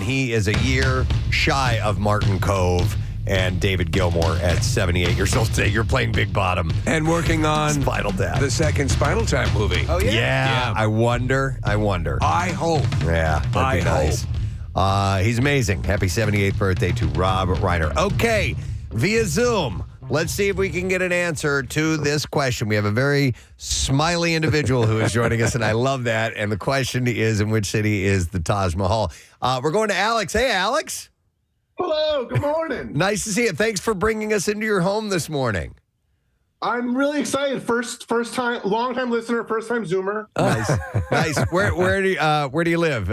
He is a year shy of Martin Cove and David Gilmour at 78 years old today. You're playing Big Bottom. And working on Spinal Tap. The second Spinal Tap movie. Oh, yeah. I wonder. I hope. Yeah, that'd be nice. He's amazing. Happy 78th birthday to Rob Reiner. Okay, via Zoom. Let's see if we can get an answer to this question. We have a very smiley individual who is joining us, and I love that. And the question is, in which city is the Taj Mahal? We're going to Alex. Hey, Alex. Hello. Good morning. Nice to see you. Thanks for bringing us into your home this morning. I'm really excited. First time, long time listener, first time Zoomer. Nice. Where do you live?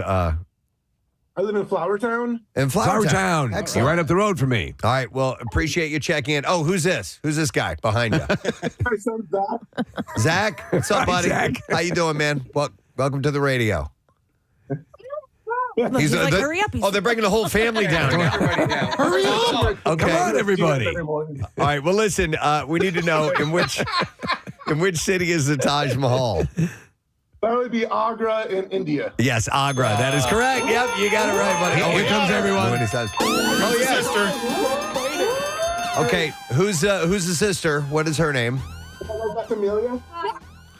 I live in Flowertown. In Flowertown. Excellent. You're right up the road from me. All right. Well, appreciate you checking in. Oh, who's this? Who's this guy behind you? My son Zach. Zach? What's up, buddy? Zach. How you doing, man? Welcome to the radio. Look, he's like, hurry up. They're bringing the whole family down. Hurry up. Okay. Come on, everybody. All right. Well, listen, we need to know in which city is the Taj Mahal? That would be Agra in India. Yes, Agra. That is correct. Yep, you got it right, buddy. Oh, here comes everyone. Oh, yeah. Okay, who's the sister? What is her name? That's Amelia.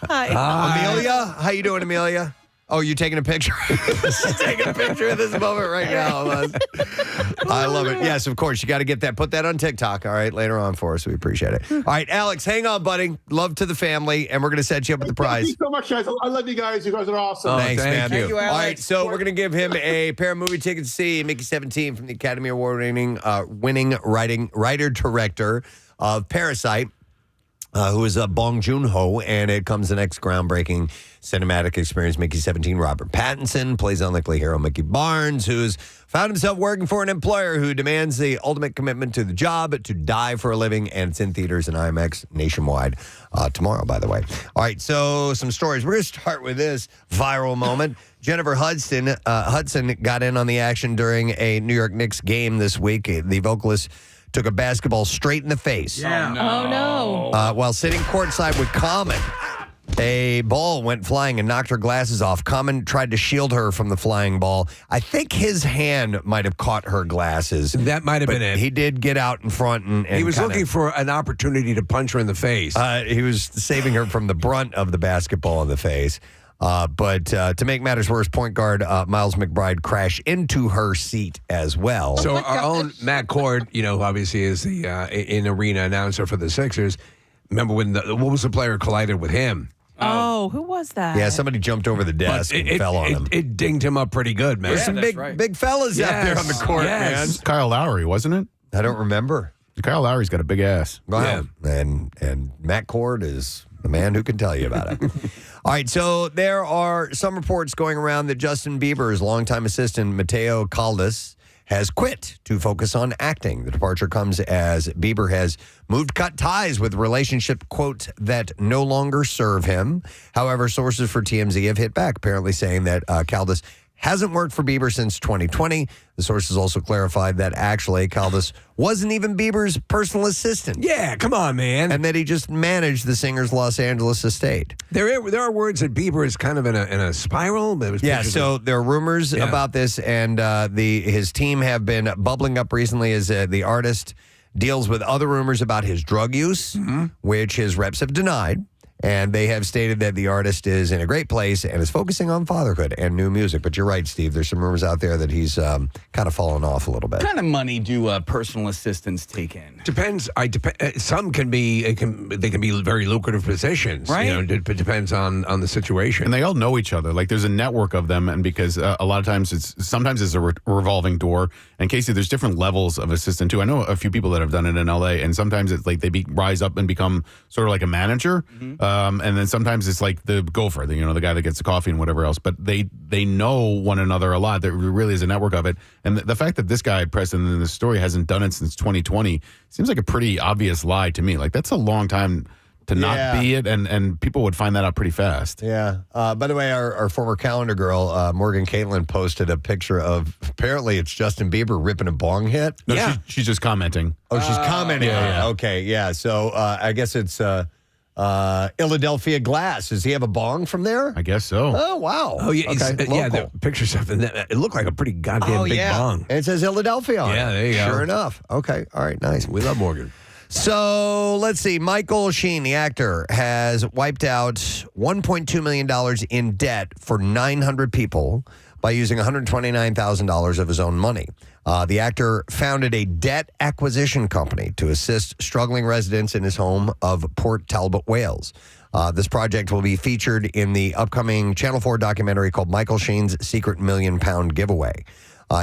Hi. Amelia? How you doing, Amelia? Oh, you taking a picture? She's taking a picture of this moment right now. I love it. Yes, of course. You got to get that. Put that on TikTok, all right, later on for us. We appreciate it. All right, Alex, hang on, buddy. Love to the family, and we're going to set you up with the prize. Thank you so much, guys. I love you guys. You guys are awesome. Thanks, man. thank you, All right, so we're going to give him a pair of movie tickets to see Mickey 17 from the Academy Award-winning writer-director of Parasite. Who is Bong Joon-ho, and it comes the next groundbreaking cinematic experience. Mickey 17, Robert Pattinson, plays unlikely hero Mickey Barnes, who's found himself working for an employer who demands the ultimate commitment to the job, to die for a living, and it's in theaters and IMAX nationwide tomorrow, by the way. All right, so some stories. We're going to start with this viral moment. Jennifer Hudson got in on the action during a New York Knicks game this week. The vocalist took a basketball straight in the face. Yeah. Oh, no. While sitting courtside with Common, a ball went flying and knocked her glasses off. Common tried to shield her from the flying ball. I think his hand might have caught her glasses. That might have been it. He did get out in front and he was looking for an opportunity to punch her in the face. He was saving her from the brunt of the basketball in the face. But to make matters worse, point guard Miles McBride crashed into her seat as well. So our own Matt Cord, who obviously is the in-arena announcer for the Sixers, remember when what was the player collided with him? Oh, who was that? Yeah, somebody jumped over the desk and fell on him. It dinged him up pretty good, man. There's some big fellas out there on the court, man. Kyle Lowry, wasn't it? I don't remember. Kyle Lowry's got a big ass. Wow. Yeah. And Matt Cord is the man who can tell you about it. All right, so there are some reports going around that Justin Bieber's longtime assistant, Mateo Caldas, has quit to focus on acting. The departure comes as Bieber has cut ties with relationship, quote, that no longer serve him. However, sources for TMZ have hit back, apparently saying that Caldas hasn't worked for Bieber since 2020. The sources also clarified that actually Caldas wasn't even Bieber's personal assistant. Yeah, come on, man. And that he just managed the singer's Los Angeles estate. There are words that Bieber is kind of in a spiral. So there are rumors about this, and his team have been bubbling up recently as the artist deals with other rumors about his drug use, which his reps have denied. And they have stated that the artist is in a great place and is focusing on fatherhood and new music. But you're right, Steve. There's some rumors out there that he's kind of fallen off a little bit. What kind of money do personal assistants take in? Depends. Some can be they can be very lucrative positions. Right. It depends on the situation. And they all know each other. Like there's a network of them, and because a lot of times sometimes it's a revolving door. And Casey, there's different levels of assistant too. I know a few people that have done it in LA, and sometimes it's like they rise up and become sort of like a manager. And then sometimes it's like the gopher, the guy that gets the coffee and whatever else. But they know one another a lot. There really is a network of it. And the fact that this guy, Preston, in this story hasn't done it since 2020 seems like a pretty obvious lie to me. Like that's a long time to not be it, and people would find that out pretty fast. Yeah. By the way, our former calendar girl, Morgan Caitlin, posted a picture of, apparently it's Justin Bieber ripping a bong hit. No, she's just commenting. Oh, she's commenting on it. yeah. Okay, yeah. So I guess it's Philadelphia Glass. Does he have a bong from there? I guess so. Oh, wow. Oh, yeah. Okay. The picture stuff. And it looked like a pretty goddamn big bong. And it says Philadelphia on it. Yeah, there you go. Sure enough. Okay. All right. Nice. We love Morgan. So let's see. Michael Sheen, the actor, has wiped out $1.2 million in debt for 900 people by using $129,000 of his own money. The actor founded a debt acquisition company to assist struggling residents in his home of Port Talbot, Wales. This project will be featured in the upcoming Channel 4 documentary called Michael Sheen's Secret £1 Million Giveaway.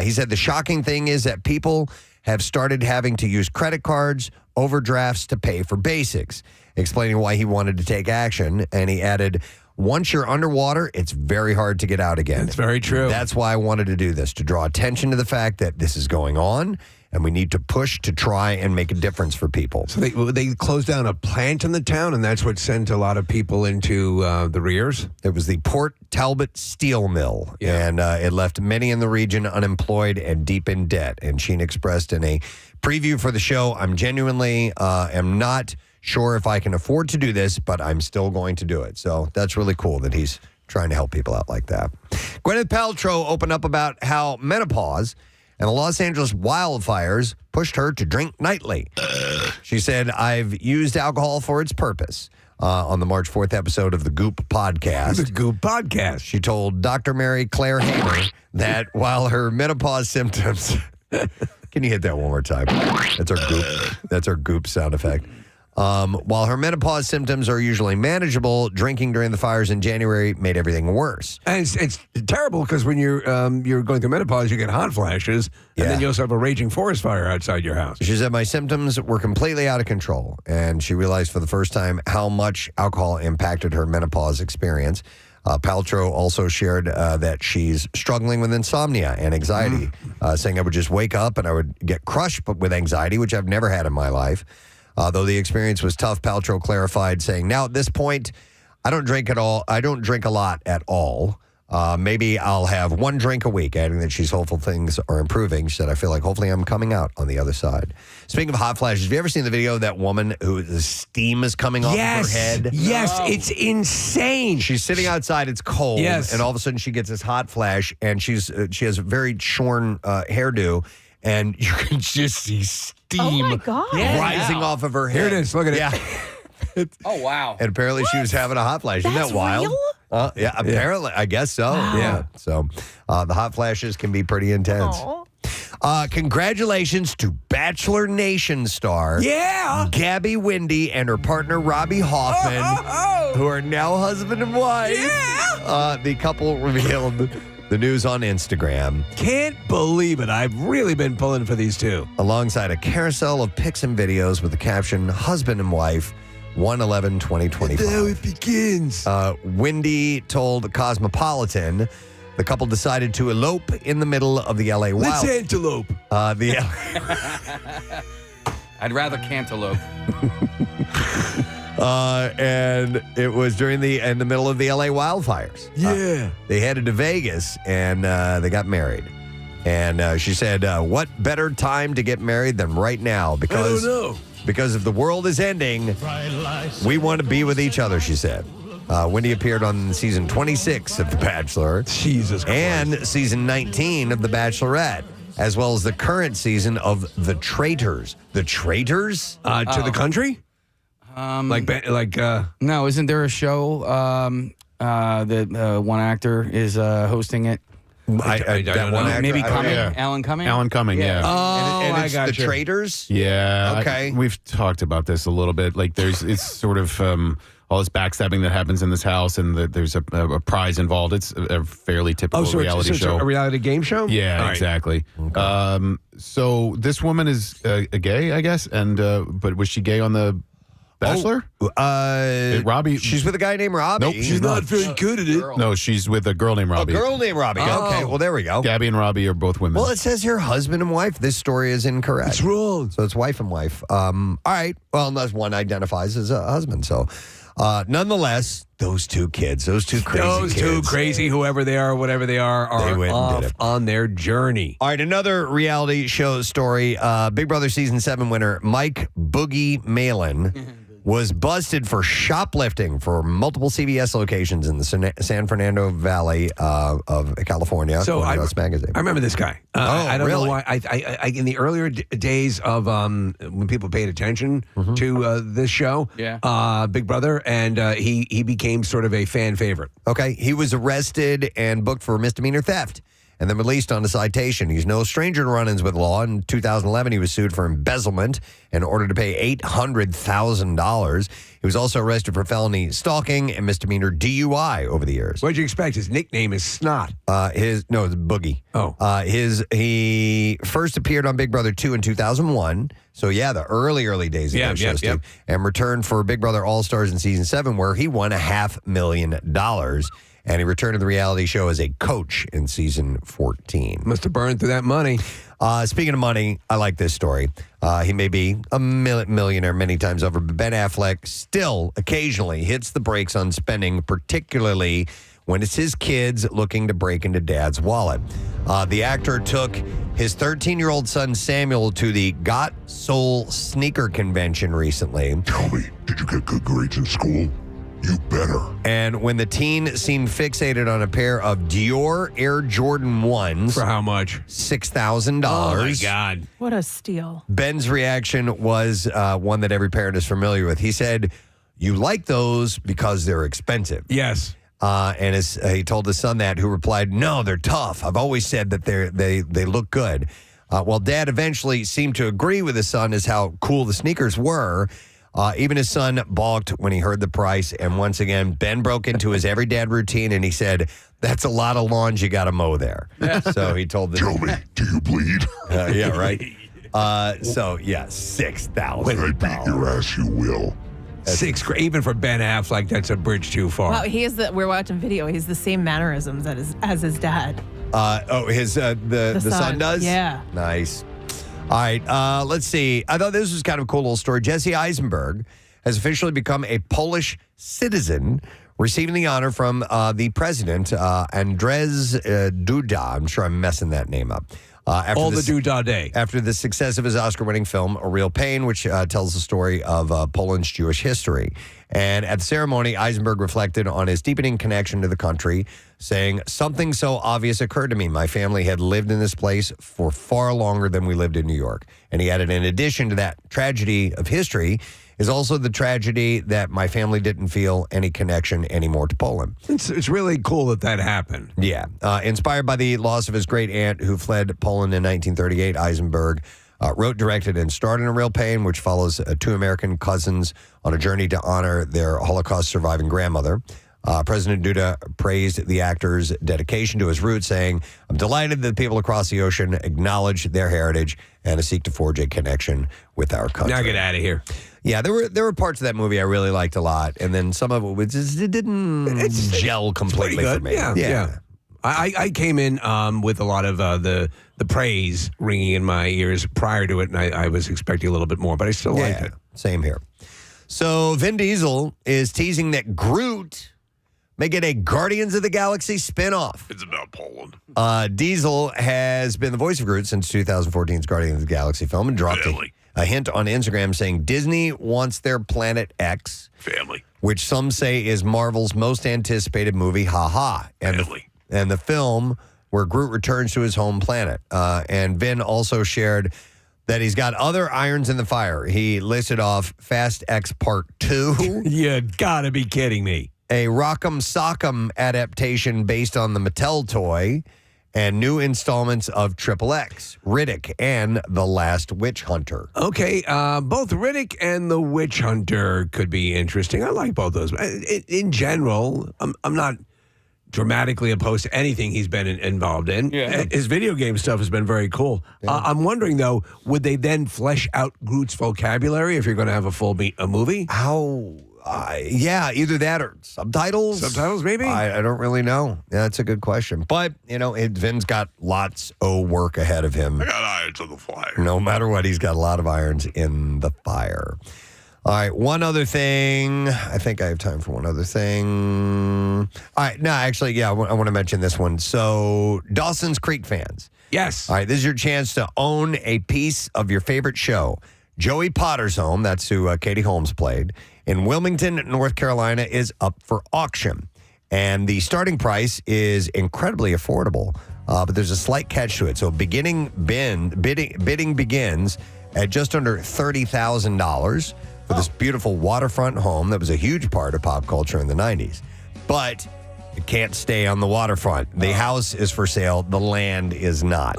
He said the shocking thing is that people have started having to use credit cards, overdrafts to pay for basics, explaining why he wanted to take action. And he added, once you're underwater, it's very hard to get out again. That's very true. That's why I wanted to do this, to draw attention to the fact that this is going on, and we need to push to try and make a difference for people. So they closed down a plant in the town, and that's what sent a lot of people into the rears? It was the Port Talbot Steel Mill, and it left many in the region unemployed and deep in debt. And Sheen expressed in a preview for the show, I'm genuinely am not sure if I can afford to do this, but I'm still going to do it. So that's really cool that he's trying to help people out like that. Gwyneth Paltrow opened up about how menopause and the Los Angeles wildfires pushed her to drink nightly. She said, I've used alcohol for its purpose. On the March 4th episode of the Goop podcast. The Goop podcast. She told Dr. Mary Claire Hamer that while her menopause symptoms... Can you hit that one more time? That's our Goop sound effect. While her menopause symptoms are usually manageable, drinking during the fires in January made everything worse. And it's terrible because when you're going through menopause, you get hot flashes, and then you also have a raging forest fire outside your house. She said, my symptoms were completely out of control, and she realized for the first time how much alcohol impacted her menopause experience. Paltrow also shared that she's struggling with insomnia and anxiety, saying I would just wake up and I would get crushed with anxiety, which I've never had in my life. Though the experience was tough, Paltrow clarified, saying, now at this point, I don't drink at all. I don't drink a lot at all. Maybe I'll have one drink a week, adding that she's hopeful things are improving. She said, I feel like hopefully I'm coming out on the other side. Speaking of hot flashes, have you ever seen the video of that woman who the steam is coming off of her head? Yes, it's insane. She's sitting outside, it's cold, and all of a sudden she gets this hot flash, and she has a very shorn hairdo, and you can just see steam rising off of her head. Here it is. Look at it. Yeah. Oh, wow. And apparently she was having a hot flash. Isn't that wild? Real? Yeah, apparently. I guess so. Wow. Yeah. So the hot flashes can be pretty intense. Congratulations to Bachelor Nation star Gabby Windy and her partner Robbie Hoffman, who are now husband and wife. The couple revealed the news on Instagram. Can't believe it. I've really been pulling for these two. Alongside a carousel of pics and videos with the caption, husband and wife, 1/11/2025. There it begins. Wendy told Cosmopolitan the couple decided to elope in the middle of the LA wild. Let's antelope. I'd rather cantaloupe. And it was in the middle of the LA wildfires. Yeah. They headed to Vegas and they got married. And she said, what better time to get married than right now? Because if the world is ending, we want to be with each other, she said. Wendy appeared on season 26 of The Bachelor. Jesus Christ. And season 19 of The Bachelorette, as well as the current season of The Traitors. The Traitors? To the country? No, isn't there a show that one actor is hosting it? I don't know. Maybe I don't Cumming? know. Alan Cumming? Alan Cumming, yeah. Oh, and it's I got The Traitors? Yeah. Okay. We've talked about this a little bit. Like, it's sort of all this backstabbing that happens in this house, and there's a prize involved. It's a fairly typical reality show. A reality game show? Yeah, All right. exactly. Okay. So this woman is gay, I guess, and but was she gay on The Bachelor? Robbie. She's with a guy named Robbie. Nope, she's not very good at it. No, she's with a girl named A Robbie. girl named Robbie. Oh. Okay, well, there we go. Gabby and Robbie are both women. Well, it says here husband and wife. This story is incorrect. It's wrong. So it's wife and wife. All right. Well, unless one identifies as a husband. So nonetheless, those two kids, those two crazy, whoever they are, whatever they They are went and off did it. on their journey. All right, another reality show story. Big Brother Season 7 winner Mike Boogie Malin was busted for shoplifting for multiple CVS locations in the San Fernando Valley of California. So according to Us Magazine. I remember this guy. I don't really? know why. I in the earlier days of when people paid attention to this show, Big Brother, and he became sort of a fan favorite. Okay, he was arrested and booked for misdemeanor theft and then released on a citation. He's no stranger to run-ins with law. In 2011, he was sued for embezzlement in order to pay $800,000. He was also arrested for felony stalking and misdemeanor DUI over the years. What'd you expect? His nickname is Snot. It's Boogie. Oh. He first appeared on Big Brother 2 in 2001. So, yeah, the early days of those shows, too. And returned for Big Brother All-Stars in Season 7, where he won $500,000. And he returned to the reality show as a coach in Season 14. Must have burned through that money. Speaking of money, I like this story. He may be a millionaire many times over, but Ben Affleck still occasionally hits the brakes on spending, particularly when it's his kids looking to break into dad's wallet. The actor took his 13-year-old son Samuel to the Got Soul sneaker convention recently. Tell me, did you get good grades in school? You better. And when the teen seemed fixated on a pair of Dior Air Jordan 1s. For how much? $6,000. Oh, my God. What a steal. Ben's reaction was one that every parent is familiar with. He said, you like those because they're expensive. Yes. And he told his son that, who replied, no, they're tough. I've always said that they look good. Well, Dad eventually seemed to agree with his son as how cool the sneakers were. Even his son balked when he heard the price. And once again, Ben broke into his every dad routine and he said, that's a lot of lawns you got to mow there. So he told the Tell me, do you bleed? yeah, right. $6,000. When I beat your ass, you will. Even for Ben Affleck, that's a bridge too far. Wow, we're watching video. He's the same mannerisms as his dad. The son does? Yeah. Nice. All right, let's see. I thought this was kind of a cool little story. Jesse Eisenberg has officially become a Polish citizen, receiving the honor from the president, Andrzej Duda. I'm sure I'm messing that name up. All the Duda Day. After the success of his Oscar-winning film, A Real Pain, which tells the story of Poland's Jewish history. And at the ceremony, Eisenberg reflected on his deepening connection to the country, saying, something so obvious occurred to me. My family had lived in this place for far longer than we lived in New York. And he added, in addition to that tragedy of history, is also the tragedy that my family didn't feel any connection anymore to Poland. It's really cool that happened. Yeah. Inspired by the loss of his great aunt who fled Poland in 1938, Eisenberg wrote, directed, and starred in A Real Pain, which follows two American cousins on a journey to honor their Holocaust-surviving grandmother. President Duda praised the actor's dedication to his roots, saying, I'm delighted that people across the ocean acknowledge their heritage and seek to forge a connection with our country. Now get out of here. Yeah, there were parts of that movie I really liked a lot, and then some of it didn't gel completely for me. Yeah. I came in with a lot of the praise ringing in my ears prior to it, and I was expecting a little bit more, but I still liked it. Same here. So Vin Diesel is teasing that Groot may get a Guardians of the Galaxy spinoff. It's about Poland. Diesel has been the voice of Groot since 2014's Guardians of the Galaxy film and dropped a hint on Instagram saying Disney wants their Planet X, which some say is Marvel's most anticipated movie, and the film where Groot returns to his home planet. And Vin also shared that he's got other irons in the fire. He listed off Fast X Part 2. You gotta be kidding me. A Rock'em Sock'em adaptation based on the Mattel toy, and new installments of Triple X, Riddick, and The Last Witch Hunter. Okay, both Riddick and The Witch Hunter could be interesting. I like both those. In general, I'm not dramatically opposed to anything he's been involved in. Yeah. His video game stuff has been very cool. Yeah. I'm wondering, though, would they then flesh out Groot's vocabulary if you're going to have a movie? How... yeah, either that or subtitles. Subtitles, maybe? I don't really know. Yeah, that's a good question. But, Vin's got lots of work ahead of him. I got irons in the fire. No matter what, he's got a lot of irons in the fire. All right, one other thing. I think I have time for one other thing. All right, no, actually, yeah, I want to mention this one. So, Dawson's Creek fans. Yes. All right, this is your chance to own a piece of your favorite show. Joey Potter's home, that's who Katie Holmes played, in Wilmington, North Carolina, is up for auction. And the starting price is incredibly affordable, but there's a slight catch to it. So bidding begins at just under $30,000 for this beautiful waterfront home that was a huge part of pop culture in the 90s. But it can't stay on the waterfront. The house is for sale. The land is not.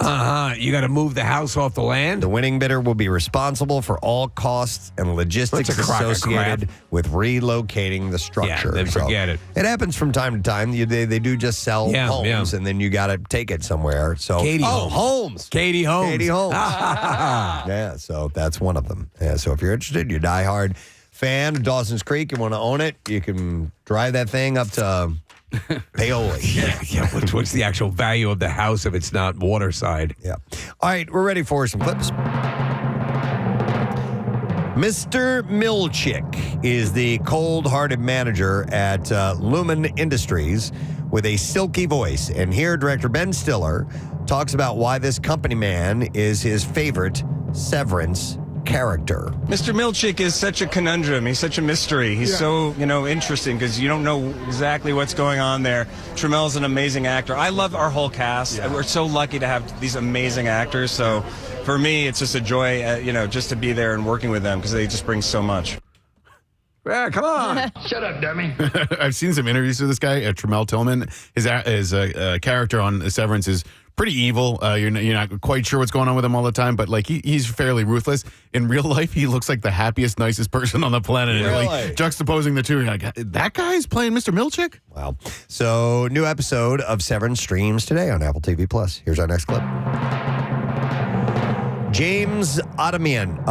You got to move the house off the land? The winning bidder will be responsible for all costs and logistics associated with relocating the structure. Yeah, then forget it. It happens from time to time. They do just sell homes, and then you got to take it somewhere. So Katie Holmes. Katie Holmes. Katie Holmes. Yeah, so that's one of them. Yeah, so if you're interested, you're a diehard fan of Dawson's Creek, you want to own it, you can drive that thing up to... Paoli. Yeah. What's the actual value of the house if it's not waterside? Yeah. All right, we're ready for some clips. Mr. Milchick is the cold-hearted manager at Lumen Industries with a silky voice. And here, director Ben Stiller talks about why this company man is his favorite Severance character. Mr. Milchick is such a conundrum. He's such a mystery. He's so, interesting because you don't know exactly what's going on there. Tramel's an amazing actor. I love our whole cast. Yeah. We're so lucky to have these amazing actors. So for me, it's just a joy, just to be there and working with them because they just bring so much. Yeah, come on. Shut up, dummy. I've seen some interviews with this guy, Tramel Tillman. His character on Severance is pretty evil. You're not quite sure what's going on with him all the time, but he's fairly ruthless. In real life, he looks like the happiest, nicest person on the planet. Really? Juxtaposing the two, you're like, that guy's playing Mr. Milchick? Wow. So, new episode of Severance streams today on Apple TV+. Here's our next clip. James Adomian,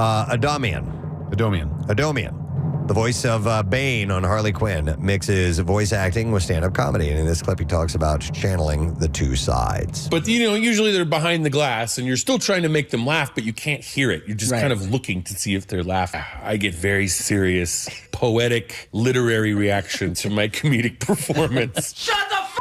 the voice of Bane on Harley Quinn, mixes voice acting with stand-up comedy. And in this clip, he talks about channeling the two sides. But, usually they're behind the glass, and you're still trying to make them laugh, but you can't hear it. You're just kind of looking to see if they're laughing. I get very serious, poetic, literary reaction to my comedic performance. Shut the f***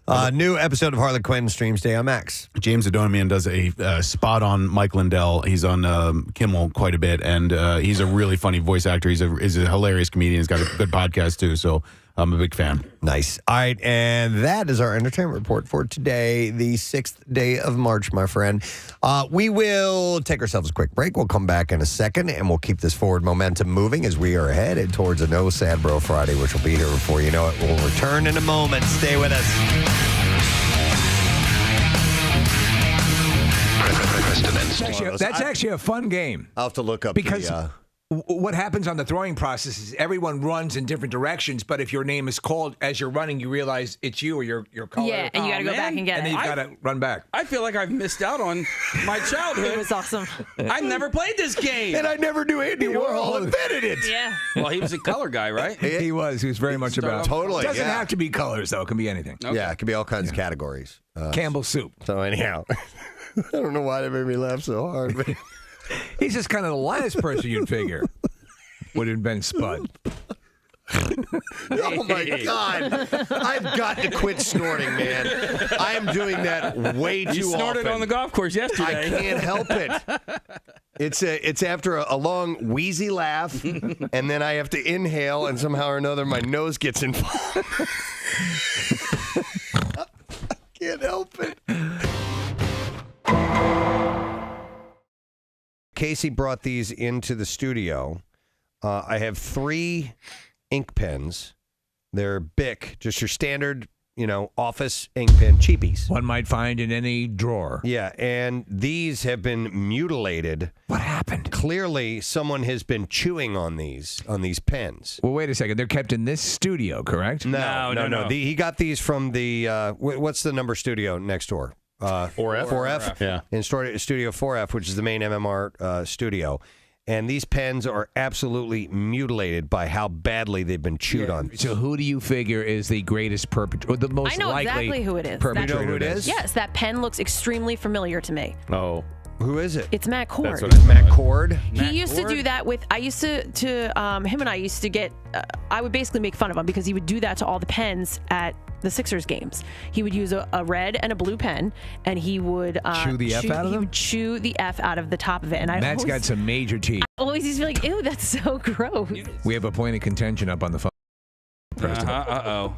up! New episode of Harley Quinn streams today on Max. James Adomian does a spot on Mike Lindell. He's on Kimmel quite a bit, and he's a really funny voice actor. He's a hilarious comedian. He's got a good podcast, too, so I'm a big fan. Nice. All right, and that is our entertainment report for today, the 6th day of March, my friend. We will take ourselves a quick break. We'll come back in a second, and we'll keep this forward momentum moving as we are headed towards a No Sad Bro Friday, which will be here before you know it. We'll return in a moment. Stay with us. That's actually a fun game. I'll have to look up because what happens on the throwing process is everyone runs in different directions, but if your name is called as you're running, you realize it's you or your color. Yeah, and you got to go back and get and it. then you've got to run back. I feel like I've missed out on my childhood. It was awesome. I never played this game. And I never knew Andy Warhol invented it. Yeah. Well, he was a color guy, right? He was. He was very much about it. Totally. It doesn't have to be colors, though. It can be anything. Okay. Yeah, it could be all kinds of categories. Campbell's soup. So anyhow, I don't know why that made me laugh so hard. But He's just kind of the last person you'd figure. would have been Spud. Oh my God! I've got to quit snorting, man. I am doing that way too often. You snorted on the golf course yesterday. I can't help it. It's after a long wheezy laugh, and then I have to inhale, and somehow or another my nose gets involved. I can't help it. Casey brought these into the studio. I have 3 ink pens. They're Bic, just your standard, office ink pen, cheapies. One might find in any drawer. Yeah, and these have been mutilated. What happened? Clearly, someone has been chewing on these pens. Well, wait a second. They're kept in this studio, correct? No. He got these from the what's the number studio next door? 4F. 4F. Yeah. In Studio 4F, which is the main MMR studio. And these pens are absolutely mutilated by how badly they've been chewed on. So who do you figure is the greatest perpetrator, or the most I know likely exactly who it is. perpetrator? You know who it is? Yes, that pen looks extremely familiar to me. Oh. Who is it? It's Matt Cord. That's what I Matt Cord. He used to do that with. I used to him and I used to get. I would basically make fun of him because he would do that to all the pens at the Sixers games. He would use a red and a blue pen, and he would chew the F out of them. He would chew the F out of the top of it. And Matt's got some major teeth. I always used to be like, "Ew, that's so gross." We have a point of contention up on the phone. Preston.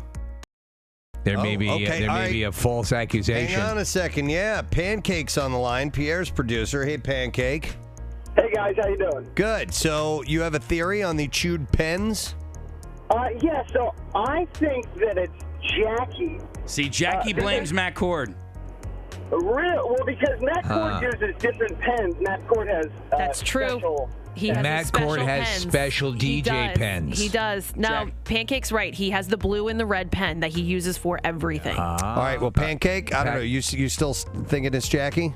There may be a false accusation. Hang on a second. Yeah, Pancake's on the line. Pierre's producer. Hey, Pancake. Hey guys, how you doing? Good. So you have a theory on the chewed pens? Yeah. So I think that it's Jackie. See, Jackie blames Matt Cord. Well, because Matt Cord uses different pens. Matt Cord has. That's true. He has Matt Cord has special DJ pens. He does. Now, Pancake's right. He has the blue and the red pen that he uses for everything. All right. Well, Pancake, I don't know. You still thinking it's Jackie?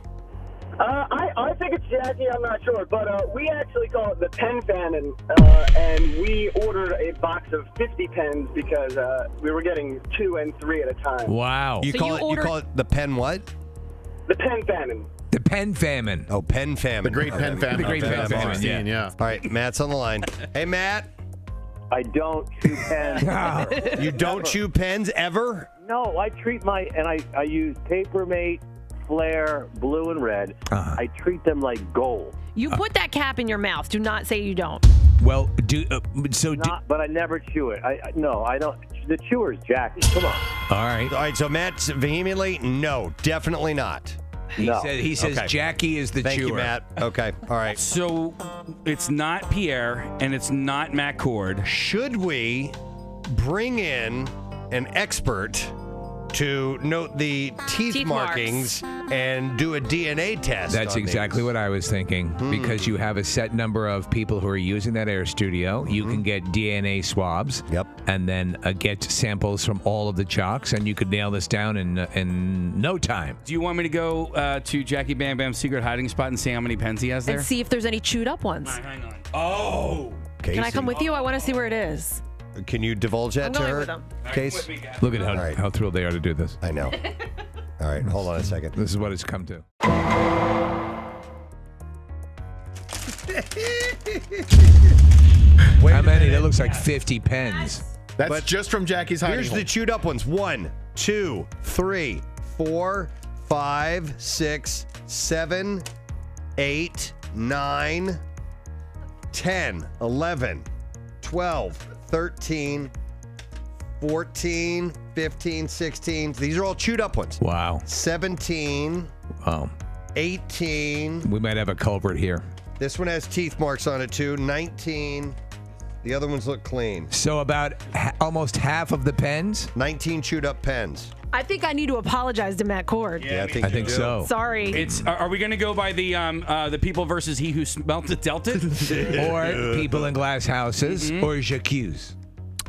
I think it's Jackie. I'm not sure, but we actually call it the pen famine, and we ordered a box of 50 pens because we were getting 2 and 3 at a time. Wow. You call it the pen what? The pen famine. The pen famine. Oh, pen famine. The great pen famine. The great pen famine, yeah. All right, Matt's on the line. Hey, Matt. I don't chew pens. You don't chew pens ever? No, I treat I use Papermate, Flare, blue and red. I treat them like gold. You put that cap in your mouth. Do not say you don't. Well, but I never chew it. I don't. The chewer's Jackie. Come on. All right. So Matt's vehemently, no, definitely not. He says Okay. Jackie is the Thank chewer. you, Matt. Okay. All right. So it's not Pierre and it's not Matt Cord. Should we bring in an expert to note the teeth markings and do a DNA test? That's exactly what I was thinking. Because you have a set number of people who are using that air studio. You can get DNA swabs. Yep. And then get samples from all of the chalks, and you could nail this down in no time. Do you want me to go to Jackie Bam Bam's secret hiding spot and see how many pens he has there? And see if there's any chewed up ones. Hang on. Oh. Casey. Can I come with you? I want to see where it is. Can you divulge that I'm to going her? with them. Case? Look at how thrilled they are to do this. I know. All right, hold on a second. This is what it's come to. How many? That looks like 50 pens. That's just from Jackie's hiding Here's hole. the chewed up ones. 1, 2, 3, 4, 5, 6, 7, 8, 9, 10, 11, 12, 13, 14, 15, 16. These are all chewed up ones. Wow. 17, Wow. 18. We might have a culprit here. This one has teeth marks on it too. 19. The other ones look clean. So about almost half of the pens? 19 chewed up pens. I think I need to apologize to Matt Cord. Yeah, I think so. Sorry. Are we going to go by the people versus he who smelt it dealt it? Or people in glass houses, or J'accuse.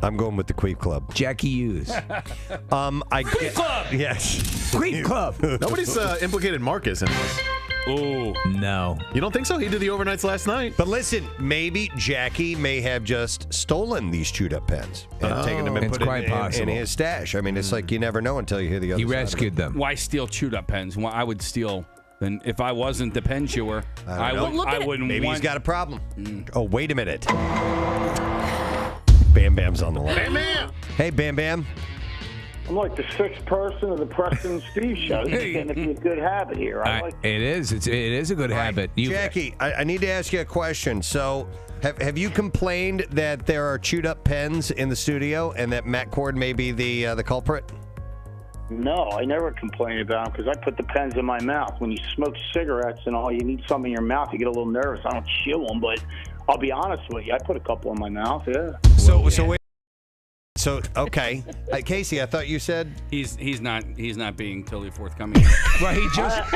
I'm going with the Queef Club. Jackie Hughes. Queef Club! Yes. Queef Club. Nobody's implicated Marcus in this. Oh. No. You don't think so? He did the overnights last night. But listen, maybe Jackie may have just stolen these chewed up pens and taken them and It's put quite them in possible. his stash. I mean, it's like you never know until you hear the other He side of it. rescued them. Why steal chewed up pens? Why I would steal And if I wasn't the pen chewer, I wouldn't Maybe want... he's got a problem. Oh, wait a minute. Bam Bam's on the line. Bam Bam! Hey, Bam Bam. I'm like the sixth person of the Preston and Steve show. This is going to be a good habit here. It is. It is a good habit. Jackie, I need to ask you a question. So, have you complained that there are chewed up pens in the studio and that Matt Cord may be the culprit? No, I never complain about them because I put the pens in my mouth. When you smoke cigarettes and all, you need something in your mouth. You get a little nervous. I don't chew them, but I'll be honest with you. I put a couple in my mouth. Yeah. So wait. So okay, Casey, I thought you said he's not being totally forthcoming. Well,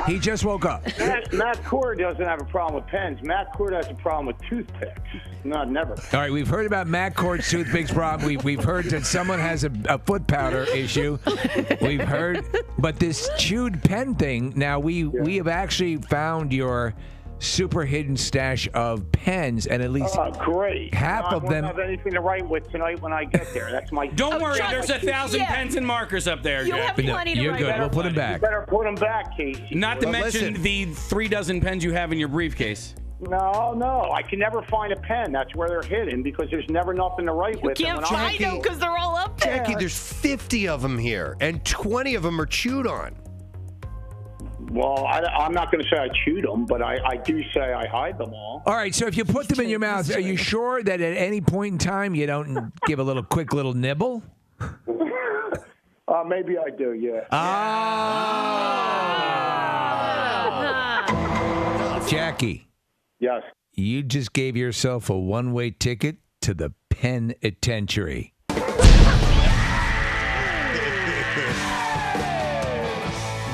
he just woke up. Matt Cord doesn't have a problem with pens. Matt Cord has a problem with toothpicks. No, never. All right, we've heard about Matt Cord's toothpicks problem. We've heard that someone has a foot powder issue. We've heard, but this chewed pen thing. Now we have actually found your super hidden stash of pens, and at least great. half of them. I won't have anything to write with tonight when I get there. That's my. Don't worry, there's 1,000 pens and markers up there. You'll have plenty to You're write. good. We'll put them back. You better put them back, Casey. Not to mention the 3 dozen pens you have in your briefcase. No. I can never find a pen. That's where they're hidden because there's never nothing to write with. Can't find them because they're all up there. Jackie, there's 50 of them here, and 20 of them are chewed on. Well, I'm not going to say I chewed them, but I do say I hide them all. All right, so if you put them in your mouth, are you sure that at any point in time you don't give a quick little nibble? Maybe I do, yeah. Jackie. Yes. You just gave yourself a one-way ticket to the penitentiary.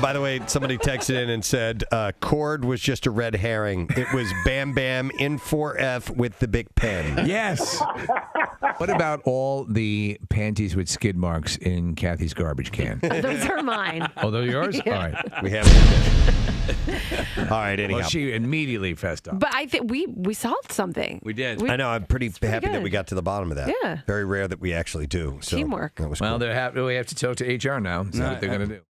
By the way, somebody texted in and said, Cord was just a red herring. It was Bam Bam in 4F with the big pen. Yes. What about all the panties with skid marks in Kathy's garbage can? Those are mine. Oh, they're yours? Yeah. All right. We have it. All right, anyhow. Well, she immediately fessed up. But I think we solved something. We did. I know. I'm pretty happy that good. we got to the bottom of that. Yeah. Very rare that we actually do. So Teamwork. That was Well, cool. we have to talk to HR now. See what they're going to do.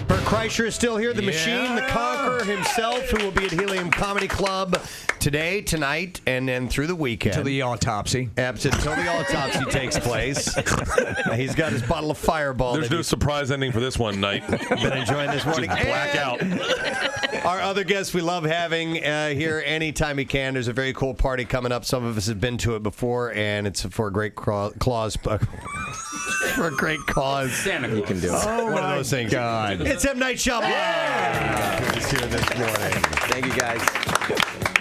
Bert Kreischer is still here, the machine, the conqueror himself, who will be at Helium Comedy Club today, tonight, and then through the weekend. Until the autopsy. Until the autopsy takes place. He's got his bottle of Fireball. There's no surprise ending for this one night. Been enjoying this morning. Just blackout. Our other guests we love having here anytime he can. There's a very cool party coming up. Some of us have been to it before, and it's for a great cause. For a great cause. Santa Claus. You can do it. Oh, one of those things. God. It's M. Night Shyamalan. Yeah. He's here this morning. Thank you, guys.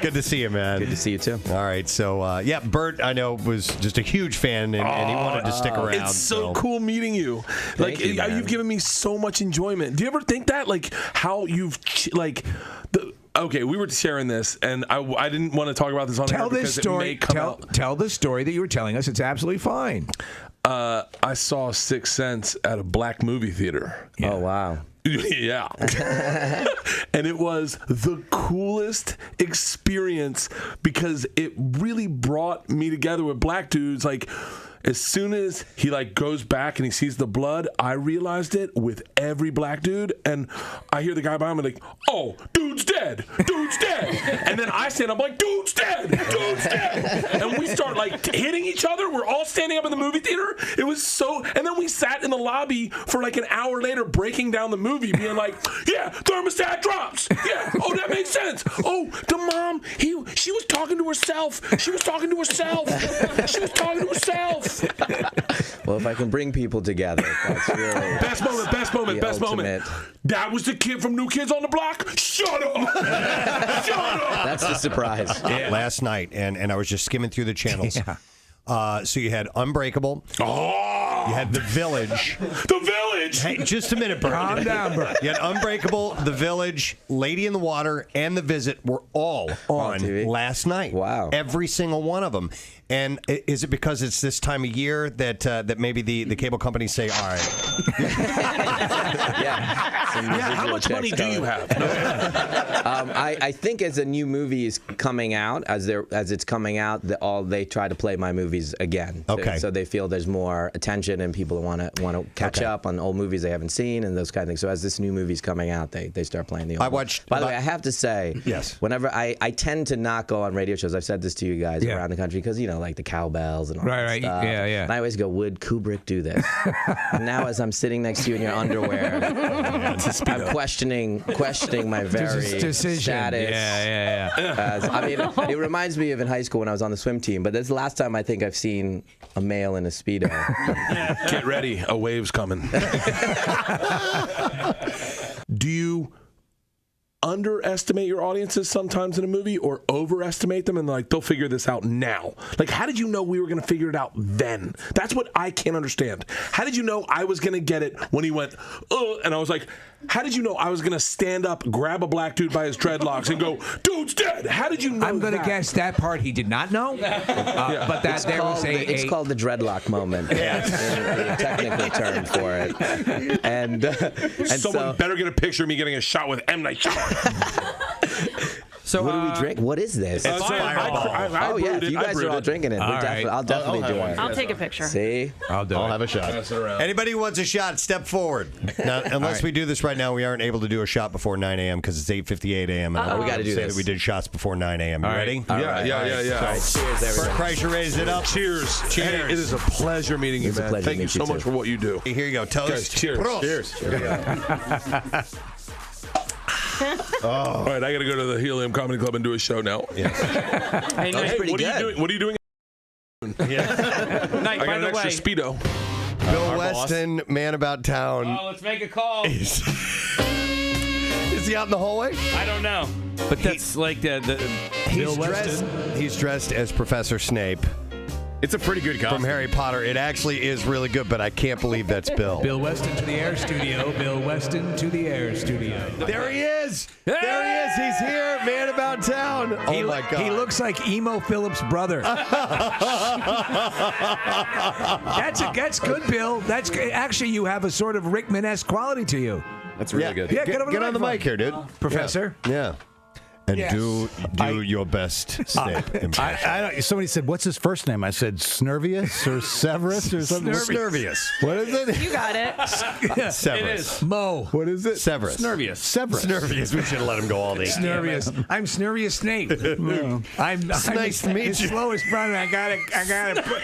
Good to see you, man. Good to see you, too. All right. So, Bert, I know, was just a huge fan, and he wanted to stick around. It's so cool meeting you. Thank you, man. You've given me so much enjoyment. Do you ever think that? Like, how you've, okay, we were sharing this, and I didn't want to talk about this on air because it may come out. Tell the story that you were telling us. It's absolutely fine. I saw Sixth Sense at a black movie theater. Yeah. Oh, wow. Yeah. And it was the coolest experience because it really brought me together with black dudes. Like, as soon as he goes back and he sees the blood, I realized it with every black dude, and I hear the guy behind me like, "Oh, dude's dead, dude's dead," and then I stand up like, "Dude's dead, dude's dead," and we start hitting each other. We're all standing up in the movie theater. It was so, and then we sat in the lobby for an hour later, breaking down the movie, being like, "Yeah, thermostat drops. Yeah, oh that makes sense. Oh, the mom, she was talking to herself. She was talking to herself. She was talking to herself." Well, if I can bring people together, that's really best moment. That was the kid from New Kids on the Block. Shut up! Shut up! That's the surprise. Last night, and I was just skimming through the channels. Yeah. So you had Unbreakable. Oh! You had The Village. The Village! Hey, just a minute, Bert. Calm down, Bert. You had Unbreakable, The Village, Lady in the Water, and The Visit were all on TV? last night. Wow. Every single one of them. And is it because it's this time of year that maybe the cable companies say, all right. How much money do you have? I think as a new movie is coming out, as it's coming out, they try to play my movies again. Okay. So they feel there's more attention and people want to catch up on old movies they haven't seen and those kind of things. So as this new movie's coming out, they start playing the old. I watched. By the way, I have to say, yes. Whenever I tend to not go on radio shows, I've said this to you guys around the country because like the cowbells and all that stuff. Yeah. And I always go, would Kubrick do this? And now as I'm sitting next to you in your underwear, I'm questioning my very decision. status. I mean, it reminds me of in high school when I was on the swim team. But this is the last time I think I've seen a male in a Speedo. Get ready, a wave's coming. Do you underestimate your audiences sometimes in a movie or overestimate them and like they'll figure this out now? Like, how did you know we were going to figure it out then? That's what I can't understand. How did you know I was going to get it when he went, and I was like, how did you know I was going to stand up, grab a black dude by his dreadlocks and go, dude's dead? How did you know I'm going to guess that part he did not know. But that it's called the dreadlock moment. Yes. The technical term for it. And someone better get a picture of me getting a shot with M. Night Shyamalan. So what do we drink? What is this? It's Fireball. If you guys are all drinking it, I'll definitely do it. I'll take a picture. See? I'll have a shot. Anybody who wants a shot, step forward. Now, unless we do this right now, we aren't able to do a shot before 9 a.m. because it's 8:58 a.m. We got to do this. That we did shots before 9 a.m. You ready? Yeah. Cheers, everybody. Bert Kreischer raised it up. Cheers. Cheers. Hey, it is a pleasure meeting you, man. Thank you so much for what you do. Here you go. Toast. Guys, cheers. Prost. Cheers. All right, I got to go to the Helium Comedy Club and do a show now. That's pretty good. What are you doing? I got an extra Speedo. Bill Weston, man about town. Oh, let's make a call. Is he out in the hallway? I don't know. But that's like He's dressed as Professor Snape. It's a pretty good costume. From Harry Potter. It actually is really good, but I can't believe that's Bill. Bill Weston to the Air Studio. Bill Weston to the Air Studio. There he is. There he is. He's here, man about town. Oh, my God. He looks like Emo Phillips' brother. That's good, Bill. That's actually, you have a sort of Rickman-esque quality to you. That's really good. Yeah, Get on the mic here, dude. Professor. Yeah. And do your best Snape impression. Somebody said, "What's his first name?" I said, "Snervius" or Severus or something. Snervius. What is it? You got it. Severus. It is. Mo. What is it? Severus. Snervius. Severus. Snervius. We should have let him go all day. Snervius. I'm Snervius Snape. I'm nice to meet his you. slowest brother. I gotta put.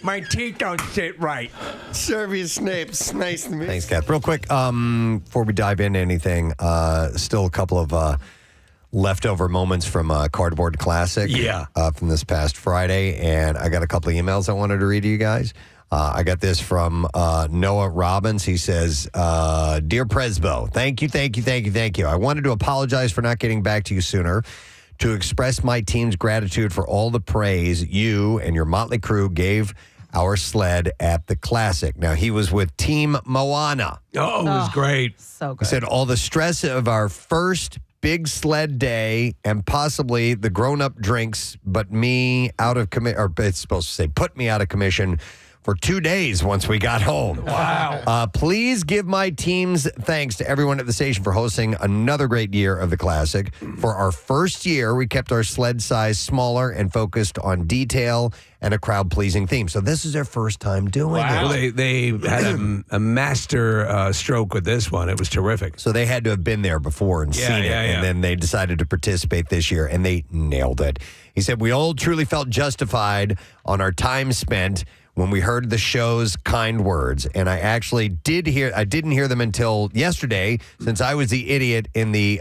My teeth don't sit right. Snervius Snape. It's nice to meet you. Thanks, Kath. Real quick, before we dive into anything, still a couple of leftover moments from Cardboard Classic from this past Friday, and I got a couple of emails I wanted to read to you guys. I got this from Noah Robbins. He says, Dear Presbo, thank you. I wanted to apologize for not getting back to you sooner, to express my team's gratitude for all the praise you and your motley crew gave our sled at the Classic. Now, he was with Team Moana. Oh, it was great. So He good. said, all the stress of our first big sled day and possibly the grown-up drinks, but me out of commission, or it's supposed to say put me out of commission for 2 days once we got home. Wow. Please give my team's thanks to everyone at the station for hosting another great year of the Classic. For our first year, we kept our sled size smaller and focused on detail and a crowd-pleasing theme. So this is their first time doing it. Well, they had a master stroke with this one. It was terrific. So they had to have been there before and seen it, and then they decided to participate this year, and they nailed it. He said, we all truly felt justified on our time spent when we heard the show's kind words. And I actually didn't hear them until yesterday, since I was the idiot in the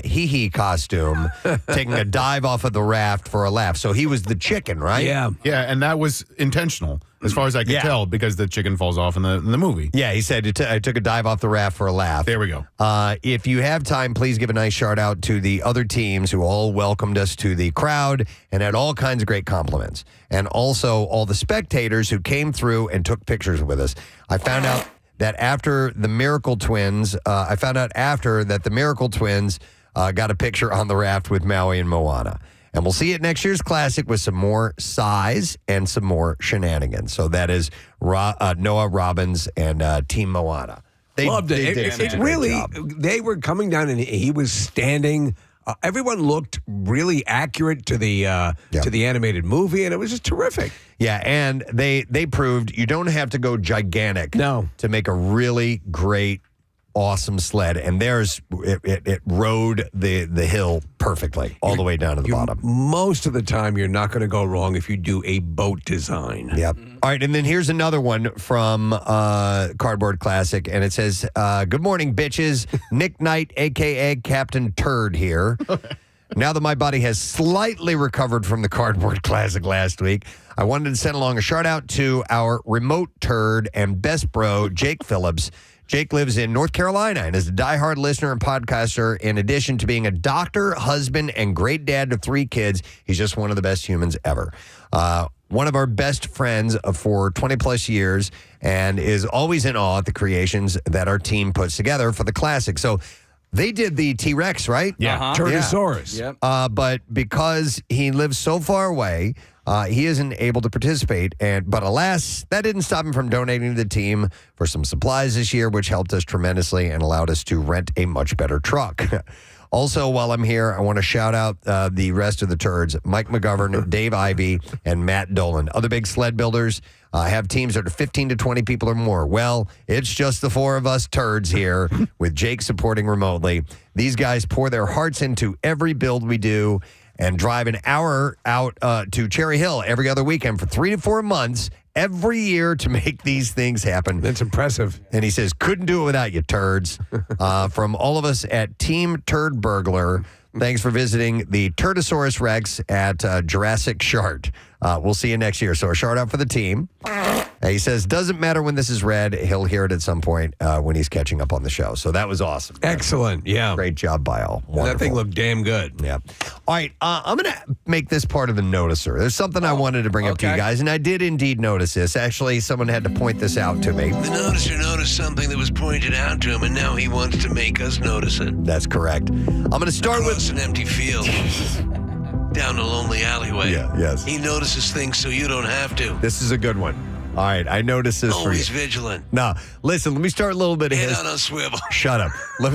hee-hee costume, taking a dive off of the raft for a laugh. So he was the chicken, right? Yeah, and that was intentional, as far as I could tell, because the chicken falls off in the movie. Yeah, he said, I took a dive off the raft for a laugh. There we go. If you have time, please give a nice shout out to the other teams who all welcomed us to the crowd and had all kinds of great compliments. And also all the spectators who came through and took pictures with us. I found out that after the Miracle Twins, got a picture on the raft with Maui and Moana. And we'll see you at next year's Classic with some more size and some more shenanigans. So that is Noah Robbins and Team Moana. Loved it. It really, they were coming down and he was standing Everyone looked really accurate to the animated movie, and it was just terrific. Yeah, and they proved you don't have to go gigantic to make a really great, awesome sled. And it rode the hill perfectly all the way down to the bottom. Most of the time, you're not going to go wrong if you do a boat design. Yep. All right, and then here's another one from Cardboard Classic, and it says, good morning, bitches. Nick Knight, a.k.a. Captain Turd here. Now that my body has slightly recovered from the Cardboard Classic last week, I wanted to send along a shout out to our remote turd and best bro, Jake Phillips. Jake lives in North Carolina and is a diehard listener and podcaster. In addition to being a doctor, husband, and great dad to 3 kids, he's just one of the best humans ever. One of our best friends for 20 plus years and is always in awe at the creations that our team puts together for the classic. So they did the T-Rex, right? Yeah. Turdosaurus. Yep. But because he lives so far away, he isn't able to participate. But alas, that didn't stop him from donating to the team for some supplies this year, which helped us tremendously and allowed us to rent a much better truck. Also, while I'm here, I want to shout out the rest of the turds, Mike McGovern, Dave Ivey, and Matt Dolan. Other big sled builders have teams that are 15 to 20 people or more. Well, it's just the 4 of us turds here with Jake supporting remotely. These guys pour their hearts into every build we do and drive an hour out to Cherry Hill every other weekend for 3 to 4 months every year to make these things happen. That's impressive. And he says, couldn't do it without you, turds. From all of us at Team Turd Burglar, thanks for visiting the Turdosaurus Rex at Jurassic Shart. We'll see you next year. So a shout out for the team. He says, doesn't matter when this is read. He'll hear it at some point when he's catching up on the show. So that was awesome. Excellent. Yeah. Great job by all. Wonderful. That thing looked damn good. Yeah. All right. I'm going to make this part of the noticer. There's something I wanted to bring up to you guys, and I did indeed notice this. Actually, someone had to point this out to me. The noticer noticed something that was pointed out to him, and now he wants to make us notice it. That's correct. I'm going to start with an empty field. Down a lonely alleyway. Yeah, yes. He notices things so you don't have to. This is a good one. All right, I noticed this Always for you. vigilant. No, listen, let me start a little bit of Head history. on a swivel. Shut up. Let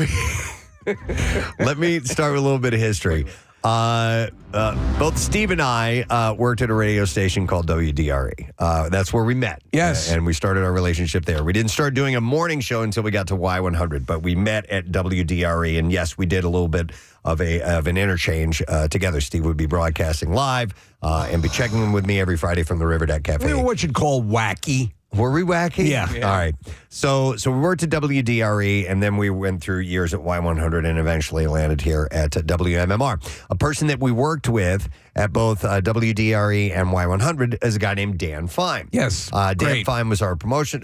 me start with a little bit of history. Both Steve and I worked at a radio station called WDRE. That's where we met. Yes. And we started our relationship there. We didn't start doing a morning show until we got to Y100, but we met at WDRE. And yes, we did a little bit of an interchange together. Steve would be broadcasting live and be checking in with me every Friday from the River Deck Cafe. We were what you'd call wacky. Were we wacky? Yeah. All right. So we worked at WDRE, and then we went through years at Y100 and eventually landed here at WMMR. A person that we worked with at both WDRE and Y100 is a guy named Dan Fine. Yes. Dan Great. Fine was our promotion.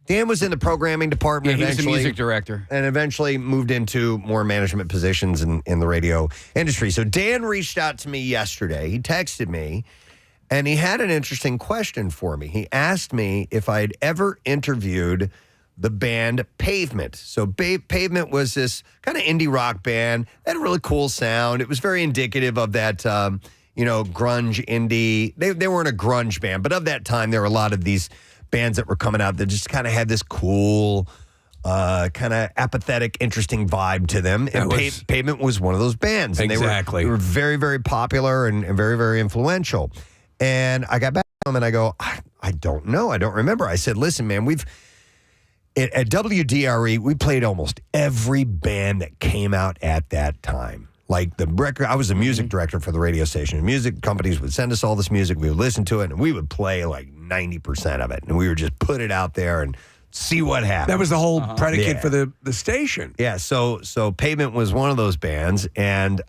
Dan was in the programming department Yeah, he was the eventually. music director. And eventually moved into more management positions in the radio industry. So Dan reached out to me yesterday. He texted me. And he had an interesting question for me. He asked me if I'd ever interviewed the band Pavement. So Pavement was this kind of indie rock band. They had a really cool sound. It was very indicative of that, grunge indie. They weren't a grunge band, but of that time, there were a lot of these bands that were coming out that just kind of had this cool, kind of apathetic, interesting vibe to them. And Pavement was one of those bands. And Exactly. They were very, very popular and very, very influential. And I got back to him and I go, I don't know. I don't remember. I said, listen, man, at WDRE, we played almost every band that came out at that time. Like the record, I was the music director for the radio station. Music companies would send us all this music. We would listen to it and we would play like 90% of it. And we would just put it out there and see what happened. That was the whole predicate for the station. Yeah. So Pavement was one of those bands. And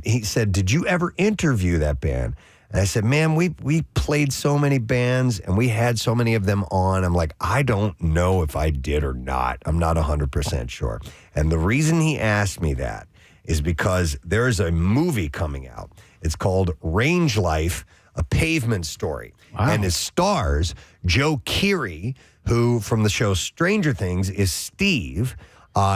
he said, did you ever interview that band? And I said, man, we played so many bands and we had so many of them on. I'm like, I don't know if I did or not. I'm not 100% sure. And the reason he asked me that is because there is a movie coming out. It's called Range Life, a Pavement Story. Wow. And it stars Joe Keery, who from the show Stranger Things is Steve.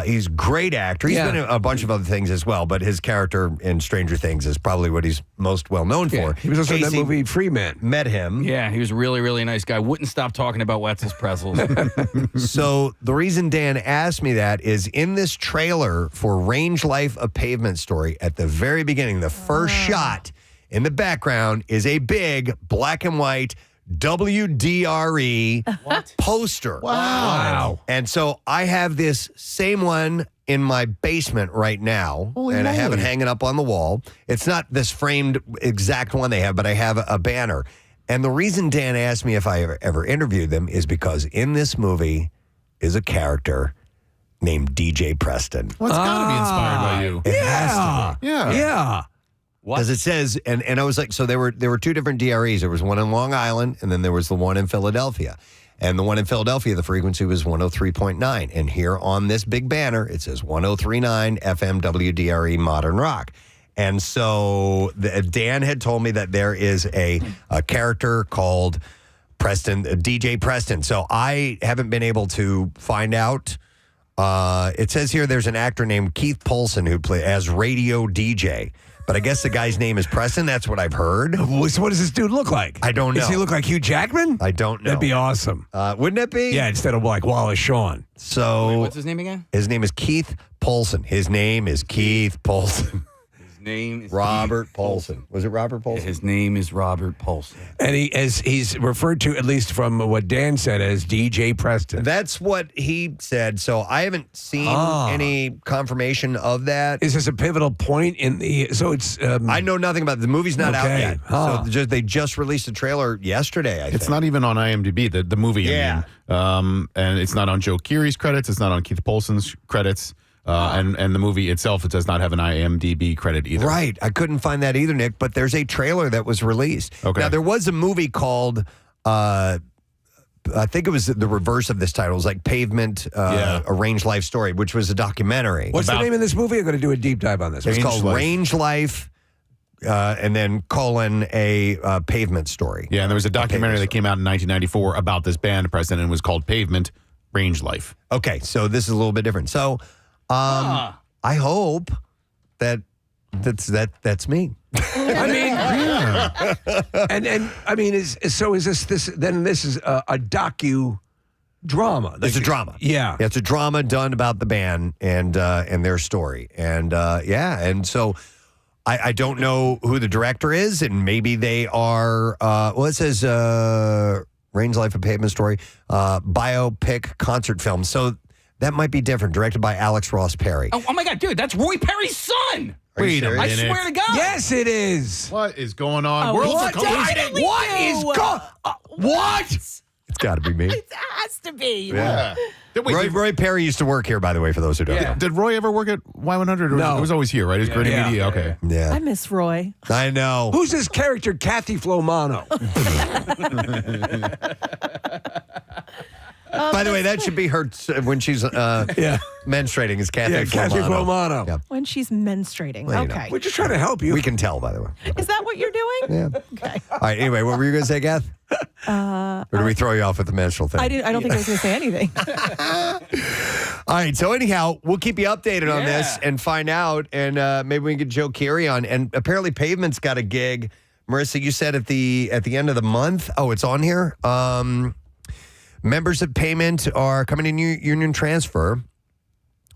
He's a great actor. He's been in a bunch of other things as well, but his character in Stranger Things is probably what he's most well known for. He was also in that Casey movie Free Man. Met him. Yeah, he was a really, really nice guy. Wouldn't stop talking about Wetzel's pretzels. So the reason Dan asked me that is in this trailer for Range Life, a Pavement Story, at the very beginning, the first shot in the background is a big black and white WDRE poster. Wow. And so I have this same one in my basement right now, Holy and I have it moly. hanging up on the wall. It's not this framed exact one they have, but I have a banner. And the reason Dan asked me if I ever interviewed them is because in this movie is a character named DJ Preston. Well, it's got to be inspired by you. It has to be. Yeah. Because it says, and I was like, so there were two different DREs. There was one in Long Island, and then there was the one in Philadelphia. And the one in Philadelphia, the frequency was 103.9. And here on this big banner, it says 103.9 FM WDRE Modern Rock. And so Dan had told me that there is a character called Preston, DJ Preston. So I haven't been able to find out. It says here there's an actor named Keith Polson who plays as radio DJ. But I guess the guy's name is Preston. That's what I've heard. So what does this dude look like? I don't know. Does he look like Hugh Jackman? I don't know. That'd be awesome. Wouldn't it be? Yeah, instead of like Wallace Shawn. So Wait, what's his name again? His name is Keith Polson. His name is Keith Polson. His name is Robert Polson. Was it Robert Polson? His name is Robert Polson. And he's referred to, at least from what Dan said, as DJ Preston. That's what he said. So I haven't seen any confirmation of that. Is this a pivotal point in the? So it's. I know nothing about it. The movie's not out Okay. yet. Huh. So they just released a trailer yesterday. I think It's not even on IMDb, the movie. Yeah. I mean. And it's not on Joe Keery's credits. It's not on Keith Polson's credits. And the movie itself, it does not have an IMDb credit either. Right. I couldn't find that either, Nick, but there's a trailer that was released. Okay. Now, there was a movie called, I think it was the reverse of this title. It was like Pavement, A Range Life Story, which was a documentary. What's the name of this movie? I'm going to do a deep dive on this. It's called Life. Range Life, and then a Pavement Story. Yeah, and there was a documentary that came out in 1994 about this band, Preston, and it was called Pavement, Range Life. Okay, so this is a little bit different. So I hope that's me. I mean, and I mean, is this then? This is a docu drama. It's a drama. Yeah, it's a drama done about the band and their story, and and so I don't know who the director is, and maybe they are. Well, it says Range Life, a Pavement Story, biopic concert film. So that might be different. Directed by Alex Ross Perry. Oh my God, dude, that's Roy Perry's son. Are you serious? I swear to God. Yes, it is. What is going on? Oh, World's what? a collapse. What is going? What? It's got to be me. It has to be. Yeah. Roy Perry used to work here, by the way, for those who don't know. Did Roy ever work at Y100? Or No. It was always here, right? It was Gritty Media. Okay. Yeah. I miss Roy. I know. Who's this character, Kathy Flomano? By the way, that should be her when she's menstruating. Is Kathy Flomano. Kathy Flomano. Yeah. When she's menstruating. Well, okay. We're just trying to help you. We can tell, by the way. Is that what you're doing? Yeah. Okay. All right. Anyway, what were you going to say, Kath? Or did we throw you off with the menstrual thing? I don't think I was going to say anything. All right. So anyhow, we'll keep you updated on this and find out, and maybe we can get Joe Keery on. And apparently, Pavement's got a gig. Marissa, you said at the end of the month. Oh, it's on here. Members of Pavement are coming in Union Transfer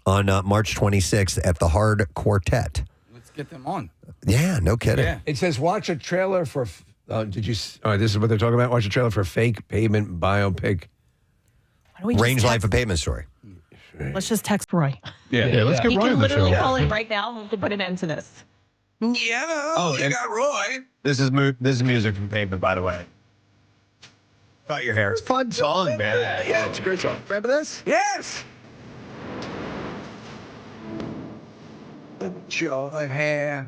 on March 26th at the Hard Quartet. Let's get them on. Yeah, no kidding. Yeah. It says watch a trailer for. Did you? Oh, this is what they're talking about. Watch a trailer for fake pavement biopic. Why don't we just Range Life, text- a Pavement Story. Let's just text Roy. Yeah, let's get He Roy can on the literally show. call in right now to put an end to this. Yeah. You got Roy. This is music from Pavement, by the way. Cut your hair. It's a fun song, man. Yeah, it's a great song. Remember this? Yes. Put your hair.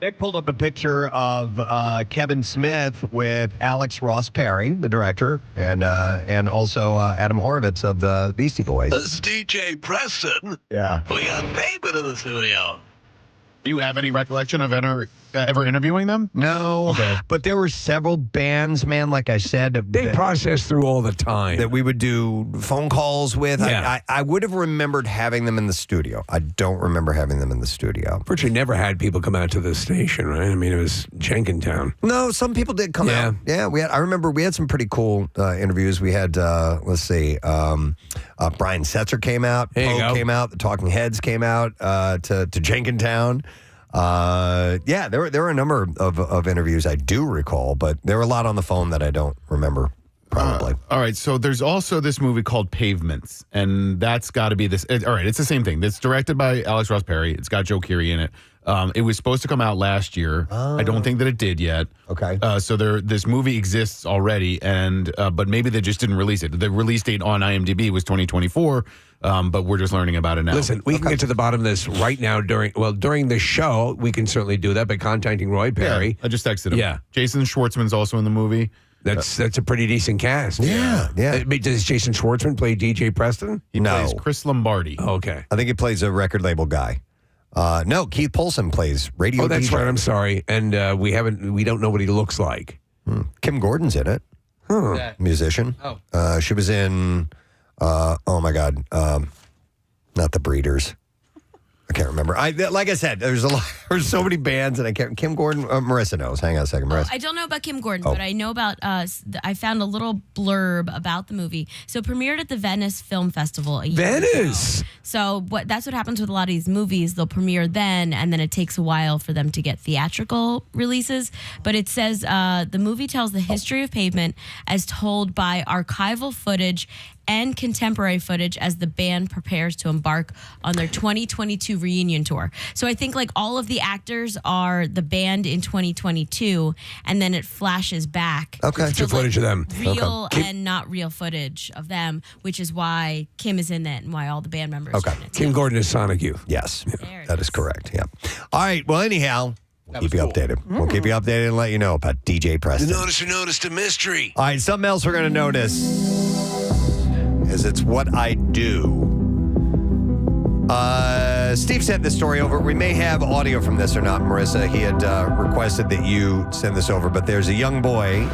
Nick pulled up a picture of Kevin Smith with Alex Ross Perry, the director, and also Adam Horowitz of the Beastie Boys. This is DJ Preston. Yeah. We got Pavement in the studio. Do you have any recollection of ever interviewing them? No, Okay. but there were several bands, man, like I said. They process through all the time. That we would do phone calls with. Yeah. I would have remembered having them in the studio. I don't remember having them in the studio. Virtually never had people come out to the station, right? I mean, it was Jenkintown. No, some people did come out. Yeah, I remember we had some pretty cool interviews. We had, let's see, Brian Setzer came out. Poe came out. The Talking Heads came out to Jenkintown. There were a number of interviews I do recall, but there were a lot on the phone that I don't remember. Probably. All right, so there's also this movie called Pavement, and that's got to be this. All right, it's the same thing. It's directed by Alex Ross Perry. It's got Joe Keery in it. It was supposed to come out last year. I don't think that it did yet. Okay. So this movie exists already, and but maybe they just didn't release it. The release date on IMDb was 2024, but we're just learning about it now. Listen, we can get to the bottom of this right now during the show. We can certainly do that by contacting Roy Perry. Yeah, I just texted him. Yeah. Jason Schwartzman's also in the movie. That's a pretty decent cast. Yeah. Does Jason Schwartzman play DJ Preston? He plays Chris Lombardi. Okay. I think he plays a record label guy. No, Keith Polson plays radio. Oh, that's DJ. right. I'm sorry, and we don't know what he looks like. Kim Gordon's in it. Musician. Oh. She was in. Oh my God. Not the Breeders. I can't remember. Like I said, there's so many bands, and I can't. Kim Gordon, Marissa knows. Hang on a second, Marissa. I don't know about Kim Gordon, but I know about. I found a little blurb about the movie. So it premiered at the Venice Film Festival a year ago. So that's what happens with a lot of these movies. They'll premiere then, and then it takes a while for them to get theatrical releases. But it says the movie tells the history of Pavement as told by archival footage and contemporary footage as the band prepares to embark on their 2022 reunion tour. So I think like all of the actors are the band in 2022, and then it flashes back. Okay, to footage of them. Real and not real footage of them, which is why Kim is in that and why all the band members are in it. Kim Gordon is Sonic Youth. Yes, that is correct. Yeah. All right. Well, anyhow, we'll keep you updated. We'll keep you updated and let you know about DJ Preston. You noticed a mystery. All right. Something else we're going to notice is it's what I do. Steve sent this story over. We may have audio from this or not, Marissa. He had requested that you send this over, but there's a young boy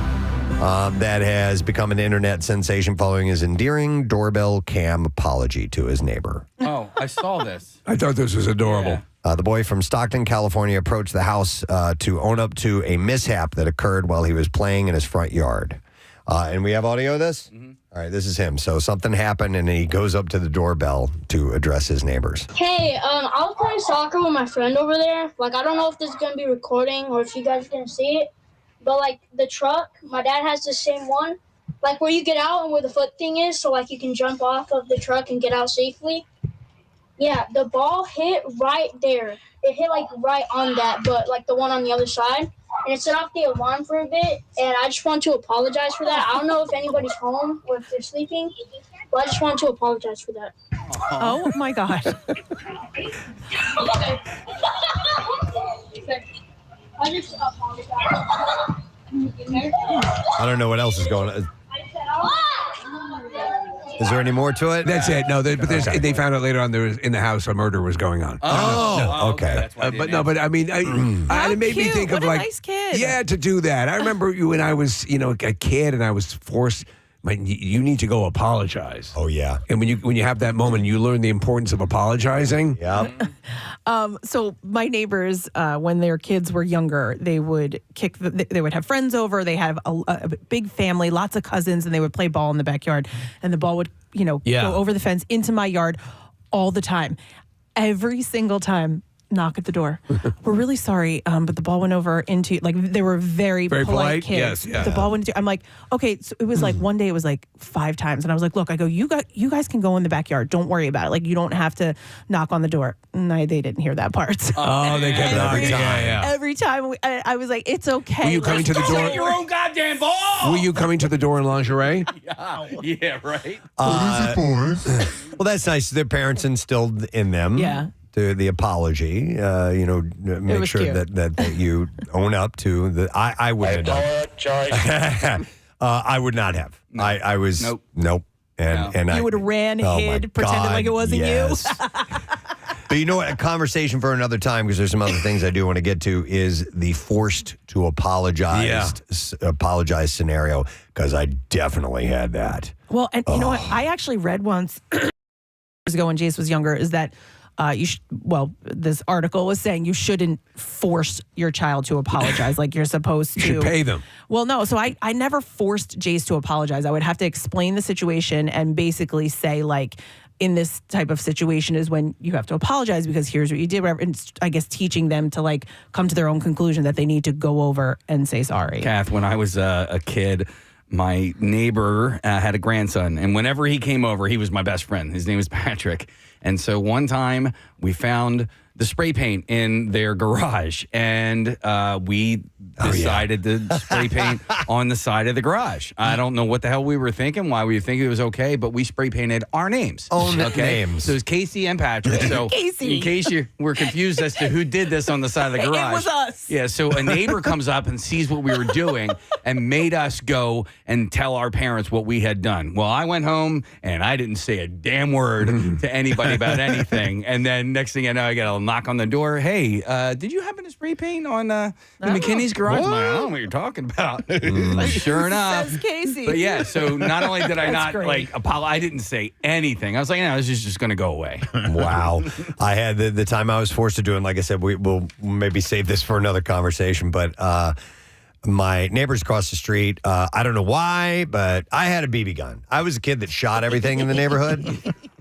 that has become an internet sensation following his endearing doorbell cam apology to his neighbor. Oh, I saw this. I thought this was adorable. The boy from Stockton, California, approached the house to own up to a mishap that occurred while he was playing in his front yard. And we have audio of this? Mm-hmm. All right, this is him. So something happened, and he goes up to the doorbell to address his neighbors. Hey, I was playing soccer with my friend over there. Like, I don't know if this is going to be recording or if you guys are going to see it. But, like, the truck, my dad has the same one. Like, where you get out and where the foot thing is, so, like, you can jump off of the truck and get out safely. Yeah, the ball hit right there. It hit, like, right on that, but, like, the one on the other side. And it set off the alarm for a bit, and I just want to apologize for that. I don't know if anybody's home or if they're sleeping, but I just want to apologize for that. Oh, my God. I just apologize. I don't know what else is going on. Is there any more to it? That's it. No, but they found out later on there was in the house a murder was going on. Okay. But I mean, it made me think of like, nice kid. Yeah, to do that. I remember when I was, a kid and I was forced. You need to go apologize. Oh yeah. And when you have that moment, you learn the importance of apologizing. Yeah. So my neighbors, when their kids were younger, they would they would have friends over. They have a big family, lots of cousins, and they would play ball in the backyard. And the ball would, go over the fence into my yard all the time. Every single time. Knock at the door. We're really sorry, but the ball went over into, like, they were very polite kids. Yes, yeah. The ball went into, I'm like, okay, so it was like one day it was like 5 times. And I was like, look, you guys can go in the backyard. Don't worry about it. Like, you don't have to knock on the door. No, they didn't hear that part. So. Oh, they kept knocking. Every time I was like, it's okay. Were you coming to the door? Your own goddamn ball. Were you coming to the door in lingerie? Yeah, right. Well, that's nice. Their parents instilled in them. Yeah. The apology, make sure that you own up to the. I wouldn't have. I would not have. No. I was nope. And you would have ran, hid, pretended like it wasn't you. But you know what? A conversation for another time, because there's some other things I do want to get to, is the forced to apologize scenario, because I definitely had that. Well, and you know what? I actually read once years ago when Jace was younger is that this article was saying you shouldn't force your child to apologize. Like you're supposed to. You should pay them. Well, no. So I never forced Jace to apologize. I would have to explain the situation and basically say, like, in this type of situation is when you have to apologize because here's what you did. Whatever. And I guess teaching them to like come to their own conclusion that they need to go over and say sorry. Kath, when I was a kid, my neighbor had a grandson, and whenever he came over, he was my best friend. His name was Patrick. And so one time we found the spray paint in their garage, and we decided to spray paint on the side of the garage. I don't know what the hell we were thinking, why we were thinking it was okay, but we spray painted our names. Own names. So it was Casey and Patrick. So Casey. in case you were confused as to who did this on the side of the garage. It was us. Yeah, so a neighbor comes up and sees what we were doing and made us go and tell our parents what we had done. Well, I went home and I didn't say a damn word to anybody about anything. And then next thing I know, I got a knock on the door. Hey, did you happen to spray paint on the McKinney's garage? I'm like, I don't know what you're talking about. Sure enough. Says Casey. But yeah, so not only did I not great. I didn't say anything. I was like, no, this is just going to go away. Wow. I had the time I was forced to do it. And like I said, we'll maybe save this for another conversation. But my neighbors across the street, I don't know why, but I had a BB gun. I was a kid that shot everything in the neighborhood.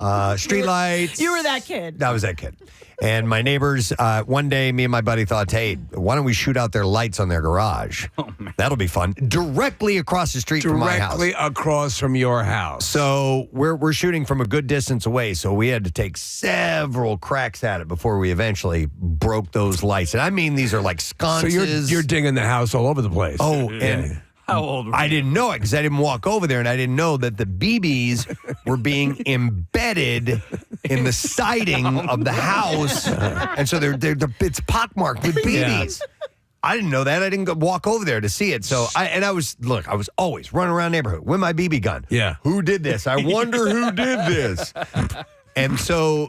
Streetlights. You were that kid. I was that kid. And my neighbors, one day, me and my buddy thought, hey, why don't we shoot out their lights on their garage? Oh, man. That'll be fun. Directly across the street from my house. Directly across from your house. So we're shooting from a good distance away, so we had to take several cracks at it before we eventually broke those lights. And I mean, these are like sconces. So you're dinging the house all over the place. Oh, and how old were you? I didn't know it because I didn't walk over there, and I didn't know that the BBs were being embedded in the siding of the house, and so it's pockmarked with BBs. Yeah. I didn't know that. I didn't walk over there to see it. So I was always running around the neighborhood with my BB gun. Yeah. Who did this? I wonder who did this. And so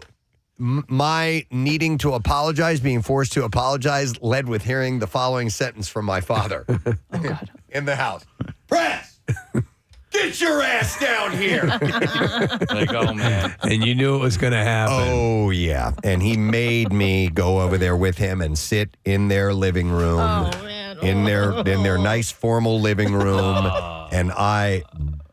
my needing to apologize, being forced to apologize, led with hearing the following sentence from my father in the house. Press! Get your ass down here. Like, oh, man. And you knew it was going to happen. Oh, yeah. And he made me go over there with him and sit in their living room, in their nice formal living room. And I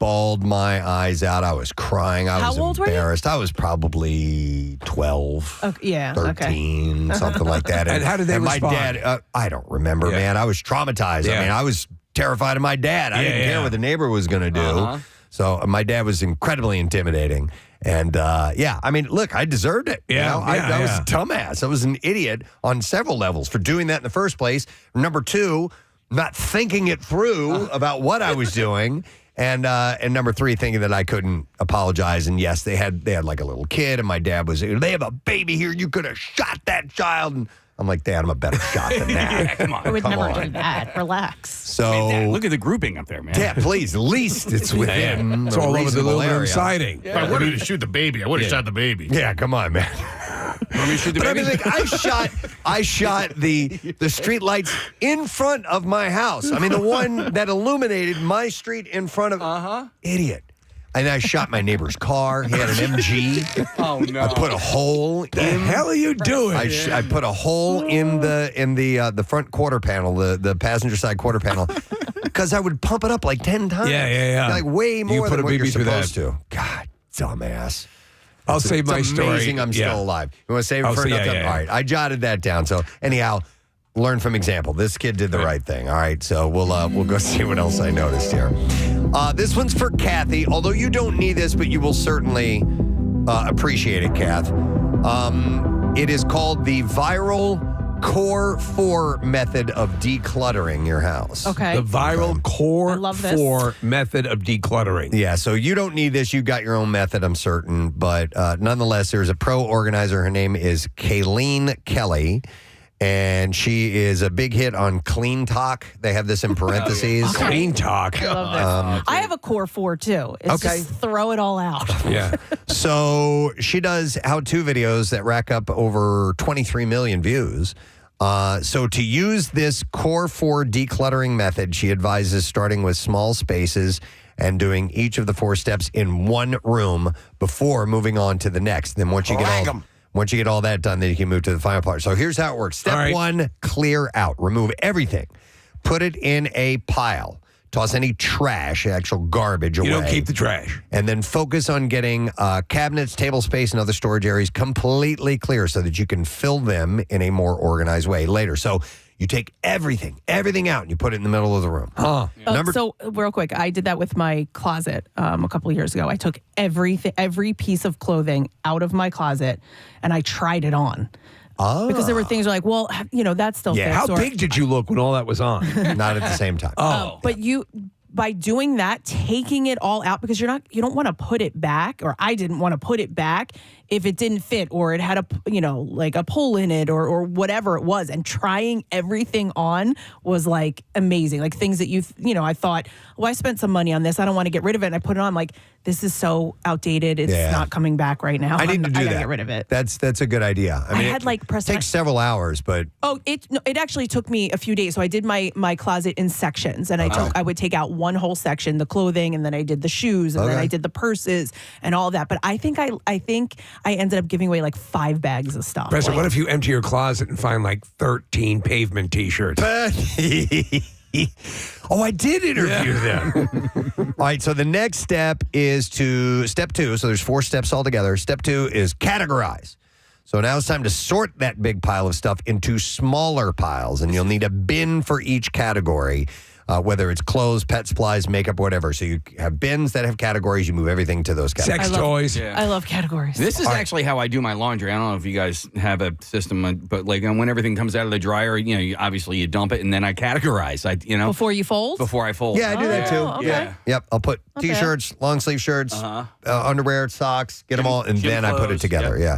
bawled my eyes out. I was crying. I was embarrassed. I was probably 12, 13, something like that. And how did they respond? My dad, I don't remember, man. I was traumatized. Yeah. I mean, I was terrified of my dad. I didn't care what the neighbor was going to do. So my dad was incredibly intimidating. And I mean, look, I deserved it. Yeah, I was a dumbass. I was an idiot on several levels for doing that in the first place. Number two, not thinking it through about what I was doing. And number three, thinking that I couldn't apologize. And yes, they had like a little kid, and my dad was, they have a baby here. You could have shot that child. And I'm like, Dad, I'm a better shot than that. Come on. I would never do that. Relax. So Dad, look at the grouping up there, man. Yeah, please. At least it's within It's all over the aluminum siding. If I wanted to shoot the baby, I would have shot the baby. Yeah, come on, man. Want me to shoot the But I baby? mean, like, I shot the street lights in front of my house. I mean, the one that illuminated my street in front of idiot. And I shot my neighbor's car. He had an MG. Oh no! I put a hole. The hell are you doing? I put a hole in the front quarter panel, the passenger side quarter panel, because I would pump it up like 10 times. Yeah. Like way more put than a what you're BB through that. supposed to. God, dumbass. I'll save my story. It's amazing I'm still alive. You want to save it for another time? All right, I jotted that down. So anyhow, learn from example. This kid did the right thing. All right, so we'll go see what else I noticed here. This one's for Kathy, although you don't need this, but you will certainly appreciate it, Kath. It is called the viral Core 4 method of decluttering your house. Okay. The viral Core 4 method of decluttering. Yeah, so you don't need this. You've got your own method, I'm certain. But nonetheless, there's a pro organizer. Her name is Kayleen Kelly. And she is a big hit on Clean Talk. They have this in parentheses. Clean Talk. I love this. I have a core 4 too. It's just throw it all out. Yeah. So she does how-to videos that rack up over 23 million views. So to use this core 4 decluttering method, she advises starting with small spaces and doing each of the 4 steps in one room before moving on to the next. Then once you get all that done, then you can move to the final part. So here's how it works. Step 1, clear out. Remove everything. Put it in a pile. Toss any trash, actual garbage away. You don't keep the trash. And then focus on getting cabinets, table space, and other storage areas completely clear so that you can fill them in a more organized way later. So you take everything out, and you put it in the middle of the room. So real quick, I did that with my closet a couple of years ago. I took every piece of clothing out of my closet, and I tried it on. Because there were things like, well, that still fits. How big did you look when all that was on? Not at the same time. But by doing that, taking it all out, because you don't want to put it back, or I didn't want to put it back if it didn't fit or it had like a pull in it or whatever it was. And trying everything on was like amazing. Like things that I thought, I spent some money on this. I don't want to get rid of it. And I put it on like, this is so outdated. It's not coming back right now. I need to do I that. gotta get rid of it. That's a good idea. I mean, it takes several hours, but it actually took me a few days. So I did my closet in sections, and I would take out one whole section, the clothing, and then I did the shoes, and then I did the purses and all that. But I think I ended up giving away like 5 bags of stuff. Preston, what if you empty your closet and find like 13 Pavement T-shirts? I did interview them. All right, so the next step is step 2. So there's 4 steps altogether. Step 2 is categorize. So now it's time to sort that big pile of stuff into smaller piles, and you'll need a bin for each category, whether it's clothes, pet supplies, makeup, whatever. So you have bins that have categories. You move everything to those categories. Sex toys. I love categories. This is actually how I do my laundry. I don't know if you guys have a system, but like when everything comes out of the dryer, obviously you dump it and then I categorize. Before you fold? Before I fold. Yeah, I do that too. Okay. Yeah. Yep. I'll put T-shirts, long sleeve shirts, underwear, socks, get them all, and then I put it together. Yeah.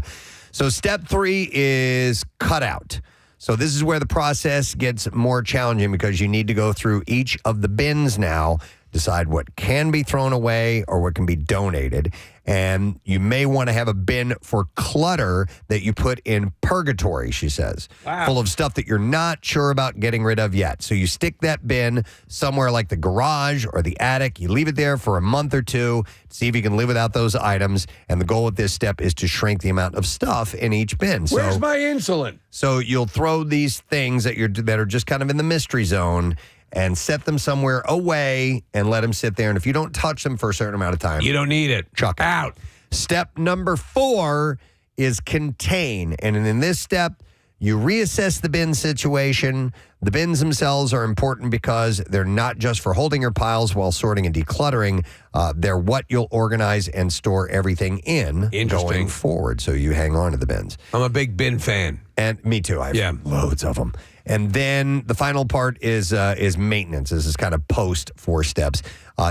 So step 3 is cut out. So this is where the process gets more challenging because you need to go through each of the bins now, decide what can be thrown away or what can be donated. And you may want to have a bin for clutter that you put in purgatory, she says, full of stuff that you're not sure about getting rid of yet. So you stick that bin somewhere like the garage or the attic. You leave it there for a month or 2, see if you can live without those items. And the goal with this step is to shrink the amount of stuff in each bin. Where's my insulin? So you'll throw these things that are just kind of in the mystery zone and set them somewhere away and let them sit there. And if you don't touch them for a certain amount of time, you don't need it. Chuck it out. Step number 4 is contain. And in this step, you reassess the bin situation. The bins themselves are important because they're not just for holding your piles while sorting and decluttering. They're what you'll organize and store everything in going forward. So you hang on to the bins. I'm a big bin fan. And me too. I have loads of them. And then the final part is maintenance. This is kind of post 4 steps.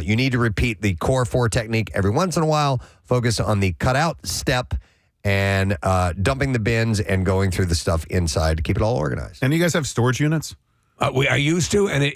You need to repeat the core 4 technique every once in a while. Focus on the cutout step and dumping the bins and going through the stuff inside to keep it all organized. And you guys have storage units? I used to, and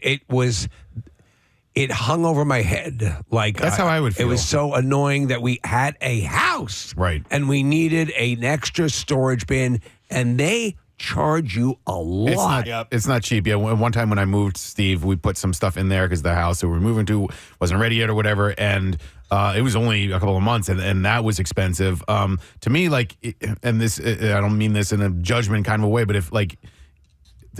it hung over my head. Like that's how I would feel. It was so annoying that we had a house, right? And we needed an extra storage bin, and they charge you a lot. It's not cheap. Yeah, one time when I moved, Steve, we put some stuff in there because the house that we were moving to wasn't ready yet or whatever, and it was only a couple of months, and that was expensive. To me, and this, I don't mean this in a judgment kind of a way, but if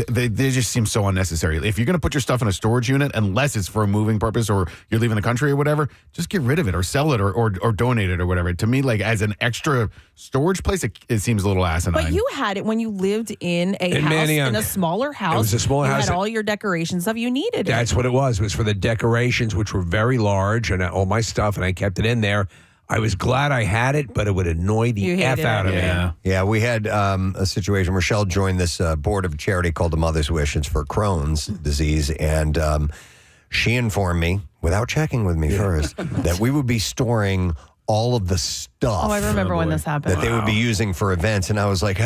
they just seem so unnecessary. If you're going to put your stuff in a storage unit, unless it's for a moving purpose or you're leaving the country or whatever, just get rid of it or sell it or donate it or whatever. To me, as an extra storage place, it seems a little asinine. But you had it when you lived in a house, Manioc. in a smaller house. It was a smaller house. You had all your decorations stuff. You needed it. That's what it was. It was for the decorations, which were very large, and all my stuff, and I kept it in there. I was glad I had it, but it would annoy the F out of me. Yeah, we had a situation. Rochelle joined this board of a charity called the Mother's Wish. It's for Crohn's disease. And she informed me, without checking with me first, that we would be storing all of the stuff. Oh, I remember when this happened. That they would be using for events, and I was like,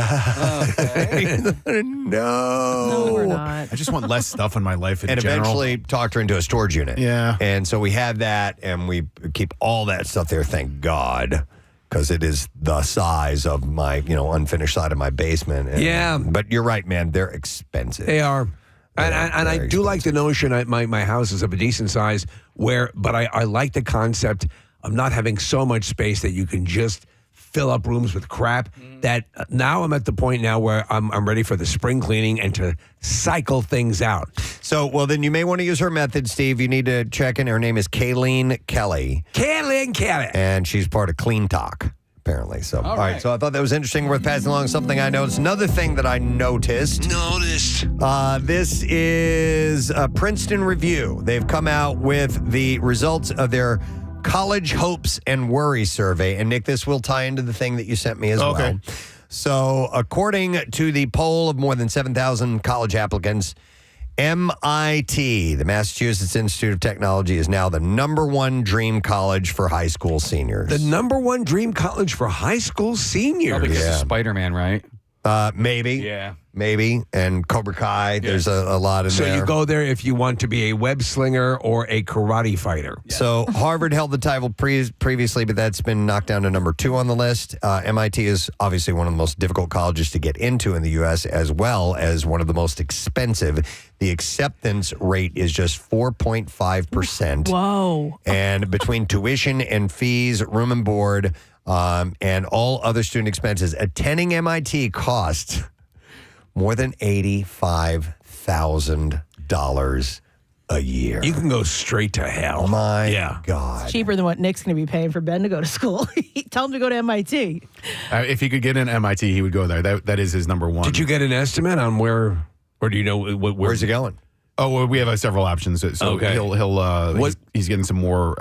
no, we're not. I just want less stuff in my life in and general. eventually talked her into a storage unit. Yeah. And so we have that, and we keep all that stuff there, thank God, because it is the size of my, unfinished side of my basement. And, Yeah. But you're right, man. They're expensive. They are. And I do like the notion, my house is of a decent size, but I like the concept of not having so much space that you can just fill up rooms with crap. That now I'm at the point now where I'm ready for the spring cleaning and to cycle things out. So, well, then you may want to use her method, Steve. You need to check in. Her name is Kayleen Kelly. Kayleen Kelly. And she's part of Clean Talk, apparently. So, all right. So I thought that was interesting, worth passing along something I noticed. Another thing that I noticed. This is a Princeton Review. They've come out with the results of their College Hopes and Worry survey. And Nick, this will tie into the thing that you sent me as well. So according to the poll of more than 7,000 college applicants, MIT, the Massachusetts Institute of Technology, is now the #1 dream college for high school seniors. The #1 dream college for high school seniors. Because of Spider-Man, right? Maybe. Yeah. Maybe. And Cobra Kai, there's a lot in So there. you go there if you want to be a web slinger or a karate fighter. So Harvard held the title previously, but that's been knocked down to #2 on the list. MIT is obviously one of the most difficult colleges to get into in the U.S., as well as one of the most expensive. The acceptance rate is just 4.5%. Whoa. And between tuition and fees, room and board, and all other student expenses, attending MIT costs more than $85,000 a year. You can go straight to hell. My God. Cheaper than what Nick's going to be paying for Ben to go to school. Tell him to go to MIT. If he could get in MIT, he would go there. That is his #1. Did you get an estimate on where, or do you know where's he going? Oh, well, we have several options. So Okay. he's getting some more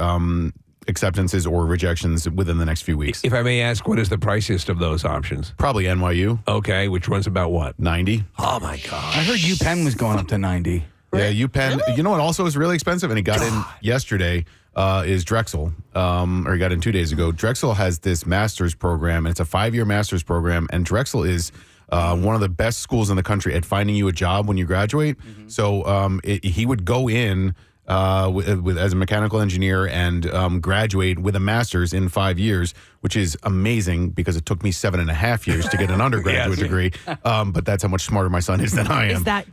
acceptances or rejections within the next few weeks. If I may ask, what is the priciest of those options? Probably NYU. Okay, which one's about what? 90. Oh my God! I heard UPenn was going up to 90. Yeah, UPenn. Really? You know what also is really expensive, and he got in yesterday, is Drexel, or he got in 2 days ago. Drexel has this master's program, and it's a 5-year master's program, and Drexel is one of the best schools in the country at finding you a job when you graduate. So he would go in as a mechanical engineer and graduate with a master's in 5 years, which is amazing because it took me 7.5 years to get an undergraduate degree. But that's how much smarter my son is than I am. Is that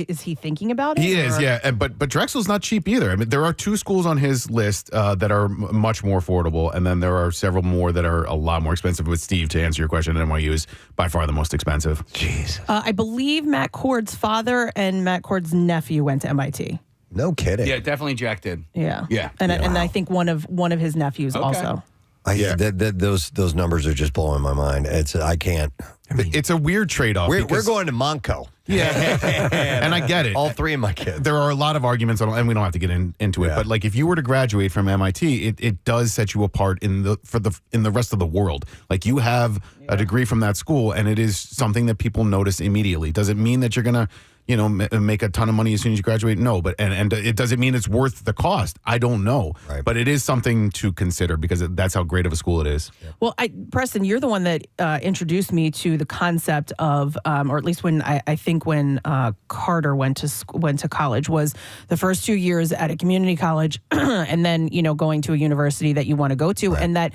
is he thinking about it? He is, or? yeah. But Drexel's not cheap either. I mean, there are 2 schools on his list that are much more affordable, and then there are several more that are a lot more expensive. With Steve, to answer your question, NYU is by far the most expensive. Jeez. I believe Matt Cord's father and Matt Cord's nephew went to MIT. No kidding. Yeah, definitely Jack did. Yeah. Yeah. And I think one of his nephews also. Those numbers are just blowing my mind. I can't. It's a weird trade-off. We're going to Monco. Yeah, and I get it. All 3 of my kids. There are a lot of arguments, and we don't have to get into it. But like, if you were to graduate from MIT, it does set you apart in the rest of the world. Like, you have a degree from that school, and it is something that people notice immediately. Does it mean that you're gonna make a ton of money as soon as you graduate? No, but and it doesn't mean it's worth the cost. I don't know, but it is something to consider because that's how great of a school it is. Well, Preston, you're the one that introduced me to the concept of, or at least when I think when Carter went to college, was the first 2 years at a community college, and then going to a university that you want to go to, and that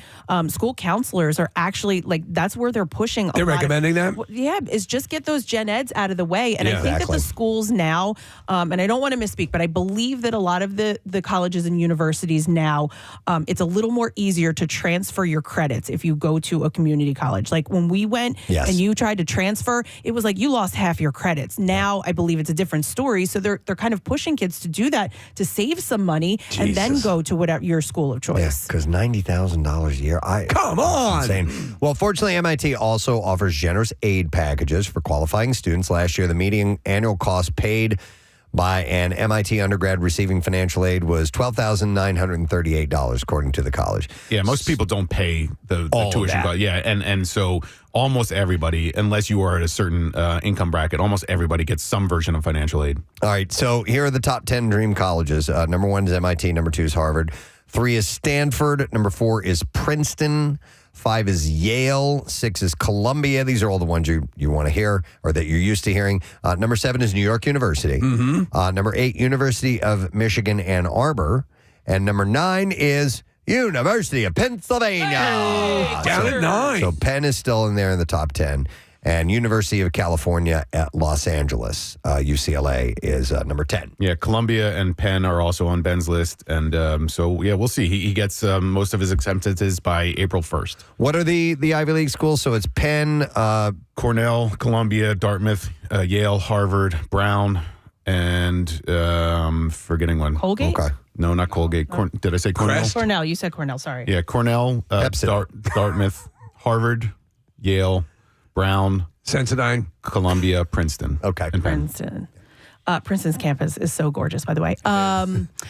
school counselors are actually that's where they're pushing. They're recommending that. Yeah, is just get those gen eds out of the way, and I think that the schools now, and I don't want to misspeak, but I believe that a lot of the colleges and universities now, it's a little more easier to transfer your credits if you go to a community college. Like when we went and you tried to transfer, it was like you lost half your credits. Now I believe it's a different story. So they're kind of pushing kids to do that to save some money and then go to whatever your school of choice. Because $90,000 a year, come on, insane. Well, fortunately, MIT also offers generous aid packages for qualifying students. Last year, the median annual cost paid by an MIT undergrad receiving financial aid was $12,938, according to the college. Yeah, most people don't pay the tuition cost. Yeah, and so almost everybody, unless you are at a certain income bracket, almost everybody gets some version of financial aid. All right, so here are the top 10 dream colleges. Number 1 is MIT. Number 2 is Harvard. 3 is Stanford. Number 4 is Princeton. 5 is Yale. 6 is Columbia. These are all the ones you want to hear or that you're used to hearing. Number 7 is New York University. Number 8, University of Michigan, Ann Arbor. And number 9 is University of Pennsylvania. Down at 9. So Penn is still in there in the top 10. And University of California at Los Angeles, UCLA, is number 10. Yeah, Columbia and Penn are also on Ben's list. And we'll see. He gets most of his acceptances by April 1st. What are the Ivy League schools? So it's Penn, Cornell, Columbia, Dartmouth, Yale, Harvard, Brown, and forgetting one. Colgate? Okay. No, not Colgate. Did I say Cornell? Cornell. You said Cornell. Sorry. Yeah, Cornell, Dartmouth, Harvard, Yale, Brown, Sensodyne, Columbia, Princeton. Okay. And Penn. Princeton. Princeton's campus is so gorgeous, by the way.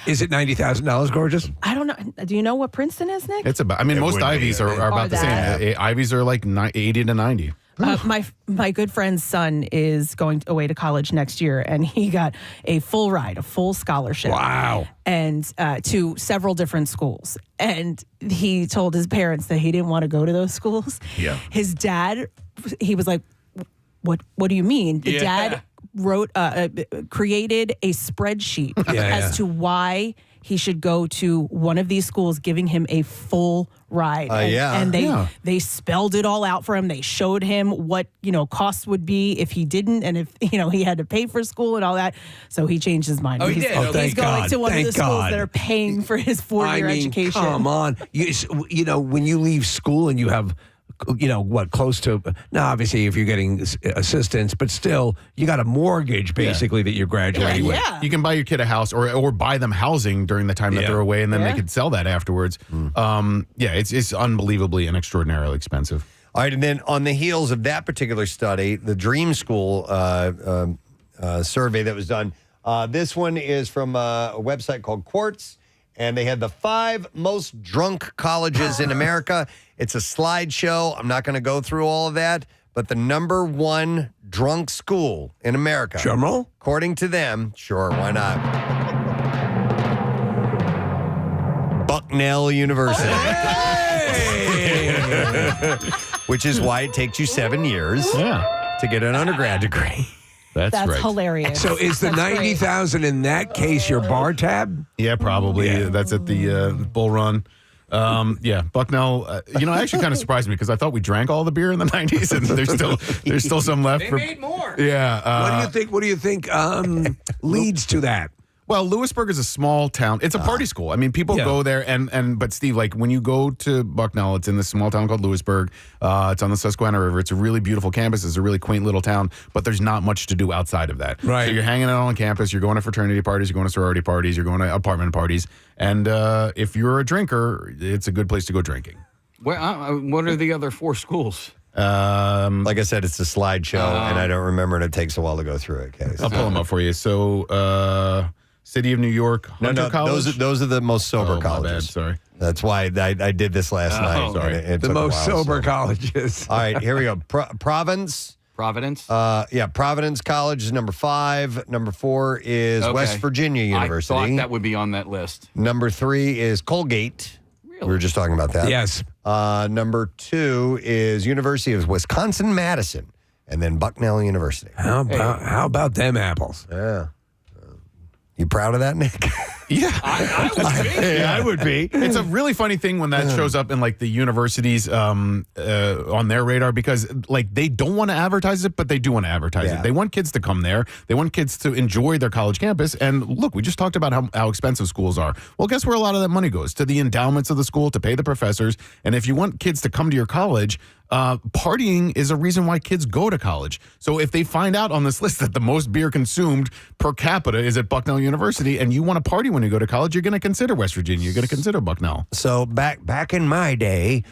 Is it $90,000 gorgeous? I don't know. Do you know what Princeton is, Nick? It's about. I mean, most Ivies are about the same. Ivies are like 80 to 90. My good friend's son is going away to college next year, and he got a full ride, a full scholarship. Wow. And to several different schools. And he told his parents that he didn't want to go to those schools. Yeah. His dad, he was like, what do you mean? The dad wrote, created a spreadsheet as to why he should go to one of these schools, giving him a full ride. And they spelled it all out for him. They showed him what, costs would be if he didn't, and if, he had to pay for school and all that. So he changed his mind. Oh, he did? Oh, thank he's going God. to one of the Thank schools God. that are paying for his 4-year education. Come on. When you leave school and you have, close to, now obviously if you're getting assistance, but still you got a mortgage basically that you're graduating with. You can buy your kid a house or buy them housing during the time that they're away, and then they could sell that afterwards. It's unbelievably and extraordinarily expensive. All right, and then on the heels of that particular study, the Dream School survey that was done, this one is from a website called Quartz, and they had the 5 most drunk colleges in America. It's a slideshow. I'm not going to go through all of that, but the number 1 drunk school in America, drum roll, according to them, sure, why not? Bucknell University. Which is why it takes you 7 years to get an undergrad degree. That's right. Hilarious. So is the 90,000 in that case your bar tab? Yeah, probably. Yeah. That's at the Bull Run. Bucknell. Actually kind of surprised me because I thought we drank all the beer in the 90s, and there's still some left. They made more. Yeah. What do you think leads to that? Well, Lewisburg is a small town. It's a party school. I mean, people go there, but Steve, like when you go to Bucknell, it's in this small town called Lewisburg. It's on the Susquehanna River. It's a really beautiful campus. It's a really quaint little town, but there's not much to do outside of that. Right. So you're hanging out on campus. You're going to fraternity parties. You're going to sorority parties. You're going to apartment parties. And if you're a drinker, it's a good place to go drinking. What are the other 4 schools? Like I said, it's a slideshow, and I don't remember, and it takes a while to go through it. Okay, I'll pull them up for you. So, City of New York, Hunter College? Those are the most sober my colleges. bad, sorry. That's why I did this last night. sorry. It The took a most while, sober so. colleges. All right, here we go. Providence. Providence? Providence College is number 5. Number 4 is West Virginia University. I thought that would be on that list. Number 3 is Colgate. Really? We were just talking about that. Yes. Number 2 is University of Wisconsin-Madison, and then Bucknell University. How about them apples? Yeah. You proud of that, Nick? Yeah, I would be. I would be. It's a really funny thing when that shows up in like the universities on their radar because like they don't want to advertise it, but they do want to advertise it. They want kids to come there. They want kids to enjoy their college campus. And look, we just talked about how expensive schools are. Well, guess where a lot of that money goes? To the endowments of the school, to pay the professors. And if you want kids to come to your college, partying is a reason why kids go to college. So if they find out on this list that the most beer consumed per capita is at Bucknell University and you want to party when you go to college, you're going to consider West Virginia. You're going to consider Bucknell. So back in my day,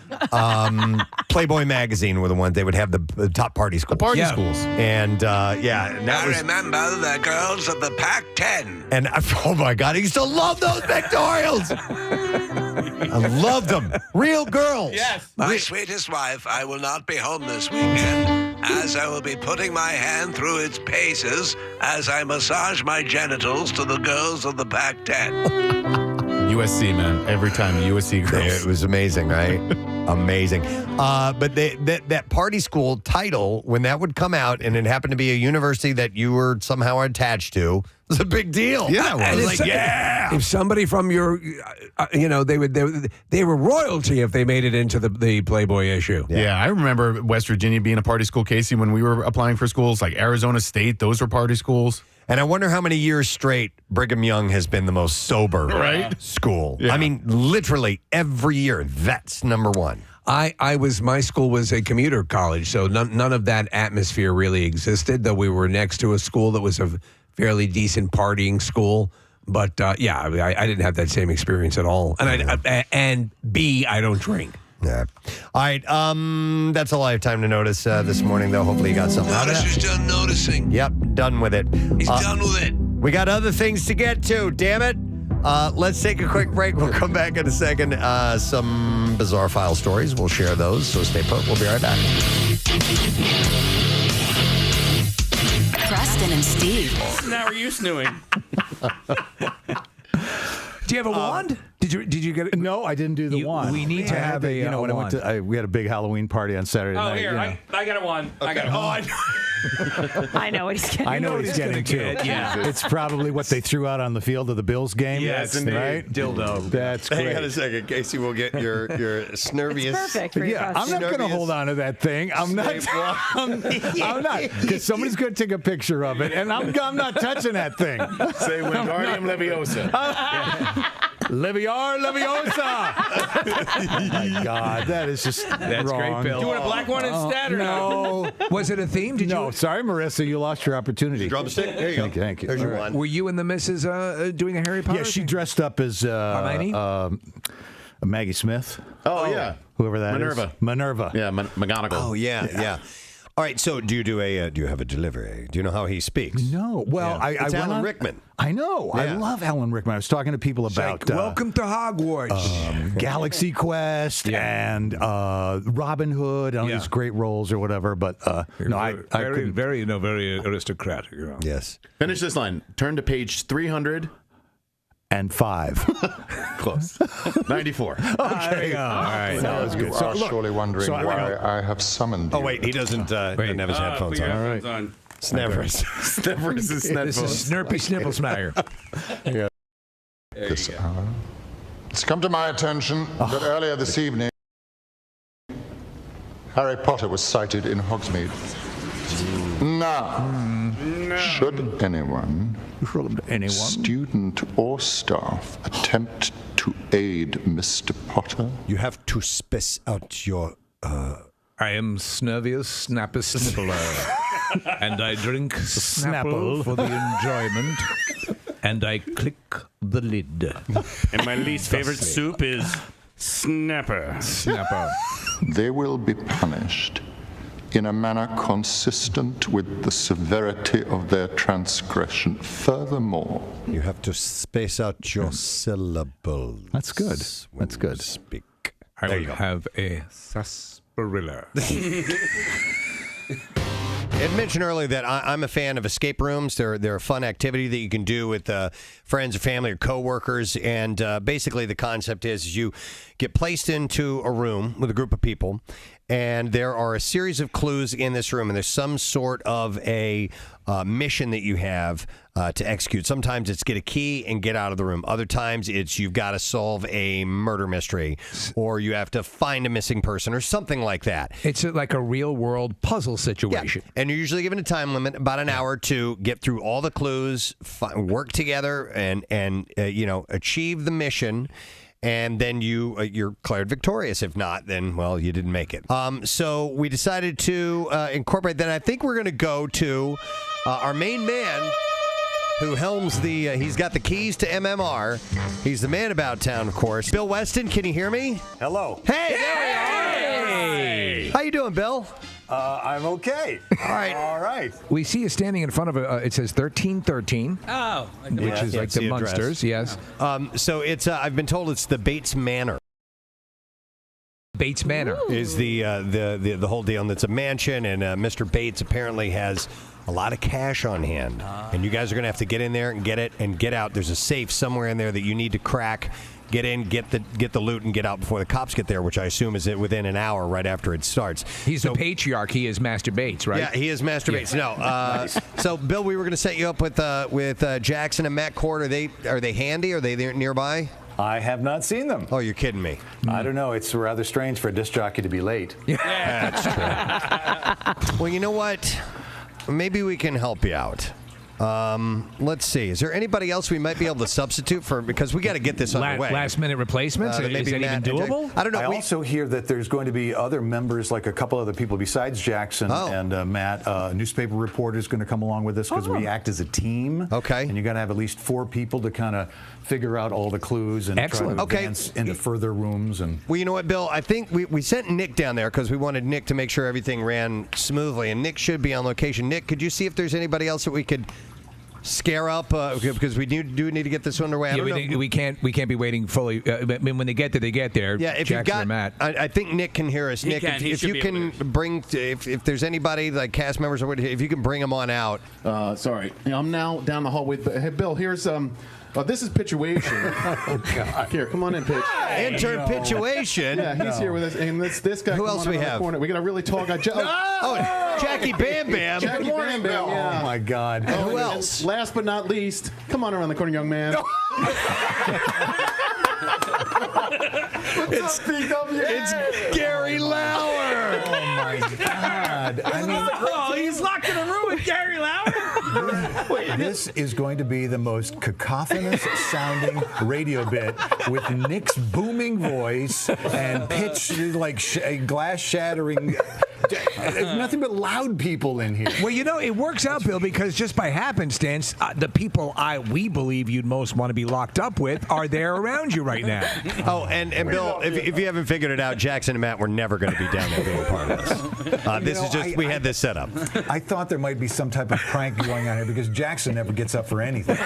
Playboy magazine were the ones they would have the top party schools. The party schools. And that was remember the girls of the Pac-10. And oh my God, I used to love those pictorials. I loved them. Real girls. Yes. My sweetest wife, I will not be home this weekend, as I will be putting my hand through its paces as I massage my genitals to the girls of the Pac-10. USC, man. Every time USC girls. It was amazing, right? Amazing. But that party school title, when that would come out and it happened to be a university that you were somehow attached to, was a big deal. Yeah, it was like, yeah. If somebody from your, they were royalty if they made it into the Playboy issue. Yeah, I remember West Virginia being a party school, Casey, when we were applying for schools, like Arizona State, those were party schools. And I wonder how many years straight Brigham Young has been the most sober school. Yeah. I mean, literally every year, that's number one. My school was a commuter college, so none of that atmosphere really existed, though we were next to a school that was a fairly decent partying school. But I didn't have that same experience at all. And B, I don't drink. Yeah. All right. That's all I have time to notice this morning, though. Hopefully you got something out of it. Who's done noticing? Yep, done with it. He's done with it. We got other things to get to, damn it. Let's take a quick break. We'll come back in a second. Some bizarre file stories. We'll share those, so stay put. We'll be right back. Preston and Steve. Now are you snooing? Do you have a wand? Did you get it? No, I didn't do the wand. We need to have a when wand. I went to, we had a big Halloween party on Saturday Oh, night. here, I got a wand. I got a wand. I know what he's getting. I know what he's getting too. Yeah. It's probably what they threw out on the field of the Bills game. Yes, indeed. right? Dildo. That's great. Hang on a second, Casey. We'll get your Snurvious. It's perfect for your I'm costume. not going to hold on to that thing. I'm not. I'm not, because somebody's going to take a picture of it, and I'm not touching that thing. Say Wingardium Leviosa. Leviar Leviosa. Oh my God, that is just That's wrong. great, Bill. Do you want a black one instead or No. Was it a theme? No, sorry, Marissa, you lost your opportunity. Drumstick? There you go. Thank you. There's your All right. wand. Were you and the missus doing a Harry Potter? Yeah, she thing? dressed up as Hermione? Maggie Smith. Oh, yeah. Whoever that is. Minerva. Yeah, McGonagall. Oh, yeah. All right, so do you have a delivery? Do you know how he speaks? No. Well, Yeah. It's I went Alan on- Rickman. I know. I Yeah. love Alan Rickman. I was talking to people about Welcome to Hogwarts. Galaxy Quest and Robin Hood on his great roles or whatever. But no, I couldn't. very aristocratic. You know. Yes. Finish this line. Turn to page 300. And 5. Close. 94. Okay. All right. That was good. You are surely wondering I why I have summoned you. Oh, wait, he doesn't have his headphones on. All right. Snevers. Snevers is This is Snurpy Snipplesmatter. This hour. It's come to my attention that earlier this evening, Harry Potter was sighted in Hogsmeade. Now, should anyone, student or staff, attempt to aid Mr. Potter, You have to space out your. I am Snervius Snappus Snippler, and I drink Snapple for the enjoyment, and I click the lid. And my least favorite soup is Snapper. Snapper. they will be punished in a manner consistent with the severity of their transgression. Furthermore, You have to space out your syllables. That's good. That's good. Speak. I There will you go. have a sarsaparilla. I had mentioned earlier that I'm a fan of escape rooms. They're a fun activity that you can do with friends or family or coworkers. And basically the concept is you get placed into a room with a group of people, and there are a series of clues in this room, and there's some sort of a mission that you have to execute. Sometimes it's get a key and get out of the room. Other times it's you've got to solve a murder mystery, or you have to find a missing person or something like that. It's like a real world puzzle situation. Yeah. And you're usually given a time limit, about an hour, to get through all the clues, work together, and achieve the mission. And then you're declared victorious. If not, then, well, you didn't make it. So we decided to incorporate that. I think we're going to go to our main man who helms he's got the keys to MMR. He's the man about town, of course. Bill Weston, can you hear me? Hello. Hey, there we are. Hey! How you doing, Bill? I'm okay. All right. All right. We see you standing in front of it says 1313. Oh. Which is like the Munsters, yes. So it's I've been told it's the Bates Manor. Bates Manor is the whole deal, and it's a mansion, and Mr. Bates apparently has a lot of cash on hand, and you guys are going to have to get in there and get it and get out. There's a safe somewhere in there that you need to crack get in, get the loot, and get out before the cops get there, which I assume is within an hour right after it starts. He's the patriarch. He is Master Bates, right? Yeah, he is Master Bates. No. So, Bill, we were going to set you up with Jackson and Matt Cord. Are they handy? Are they there nearby? I have not seen them. Oh, you're kidding me. I don't know. It's rather strange for a disc jockey to be late. Yeah, that's true. Well, you know what? Maybe we can help you out. Let's see. Is there anybody else we might be able to substitute for? Because we got to get this underway. Last-minute replacements? Is that even doable? I don't know. I also hear that there's going to be other members, like a couple other people besides Jackson and Matt. A newspaper reporter is going to come along with us because we act as a team. Okay. And you got to have at least 4 people to kind of figure out all the clues and try to advance into further rooms. And well, you know what, Bill? I think we sent Nick down there because we wanted Nick to make sure everything ran smoothly, and Nick should be on location. Nick, could you see if there's anybody else that we could scare up because we do need to get this underway? We can't be waiting fully. I mean, when they get there, they get there. Yeah, if Jackson you've got, or Matt. I think Nick can hear us. Nick, if you can bring, if there's anybody like cast members or whatever, if you can bring them on out. Sorry, I'm now down the hallway. Hey, Bill, here's this is Pituation. Oh, God. Here, come on in, Pitch. Enter Pituation. Yeah, he's here with us. And this guy. Who else we have? We got a really tall guy. Jackie Bam Bam. Jackie Bam Bam. Yeah. Oh, my God. Who else? Last but not least, come on around the corner, young man. It's Gary Lauer. Oh, my God. He's locked in a room with Gary Lauer. This is going to be the most cacophonous sounding radio bit with Nick's booming voice and Pitch like glass shattering. Nothing but loud people in here. Well, you know, it works out, Bill, because just by happenstance, the people we believe you'd most want to be locked up with are there around you right now. Oh, and Bill, if you haven't figured it out, Jackson and Matt were never going to be down there being part of this. This is just, we had this set up. I thought there might be some type of prank going on here because Jackson never gets up for anything.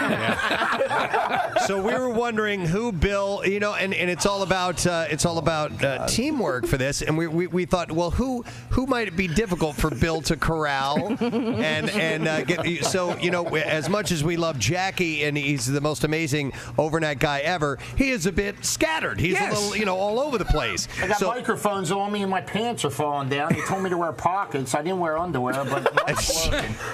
So we were wondering who Bill, and it's all about teamwork for this, and we thought, well, who might it be difficult for Bill to corral and get? So as much as we love Jackie and he's the most amazing overnight guy ever, he is a bit scattered. He's a little all over the place. I got microphones on me and my pants are falling down. He told me to wear pockets. I didn't wear underwear, but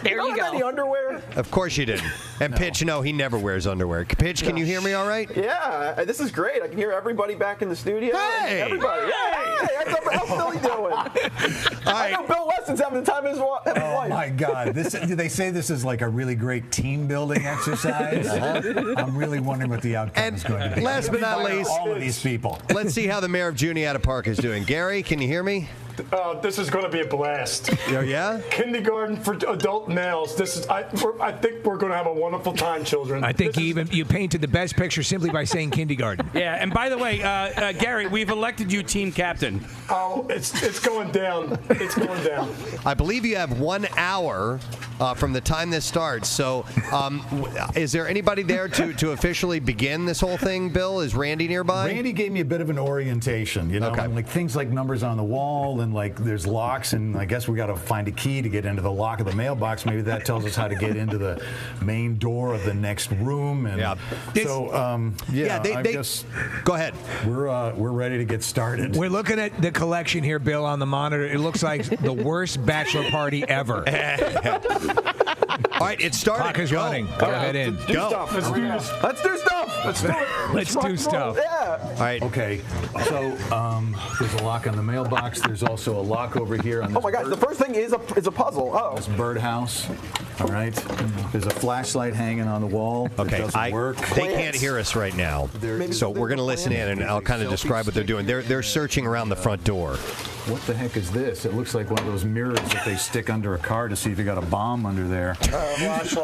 there you go. Any underwear? Of course you didn't. And Pitch, no, he never wears underwear. Pitch, can you hear me all right? Yeah, this is great. I can hear everybody back in the studio. Hey! Everybody. Hey! How's Billy doing? I know Bill Weston's having the time of his life. Oh, my God. They say this is like a really great team-building exercise. I'm really wondering what the outcome is going to be. Last but not least, all of these people. Let's see how the mayor of Juniata Park is doing. Gary, can you hear me? This is going to be a blast. Oh, yeah? Kindergarten for adult males. I think we're going to have a wonderful time, children. I think you painted the best picture simply by saying kindergarten. Yeah, and by the way, Gary, we've elected you team captain. Oh, it's going down. It's going down. I believe you have 1 hour from the time this starts. So is there anybody there to officially begin this whole thing, Bill? Is Randy nearby? Randy gave me a bit of an orientation, Okay. like things like numbers on the wall and like there's locks, and I guess we got to find a key to get into the lock of the mailbox. Maybe that tells us how to get into the main door of the next room. And so, go ahead. We're ready to get started. We're looking at the collection here, Bill, on the monitor. It looks like the worst bachelor party ever. All right, it's starting. Clock is running. Go ahead in. Go. Let's do stuff. Let's do it. Let's do stuff. Yeah. All right. Okay. So there's a lock on the mailbox. There's also a lock over here on this. Oh my gosh, the first thing is a puzzle. Oh. This birdhouse. All right. There's a flashlight hanging on the wall. Okay, It doesn't work. They can't hear us right now, so we're going to listen in, and I'll kind of describe what they're doing. They're searching around the front door. What the heck is this? It looks like one of those mirrors that they stick under a car to see if you got a bomb under there. There's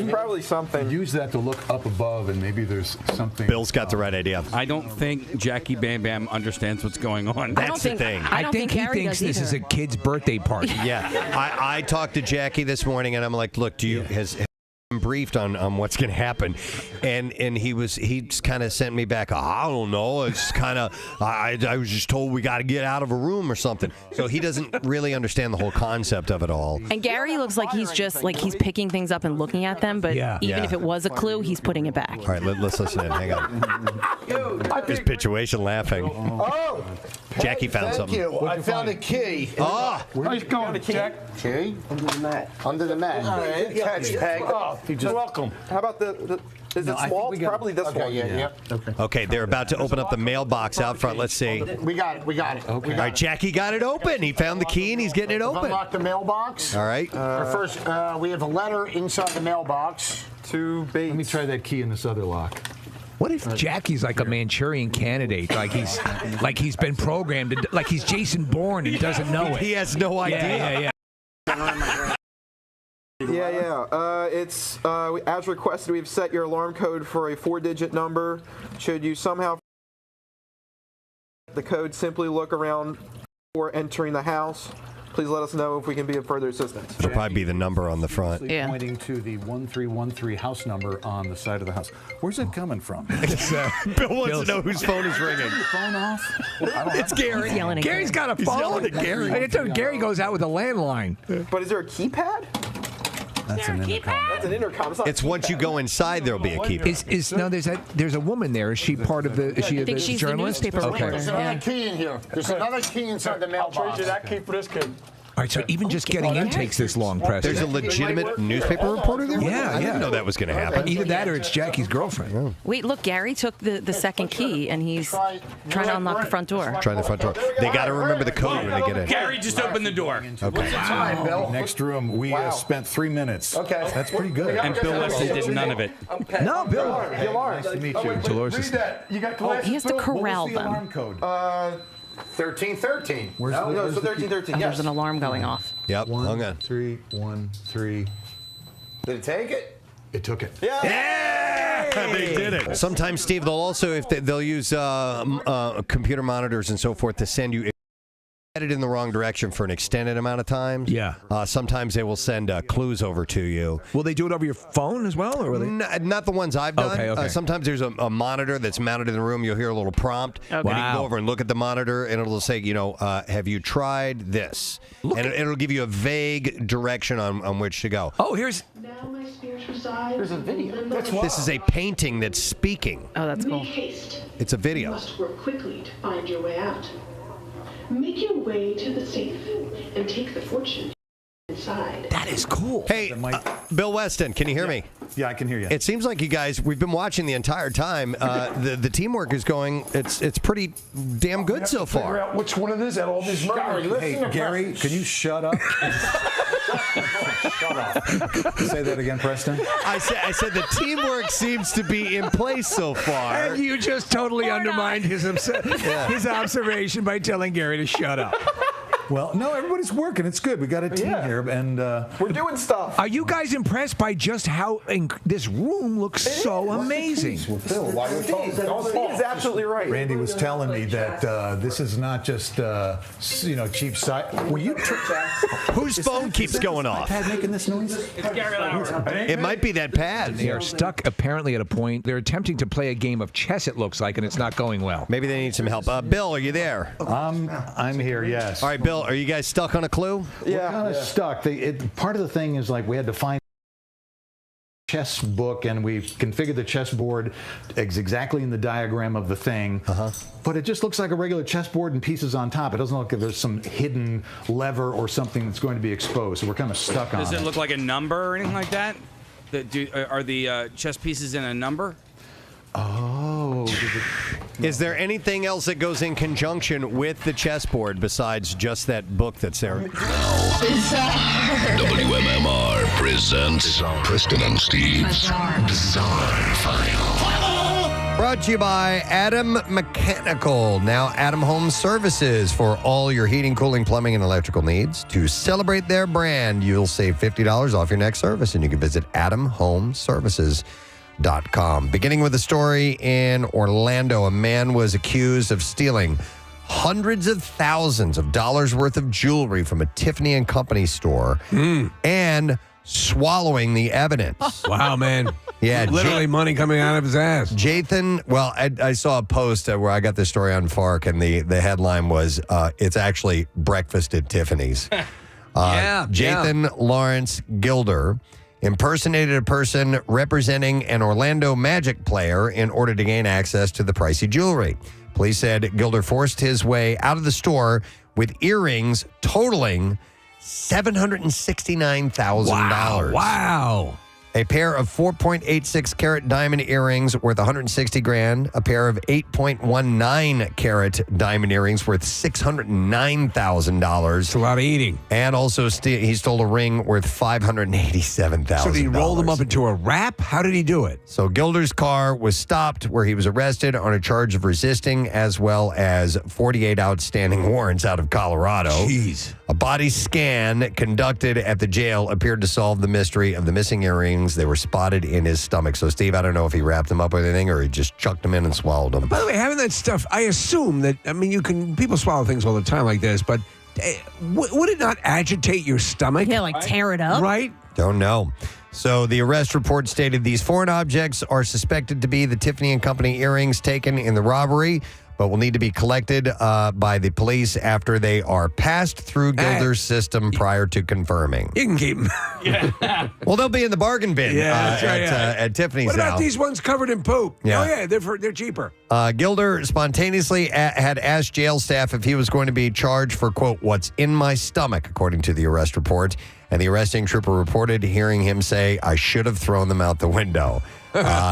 probably something. Use that to look up above, and maybe there's something. Bill's got the right idea. I don't think Jackie Bam Bam understands what's going on. That's the thing. I think he thinks this is a kid's birthday party. Yeah, I talked to Jackie this morning, and I'm like, look, has briefed on what's going to happen, and he just kind of sent me back. I don't know. It's kind of I was just told we got to get out of a room or something. So he doesn't really understand the whole concept of it all. And Gary looks like he's just like he's picking things up and looking at them, but even if it was a clue, he's putting it back. All right, let's listen in. Hang on. His situation laughing. Oh, Jackie found something. Thank you. I found a key. Where's it going, Jack? Key? Under the mat. Under the mat. All right. Good catch, Peg. You're welcome. How about is it small? Probably this one. Yeah. Okay, they're about to open up the mailbox out front. Let's see. We got it. Okay. All right, Jackie got it open. He found the key and he's getting it open. Unlock the mailbox. All right. First, we have a letter inside the mailbox. 2 Bates. Let me try that key in this other lock. What if Jackie's like a Manchurian candidate? Like he's been programmed, like he's Jason Bourne and doesn't know it. He has no idea. It's as requested. We've set your alarm code for a 4-digit number. Should you somehow the code, simply look around before entering the house. Please let us know if we can be of further assistance. It'll probably be the number on the front. Pointing to the 1313 house number on the side of the house. Where's it coming from? Bill wants to know whose phone is ringing. Phone off? It's Gary. Yelling at Gary's got a He's phone. yelling at Gary. I tell you, Gary goes out with a landline. But is there a keypad? That's an intercom. That's an intercom. It's once you go inside, there'll be a keypad. There's a woman there. Is she part of the? Is she I think she's the journalist? newspaper reporter. There's another key in here. There's another key inside the mailbox. I'll trade you that key for this kid. All right, so even just getting in takes this long, Preston. There's a legitimate newspaper reporter there? I didn't know that was going to happen. Either that or it's Jackie's girlfriend. Wait, look, Gary took the second key and he's trying to unlock the front door. Trying the front door. They got to remember the code when they get in. Gary just opened the door. Okay. Time, Bill. Next room, we spent 3 minutes. Okay. That's pretty good. And Bill Weston did none of it. No, Bill. Nice to meet you. Dolores Read is- that. You got glasses. He has to Bill? corral What was the them. alarm code? 1313. Where's No, where's so the key? 1313. And Yes. there's an alarm going off. Yep. Hang on. 313. Did it take it? It took it. Yeah, they did it. Sometimes, Steve, they'll also they'll use computer monitors and so forth to send you. Headed in the wrong direction for an extended amount of time. Yeah. Sometimes they will send clues over to you. Will they do it over your phone as well, or will they? Not the ones I've done. Okay. Sometimes there's a monitor that's mounted in the room. You'll hear a little prompt. Okay. And you can Wow. go over and look at the monitor, and it'll say, have you tried this? And it'll give you a vague direction on which to go. Oh, here's. Now my spirit resides. There's a video. This is a painting that's speaking. Oh, that's cool. Make haste. It's a You video. must work quickly to find your way out. Make your way to the safe and take the fortune inside. That is cool. Hey, Bill Weston, can you hear me? Yeah, I can hear you. It seems like you guys, we've been watching the entire time. The teamwork is going, it's pretty damn good so Figure far. out which one it is out of all these murders. Hey, Gary, can you shut up? Shut up. Say that again, Preston. I said the teamwork seems to be in place so far. And you just totally undermined his observation by telling Gary to shut up. Well, no, everybody's working. It's good. We got a team here, and we're doing stuff. Are you guys impressed by just how this room looks so amazing? Well, Phil, why are you talking? Steve is absolutely right. Randy was telling me that this is not just cheap side. Were you? Whose phone keeps going off? Pad making this noise? It's Gary Lauer. It might be that pad. They are stuck apparently at a point. They're attempting to play a game of chess, it looks like, and it's not going well. Maybe they need some help. Bill, are you there? I'm here. Yes. All right, Bill, are you guys stuck on a clue? We're kind of stuck. Part of the thing is like we had to find a chess book, and we configured the chessboard exactly in the diagram of the thing. But it just looks like a regular chessboard and pieces on top. It doesn't look like there's some hidden lever or something that's going to be exposed. So we're kind of stuck on it. Does it look like a number or anything like that? Are the chess pieces in a number? Oh. Is there anything else that goes in conjunction with the chessboard besides just that book that's there? WMMR presents Preston and Steve's Bizarre File. Brought to you by Adam Mechanical. Now, Adam Home Services for all your heating, cooling, plumbing, and electrical needs. To celebrate their brand, you'll save $50 off your next service, and you can visit AdamHomeServices.com. Beginning with a story in Orlando, a man was accused of stealing hundreds of thousands of dollars worth of jewelry from a Tiffany & Company store and swallowing the evidence. Wow, man. Yeah, literally money coming out of his ass. Jathan, well, I saw a post where I got this story on Fark, and the headline was, it's actually breakfast at Tiffany's. Jathan Lawrence Gilder impersonated a person representing an Orlando Magic player in order to gain access to the pricey jewelry. Police said Gilder forced his way out of the store with earrings totaling $769,000. Wow. A pair of 4.86 carat diamond earrings worth $160,000. A pair of 8.19 carat diamond earrings worth $609,000. It's a lot of eating. And also, he stole a ring worth $587,000. So did he roll them up into a wrap? How did he do it? So Gilder's car was stopped, where he was arrested on a charge of resisting, as well as 48 outstanding warrants out of Colorado. Jeez. A body scan conducted at the jail appeared to solve the mystery of the missing earrings. They were spotted in his stomach. So, Steve, I don't know if he wrapped them up with anything or he just chucked them in and swallowed them. By the way, having that stuff, I assume that, people swallow things all the time like this, but would it not agitate your stomach? Yeah, like tear it up. Right? Don't know. So the arrest report stated these foreign objects are suspected to be the Tiffany & Company earrings taken in the robbery, but will need to be collected by the police after they are passed through Gilder's system prior to confirming. You can keep them. Well, they'll be in the bargain bin at Tiffany's What about now. these ones covered in poop? Yeah. Oh, yeah, they're cheaper. Gilder spontaneously had asked jail staff if he was going to be charged for, quote, what's in my stomach, according to the arrest report. And the arresting trooper reported hearing him say, I should have thrown them out the window.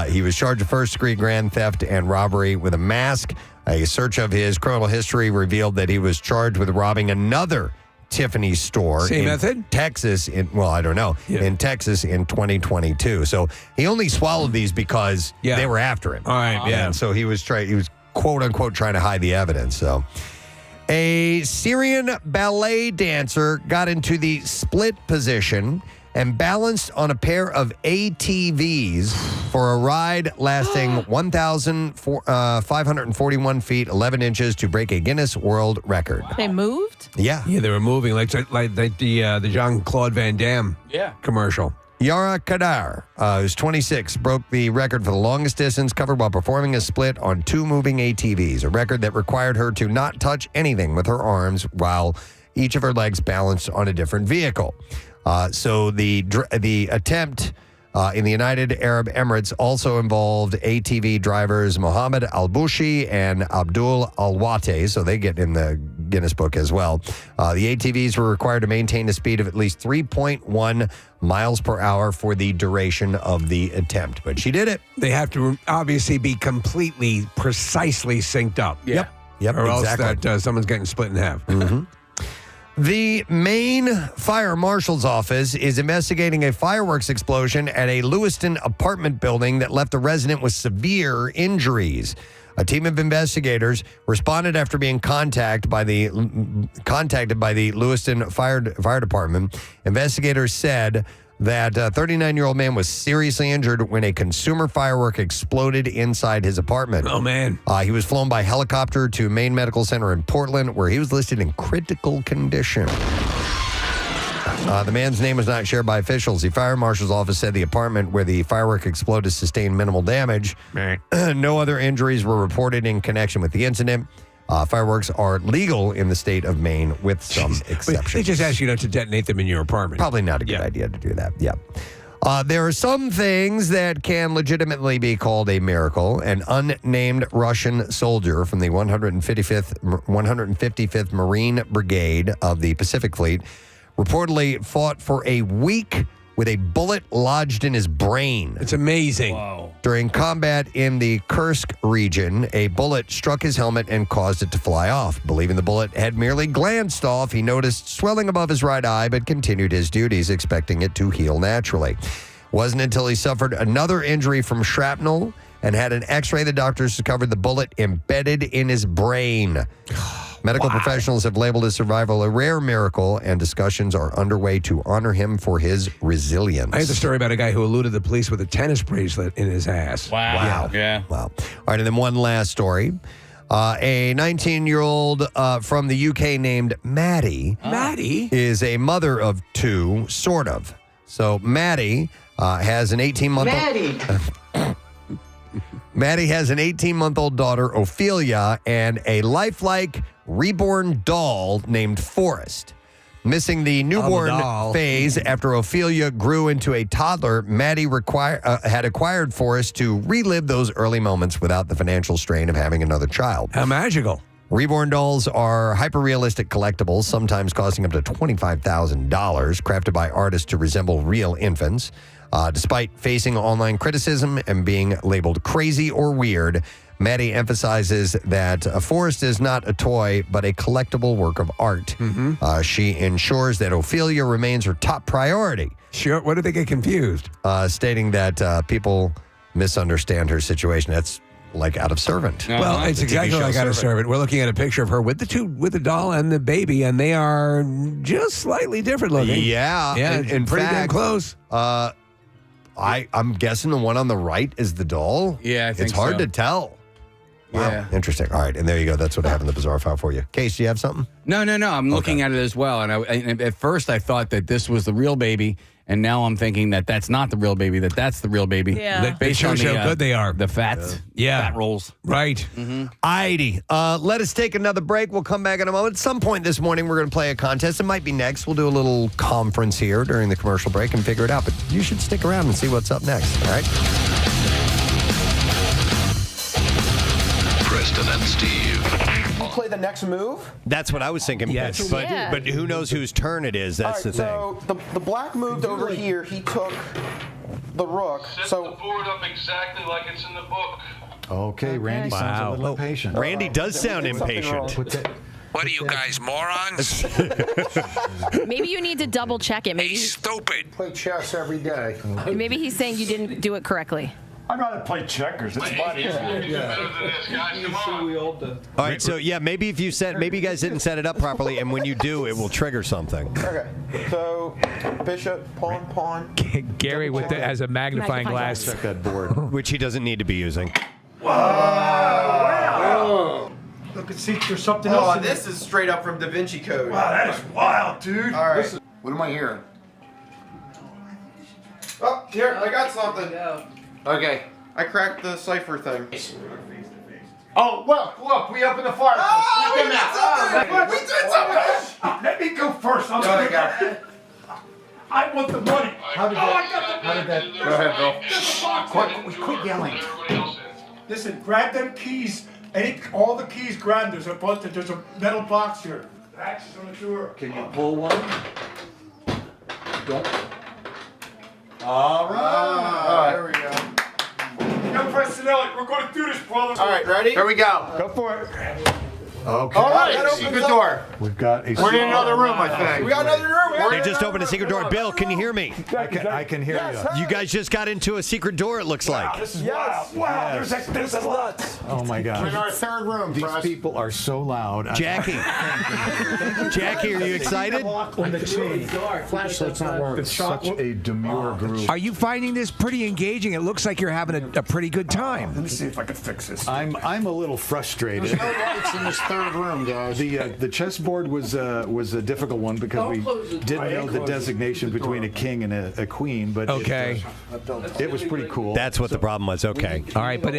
He was charged with first-degree grand theft and robbery with a mask. A search of his criminal history revealed that he was charged with robbing another Tiffany store in Texas. I don't know. Yeah. In Texas in 2022. So he only swallowed these because they were after him. All right, yeah. And so he was quote unquote trying to hide the evidence. So a Syrian ballet dancer got into the split position and balanced on a pair of ATVs for a ride lasting 1,541 feet, 11 inches to break a Guinness World Record. They moved? Yeah. Yeah, they were moving like the Jean-Claude Van Damme commercial. Yara Kadar, who's 26, broke the record for the longest distance covered while performing a split on 2 moving ATVs, a record that required her to not touch anything with her arms while each of her legs balanced on a different vehicle. So the attempt in the United Arab Emirates also involved ATV drivers Mohammed Al-Bushi and Abdul Al-Wate, so they get in the Guinness Book as well. The ATVs were required to maintain a speed of at least 3.1 miles per hour for the duration of the attempt, but she did it. They have to obviously be completely, precisely synced up. Yep, or exactly. else that someone's getting split in half. Mm-hmm. The Maine Fire Marshal's Office is investigating a fireworks explosion at a Lewiston apartment building that left a resident with severe injuries. A team of investigators responded after being contacted by the Lewiston Fire Department. Investigators said that a 39-year-old man was seriously injured when a consumer firework exploded inside his apartment. Oh, man. He was flown by helicopter to Maine Medical Center in Portland, where he was listed in critical condition. The man's name was not shared by officials. The fire marshal's office said the apartment where the firework exploded sustained minimal damage. No other injuries were reported in connection with the incident. Fireworks are legal in the state of Maine with some exceptions. They just ask you not to detonate them in your apartment. Probably not a good idea to do that. Yeah. There are some things that can legitimately be called a miracle. An unnamed Russian soldier from the 155th Marine Brigade of the Pacific Fleet reportedly fought for a week with a bullet lodged in his brain. It's amazing. Wow. During combat in the Kursk region, a bullet struck his helmet and caused it to fly off. Believing the bullet had merely glanced off, he noticed swelling above his right eye, but continued his duties, expecting it to heal naturally. Wasn't until he suffered another injury from shrapnel and had an x-ray the doctors discovered the bullet embedded in his brain. Medical professionals have labeled his survival a rare miracle, and discussions are underway to honor him for his resilience. I heard the story about a guy who eluded the police with a tennis bracelet in his ass. Wow. Yeah. Wow. All right, and then one last story. A 19-year-old from the UK named Maddie. Maddie? Is a mother of 2, sort of. So Maddie has an 18-month-old... Maddie has an 18-month-old daughter, Ophelia, and a lifelike reborn doll named Forrest. Missing the newborn phase after Ophelia grew into a toddler, Maddie had acquired Forrest to relive those early moments without the financial strain of having another child. How magical. Reborn dolls are hyper-realistic collectibles, sometimes costing up to $25,000, crafted by artists to resemble real infants. Despite facing online criticism and being labeled crazy or weird, Maddie emphasizes that Forrest is not a toy, but a collectible work of art. She ensures that Ophelia remains her top priority. Sure. What if they get confused? Stating that people misunderstand her situation. That's like Out of Servant. Well, it's exactly like Out of Servant. We're looking at a picture of her with the doll and the baby, and they are just slightly different looking. Yeah. Yeah, in pretty damn fact, close. I'm guessing the one on the right is the doll. Yeah, I think it's hard so. to tell. Wow. Yeah. Interesting. All right, and there you go. That's what I have in the bizarre file for you. Case, do you have something? No. I'm looking at it as well. And at first I thought that this was the real baby. And now I'm thinking that that's not the real baby, that's the real baby. Yeah. It shows how good they are. The fat rolls. Right. Alrighty. Let us take another break. We'll come back in a moment. At some point this morning, we're going to play a contest. It might be next. We'll do a little conference here during the commercial break and figure it out. But you should stick around and see what's up next. All right? Preston and Steve. You play the next move? That's what I was thinking. Yes. But who knows whose turn it is? That's the thing. So the black moved over here. He took the rook. Set the board up exactly like it's in the book. Okay, Randy sounds a little impatient. Randy does sound impatient. What are you guys, morons? Maybe you need to double check it. Maybe Stupid. Play chess every day. maybe he's saying you didn't do it correctly. I'd rather play checkers. It's fun. All right, so maybe if you maybe you guys didn't set it up properly, and when you do, it will trigger something. Okay. So bishop, pawn. Gary has a magnifying glass. Check that board. Which he doesn't need to be using. Wow. Look and see if there's something else. Oh, this is straight up from Da Vinci Code. Wow, that is wild, dude. All right. What am I hearing? Oh, here, I got something. Okay. I cracked the cipher thing. Oh, look, we opened the fire. Oh, we did something! Let me go first. I want the money. How did that? Go ahead, Bill. Quit yelling. Listen, grab them keys. All the keys, grab them. There's a metal box here. The axe is on the door. Can you pull one? Don't. All right. There we go. Yo, Preston, we're going to do this, brother. All right, ready? Here we go. Go for it. Okay. All right, secret door. We've got a. We're in another room, I think. We got another room. They just opened a secret door. Bill, can you hear me? I can hear you. You guys just got into a secret door, it looks like. This is wild. Wow, there's a lot. Oh my We're in our gosh. third room, These Press. people are so loud. Jackie. Jackie, are you excited? On the chain. Flashlight's not working. It's such a demure group. Are you finding this pretty engaging? It looks like you're having a pretty good time. Let me see if I can fix this. I'm a little frustrated. There's no lights in this third room, guys. The chessboard was a difficult one because we didn't know the designation between a king and a queen, but Okay. it was pretty cool. That's what the problem was. Okay. All right, but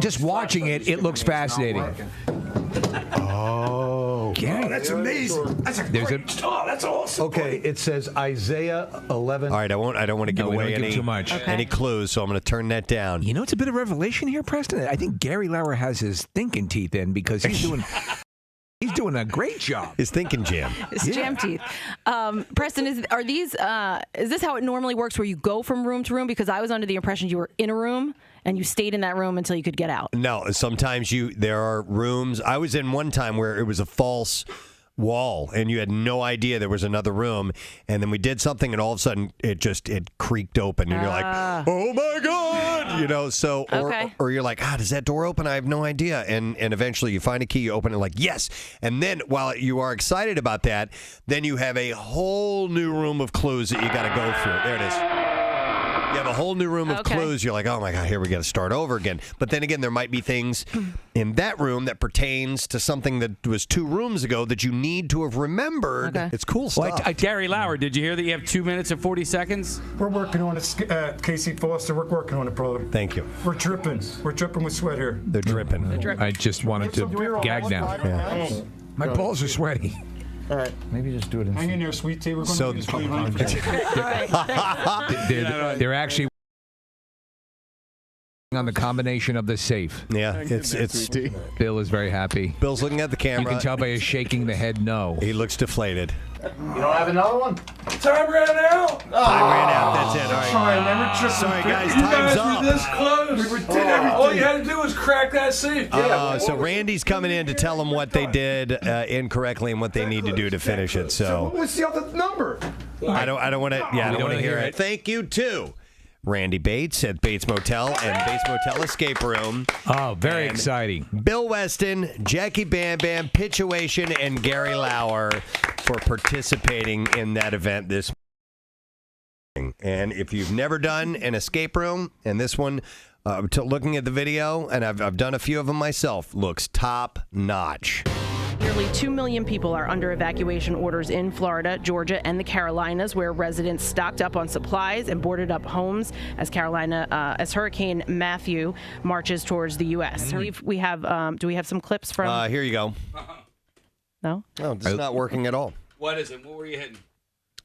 just watching it looks fascinating. Oh, Gary, That's amazing. That's that's awesome. okay. It says Isaiah 11. All right, I don't want to give No, we away don't give any too much. any clues, so I'm going to turn that down. You know, it's a bit of revelation here, Preston. I think Gary Lauer has his thinking teeth in because he's doing a great job. His thinking jam. His jam teeth. Preston, is this how it normally works, where you go from room to room? Because I was under the impression you were in a room and you stayed in that room until you could get out. No, sometimes there are rooms. I was in one time where it was a false wall and you had no idea there was another room, and then we did something and all of a sudden it creaked open and you're like, oh my god, or you're like, does that door open? I have no idea, and eventually you find a key, you open it, like, yes, and then while you are excited about that, then you have a whole new room of clues that you got to go through. There it is. You have a whole new room of clues. You're like, oh my God, here we got to start over again. But then again, there might be things in that room that pertains to something that was 2 rooms ago that you need to have remembered. Okay. It's cool stuff. Gary Lauer, did you hear that you have 2 minutes and 40 seconds? We're working on it, Casey Foster. We're working on it, brother. Thank you. We're dripping. We're dripping with sweat here. They're dripping. I just wanted to gag now. Yeah. My balls are sweaty. All right. Maybe just do it in. Hang in there, sweet tea. We're going So- to do this. They're actually on the combination of the safe. Yeah, it's Bill is very happy. Bill's looking at the camera. You can tell by his shaking the head no. He looks deflated. You don't have another one? Time ran out. Time ran out. That's it. All right. Sorry, never tripping. Sorry, guys. You Time's guys up. were this close. We did everything. All you had to do was crack that safe. So Randy's coming in to tell them what they did incorrectly and what they need to do to finish it. So Let's see the number. I don't want to. Yeah, I don't want to hear hear it. Thank you to Randy Bates at Bates Motel and Bates Motel Escape Room. Oh, very exciting. Bill Weston, Jackie Bam Bam, Pitchuation, and Gary Lauer for participating in that event this morning. And if you've never done an escape room, and this one, looking at the video, and I've done a few of them myself, looks top notch. Nearly 2 million people are under evacuation orders in Florida, Georgia, and the Carolinas, where residents stocked up on supplies and boarded up homes as Hurricane Matthew marches towards the U.S. We have. Do we have some clips from? Here you go. No. No, this is not working at all. What is it? What were you hitting?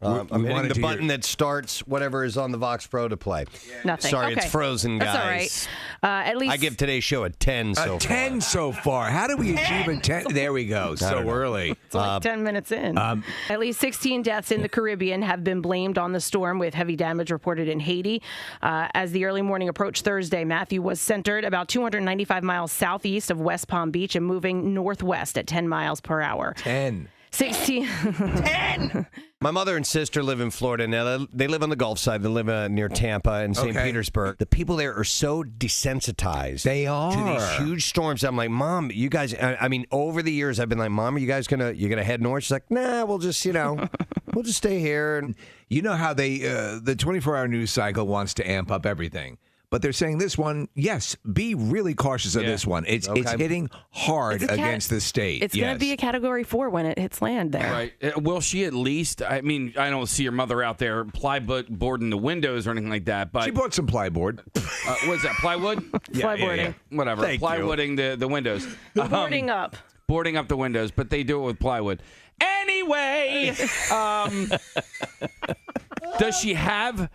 I'm hitting the button that starts whatever is on the Vox Pro to play. Nothing. Sorry, Okay. it's frozen, guys. That's all right. At least I give today's show a 10 so far. 10 so far. How do we achieve a 10? There we go. So early. It's like 10 minutes in. At least 16 deaths in the Caribbean have been blamed on the storm, with heavy damage reported in Haiti. As the early morning approached Thursday, Matthew was centered about 295 miles southeast of West Palm Beach and moving northwest at 10 miles per hour. 10. 16. 10! My mother and sister live in Florida. Now, they live on the Gulf side. They live near Tampa and St. Petersburg. The people there are so desensitized. They are. To these huge storms. I'm like, Mom, you guys, I mean, over the years, I've been like, Mom, are you guys going to head north? She's like, nah, we'll just, we'll just stay here. And you know how they, the 24-hour news cycle wants to amp up everything. But they're saying this one, yes, be really cautious of this one. It's hitting hard against the state. It's going to be a Category 4 when it hits land there. Right. Will she at least, I mean, I don't see your mother out there boarding the windows or anything like that, but... She bought some plyboard. What is that, plywood? Plyboarding. Whatever. Plywooding the windows. Boarding up. Boarding up the windows, but they do it with plywood. Anyway, does she have...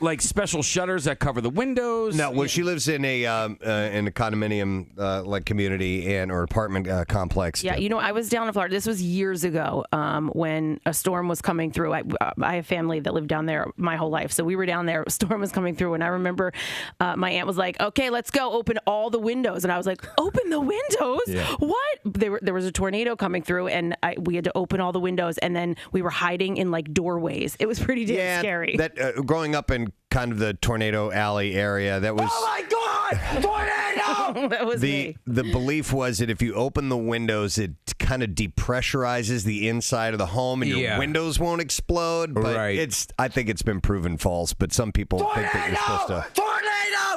like special shutters that cover the windows? No, well, she lives in a condominium like community or apartment complex. Yeah, I was down in Florida. This was years ago when a storm was coming through. I have family that lived down there my whole life, so we were down there. A storm was coming through, and I remember my aunt was like, "Okay, let's go open all the windows," and I was like, "Open the windows? Yeah. What?" There was a tornado coming through, and we had to open all the windows, and then we were hiding in like doorways. It was pretty damn scary. That growing up in kind of the Tornado Alley area, that was... Oh, my God! Tornado! That was me. The belief was that if you open the windows, it kind of depressurizes the inside of the home and your windows won't explode. But I think it's been proven false, but some people think that you're supposed to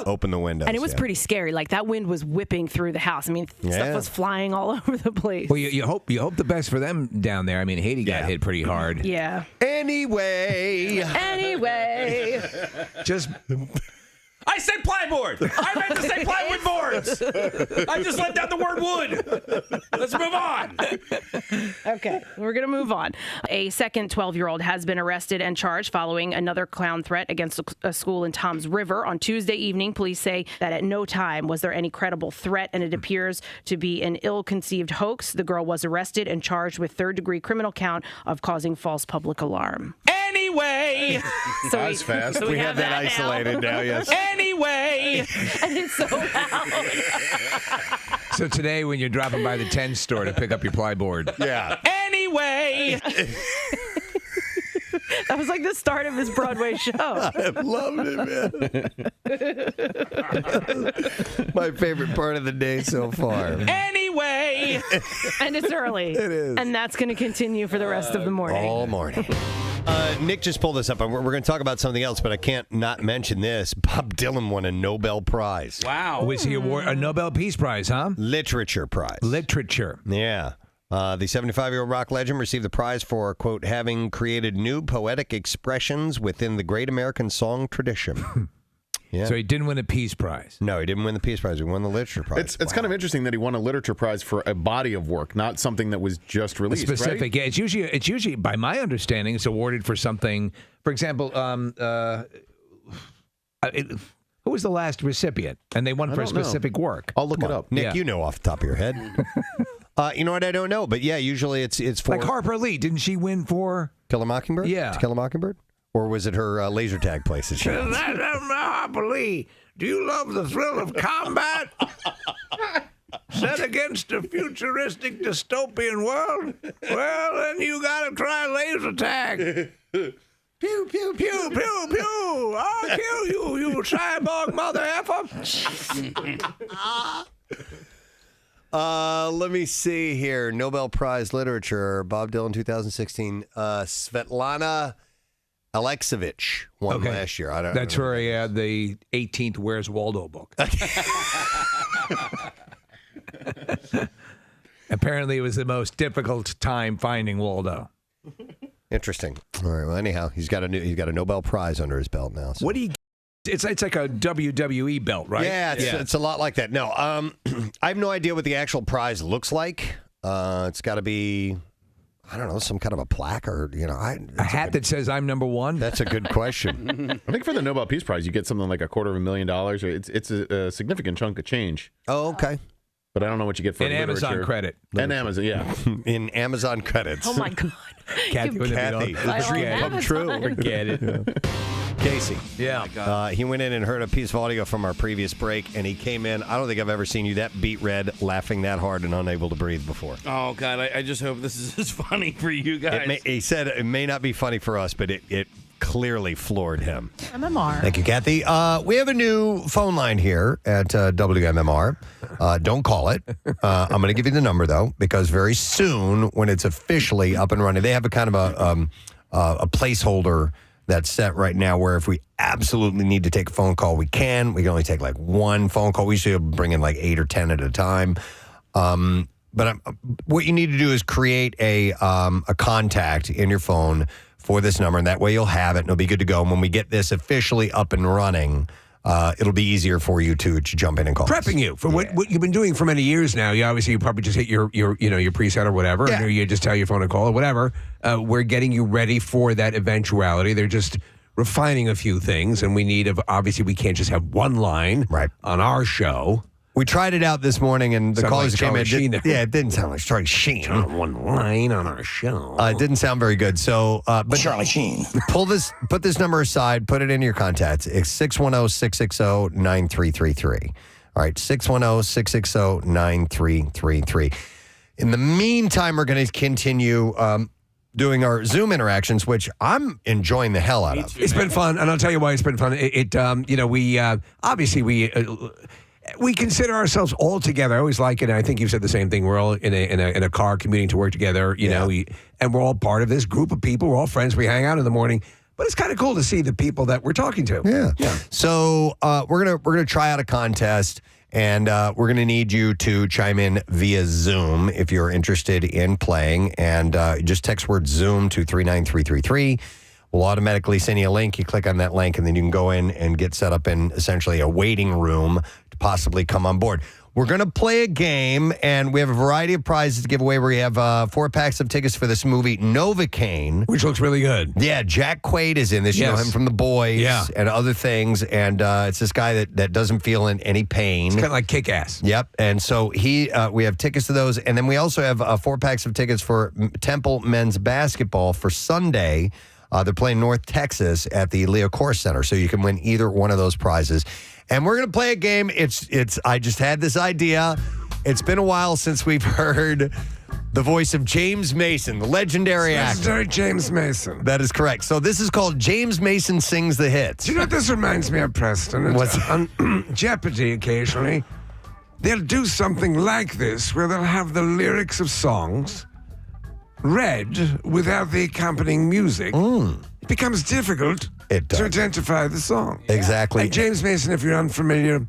open the windows. And it was pretty scary. Like, that wind was whipping through the house. I mean, stuff was flying all over the place. Well, you hope the best for them down there. I mean, Haiti got hit pretty hard. Yeah. Anyway. Just... I said plyboard. I meant to say plywood boards. I just left out the word wood. Let's move on. Okay, we're going to move on. A second 12-year-old has been arrested and charged following another clown threat against a school in Toms River. On Tuesday evening, police say that at no time was there any credible threat, and it appears to be an ill-conceived hoax. The girl was arrested and charged with third-degree criminal count of causing false public alarm. Anyway. That was fast. We have that isolated now, yes. Anyway. And it's so loud. So today, when you're dropping by the 10 store to pick up your plyboard. Yeah. Anyway. That was like the start of his Broadway show. I loved it, man. My favorite part of the day so far. Anyway. And it's early. It is. And that's going to continue for the rest of the morning. All morning. Nick just pulled this up. We're going to talk about something else, but I can't not mention this. Bob Dylan won a Nobel Prize. Wow. Was he awarded a Nobel Peace Prize, huh? Literature Prize. Literature. Yeah. The 75-year-old rock legend received the prize for, quote, having created new poetic expressions within the great American song tradition. Yeah. So he didn't win a Peace Prize. No, he didn't win the Peace Prize. He won the Literature Prize. It's kind of interesting that he won a Literature Prize for a body of work, not something that was just released. Specific. Right? Yeah, it's usually, by my understanding, it's awarded for something. For example, who was the last recipient? And they won for a specific work. I'll look it up. Nick, you know off the top of your head. You know what? I don't know, but yeah, usually it's for like Harper Lee. Didn't she win for Kill a Mockingbird? Yeah, To Kill a Mockingbird. Or was it her laser tag place that she won? Harper Lee, do you love the thrill of combat? Set against a futuristic dystopian world? Well, then you gotta try laser tag. Pew, pew, pew, pew, pew. I'll kill you, you cyborg mother effer. Let me see here. Nobel Prize Literature, Bob Dylan, 2016. Svetlana Alexievich won last year. That's for the 18th Where's Waldo book. Apparently, it was the most difficult time finding Waldo. Interesting. All right. Well, anyhow, he's got a Nobel Prize under his belt now. So. What do you? It's like a WWE belt, right? Yeah, it's a lot like that. No, I have no idea what the actual prize looks like. It's got to be, I don't know, some kind of a plaque or, a hat that says I'm number one. That's a good question. I think for the Nobel Peace Prize, you get something like $250,000. It's a significant chunk of change. Oh, okay. But I don't know what you get for an Amazon credit. And Amazon, yeah. In Amazon credits. Oh, my God. Kathy, the dream come true. Forget it. Casey. Yeah. He went in and heard a piece of audio from our previous break, and he came in. I don't think I've ever seen you that beat red, laughing that hard and unable to breathe before. Oh, God. I just hope this is as funny for you guys. He said it may not be funny for us, but it clearly floored him. MMR. Thank you, Kathy. We have a new phone line here at WMMR. Don't call it. I'm going to give you the number, though, because very soon, when it's officially up and running, they have a kind of a placeholder that's set right now where if we absolutely need to take a phone call, we can. We can only take like one phone call. We usually bring in like 8 or 10 at a time. But what you need to do is create a contact in your phone for this number, and that way you'll have it, and it'll be good to go. And when we get this officially up and running, it'll be easier for you to jump in and call. Prepping you for what you've been doing for many years now. You probably just hit your preset or whatever, and you just tell your phone to call or whatever. We're getting you ready for that eventuality. They're just refining a few things, and obviously we can't just have one line on our show. We tried it out this morning, and the callers came in. It didn't sound like Charlie Sheen. One line on our show. It didn't sound very good. So, but Charlie Sheen. Put this number aside. Put it in your contacts. It's 610-660-9333. All right, 610-660-9333. In the meantime, we're going to continue doing our Zoom interactions, which I'm enjoying the hell out of. It's been fun, and I'll tell you why it's been fun. We consider ourselves all together. I always like it, and I think you've said the same thing. We're all in a car commuting to work together, and we're all part of this group of people. We're all friends. We hang out in the morning. But it's kind of cool to see the people that we're talking to. Yeah. So we're gonna try out a contest, and we're gonna need you to chime in via Zoom if you're interested in playing, and just text word Zoom to 39333. We'll automatically send you a link. You click on that link, and then you can go in and get set up in essentially a waiting room to possibly come on board. We're going to play a game, and we have a variety of prizes to give away. We have 4 packs of tickets for this movie, Novocaine. Which looks really good. Yeah, Jack Quaid is in this. You know him from The Boys and other things. And it's this guy that doesn't feel in any pain. It's kind of like Kick-Ass. Yep. And so we have tickets to those. And then we also have 4 packs of tickets for Temple men's basketball for Sunday. They're playing North Texas at the Leo Course Center, so you can win either one of those prizes. And we're going to play a game. I just had this idea. It's been a while since we've heard the voice of James Mason, the legendary actor. James Mason. That is correct. So this is called James Mason Sings the Hits. Do you know what this reminds me of, Preston? On Jeopardy occasionally, they'll do something like this where they'll have the lyrics of songs read without the accompanying music, it becomes difficult to identify the song. Exactly. And James Mason, if you're unfamiliar,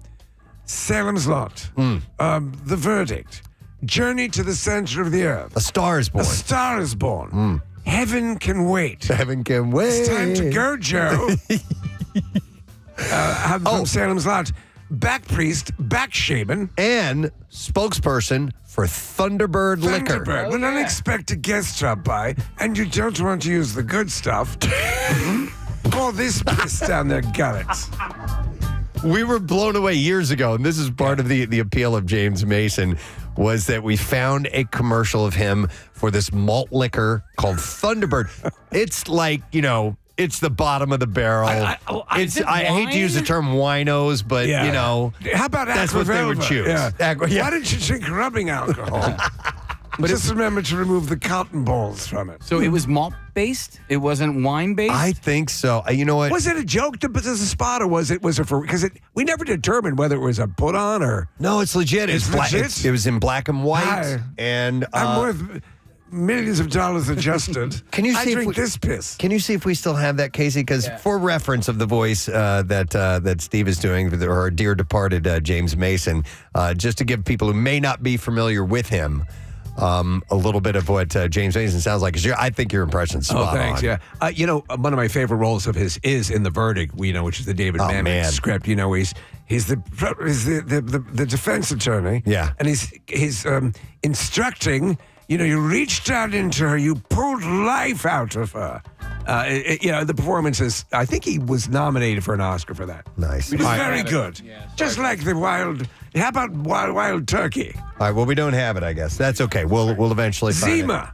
Salem's Lot, The Verdict, Journey to the Center of the Earth. A Star is Born. A Star is Born. Heaven Can Wait. Heaven Can Wait. It's time to go, Joe. From Salem's Lot, Back Priest, Back Shaman. And spokesperson for Thunderbird Liquor. Thunderbird. When unexpected guests drop by and you don't want to use the good stuff, pour this piss down their gullets. We were blown away years ago, and this is part of the appeal of James Mason, was that we found a commercial of him for this malt liquor called Thunderbird. It's like, it's the bottom of the barrel. I hate to use the term winos, but, How about that's what they would Aquavova? choose. Yeah. Why don't you drink rubbing alcohol? But just remember to remove the cotton balls from it. So it was malt-based? It wasn't wine-based? I think so. You know what? Was it a joke to put as a spot, or was it for? Because we never determined whether it was a put on or. No, it's legit. It's legit? It was in black and white, and I'm worth millions of dollars adjusted. Can you see I drink this piss? Can you see if we still have that, Casey? Because for reference of the voice that Steve is doing, for our dear departed James Mason, just to give people who may not be familiar with him. A little bit of what James Mason sounds like. I think your impression's spot thanks. on. Yeah. One of my favorite roles of his is in The Verdict, which is the David Mamet script. He's the defense attorney. Yeah. And he's instructing, you reached out into her, you pulled life out of her. The performance is, I think he was nominated for an Oscar for that. Nice. Which is very good. Just like the how about Wild Turkey? All right, well, we don't have it, I guess. That's okay. We'll eventually find Zima.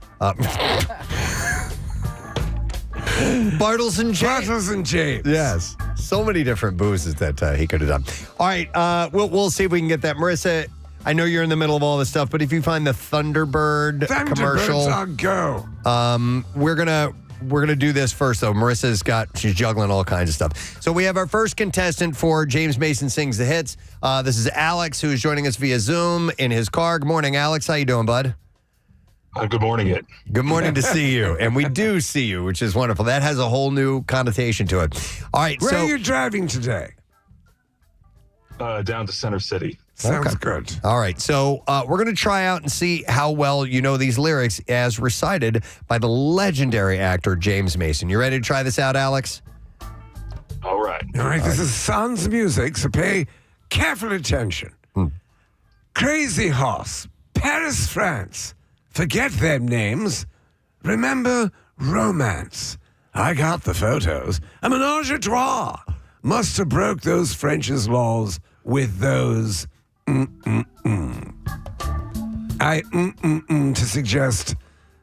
Bartles and James. Bartles and James. Yes. So many different boozes that he could have done. All right, we'll see if we can get that. Marissa, I know you're in the middle of all this stuff, but if you find the Thunderbird commercial, I'll go. We're gonna do this first, though. She's juggling all kinds of stuff. So we have our first contestant for James Mason Sings the Hits. This is Alex, who is joining us via Zoom in his car. Good morning, Alex. How you doing, bud? Good morning, Good morning to see you. And we do see you, which is wonderful. That has a whole new connotation to it. All right. Where are you driving today? Down to Center City. Sounds good. All right. So we're going to try out and see how well you know these lyrics as recited by the legendary actor James Mason. You ready to try this out, Alex? All right. All right. This is Sans music, so pay careful attention. Crazy Horse, Paris, France. Forget them names. Remember romance. I got the photos. A menage a trois. Must have broke those French's laws with those to suggest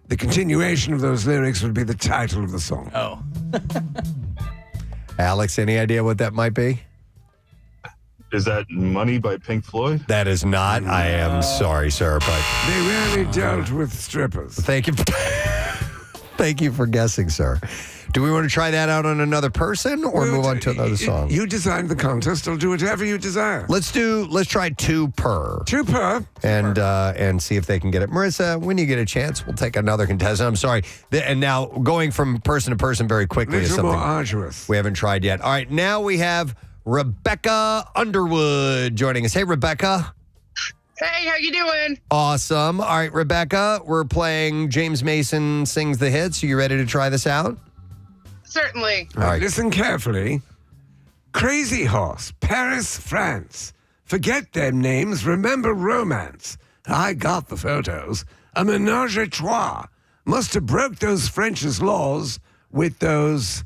the continuation of those lyrics would be the title of the song. Oh. Alex, any idea what that might be? Is that Money by Pink Floyd? That is not. I am sorry, sir, but They rarely dealt with strippers. thank you. Thank you for guessing, sir. Do we want to try that out on another person or move on to another song? You designed the contest. I'll do whatever you desire. Let's try 2 per. 2 per. And see if they can get it. Marissa, when you get a chance, we'll take another contestant. I'm sorry. And now going from person to person very quickly is Little something more arduous. we haven't tried yet. All right, now we have Rebecca Underwood joining us. Hey, Rebecca. Hey, how you doing? Awesome. All right, Rebecca, we're playing James Mason Sings the Hits. Are you ready to try this out? Certainly. All right. Listen carefully. Crazy Horse, Paris, France. Forget them names, remember romance. I got the photos. A menage a trois. Must have broke those French's laws with those.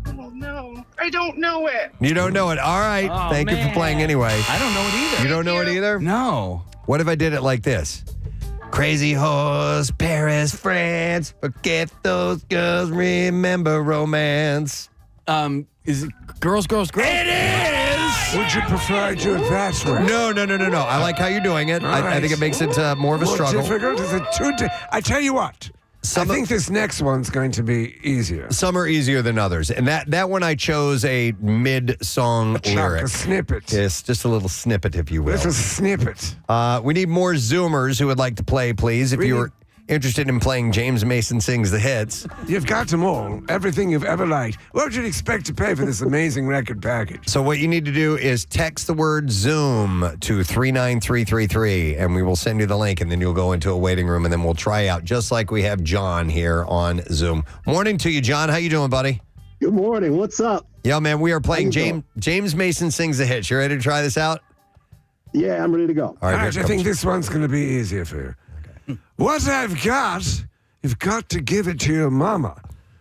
Oh, no. I don't know it. You don't know it. All right. Oh, Thank you for playing anyway. I don't know it either. You don't know it either? No. What if I did it like this? Crazy Horse, Paris, France. Forget those girls, remember romance. Is it Girls, Girls, Girls? It is! Would you prefer I do it that way? No. I like how you're doing it. I think it makes it more of a struggle. Difficult? Is it too I tell you what. I think this next one's going to be easier. Some are easier than others. And that one I chose a mid-song lyric. A snippet. Yes, just a little snippet, if you will. It's a snippet. We need more Zoomers who would like to play, please. If interested in playing James Mason Sings the Hits. You've got them all. Everything you've ever liked. What would you expect to pay for this amazing record package? So what you need to do is text the word Zoom to 39333, and we will send you the link, and then you'll go into a waiting room, and then we'll try out, just like we have John here on Zoom. Morning to you, John. How you doing, buddy? Good morning. What's up? Yo, man, we are playing James Mason Sings the Hits. You ready to try this out? Yeah, I'm ready to go. All right, I think this one's going to be easier for you. What I've got, you've got to give it to your mama.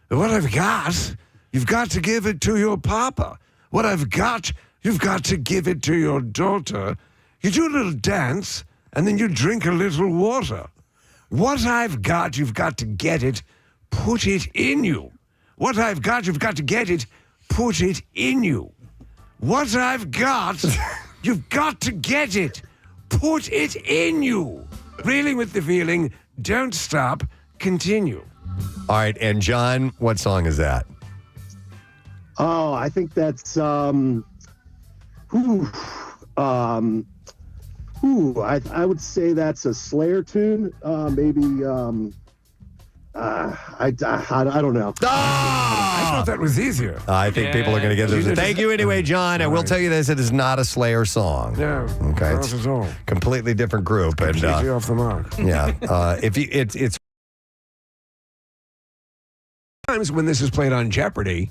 What I've got, you've got to give it to your papa. What I've got, you've got to give it to your daughter. You do a little dance, and then you drink a little water. What I've got, you've got to get it, put it in you. What I've got, you've got to get it, put it in you. What I've got, you've got to get it, put it in you. Reeling with the feeling, don't stop, continue. All right, and John, what song is that? Oh, I think that's I would say that's a Slayer tune. Maybe I don't know. I thought that was easier. I think people are going to get this. Thank you anyway, John. I will tell you this: it is not a Slayer song. No, okay, not at all. Completely different group, Completely off the mark. Yeah, if you, it's times when this is played on Jeopardy.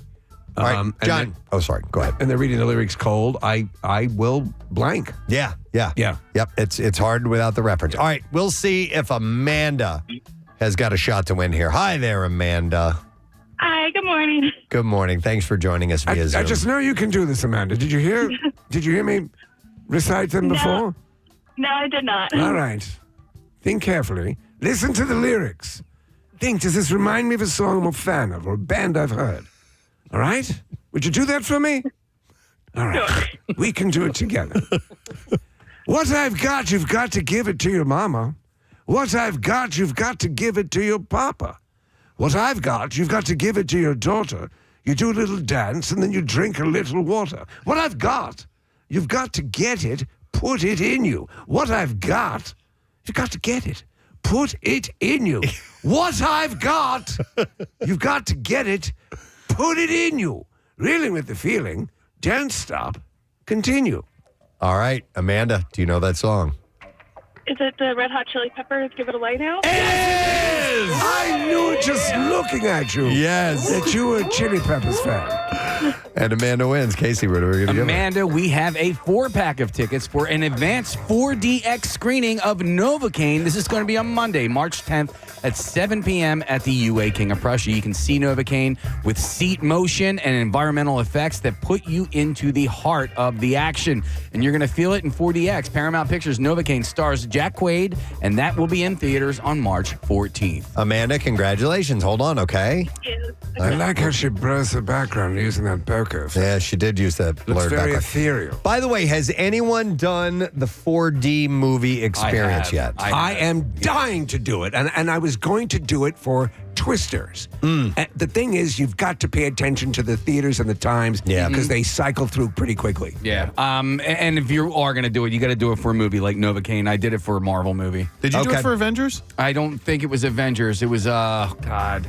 All right, John. Sorry. Go ahead. And they're reading the lyrics cold. I will blank. Yeah. Yeah. Yep. It's hard without the reference. All right, we'll see if Amanda has got a shot to win here. Hi there, Amanda. Hi, good morning. Good morning. Thanks for joining us via Zoom. I just know you can do this, Amanda. Did you hear me recite them before? No, I did not. All right. Think carefully. Listen to the lyrics. Think, does this remind me of a song I'm a fan of or a band I've heard? All right? Would you do that for me? All right. Sure. We can do it together. What I've got, you've got to give it to your mama. What I've got, you've got to give it to your papa. What I've got, you've got to give it to your daughter. You do a little dance, and then you drink a little water. What I've got, you've got to get it, put it in you. What I've got, you've got to get it, put it in you. What I've got, you've got to get it, put it in you. Reeling with the feeling, don't stop, continue. All right, Amanda, do you know that song? Is it the Red Hot Chili Peppers, Give It Away Now? It is! I knew it just looking at you. Yes. That you were a Chili Peppers fan. And Amanda wins. Casey, what are we going to give her? Amanda, we have a 4-pack of tickets for an advanced 4DX screening of Novocaine. This is going to be on Monday, March 10th at 7 p.m. at the UA King of Prussia. You can see Novocaine with seat motion and environmental effects that put you into the heart of the action. And you're going to feel it in 4DX. Paramount Pictures Novocaine stars Jack Quaid, and that will be in theaters on March 14th. Amanda, congratulations. Hold on, okay? I like how she blurs the background using that bokeh. Yeah, she did use that blurred Looks very background. ethereal. By the way, has anyone done the 4D movie experience yet? I am dying to do it, and I was going to do it for Twisters. And the thing is, you've got to pay attention to the theaters and the times because they cycle through pretty quickly. Yeah. And if you are going to do it, you got to do it for a movie like Novocaine. I did it for a Marvel movie. Did you do it for Avengers? I don't think it was Avengers. It was, God.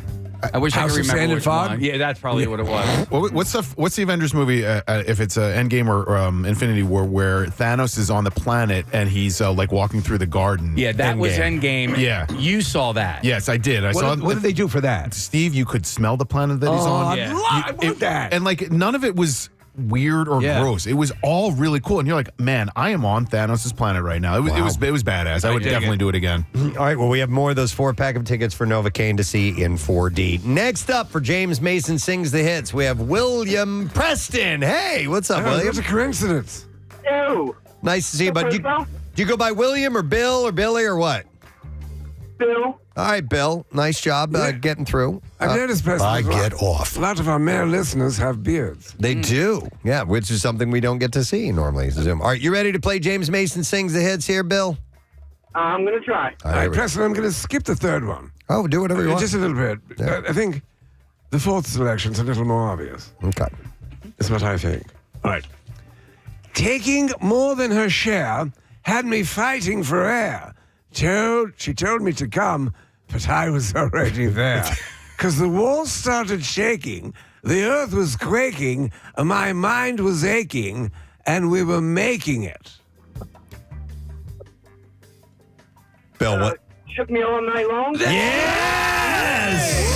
I wish House I could of remember Sand and which Fog? one. Yeah, that's probably what it was. Well, what's the Avengers movie, if it's Endgame or Infinity War, where Thanos is on the planet and he's like walking through the garden? Yeah, that was Endgame. Yeah. You saw that. Yes, I did. I saw. What did they do for that? Steve, you could smell the planet that he's on. I want that. And like none of it was weird or gross. It was all really cool. And you're like, man, I am on Thanos' planet right now. It was badass. I would definitely do it again. All right, well, we have more of those 4-pack of tickets for Novocaine to see in 4D. Next up for James Mason Sings the Hits, we have William Preston. Hey, what's up, William? That's a coincidence. Ew. Nice to see you, bud. Do you go by William or Bill or Billy or what? Bill. All right, Bill. Nice job getting through. I've noticed, Preston, I get off. a lot of our male listeners have beards. They do. Yeah, which is something we don't get to see normally. Zoom. All right, you ready to play James Mason Sings the Hits here, Bill? I'm going to try. All right, Preston, I'm going to skip the third one. Oh, do whatever you want. Just a little bit. Yeah. I think the fourth selection's a little more obvious. Okay. Is what I think. All right. Taking more than her share had me fighting for air. She told me to come, but I was already there. Because the walls started shaking, the earth was quaking, my mind was aching, and we were making it. Bill, what? Shook me all night long. Yes!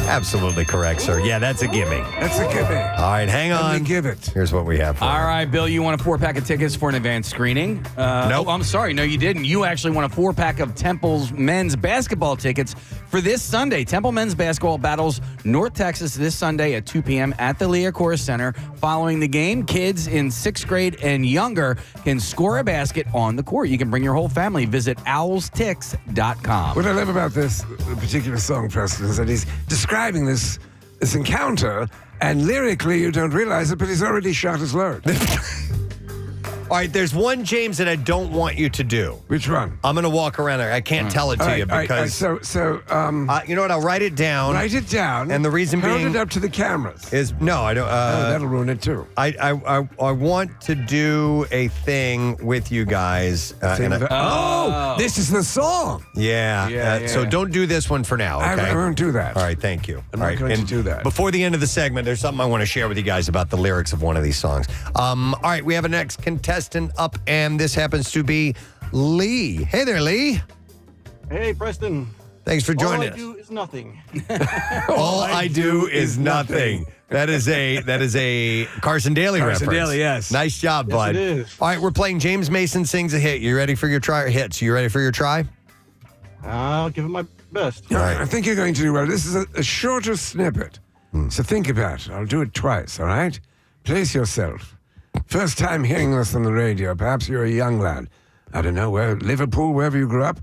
Absolutely correct, sir. Yeah, that's a gimme. That's a gimme. All right, hang on. Let me give it. Here's what we have for you. All right, Bill, you want a 4-pack of tickets for an advanced screening? Nope. Oh, I'm sorry. No, you didn't. You actually want a 4-pack of Temple's men's basketball tickets for this Sunday. Temple men's basketball battles North Texas this Sunday at 2 p.m. at the Leah Center. Following the game, kids in 6th grade and younger can score a basket on the court. You can bring your whole family. Visit owlstix.com. What I love about this particular song, Preston, is that he's describing this encounter, and lyrically you don't realize it, but he's already shot his load. All right, there's one, James, that I don't want you to do. Which one? I'm going to walk around there. I can't tell it to you because... you know what? I'll write it down. Write it down. And the reason Hold being... it up to the cameras. No, I don't... that'll ruin it, too. I want to do a thing with you guys. This is the song. Yeah. So don't do this one for now, okay? I won't do that. All right, thank you. I'm not going to do that. Before the end of the segment, there's something I want to share with you guys about the lyrics of one of these songs. All right, we have a next contestant up, and this happens to be Lee. Hey there, Lee. Hey, Preston. Thanks for joining us. All I do is nothing. All I do is nothing. That is a Carson Daly reference. Carson Daly, yes. Nice job, Yes, bud. it is. All right, we're playing James Mason Sings a Hit. You ready for your try? You ready for your try? I'll give it my best. All right. I think you're going to do well. This is a shorter snippet. So think about it. I'll do it twice, all right? Place yourself. First time hearing this on the radio. Perhaps you're a young lad. I don't know, Liverpool, wherever you grew up.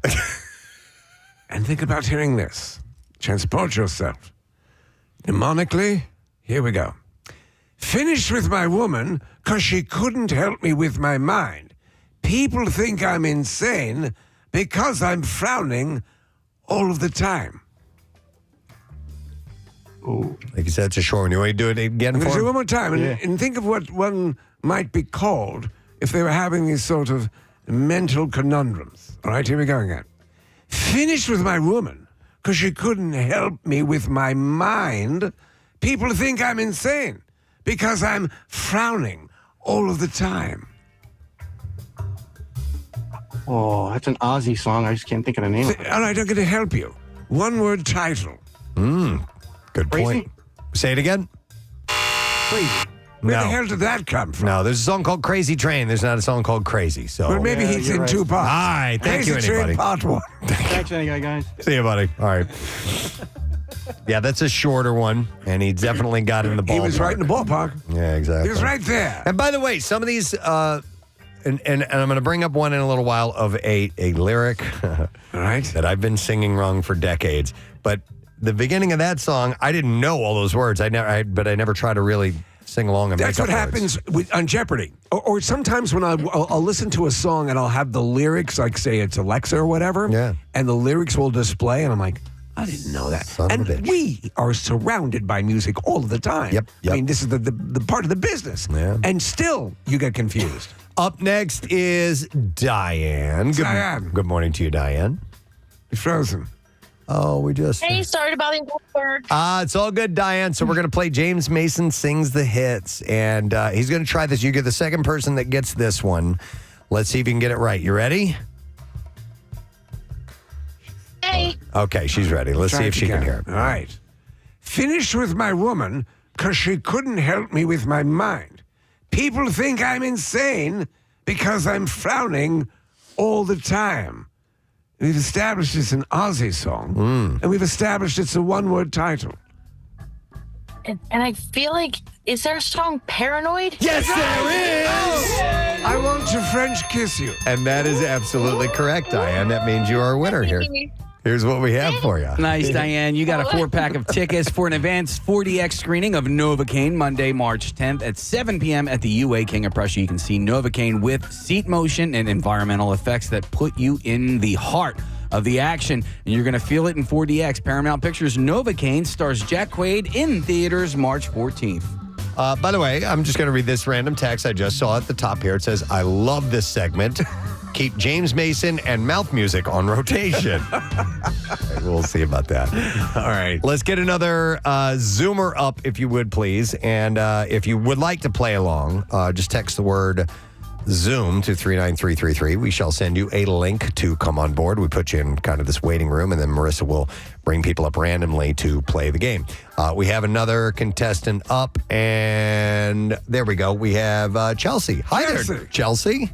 And think about hearing this. Transport yourself. Mnemonically, here we go. Finished with my woman because she couldn't help me with my mind. People think I'm insane because I'm frowning all of the time. Ooh. Like you said, it's a short one. You want to do it again I'm for going to do him? it one more time and think of what one might be called if they were having these sort of mental conundrums. All right, here we go again. Finished with my woman because she couldn't help me with my mind. People think I'm insane because I'm frowning all of the time. Oh, that's an Ozzy song. I just can't think of the name. All right, I'm going to help you. One-word title. Good point. Say it again. Crazy. Where the hell did that come from? No, there's a song called Crazy Train. There's not a song called Crazy. So Well, maybe he's in two parts. All right, thank you, Crazy Train, anybody. part one. Thanks, anyway, guys. See you, buddy. All right. Yeah, that's a shorter one, and he definitely got in the ballpark. He was right in the ballpark. Yeah, exactly. He was right there. And by the way, some of these, and I'm going to bring up one in a little while of a lyric that I've been singing wrong for decades. But the beginning of that song, I didn't know all those words. But I never try to really sing along and That's make what up words. happens on Jeopardy. Or sometimes when I'll listen to a song and I'll have the lyrics, like say it's Alexa or whatever, and the lyrics will display, and I'm like, I didn't know that. And we are surrounded by music all the time. Yep. I mean, this is the part of the business. Yeah. And still, you get confused. Up next is Diane. Good morning to you, Diane. You're frozen. Oh, we just... Hey, sorry about the work. It's all good, Diane. So we're going to play James Mason Sings the Hits, and he's going to try this. You get the second person that gets this one. Let's see if you can get it right. You ready? Hey. Okay, she's ready. Let's see if she can hear it. All right. Finished with my woman because she couldn't help me with my mind. People think I'm insane because I'm frowning all the time. We've established it's an Ozzy song, and we've established it's a one-word title. And I feel like, is there a song Paranoid? Yes, there is! I want to French kiss you. And that is absolutely correct, Diane. That means you are a winner here. Here's what we have for you. Nice, Diane. You got a 4-pack of tickets for an advanced 4DX screening of Novocaine Monday, March 10th at 7 p.m. at the UA King of Prussia. You can see Novocaine with seat motion and environmental effects that put you in the heart of the action, and you're going to feel it in 4DX. Paramount Pictures' Novocaine stars Jack Quaid in theaters March 14th. By the way, I'm just going to read this random text I just saw at the top here. It says, I love this segment. keep James Mason and mouth music on rotation. We'll see about that. All right. Let's get another Zoomer up, if you would, please. And if you would like to play along, just text the word Zoom to 39333. We shall send you a link to come on board. We put you in kind of this waiting room, and then Marissa will bring people up randomly to play the game. We have another contestant up, and there we go. We have Chelsea. Hi there, Chelsea.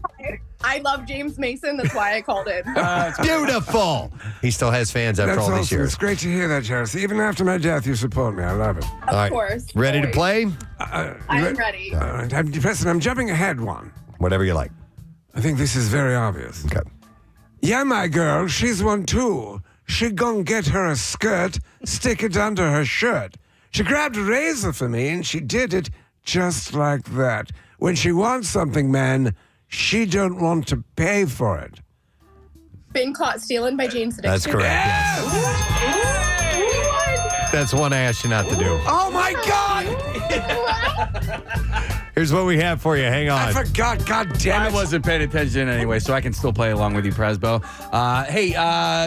I love James Mason. That's why I called in. Beautiful. He still has fans after all these years. It's great to hear that, Chelsea. Even after my death, you support me. I love it. Of course. Ready to play? I'm ready. All right. Preston, I'm jumping ahead one. Whatever you like. I think this is very obvious. Okay. Yeah, my girl, she's one too. She gon' get her a skirt, stick it under her shirt. She grabbed a razor for me, and she did it just like that. When she wants something, man, she don't want to pay for it. Been Caught Stealing by Jane's Addiction. That's correct. Yes. That's one I asked you not to do. Oh, my God! Here's what we have for you. Hang on. I forgot. God damn it. I wasn't paying attention anyway, so I can still play along with you, Presbo. Hey,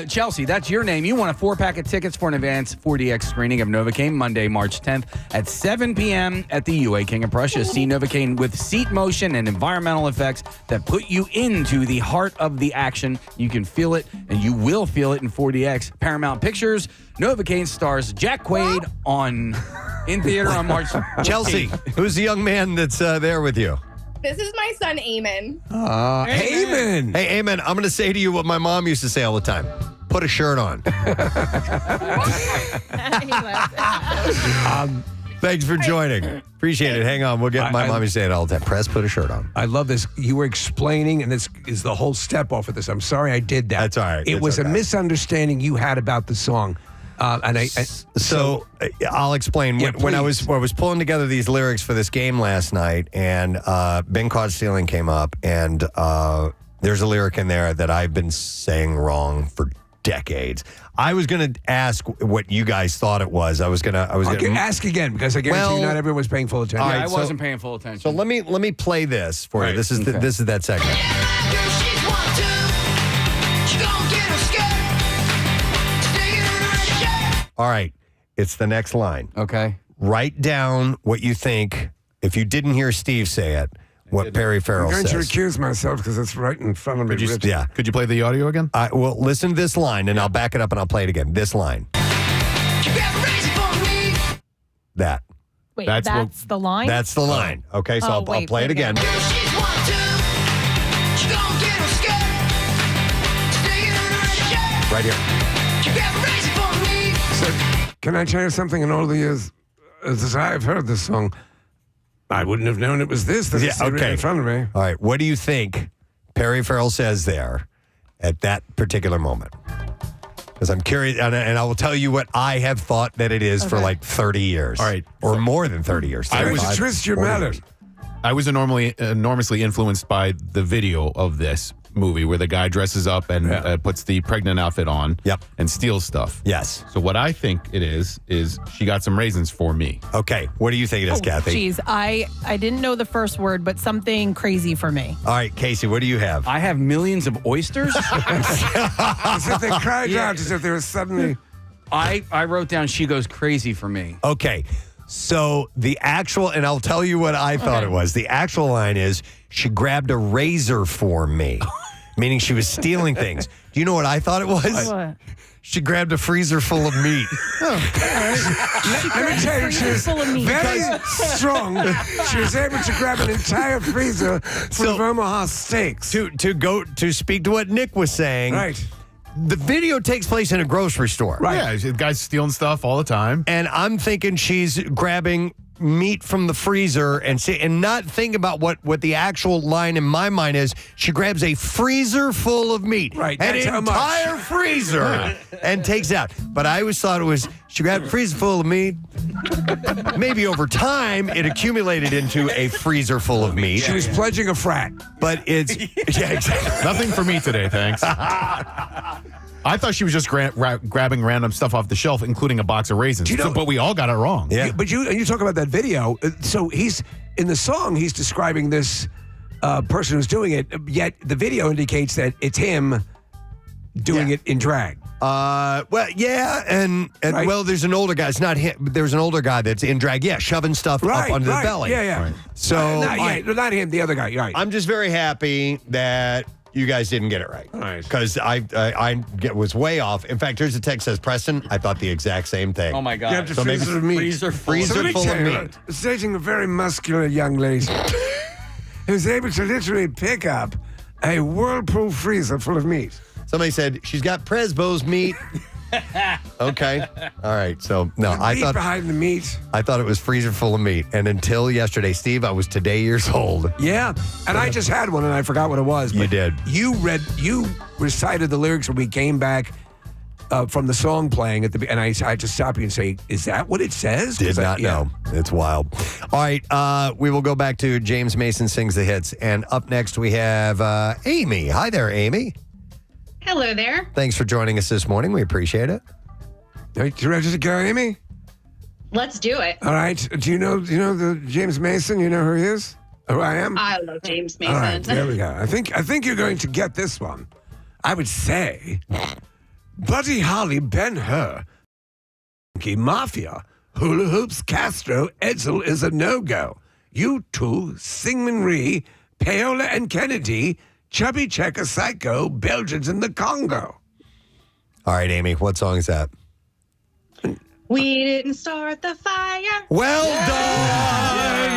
Chelsea, that's your name. You won a 4-pack of tickets for an advanced 4DX screening of Novocaine Monday, March 10th at 7 p.m. at the UA King of Prussia. See Novocaine with seat motion and environmental effects that put you into the heart of the action. You can feel it, and you will feel it in 4DX. Paramount Pictures, Novocaine stars Jack Quaid in theater on March 14th. Chelsea, who's the young man that's there with you? This is my son, Eamon. Eamon. Hey, Eamon, I'm going to say to you what my mom used to say all the time. Put a shirt on. Thanks for joining. Appreciate it. Hang on. We'll get my mom used to say it all the time. Press, put a shirt on. I love this. You were explaining, and this is the whole step off of this. I'm sorry I did that. That's all right. It was a misunderstanding you had about the song. So I'll explain. When I was pulling together these lyrics for this game last night, and Been Caught Stealing came up, and there's a lyric in there that I've been saying wrong for decades. I was going to ask what you guys thought it was. I was going to ask again, because I guarantee you not everyone was paying full attention. I wasn't paying full attention. So let me play this for you. This is this is that segment. All right, it's the next line. Okay. Write down what you think, if you didn't hear Steve say it, what Perry Farrell I'm going says. to recuse myself because it's right in front of me. Could you play the audio again? Well, listen to this line, and I'll back it up and I'll play it again. This line. That. Wait, that's the line? That's the line. Okay, so I'll play it again. Right here. So, can I tell you something? In all the years as I've heard this song, I wouldn't have known it was this. That's right in front of me. All right, what do you think Perry Farrell says there at that particular moment? Because I'm curious, and I will tell you what I have thought that it is for like 30 years. All right. Or more than 30 years. I was twist your mallet. I was enormously influenced by the video of this movie where the guy dresses up and puts the pregnant outfit on and steals stuff. Yes. So what I think it is she got some raisins for me. Okay. What do you think it is, Kathy? Geez, I didn't know the first word, but something crazy for me. All right, Casey, what do you have? I have millions of oysters. As if they cried out, as if they were suddenly... I wrote down she goes crazy for me. Okay. So the actual, and I'll tell you what I thought it was. The actual line is, she grabbed a razor for me, meaning she was stealing things. Do you know what I thought it was? What? She grabbed a freezer full of meat. Let me tell you, she was very strong. She was able to grab an entire freezer full of Omaha steaks. To speak to what Nick was saying. Right. The video takes place in a grocery store. Right. Yeah, the guy's stealing stuff all the time. And I'm thinking she's grabbing meat from the freezer and not think about what the actual line in my mind is. She grabs a freezer full of meat. Right. An That's how much. entire freezer and takes out. But I always thought it was she grabbed a freezer full of meat. Maybe over time it accumulated into a freezer full of meat. She was pledging a frat. But it's exactly. Nothing for me today, thanks. I thought she was just grabbing random stuff off the shelf, including a box of raisins. But we all got it wrong. Yeah. But you talk about that video. So he's in the song. He's describing this person who's doing it, yet the video indicates that it's him doing it in drag. Well, yeah, and Right. well, there's an older guy. It's not him. There's an older guy that's in drag. Yeah, shoving stuff up under the belly. Yeah. Right. So not him, the other guy. Right. I'm just very happy that you guys didn't get it right. Because I was way off. In fact, here's a text that says, Preston, I thought the exact same thing. Oh my God. You have to freezer of meat. Freezer full of meat. It's dating a very muscular young lady who's able to literally pick up a whirlpool freezer full of meat. Somebody said, she's got Presbo's meat. Okay. All right. So, no, I thought behind the meat. I thought it was freezer full of meat. And until yesterday, Steve, I was today years old. Yeah. And I just had one and I forgot what it was. You did. You recited the lyrics when we came back from the song playing at the and I had to stop you and say, is that what it says? Did not know. It's wild. All right. We will go back to James Mason Sings the Hits. And up next, we have Amy. Hi there, Amy. Hello there. Thanks for joining us this morning. We appreciate it. Are you ready to go, Amy? Let's do it. All right. Do you know the James Mason? You know who he is? Who I am? I love James Mason. All right, there we go. I think you're going to get this one. I would say Buddy Holly, Ben-Hur, Mafia, Hula Hoops, Castro, Edsel is a no-go. U2, Syngman Rhee, Paola and Kennedy, Chubby Checker, Psycho, Belgians in the Congo. All right, Amy, what song is that? We didn't start the fire. Well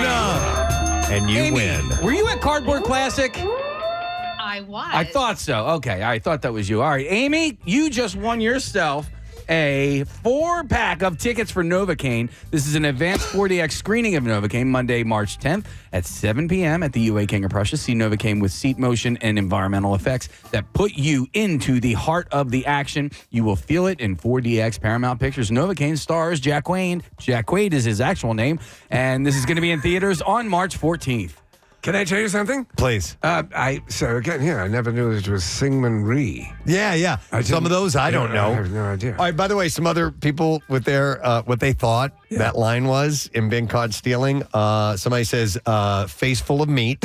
done! And you Amy, win. Were you at Cardboard Classic? I was. I thought so. Okay, I thought that was you. All right, Amy, you just won yourself a 4-pack of tickets for Novocaine. This is an advanced 4DX screening of Novocaine, Monday, March 10th at 7 p.m. at the UA King of Prussia. See Novocaine with seat motion and environmental effects that put you into the heart of the action. You will feel it in 4DX Paramount Pictures. Novocaine stars Jack Quaid. Jack Quaid is his actual name. And this is going to be in theaters on March 14th. Can I tell you something? Please. So again, I never knew it was Syngman Rhee. Yeah. Some of those I don't know. I have no idea. All right, by the way, some other people with their what they thought that line was in Been Caught Stealing. Somebody says, face full of meat.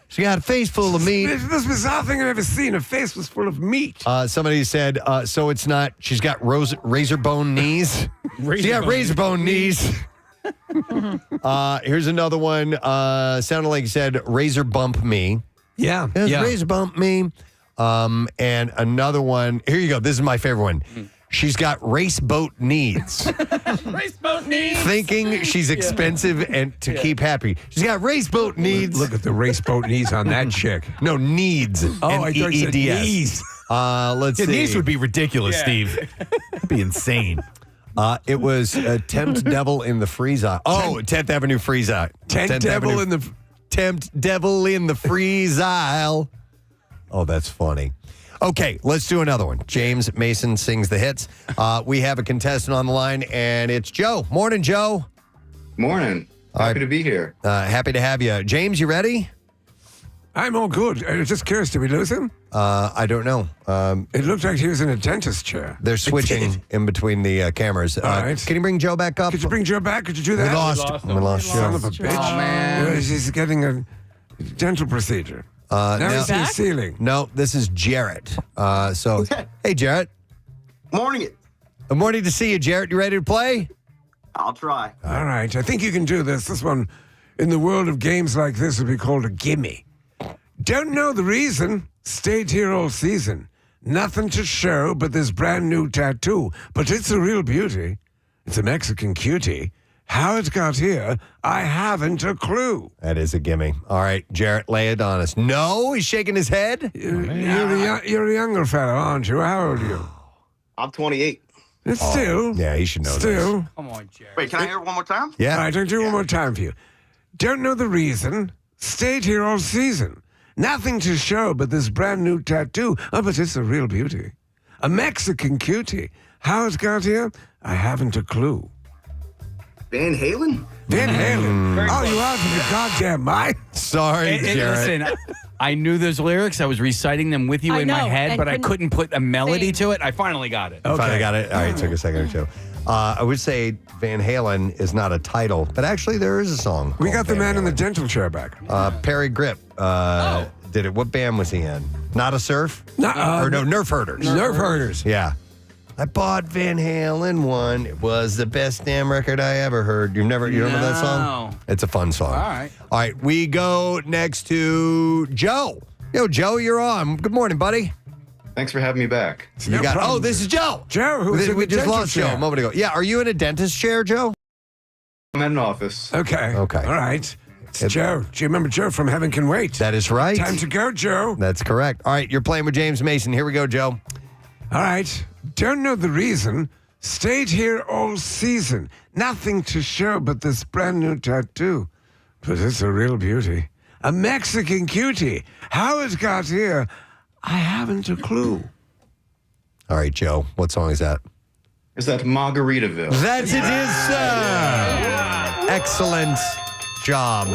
She got a face full of meat. It's the most bizarre thing I've ever seen. Her face was full of meat. Somebody said, so it's not, she's got razor bone knees. She got razor bone knees. Here's another one. Sounded like he said, razor bump me. Yeah. Razor bump me. And another one. Here you go. This is my favorite one. She's got race boat needs. Race boat needs. Thinking she's expensive and to keep happy. She's got race boat needs. Look at the race boat knees on that chick. No, needs. Oh, I thought you said knees. Let's see. These would be ridiculous, Steve. That'd be insane. It was Tempt Devil in the Freeze Eye. Oh, 10th Avenue Freeze Eye. Tempt Devil in the... Tempt Devil in the Freeze Aisle. Oh, that's funny. Okay, let's do another one. James Mason Sings the Hits. We have a contestant on the line, and it's Joe. Morning, Joe. Morning. Happy to be here. Happy to have you. James, you ready? I'm all good. I'm just curious, did we lose him? I don't know. It looked like he was in a dentist chair. They're switching in between the cameras. All right. Can you bring Joe back up? Could you bring Joe back? Could you do that? We lost Joe. Son of a bitch. Oh, man. He's getting a dental procedure. Now he's in the ceiling. No, this is Jarrett. Hey, Jarrett. Morning. Good morning to see you, Jarrett. You ready to play? I'll try. All right. I think you can do this. This one, in the world of games like this, would be called a gimme. Don't know the reason. Stayed here all season. Nothing to show but this brand new tattoo. But it's a real beauty. It's a Mexican cutie. How it got here, I haven't a clue. That is a gimme. All right, Jarrett, lay it on us. No, he's shaking his head. You're a younger fellow, aren't you? How old are you? I'm 28. Still. Yeah, he should know Still. this. Come on, Jared. Wait, can I hear it one more time? Yeah. All right, I'll do one more time for you. Don't know the reason. Stayed here all season. Nothing to show but this brand new tattoo. Oh, but it's a real beauty. A Mexican cutie. How it got here, I haven't a clue. Van Halen? Van Halen. Oh, you out of your goddamn mind? Sorry, Jarrett. Listen, I knew those lyrics. I was reciting them with you I in my know, head, and but I couldn't put a melody Same. to it. I finally got it. Finally got it. All right, took a second or two. I would say Van Halen is not a title, but actually there is a song. We called got the Van man in the Halen. dental chair back. Perry Grip did it. What band was he in? Not a Surf? No, or no, Nerf Herders. Nerve herders. Yeah. I bought Van Halen one. It was the best damn record I ever heard. You don't know that song? No. It's a fun song. All right. All right, we go next to Joe. Yo, Joe, you're on. Good morning, buddy. Thanks for having me back. You got. Oh, this is Joe. Joe, who's in we the just dental lost Joe chair. a moment ago. Yeah, are you in a dentist chair, Joe? I'm at an office. Okay. Okay. All right. It's Joe. Do you remember Joe from Heaven Can Wait? That is right. Time to go, Joe. That's correct. All right, you're playing with James Mason. Here we go, Joe. All right. Don't know the reason. Stayed here all season. Nothing to show but this brand new tattoo. But it's a real beauty. A Mexican cutie. How it got here, I haven't a clue. All right, Joe. What song is that? Is that Margaritaville? That it is, sir. Excellent job.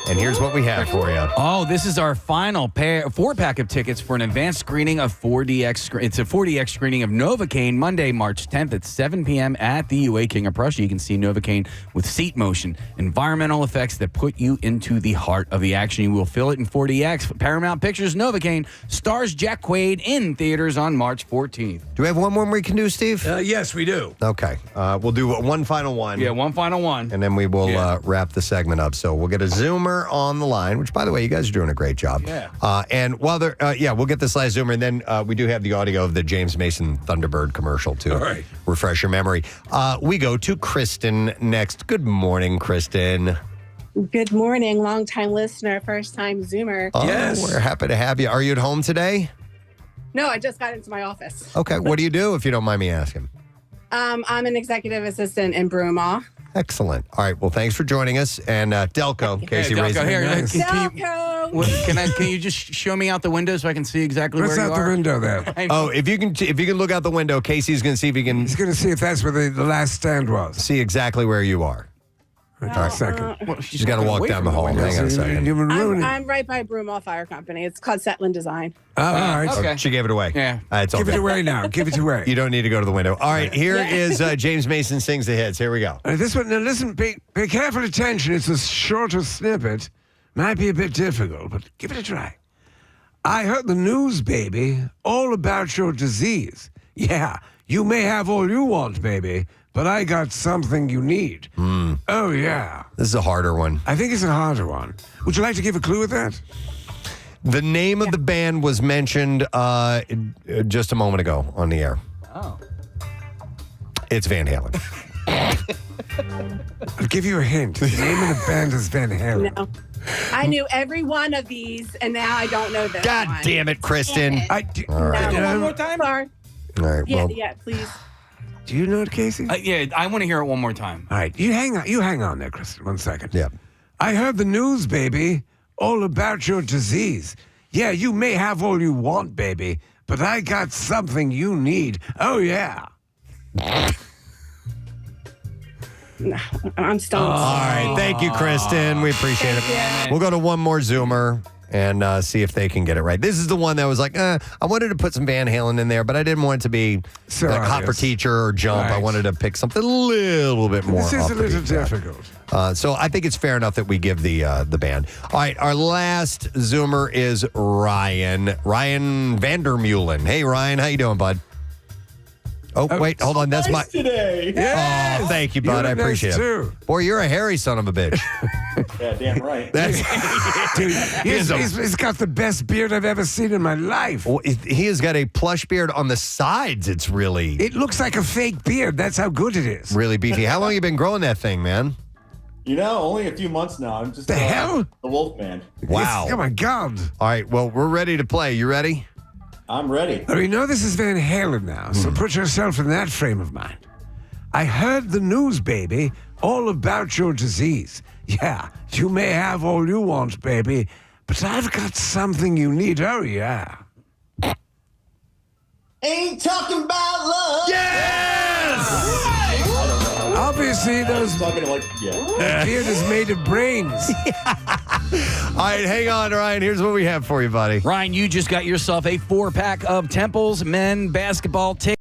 And here's what we have for you. Oh, this is our final 4-pack of tickets for an advanced screening of 4DX. It's a 4DX screening of Novocaine Monday, March 10th at 7 p.m. at the UA King of Prussia. You can see Novocaine with seat motion, environmental effects that put you into the heart of the action. You will feel it in 4DX. Paramount Pictures Novocaine stars Jack Quaid in theaters on March 14th. Do we have one more we can do, Steve? Yes, we do. Okay. We'll do one final one. Yeah, one final one. And then we will wrap the segment up. So we'll get a Zoomer on the line, which, by the way, you guys are doing a great job. Yeah. And while they're, we'll get this last Zoomer, and then we do have the audio of the James Mason Thunderbird commercial to right. refresh your memory. We go to Kristen next. Good morning, Kristen. Good morning, long-time listener, first-time Zoomer. Oh, we're happy to have you. Are you at home today? No, I just got into my office. Okay. What do you do, if you don't mind me asking? I'm an executive assistant in Broomall. Excellent. All right. Well, thanks for joining us. And Delco, Casey Delco, raising here, hand. Can you just show me out the window so I can see exactly What's where you out are? the window there? Oh, if you can look out the window, Casey's going to see if he can. He's going to see if that's where the last stand was. See exactly where you are. All right, second. She's got to walk down the hall. Hang on a second. I'm right by Broomall Fire Company. It's called Setland Design. Oh, all right. Okay. She gave it away. Yeah. It's all Give it good. away now. Give it away. You don't need to go to the window. All right, here is James Mason Sings the Hits. Here we go. This one, now listen, pay careful attention. It's a shorter snippet. Might be a bit difficult, but give it a try. I heard the news, baby, all about your disease. Yeah, you may have all you want, baby, but I got something you need. Oh, yeah. This is a harder one. I think it's a harder one. Would you like to give a clue with that? The name of the band was mentioned just a moment ago on the air. Oh. It's Van Halen. I'll give you a hint. The name of the band is Van Halen. No. I knew every one of these, and now I don't know this God one. damn it, Kristen. Damn it. All right. No, One more time? Sorry. All right. Yeah, Well, yeah, please. Do you know it, Casey? Yeah, I want to hear it one more time. All right, you hang on there, Kristen. 1 second. Yeah. I heard the news, baby, all about your disease. Yeah, you may have all you want, baby, but I got something you need. Oh, yeah. I'm stoned. All right. Thank you, Kristen. We appreciate it. We'll go to one more Zoomer and see if they can get it right. This is the one that was like, I wanted to put some Van Halen in there, but I didn't want it to be So like Hot for obvious. Teacher or Jump. I Right. wanted to pick something a little bit more. This is off a the little beat track. difficult. So I think it's fair enough that we give the band. All right, our last Zoomer is Ryan Vandermeulen. Hey, Ryan, how you doing, bud? Oh, wait, hold on. That's my. today. Oh, thank you, bud. I appreciate it. Boy, you're a hairy son of a bitch. Yeah, damn right. That's Dude, he's got the best beard I've ever seen in my life. Well, he has got a plush beard on the sides. It's really, It looks like a fake beard. That's how good it is. really beefy. How long have you been growing that thing, man? You know, only a few months now. I'm just The hell? the Wolf Man. Wow. Oh, my God. All right, well, we're ready to play. You ready? I'm ready. We know this is Van Halen now, so put yourself in that frame of mind. I heard the news, baby, all about your disease. Yeah, you may have all you want, baby, but I've got something you need. Oh, yeah. Ain't talking about love. Yes! Obviously, those Talking like, yeah. that beard is made of brains. right, hang on, Ryan. Here's what we have for you, buddy. Ryan, you just got yourself a 4-pack of Temple's men basketball tickets.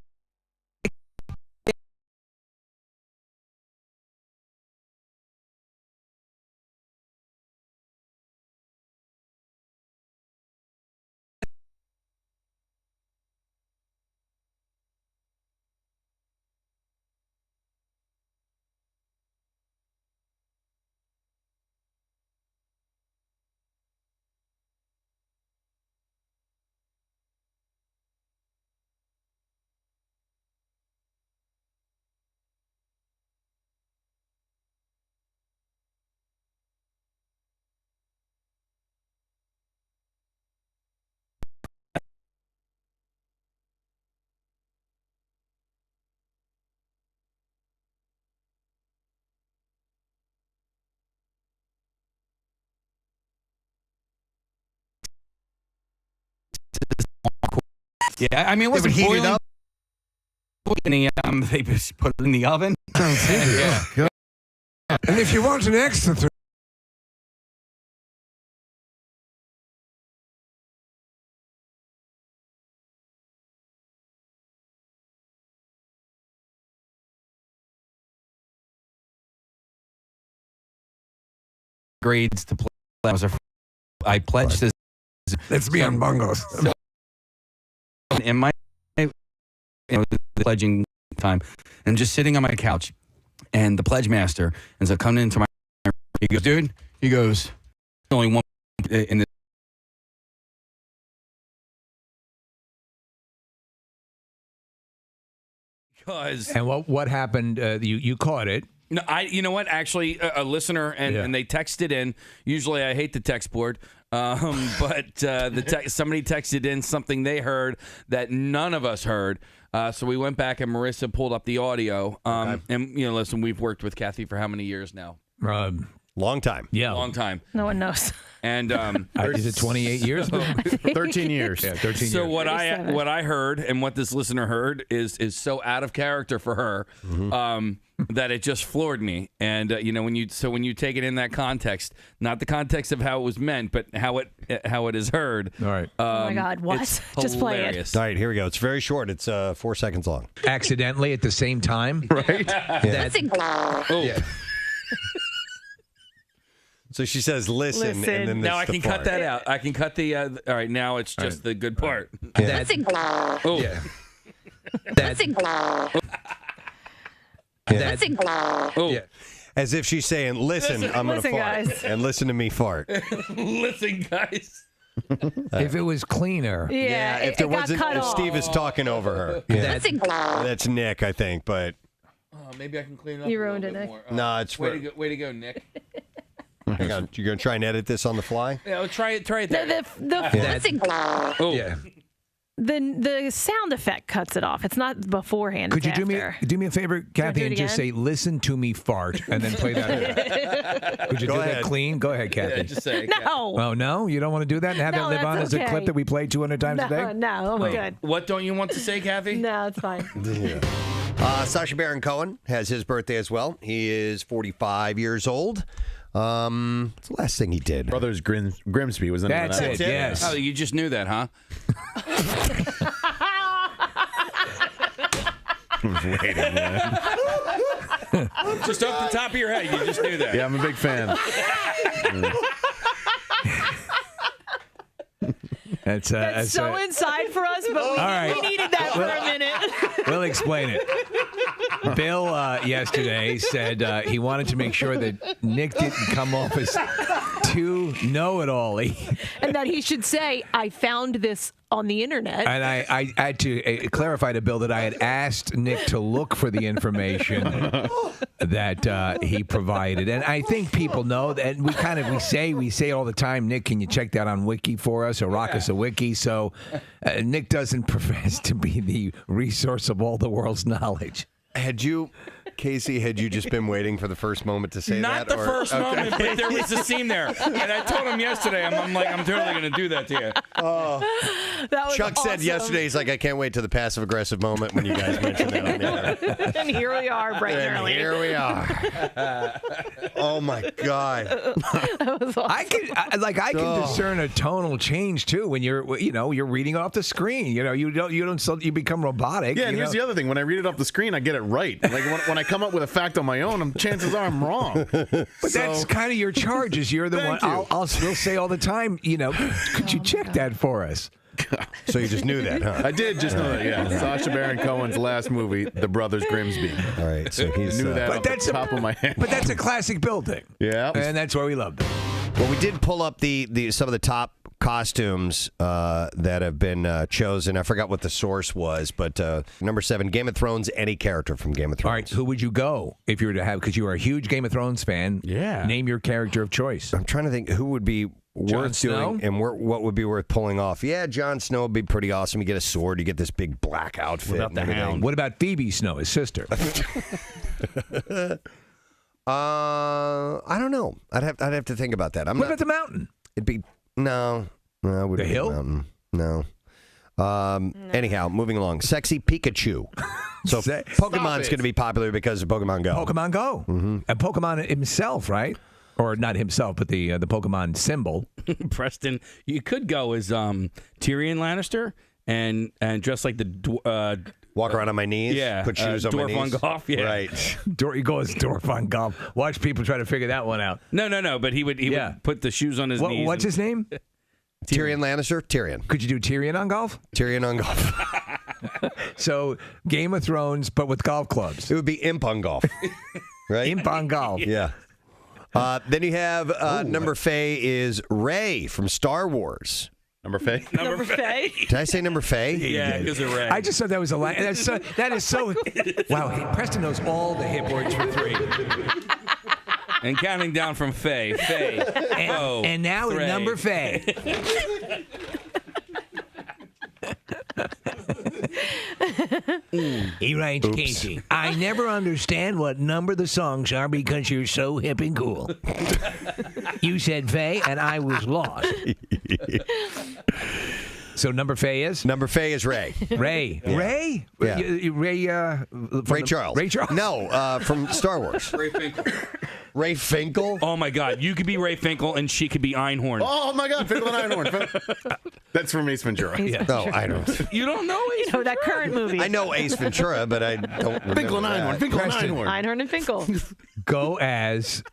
Yeah, I mean, it wasn't heat it boiling. up? They just put it in the oven. Yeah. And if you want an extra 3 grades to play. I pledged this. Let's be on bungalows. In my pledging time, and just sitting on my couch, and the pledge master ends up coming into my. He goes, dude. He goes, only one in the. Because And what happened? You caught it. No, you know what? Actually, a listener and they texted in. Usually, I hate the text board, but somebody texted in something they heard that none of us heard. So we went back and Marissa pulled up the audio. And listen, we've worked with Kathy for how many years now? Long time. Yeah, long time. No one knows. And is it 28 years? 13 years. Yeah, 13 years. So what I heard and what this listener heard is so out of character for her. That it just floored me. And when you take it in that context, not the context of how it was meant, but how it is heard. All right. Oh my God, what? Just play it. Hilarious. All right, here we go. It's very short. It's 4 seconds long. Accidentally at the same time, right? That, Oh. So she says, listen. And then now I the can fart. cut that out. I can cut the. All right, now it's just the good part. Yeah. Oh. Yeah. Oh. Yeah. As if she's saying, listen, I'm going to fart. Guys. And listen to me fart. Listen, guys. if it was cleaner. Yeah, if there got wasn't, cut if off. Steve is talking over her. Yeah. That's Nick, I think, but. Maybe I can clean it up. You ruined a it, little Nick. bit more. No, it's way to go, Nick. Hang on. You're going to try and edit this on the fly? Yeah, try it there. Oh. Yeah. The sound effect cuts it off. It's not beforehand. Could you it's do after. me a favor, Kathy, do it and just again? say, listen to me fart, and then play that? Could you Go do ahead. that clean? Go ahead, Kathy. Yeah, just say it. No. Oh, no? You don't want to do that and have No, that live on that's as a okay. clip that we play 200 times a day? No, I'm good. What don't you want to say, Kathy? No, it's fine. Sacha Baron Cohen has his birthday as well. He is 45 years old. What's the last thing he did? Brothers Grimsby was the name of That's that. it, yes. Oh, you just knew that, huh? Wait a minute. Just off the top of your head, you just knew that. Yeah, I'm a big fan. That's so inside for us, but we needed that for a minute. We'll explain it. Bill yesterday said he wanted to make sure that Nick didn't come off as too know-it-all-y. And that he should say, I found this on the internet. And I had to clarify to Bill that I had asked Nick to look for the information that he provided. And I think people know that we say it all the time. Nick, can you check that on Wiki for us or rock us a wiki? So Nick doesn't profess to be the resource of all the world's knowledge. Had you, Casey, had you just been waiting for the first moment to say Not that? the first moment, but there was a scene there. And I told him yesterday, I'm like, I'm totally going to do that to you. That was Chuck said awesome. yesterday, he's like, I can't wait to the passive-aggressive moment when you guys mentioned that on the air. And here we are, bright and And early. here we are. Oh, my God. That was awesome. I can discern a tonal change too when you're reading off the screen. You become robotic. Yeah, and here's the other thing. When I read it off the screen, I get it right. Like when I come up with a fact on my own, chances are I'm wrong. But that's kind of your charge. Is you're the one. Thank you. We'll say all the time. Could you check that for us? So you just knew that, huh? I did just know that, yeah. Sacha Baron Cohen's last movie, The Brothers Grimsby. All right, so he's knew that but off that's the top of my head. But that's a classic building. Yeah. And that's why we love them. Well, we did pull up the some of the top costumes that have been chosen. I forgot what the source was, but number 7, Game of Thrones, any character from Game of Thrones. All right, who would you go if you were to have, because you are a huge Game of Thrones fan. Yeah. Name your character of choice. I'm trying to think who would be Jon worth Snow? doing and what would be worth pulling off. Yeah, Jon Snow would be pretty awesome. You get a sword, you get this big black outfit. What about and the everything. Hound? What about Phoebe Snow, his sister? I don't know. I'd have to think about that. What about the mountain? It'd be no. It wouldn't The be hill? mountain. No. Anyhow, moving along. Sexy Pikachu. So Pokemon's going to be popular because of Pokemon Go. Pokemon Go. Mm-hmm. And Pokemon himself, right? Or not himself, but the Pokemon symbol. Preston, you could go as Tyrion Lannister and dress like the Walk around on my knees. Yeah, Put shoes on my Dwarf on knees. golf. Yeah, Right. He goes Dwarf on golf. Watch people try to figure that one out. No. But he would put the shoes on his knees. What's his name? Tyrion Lannister. Tyrion. Could you do Tyrion on golf? Tyrion on golf. So Game of Thrones, but with golf clubs. It would be Imp on golf. Right? Imp on golf. Yeah. Then you have number Faye is Rey from Star Wars. Number Faye? Number Faye? Did I say number Faye? Yeah, because of Ray. I just thought that was a line. That is so. Wow, Preston knows all the hip words for 3. And counting down from Faye. And now Three. at number Faye. He writes, Casey, I never understand what number the songs are because you're so hip and cool. You said Faye, and I was lost. So number Faye is? Number Faye is Ray. Ray. Yeah. Ray? Yeah. Ray Charles. Ray Charles? No, from Star Wars. Ray Finkel. Ray Finkel? Oh, my God. You could be Ray Finkel, and she could be Einhorn. Oh, my God. Finkel and Einhorn. That's from Ace Ventura. No, I don't. You don't know Ace That current movie. I know Ace Ventura, but I don't remember Finkel and Einhorn. that. Finkel and Preston. Einhorn. Einhorn and Finkel. Go as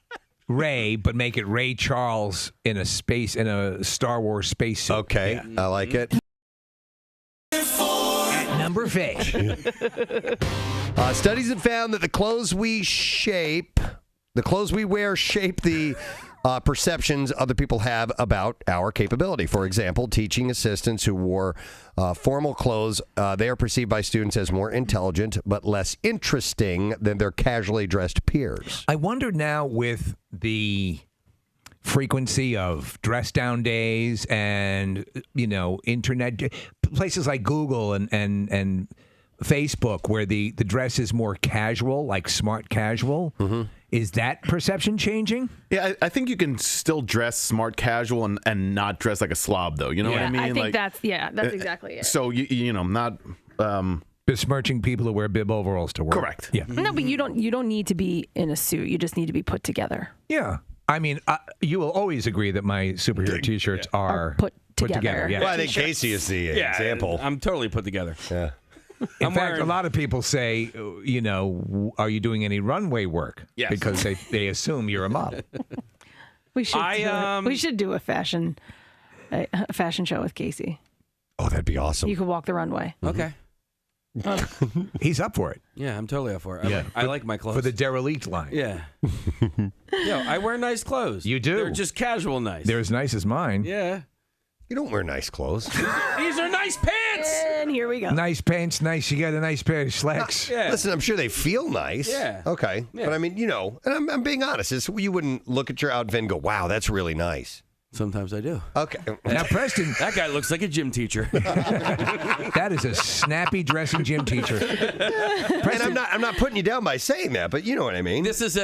Ray, but make it Ray Charles in a Star Wars spacesuit. Okay, I like it. At number Faye. Studies have found that the clothes we wear shape the perceptions other people have about our capability. For example, teaching assistants who wore formal clothes, they are perceived by students as more intelligent but less interesting than their casually dressed peers. I wonder now with the frequency of dress down days and, internet, places like Google and Facebook where the dress is more casual, like smart casual. Mm-hmm. Is that perception changing? Yeah, I think you can still dress smart casual and not dress like a slob, though. You know what I mean? I think that's exactly it. So, not... besmirching people who wear bib overalls to work. Correct. Yeah. No, but you don't need to be in a suit. You just need to be put together. Yeah. I mean, you will always agree that my superhero T-shirts are put together. Yeah. Well, I think Casey is the example. I'm totally put together. Yeah. In fact, a lot of people say, are you doing any runway work? Yes. Because they assume you're a model. We should do a fashion show with Casey. Oh, that'd be awesome. You could walk the runway. Okay. He's up for it. Yeah, I'm totally up for it. I like my clothes. For the derelict line. Yeah. I wear nice clothes. You do. They're just casual nice. They're as nice as mine. Yeah. You don't wear nice clothes. These are nice pants. And here we go. Nice pants, nice. You got a nice pair of slacks. Yeah. Listen, I'm sure they feel nice. Yeah. Okay. Yeah. But I mean, and I'm being honest. You wouldn't look at your outfit and go, wow, that's really nice. Sometimes I do. Okay. Now, Preston, That guy looks like a gym teacher. that is a snappy dressing gym teacher. And I'm not putting you down by saying that, but you know what I mean. This is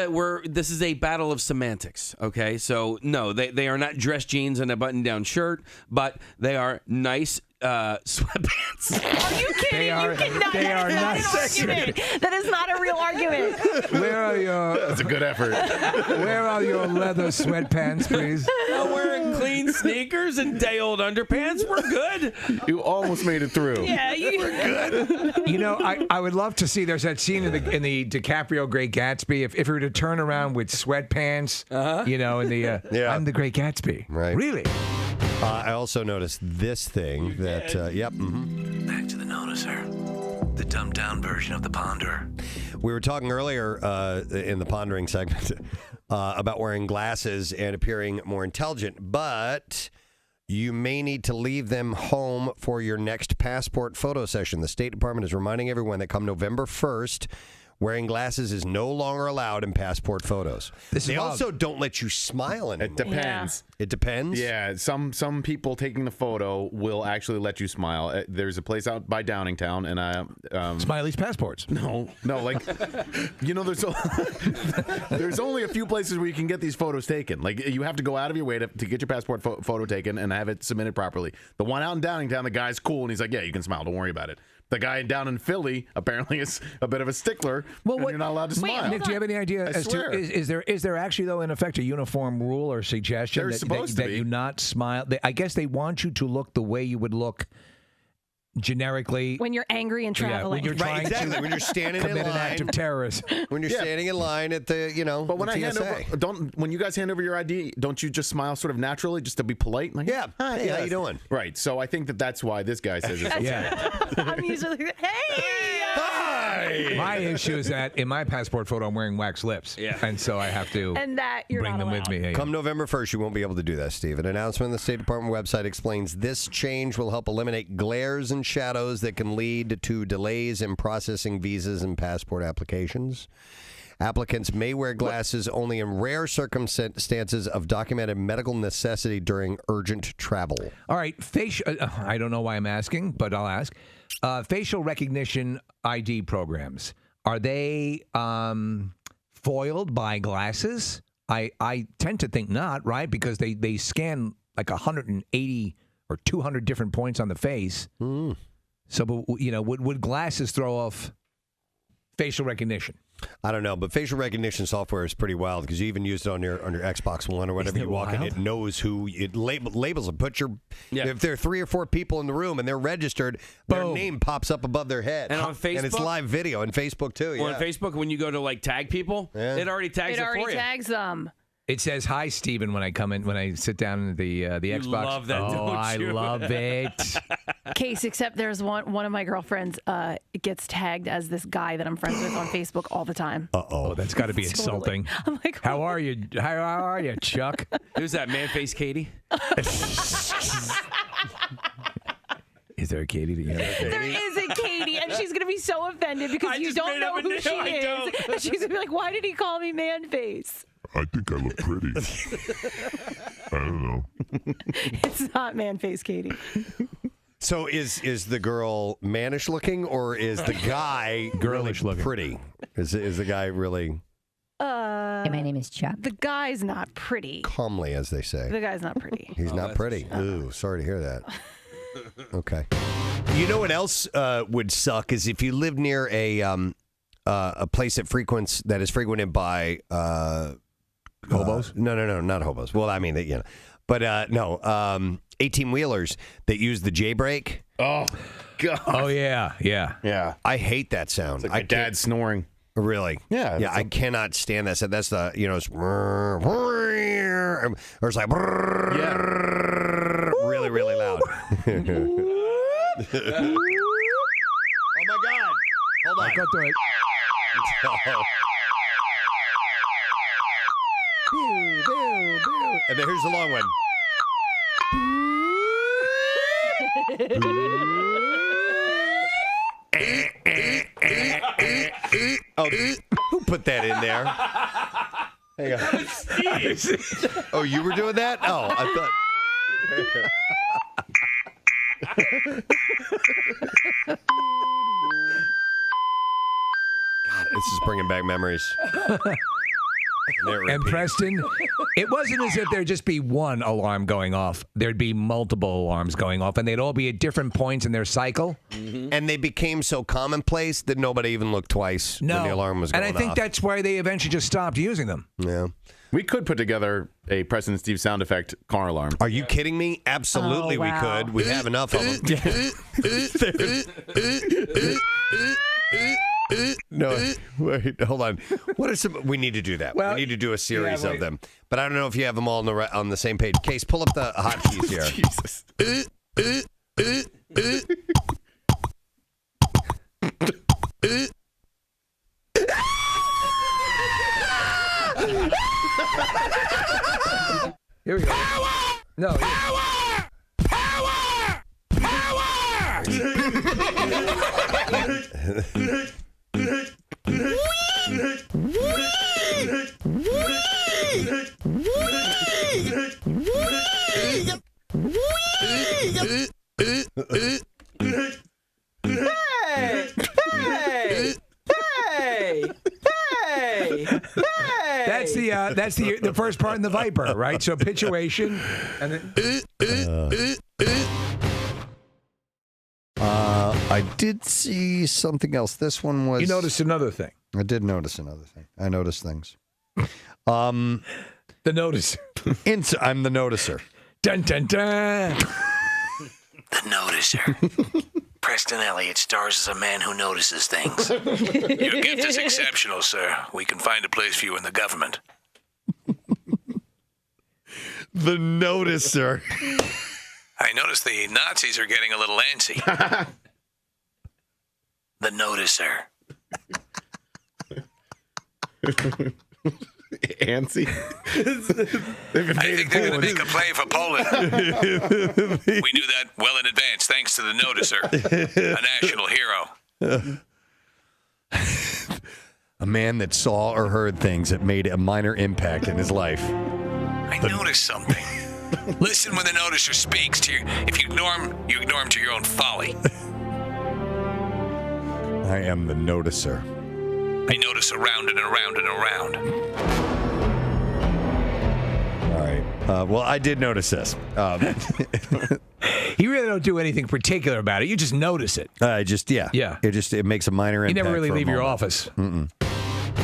a battle of semantics. Okay, so no, they are not dress jeans and a button-down shirt, but they are nice sweatpants. Are you kidding? You cannot. They are That is not nice. an argument. That is not a real argument. Where are your That's a good effort. Where are your leather sweatpants, please? I'm wearing clean sneakers and day-old underpants. We're good. You almost made it through. Yeah, we're good. You know, I would love to see. There's that scene in the DiCaprio Great Gatsby. If we were to turn around with sweatpants, you know, in the I'm the Great Gatsby. Right. Really? I also noticed this thing that, Back to the noticer. The dumbed down version of the ponder. We were talking earlier in the pondering segment about wearing glasses and appearing more intelligent, but you may need to leave them home for your next passport photo session. The State Department is reminding everyone that come November 1st, wearing glasses is no longer allowed in passport photos. They also don't let you smile anymore. It depends. It depends? Yeah, some people taking the photo will actually let you smile. There's a place out by Downingtown, and Smiley's passports. No, like there's only a few places where you can get these photos taken. Like you have to go out of your way to get your passport photo taken and have it submitted properly. The one out in Downingtown, the guy's cool, and he's like, yeah, you can smile. Don't worry about it. The guy down in Philly apparently is a bit of a stickler. Well, and you're not allowed to smile. Nick, do you have any idea as to is there actually though in effect a uniform rule or suggestion that you not smile? I guess they want you to look the way you would look generically When you're angry and traveling. when you're trying to when you're standing in commit an line. act of terrorism. When you're standing in line at the, But when the I hand TSA. over, when you guys hand over your ID, don't you just smile sort of naturally, just to be polite? Like, Yeah. Hi, Hey, how yes." you doing? Right. So I think that's why this guy says it's okay. I'm usually like, hey. My issue is that in my passport photo, I'm wearing wax lips. Yeah. And so I have to And that you're bring not them allowed. with me. Yeah. Come November 1st, you won't be able to do that, Steve. An announcement on the State Department website explains this change will help eliminate glares and shadows that can lead to delays in processing visas and passport applications. Applicants may wear glasses only in rare circumstances of documented medical necessity during urgent travel. All right, I don't know why I'm asking, but I'll ask. Facial recognition ID programs, are they foiled by glasses? I tend to think not, right? Because they scan like 180 or 200 different points on the face. So, would glasses throw off facial recognition? I don't know, but facial recognition software is pretty wild because you even use it on your Xbox One or whatever. You walk in, it knows who it labels them. If there are 3 or 4 people in the room and they're registered, their name pops up above their head. And on Facebook, and it's live video, and Facebook too. Or on Facebook, when you go to like tag people, it already tags It it already for you. tags them. It says, "Hi, Steven," when I sit down in the Xbox. love that, oh, don't I you? love it. Case, except there's one of my girlfriends gets tagged as this guy that I'm friends with on Facebook all the time. Oh, that's got to be Totally. insulting. I'm like, How are you? How are you, Chuck? Who's that, man-face Katie? Is there a Katie together? there is a Katie, and she's gonna be so offended because I you just don't made know up a who name. she I is. don't. And she's gonna be like, "Why did he call me man face?" I think I look pretty. I don't know. It's not man face Katie. So is the girl mannish looking, or is the guy Girlish really looking. pretty? Is the guy really Hey, my name is Chuck. The guy's not pretty. comely, as they say? The guy's not pretty. He's not pretty. Ooh, sorry to hear that. Okay. You know what else would suck is if you live near a place that is frequented by hobos? No, not hobos. Well, I mean, but no, 18-wheelers that use the J brake. Oh, God. Oh yeah. I hate that sound. It's like my dad snoring. Really? Yeah. Yeah, I cannot stand that. So that's the, it's or it's like really, really loud. Oh my God. Hold on. Go through it. And then here's the long one. Oh, who put that in there? Hang on. Oh, you were doing that? Oh, I thought. God, this is bringing back memories. And Preston, it wasn't as if there'd just be one alarm going off. There'd be multiple alarms going off, and they'd all be at different points in their cycle. And they became so commonplace that nobody even looked twice when the alarm was going off. And I think that's why they eventually just stopped using them. Yeah. We could put together a Preston and Steve sound effect car alarm. Are you kidding me? Absolutely, we could. We have enough of them. No, wait, hold on. What are some? We need to do that. Well, we need to do a series yeah, of them. But I don't know if you have them all on the same page. Case, pull up the hotkeys here. Jesus. Here we go. No. That's the first part in the Viper, right? So pituation, and then. I did see something else. This one was. You noticed another thing. I did notice another thing. I noticed things. The noticer. I'm the noticer. Dun dun dun. The Noticer. Preston Elliott stars as a man who notices things. Your gift is exceptional, sir. We can find a place for you in the government. The Noticer. I notice the Nazis are getting a little antsy. The Noticer. Antsy? I think they're going to make a play for Poland. We knew that well in advance, thanks to the Noticer, a national hero. A man that saw or heard things that made a minor impact in his life. I noticed something. Listen when the Noticer speaks to you. If you ignore him to your own folly. I am the Noticer. I notice around and around and around. All right. Well, I did notice this. You really don't do anything particular about it. You just notice it. Yeah. It makes a minor impact. You never really for a leave your moment. office. Mm-mm.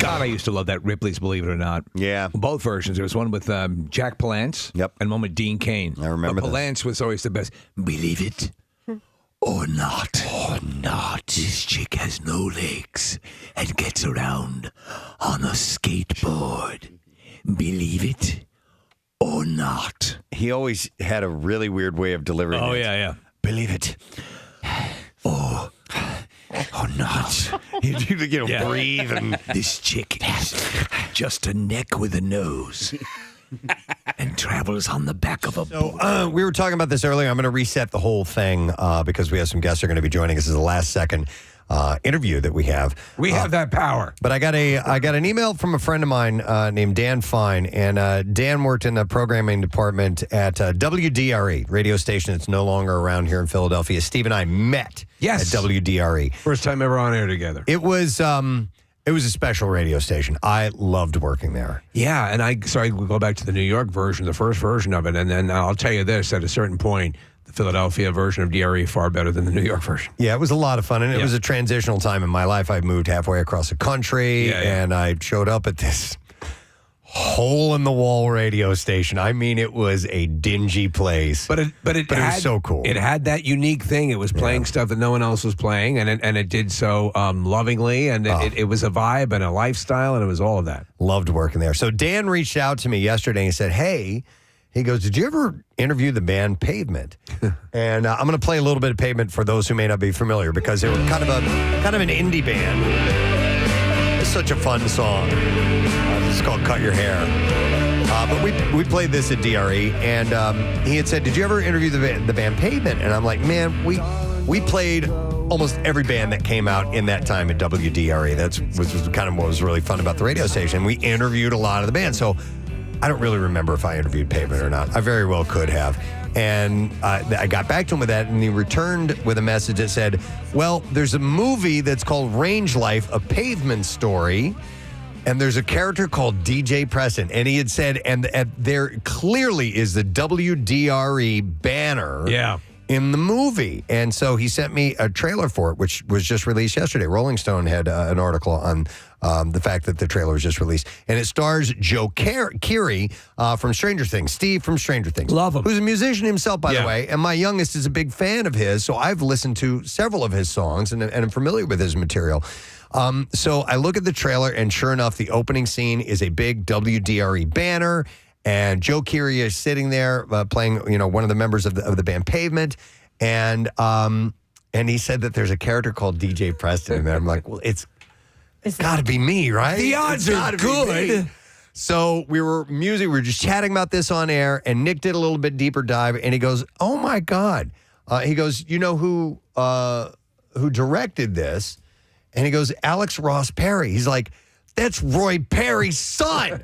God, I used to love that Ripley's Believe It or Not. Yeah. Both versions. There was one with Jack Palance. Yep. And one with Dean Cain. I remember but Palance was always the best. Believe it or not. Or not. This chick has no legs and gets around on a skateboard. Believe it or not. He always had a really weird way of delivering it. Oh, yeah. Believe it. Or not. You breathe and... This chick has just a neck with a nose and travels on the back of a boat. We were talking about this earlier. I'm going to reset the whole thing because we have some guests who are going to be joining us. This is the last second interview that we have. We have that power. But I got an email from a friend of mine named Dan Fine, and Dan worked in the programming department at WDRE, radio station that's no longer around here in Philadelphia. Steve and I met at WDRE. First time ever on air together. It was a special radio station. I loved working there. Yeah, and we'll go back to the New York version, the first version of it, and then I'll tell you this, at a certain point, the Philadelphia version of DRE far better than the New York version. Yeah, it was a lot of fun, and it was a transitional time in my life. I moved halfway across the country, and I showed up at this hole-in-the-wall radio station. I mean, it was a dingy place. But it was so cool. It had that unique thing. It was playing stuff that no one else was playing, and it did so lovingly, and it was a vibe and a lifestyle, and it was all of that. Loved working there. So Dan reached out to me yesterday and said, hey, he goes, did you ever interview the band Pavement? And I'm going to play a little bit of Pavement for those who may not be familiar, because they were kind of an indie band. It's such a fun song. It's called Cut Your Hair. But we played this at DRE, and he had said, did you ever interview the band Pavement? And I'm like, man, we played almost every band that came out in that time at WDRE. That's was kind of what was really fun about the radio station. We interviewed a lot of the bands. So I don't really remember if I interviewed Pavement or not. I very well could have. And I got back to him with that, and he returned with a message that said, well, there's a movie that's called Range Life, a Pavement story, and there's a character called DJ Preston. And he had said, and there clearly is the WDRE banner in the movie. And so he sent me a trailer for it, which was just released yesterday. Rolling Stone had an article on the fact that the trailer was just released. And it stars Joe Keery from Stranger Things, Steve from Stranger Things. Love him. Who's a musician himself, by the way. And my youngest is a big fan of his, so I've listened to several of his songs and I'm familiar with his material. So I look at the trailer, and sure enough, the opening scene is a big WDRE banner. And Joe Keery is sitting there playing, one of the members of the band Pavement, and he said that there's a character called DJ Preston in there. I'm like, well, it's got to be me, right? The odds are good. So we were just chatting about this on air, and Nick did a little bit deeper dive, and he goes, "Oh my God!" He goes, "You know who directed this?" And he goes, "Alex Ross Perry." He's like, "That's Roy Perry's son."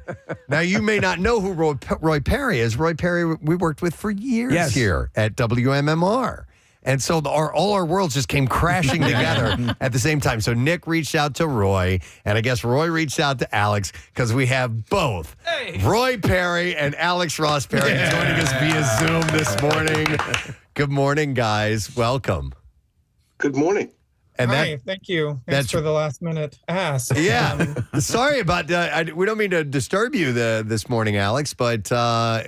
Now, you may not know who Roy Perry is. Roy Perry, we worked with for years here at WMMR. And so all our worlds just came crashing together at the same time. So Nick reached out to Roy, and I guess Roy reached out to Alex, because we have both Roy Perry and Alex Ross Perry joining us via Zoom this morning. Good morning, guys. Welcome. Good morning. And Hi, thank you. Thanks for the last minute ask. Yeah. Sorry about we don't mean to disturb you this morning, Alex, but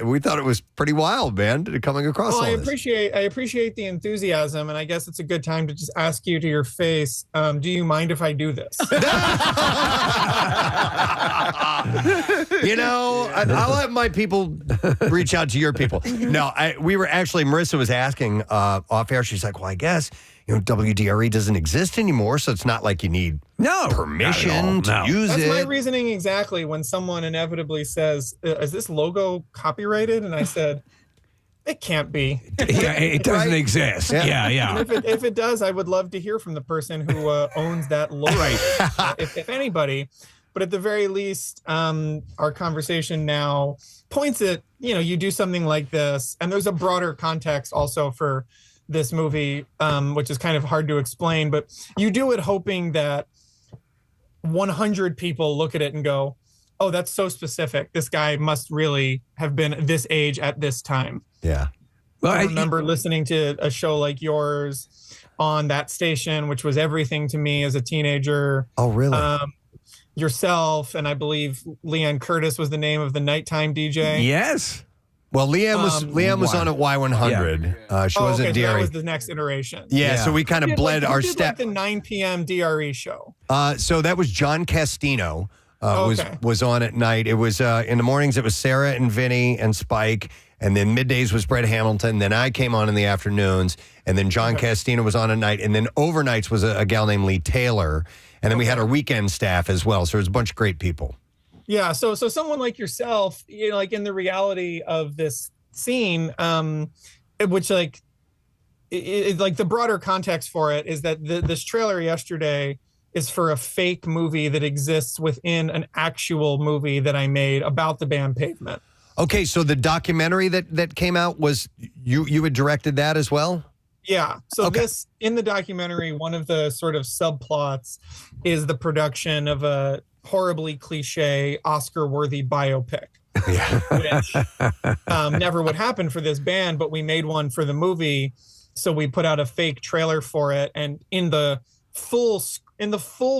we thought it was pretty wild, man, coming across all this. I appreciate the enthusiasm, and I guess it's a good time to just ask you to your face, do you mind if I do this? I'll have my people reach out to your people. No, Marissa was asking off air. She's like, well, I guess WDRE doesn't exist anymore, so it's not like you need permission to use it. That's my reasoning exactly when someone inevitably says, is this logo copyrighted? And I said, it can't be. It doesn't exist. Yeah. And if it does, I would love to hear from the person who owns that logo, if anybody. But at the very least, our conversation now points at, you do something like this, and there's a broader context also for this movie, which is kind of hard to explain, but you do it hoping that 100 people look at it and go, oh, that's so specific. This guy must really have been this age at this time. Yeah. Well, I remember listening to a show like yours on that station, which was everything to me as a teenager. Oh, really? Yourself, and I believe Leanne Curtis was the name of the nighttime DJ. Yes. Well, Leanne was on at Y100. She wasn't DRE. So that was the next iteration. Yeah, so we kind of bled our step. Like the 9 p.m. DRE show. So that was John Castino was on at night. It was in the mornings. It was Sarah and Vinny and Spike, and then middays was Brett Hamilton. Then I came on in the afternoons, and then John Castino was on at night, and then overnights was a gal named Lee Taylor, and then we had our weekend staff as well. So it was a bunch of great people. Yeah, so someone like yourself, like in the reality of this scene, which like the broader context for it is that this trailer yesterday is for a fake movie that exists within an actual movie that I made about the band Pavement. Okay, so the documentary that came out was you had directed that as well? Yeah. So this, in the documentary, one of the sort of subplots is the production of a horribly cliche Oscar-worthy biopic. Which never would happen for this band, but we made one for the movie. So we put out a fake trailer for it, and in the full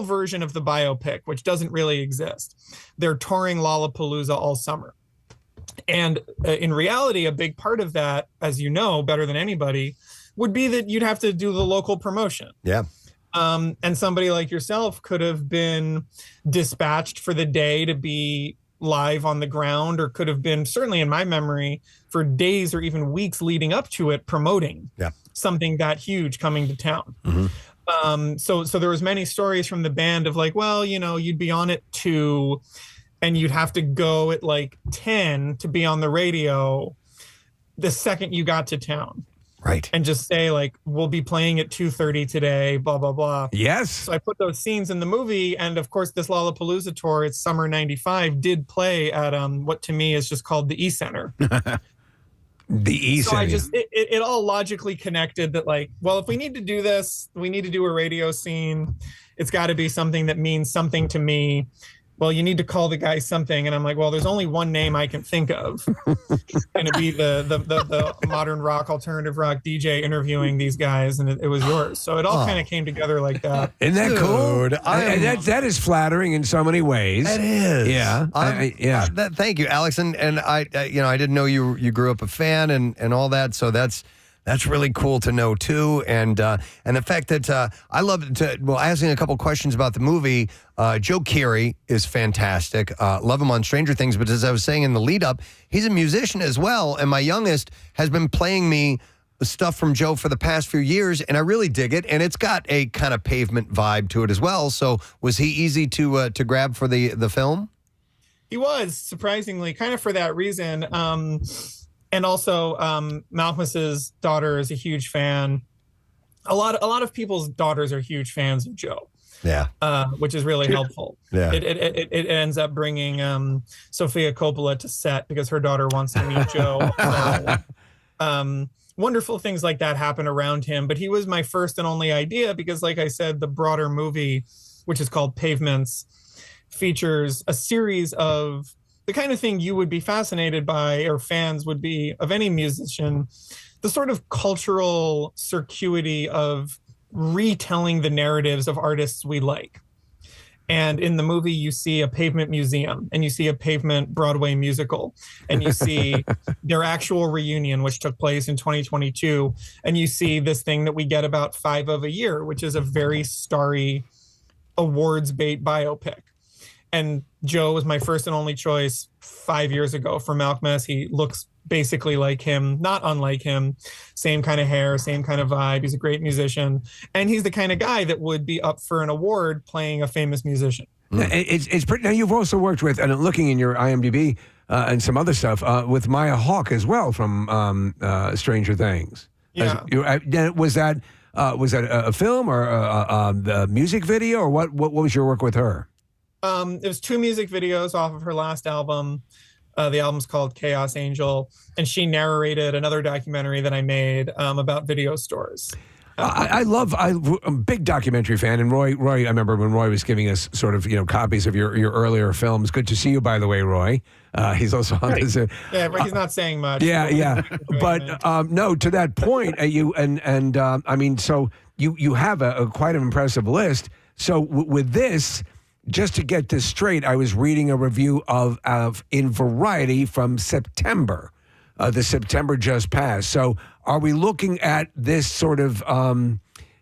version of the biopic, which doesn't really exist, they're touring Lollapalooza all summer. And in reality, a big part of that, as you know better than anybody, would be that you'd have to do the local promotion. Yeah. And somebody like yourself could have been dispatched for the day to be live on the ground, or could have been, certainly in my memory, for days or even weeks leading up to it, promoting something that huge coming to town. Mm-hmm. So there was many stories from the band of like, well, you'd be on at 2 and you'd have to go at like 10 to be on the radio the second you got to town. Right. And just say like, we'll be playing at 2:30 today, blah, blah, blah. Yes. So I put those scenes in the movie. And of course, this Lollapalooza tour, it's summer 95, did play at what to me is just called the E Center. The East. So it all logically connected that like, well, if we need to do this, we need to do a radio scene. It's got to be something that means something to me. Well, you need to call the guy something. And I'm like, well, there's only one name I can think of. It's going to be the modern rock, alternative rock DJ interviewing these guys. And it was yours. So it all kind of came together like that. Isn't that cool? Dude, that is flattering in so many ways. It is. Yeah. Yeah. Thank you, Alex. And I didn't know you grew up a fan and all that. So that's really cool to know too, and the fact that I love asking a couple questions about the movie. Joe Keery is fantastic. Love him on Stranger Things, but as I was saying in the lead up, he's a musician as well. And my youngest has been playing me stuff from Joe for the past few years, and I really dig it. And it's got a kind of Pavement vibe to it as well. So was he easy to grab for the film? He was, surprisingly, kind of for that reason. And also, Malcolmus's daughter is a huge fan. A lot of people's daughters are huge fans of Joe. Yeah, which is really helpful. Yeah, it ends up bringing Sofia Coppola to set because her daughter wants to meet Joe. So, wonderful things like that happen around him. But he was my first and only idea because, like I said, the broader movie, which is called Pavements, features a series of the kind of thing you would be fascinated by, or fans would be of any musician, the sort of cultural circuity of retelling the narratives of artists we like. And in the movie, you see a Pavement museum, and you see a Pavement Broadway musical, and you see their actual reunion, which took place in 2022. And you see this thing that we get about 5 of a year, which is a very starry awards bait biopic. And Joe was my first and only choice 5 years ago for Malcolmus. He looks basically like him, not unlike him, same kind of hair, same kind of vibe. He's a great musician. And he's the kind of guy that would be up for an award playing a famous musician. It's pretty. Now, you've also worked with, and looking in your IMDb and some other stuff, with Maya Hawke as well from Stranger Things. Yeah. Was that a film or a music video, or what was your work with her? It was 2 music videos off of her last album. The album's called Chaos Angel, and she narrated another documentary that I made about video stores. I'm a big documentary fan, and Roy, I remember when Roy was giving us sort of copies of your earlier films. Good to see you, by the way, Roy. He's also on this. Yeah, but he's not saying much. Yeah. But no, to that point, so you have a quite an impressive list. So with this. Just to get this straight, I was reading a review of in Variety from September. The September just passed. So are we looking at this sort of,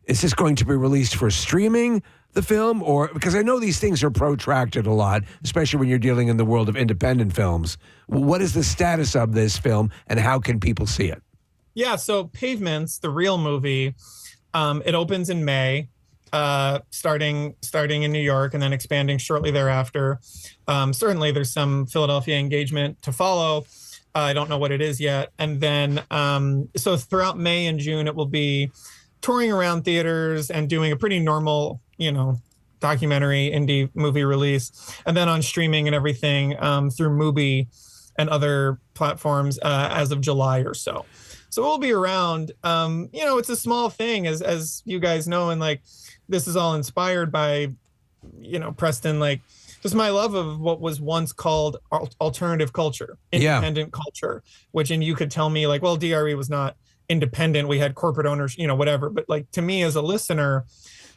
is this going to be released for streaming, the film? Or because I know these things are protracted a lot, especially when you're dealing in the world of independent films. What is the status of this film and how can people see it? Yeah, so Pavements, the real movie, it opens in May. Starting in New York and then expanding shortly thereafter. Certainly there's some Philadelphia engagement to follow. I don't know what it is yet. And then, so throughout May and June, it will be touring around theaters and doing a pretty normal, documentary indie movie release. And then on streaming and everything through Mubi and other platforms as of July or so. So we'll be around. It's a small thing, as you guys know, and this is all inspired by, Preston, just my love of what was once called alternative culture, independent culture, and you could tell me DRE was not independent. We had corporate owners, whatever. But to me as a listener,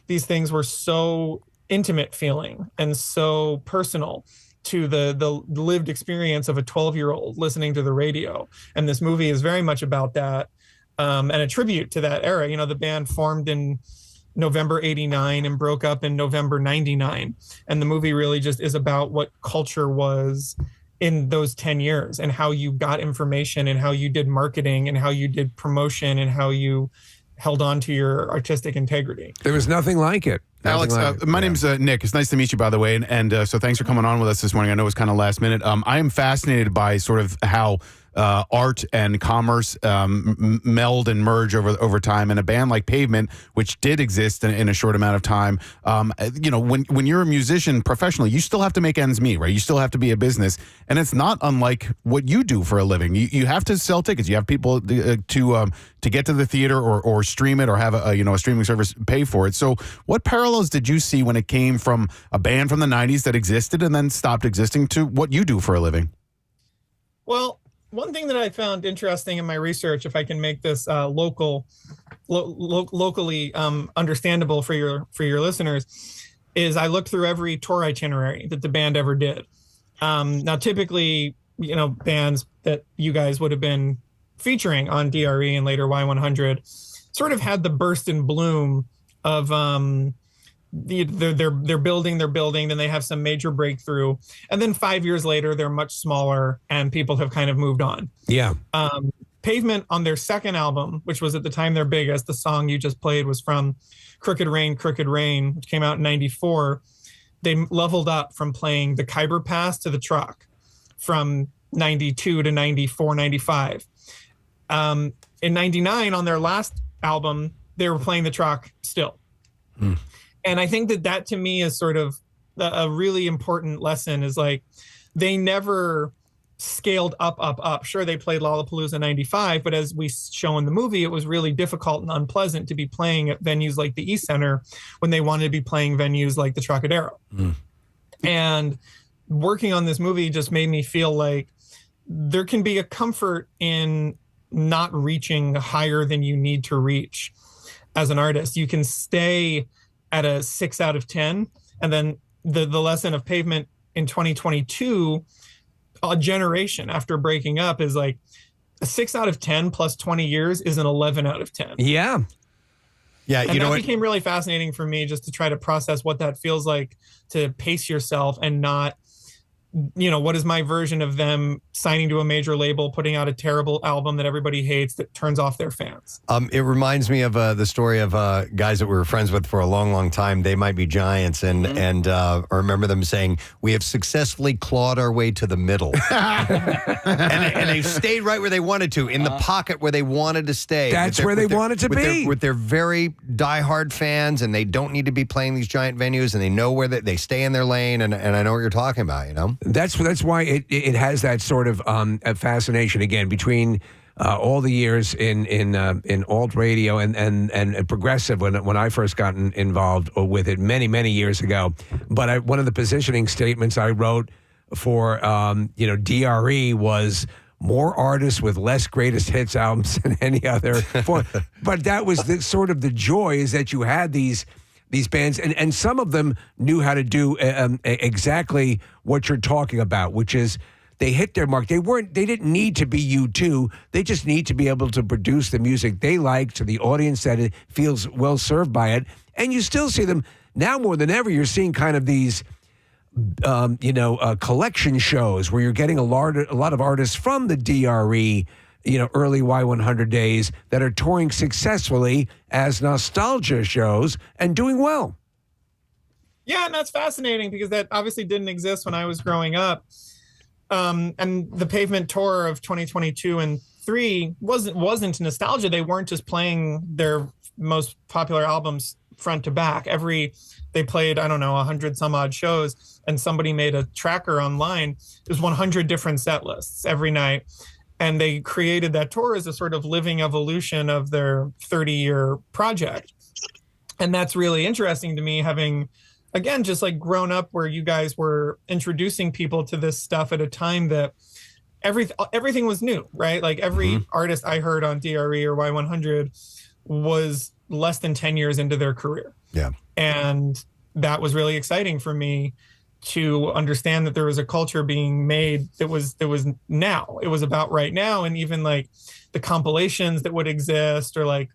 these things were so intimate feeling and so personal to the lived experience of a 12-year-old listening to the radio. And this movie is very much about that and a tribute to that era. The band formed in November 89 and broke up in November 99. And the movie really just is about what culture was in those 10 years and how you got information and how you did marketing and how you did promotion and how you held on to your artistic integrity. There was nothing like it. Alex, my name's Nick. It's nice to meet you, by the way. And so thanks for coming on with us this morning. I know it was kind of last minute. I am fascinated by sort of how art and commerce meld and merge over time. And a band like Pavement, which did exist in a short amount of time, when you're a musician professionally, you still have to make ends meet, right? You still have to be a business. And it's not unlike what you do for a living. You have to sell tickets. You have people to get to the theater or stream it or have a streaming service pay for it. So what parallels did you see when it came from a band from the 90s that existed and then stopped existing to what you do for a living? Well, one thing that I found interesting in my research, if I can make this locally understandable for your listeners, is I looked through every tour itinerary that the band ever did. Now, typically, bands that you guys would have been featuring on DRE and later Y100 sort of had the burst and bloom of they're building, then they have some major breakthrough, and then 5 years later they're much smaller and people have kind of moved on. Yeah. Pavement, on their second album, which was at the time their biggest, the song you just played was from Crooked Rain, which came out in 94. They leveled up from playing the Khyber Pass to the Truck from 92 to 94, 95. In 99, on their last album, they were playing the Truck still. And I think that to me is sort of a really important lesson, is like they never scaled up. Sure, they played Lollapalooza 95, but as we show in the movie, it was really difficult and unpleasant to be playing at venues like the East Center when they wanted to be playing venues like the Trocadero. And working on this movie just made me feel like there can be a comfort in not reaching higher than you need to reach as an artist. You can stay at a 6 out of 10. And then the lesson of Pavement in 2022, a generation after breaking up, is like a 6 out of 10 plus 20 years is an 11 out of 10. Yeah. Yeah. And that became really fascinating for me, just to try to process what that feels like to pace yourself and not, what is my version of them signing to a major label, putting out a terrible album that everybody hates that turns off their fans. It reminds me of the story of guys that we were friends with for a long, long time. They Might Be Giants. And I remember them saying, we have successfully clawed our way to the middle. and they've stayed right where they wanted to, in the pocket where they wanted to stay. That's where they wanted to be. With their very diehard fans, and they don't need to be playing these giant venues, and they know where they stay in their lane. And I know what you're talking about, That's why it has that sort of fascination, again, between all the years in alt radio and progressive when I first got involved with it many years ago. But one of the positioning statements I wrote for DRE was more artists with less greatest hits albums than any other. But that was sort of the joy, is that you had these bands, and some of them knew how to do exactly what you're talking about, which is they hit their mark. They didn't need to be U2. They just need to be able to produce the music they like to the audience that it feels well served by it. And you still see them now more than ever. You're seeing kind of these, collection shows where you're getting a lot of artists from the DRE, early Y100 days that are touring successfully as nostalgia shows and doing well. Yeah, and that's fascinating because that obviously didn't exist when I was growing up. And the Pavement tour of 2022 and 3 wasn't nostalgia. They weren't just playing their most popular albums front to back. They played, 100 some odd shows, and somebody made a tracker online. There's 100 different set lists every night. And they created that tour as a sort of living evolution of their 30-year project. And that's really interesting to me, having, again, just like grown up where you guys were introducing people to this stuff at a time that everything was new, right? Like every artist I heard on DRE or Y100 was less than 10 years into their career. Yeah. And that was really exciting for me to understand that there was a culture being made that was now. It was about right now. And even like the compilations that would exist, or like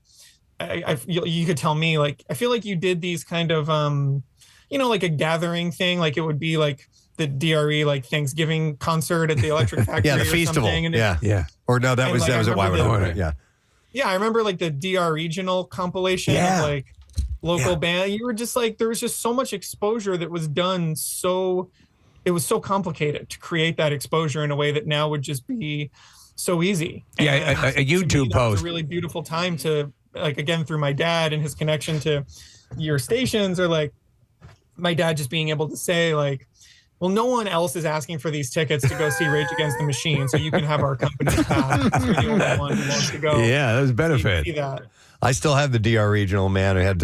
you could tell me, like, I feel like you did these kind of like a gathering thing. Like it would be like the DRE like Thanksgiving concert at the Electric Factory. Yeah, the festival. And yeah. Or no, that was a Y100. Yeah, I remember like the DR regional compilation of like local band. You were just like, there was just so much exposure that was done. It was so complicated to create that exposure in a way that now would just be so easy. Yeah, a YouTube that was post. a really beautiful time to, like, again, through my dad and his connection to your stations, or like my dad just being able to say, like, well, no one else is asking for these tickets to go see Rage Against the Machine, so you can have our company pass. You're the only one who wants to go. Yeah, that was a benefit. See that. I still have the DR Regional, man. We had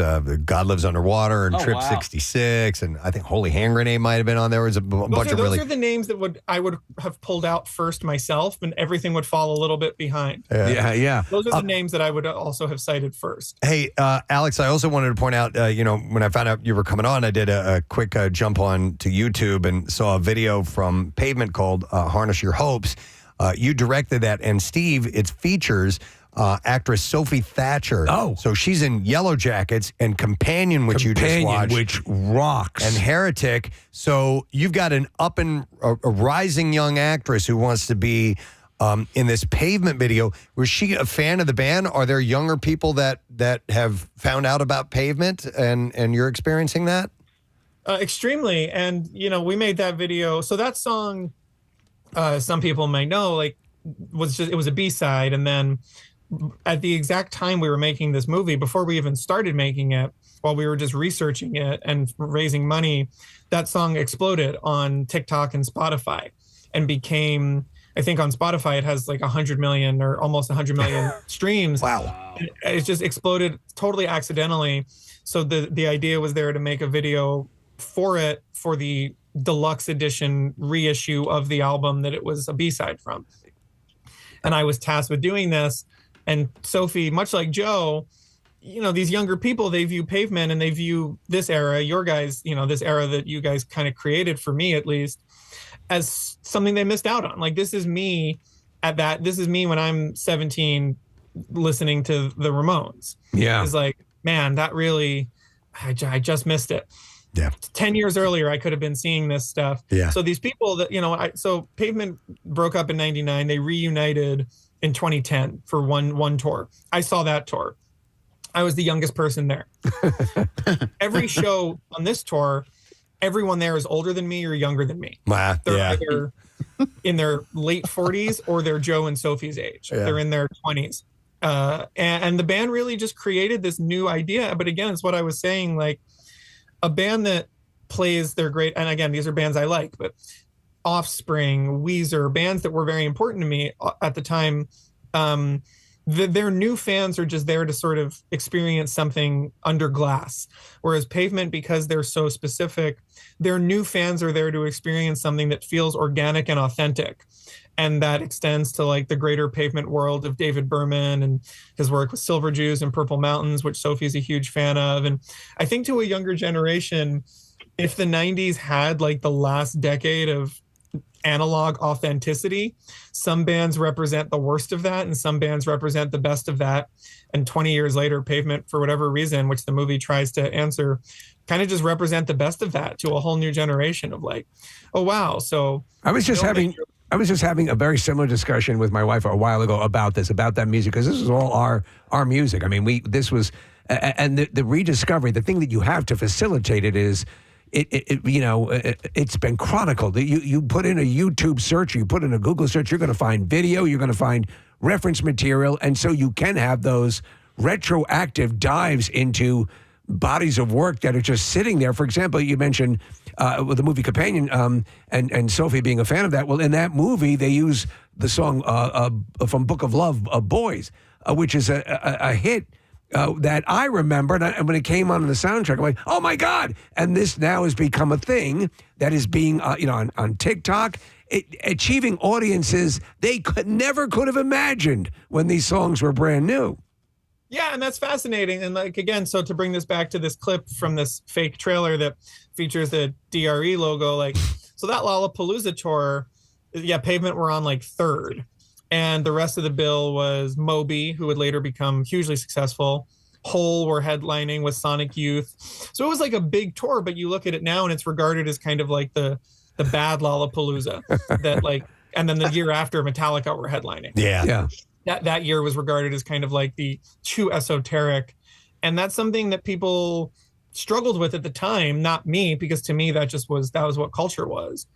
God Lives Underwater and Oh, Trip wow. 66, and I think Holy Hand Grenade might have been on there. There was a bunch of Those really... are the names that I would have pulled out first myself, and everything would fall a little bit behind. Yeah. Those are the names that I would also have cited first. Hey, Alex, I also wanted to point out, when I found out you were coming on, I did a quick jump on to YouTube and saw a video from Pavement called Harness Your Hopes. You directed that, and Steve, it features actress Sophie Thatcher. Oh. So she's in Yellow Jackets and Companion, which you just watched. Which rocks. And Heretic. So you've got a rising young actress who wants to be in this Pavement video. Was she a fan of the band? Are there younger people that have found out about Pavement and you're experiencing that? Extremely. And, we made that video. So that song, some people might know, like, it was a B-side. And then at the exact time we were making this movie, before we even started making it, while we were just researching it and raising money, that song exploded on TikTok and Spotify and became, I think on Spotify, it has like 100 million or almost 100 million streams. Wow. It just exploded totally accidentally. So the idea was there to make a video for the deluxe edition reissue of the album that it was a B-side from. And I was tasked with doing this. And Sophie, much like Joe, these younger people, they view Pavement and they view this era, your guys, this era that you guys kind of created, for me at least, as something they missed out on. Like, this is me this is me when I'm 17 listening to the Ramones. Yeah. It's like, man, that really, I just missed it. Yeah. 10 years earlier, I could have been seeing this stuff. Yeah. So these people that, so Pavement broke up in 99. They reunited in 2010 for one tour. I saw that tour. I was the youngest person there. Every show on this tour, everyone there is older than me or younger than me. Wow. They're either in their late 40s or they're Joe and Sophie's age. Yeah. They're in their 20s. And the band really just created this new idea. But again, it's what I was saying, like, a band that plays their great, and again, these are bands I like, but Offspring, Weezer, bands that were very important to me at the time, their new fans are just there to sort of experience something under glass. Whereas Pavement, because they're so specific, their new fans are there to experience something that feels organic and authentic. And that extends to like the greater Pavement world of David Berman and his work with Silver Jews and Purple Mountains, which Sophie's a huge fan of. And I think to a younger generation, if the 90s had like the last decade of analog authenticity, some bands represent the worst of that and some bands represent the best of that. And 20 years later, Pavement, for whatever reason, which the movie tries to answer, kind of just represent the best of that to a whole new generation of like, oh, wow. So I was just having a very similar discussion with my wife a while ago about that music, because this is all our music. I mean, this was, and the rediscovery, the thing that you have to facilitate it is, it's been chronicled. You put in a YouTube search, you put in a Google search, you're going to find video, you're going to find reference material, and so you can have those retroactive dives into bodies of work that are just sitting there. For example, you mentioned with the movie Companion, and Sophie being a fan of that. Well, in that movie, they use the song from Book of Love, Boys, which is a hit that I remember. And when it came on the soundtrack, I'm like, oh my God. And this now has become a thing that is being, on TikTok, achieving audiences they never could have imagined when these songs were brand new. Yeah, and that's fascinating. And like, again, so to bring this back to this clip from this fake trailer that features the DRE logo, like, so that Lollapalooza tour, yeah, Pavement were on like third. And the rest of the bill was Moby, who would later become hugely successful. Hole were headlining with Sonic Youth. So it was like a big tour, but you look at it now and it's regarded as kind of like the bad Lollapalooza that like, and then the year after Metallica were headlining. Yeah. That year was regarded as kind of like the too esoteric And that's something that people struggled with at the time, not me, because to me that was what culture was.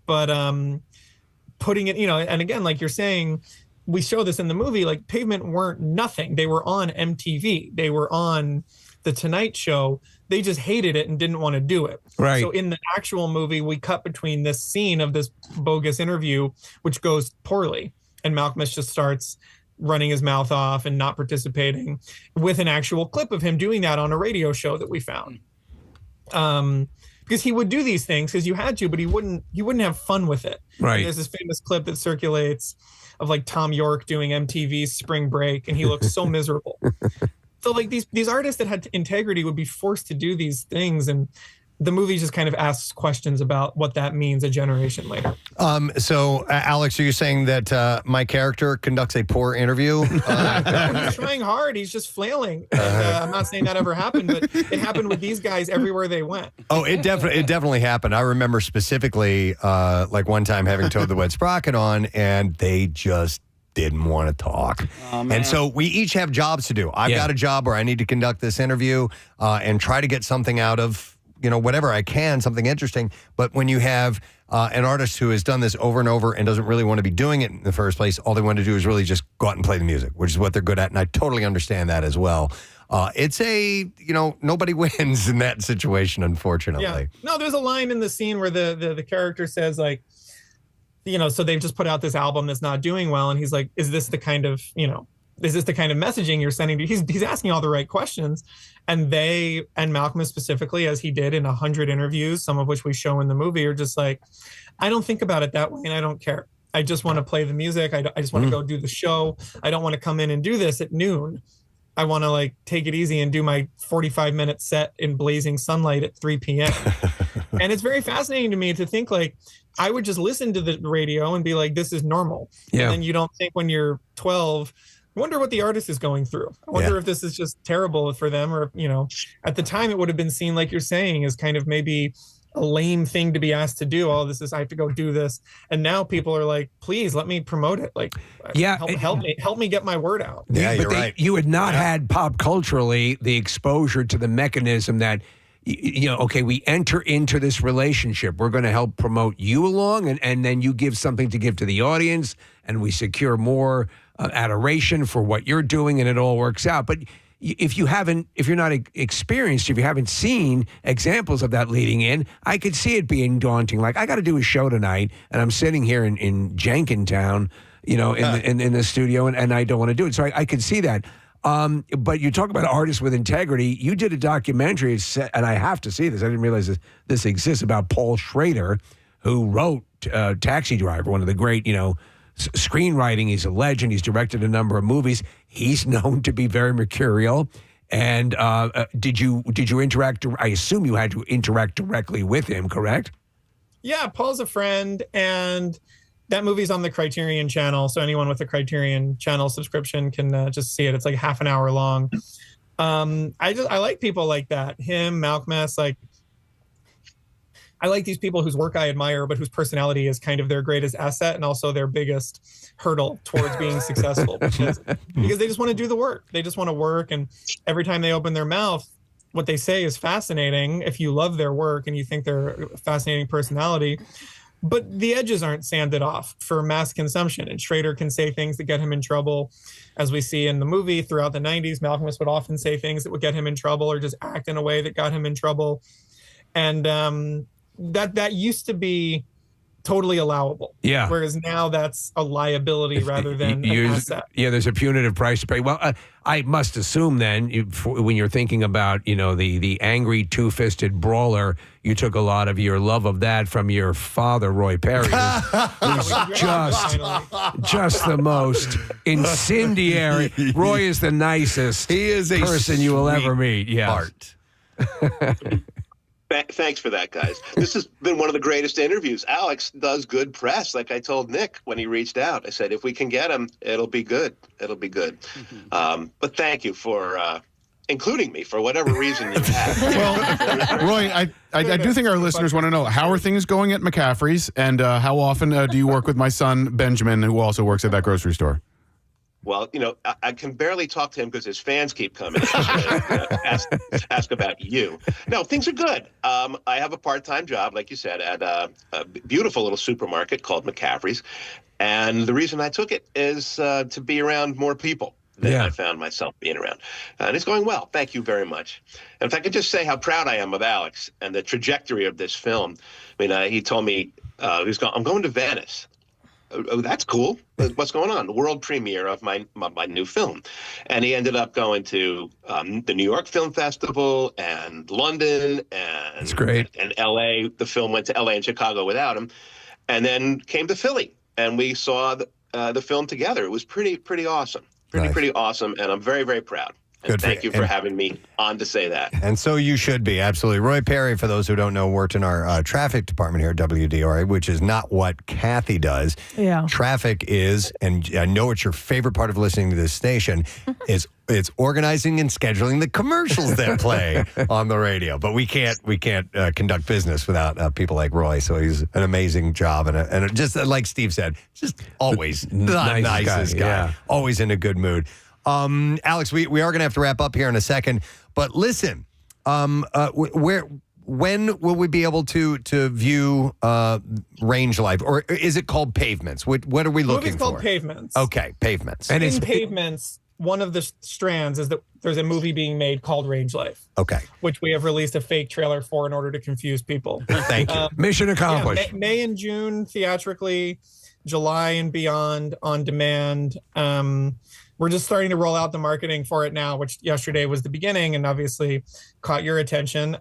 But putting it, and again, like you're saying, we show this in the movie, like Pavement weren't nothing. They were on MTV. They were on The Tonight Show. They just hated it and didn't want to do it. Right. So in the actual movie, we cut between this scene of this bogus interview, which goes poorly, and Malcolm just starts running his mouth off and not participating, with an actual clip of him doing that on a radio show that we found. Because he would do these things because you had to, but he wouldn't have fun with it. Right. There's this famous clip that circulates of like Tom York doing MTV's Spring Break, and he looks so miserable. So like these artists that had integrity would be forced to do these things, and the movie just kind of asks questions about what that means a generation later. So, Alex, are you saying that my character conducts a poor interview? He's trying hard. He's just flailing. And, I'm not saying that ever happened, but it happened with these guys everywhere they went. Oh, it definitely happened. I remember specifically, like one time having Toad the Wet Sprocket on, and they just didn't want to talk. Oh, and so we each have jobs to do. I've got a job where I need to conduct this interview and try to get something out of whatever I can, something interesting. But when you have an artist who has done this over and over and doesn't really want to be doing it in the first place, all they want to do is really just go out and play the music, which is what they're good at. And I totally understand that as well. It's nobody wins in that situation, unfortunately. Yeah. No, there's a line in the scene where the character says, like, so they've just put out this album that's not doing well. And he's like, is this the kind of messaging you're sending to? He's asking all the right questions. And Malcolm specifically, as he did in 100 interviews, some of which we show in the movie, are just like, I don't think about it that way, and I don't care. I just want to play the music. I just want to go do the show. I don't want to come in and do this at noon. I want to like take it easy and do my 45-minute set in blazing sunlight at 3 p.m. And it's very fascinating to me to think like I would just listen to the radio and be like, this is normal. Yeah. And then you don't think when you're 12, I wonder what the artist is going through. I wonder if this is just terrible for them, or, at the time it would have been seen, like you're saying, as kind of maybe a lame thing to be asked to do. I have to go do this. And now people are like, please let me promote it. Like, help me get my word out. Yeah, you're right. You had not had pop culturally the exposure to the mechanism that, okay, we enter into this relationship. We're going to help promote you along, and then you give something to give to the audience, and we secure more adoration for what you're doing, and it all works out. But if you're not experienced, if you haven't seen examples of that leading in, I could see it being daunting. Like, I got to do a show tonight, and I'm sitting here in Jenkintown, in the studio, and I don't want to do it. So I could see that. But you talk about artists with integrity. You did a documentary, and I have to see this. I didn't realize this exists, about Paul Schrader, who wrote Taxi Driver, one of the great, screenwriting. He's a legend. He's directed a number of movies. He's known to be very mercurial. And did you interact? I assume you had to interact directly with him, correct? Yeah, Paul's a friend, and that movie's on the Criterion Channel. So anyone with a Criterion Channel subscription can just see it. It's like half an hour long. I like people like that. Him, Malcolm S. Like, I like these people whose work I admire, but whose personality is kind of their greatest asset and also their biggest hurdle towards being successful, because they just want to do the work. They just want to work. And every time they open their mouth, what they say is fascinating if you love their work and you think they're a fascinating personality. But the edges aren't sanded off for mass consumption. And Schrader can say things that get him in trouble. As we see in the movie throughout the 90s, Malcolm would often say things that would get him in trouble, or just act in a way that got him in trouble. And that used to be totally allowable. Yeah. Whereas now that's a liability rather than an asset. Yeah, there's a punitive price to pay. Well, I must assume then, when you're thinking about, the angry two-fisted brawler, you took a lot of your love of that from your father, Roy Perry, who's just the most incendiary. Roy is the nicest person you will ever meet. Yeah. Bart. Thanks for that, guys. This has been one of the greatest interviews. Alex does good press. Like I told Nick when he reached out, I said, if we can get him, it'll be good. It'll be good. But thank you for including me for whatever reason you have. Well, Roy, I do think our listeners want to know, how are things going at McCaffrey's, and how often do you work with my son, Benjamin, who also works at that grocery store? Well, I can barely talk to him because his fans keep coming to ask about you. No, things are good. I have a part-time job, like you said, at a beautiful little supermarket called McCaffrey's. And the reason I took it is to be around more people than I found myself being around. And it's going well. Thank you very much. And if I could just say how proud I am of Alex and the trajectory of this film. I mean, he told me, I'm going to Venice. Oh, that's cool. What's going on? The world premiere of my new film. And he ended up going to the New York Film Festival and London and that's great. And LA. The film went to LA and Chicago without him, and then came to Philly, and we saw the film together. It was pretty awesome. Pretty awesome, and I'm very, very proud. And thank you for having me on to say that. And so you should be, absolutely. Roy Perry, for those who don't know, worked in our traffic department here at WDRA, which is not what Kathy does. Yeah. Traffic is, and I know it's your favorite part of listening to this station, is it's organizing and scheduling the commercials that play on the radio. But we can't conduct business without people like Roy. So he's an amazing job, and just like Steve said, just always the nicest guy. Yeah. Always in a good mood. Alex, we are going to have to wrap up here in a second, but listen, when will we be able to view Range Life, or is it called Pavements? What are we looking for? It's called Pavements. Okay, Pavements. And in Pavements, one of the strands is that there's a movie being made called Range Life. Okay. Which we have released a fake trailer for in order to confuse people. Thank you. Mission accomplished. Yeah, May and June theatrically, July and beyond on demand. We're just starting to roll out the marketing for it now, which yesterday was the beginning and obviously caught your attention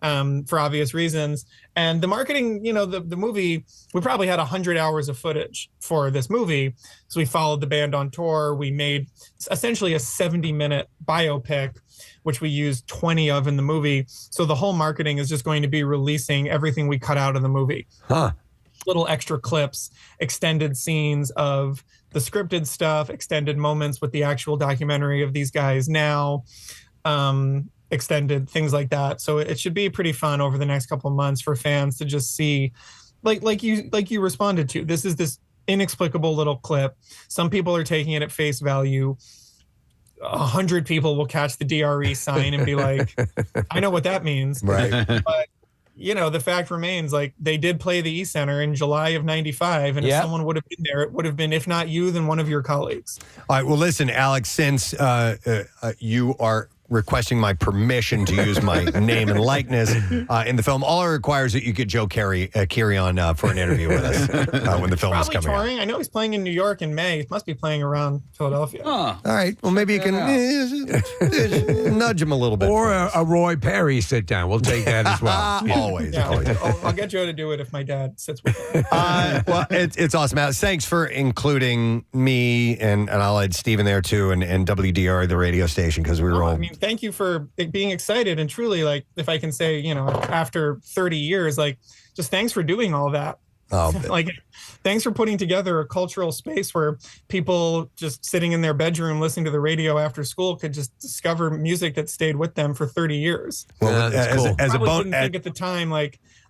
for obvious reasons. And the marketing, the movie, we probably had 100 hours of footage for this movie. So we followed the band on tour. We made essentially a 70-minute biopic, which we used 20 of in the movie. So the whole marketing is just going to be releasing everything we cut out of the movie. Huh. Little extra clips, extended scenes of the scripted stuff, extended moments with the actual documentary of these guys now, extended things like that. So it should be pretty fun over the next couple of months for fans to just see, like you responded to. This is this inexplicable little clip. Some people are taking it at face value. 100 people will catch the DRE sign and be like, I know what that means. Right. But the fact remains, they did play the E-Center in July of 95. And if someone would have been there, it would have been, if not you, then one of your colleagues. All right. Well, listen, Alex, since you are requesting my permission to use my name and likeness in the film, all it requires that you get Joe Carey on for an interview with us when the film is coming touring. out. I know he's playing in New York in May. He must be playing around Philadelphia. All right. Well, maybe you can nudge him a little bit. Or a Roy Perry sit down. We'll take that as well. Always. Yeah, Always. I'll get Joe to do it if my dad sits with him. Well, it's awesome, Alex. Thanks for including me, and I'll add Steve in there too, and WDR, the radio station, because we were all. Thank you for being excited, and truly, if I can say, after 30 years, just thanks for doing all that. Oh, thanks for putting together a cultural space where people just sitting in their bedroom listening to the radio after school could just discover music that stayed with them for 30 years. Well, as a didn't think at the time,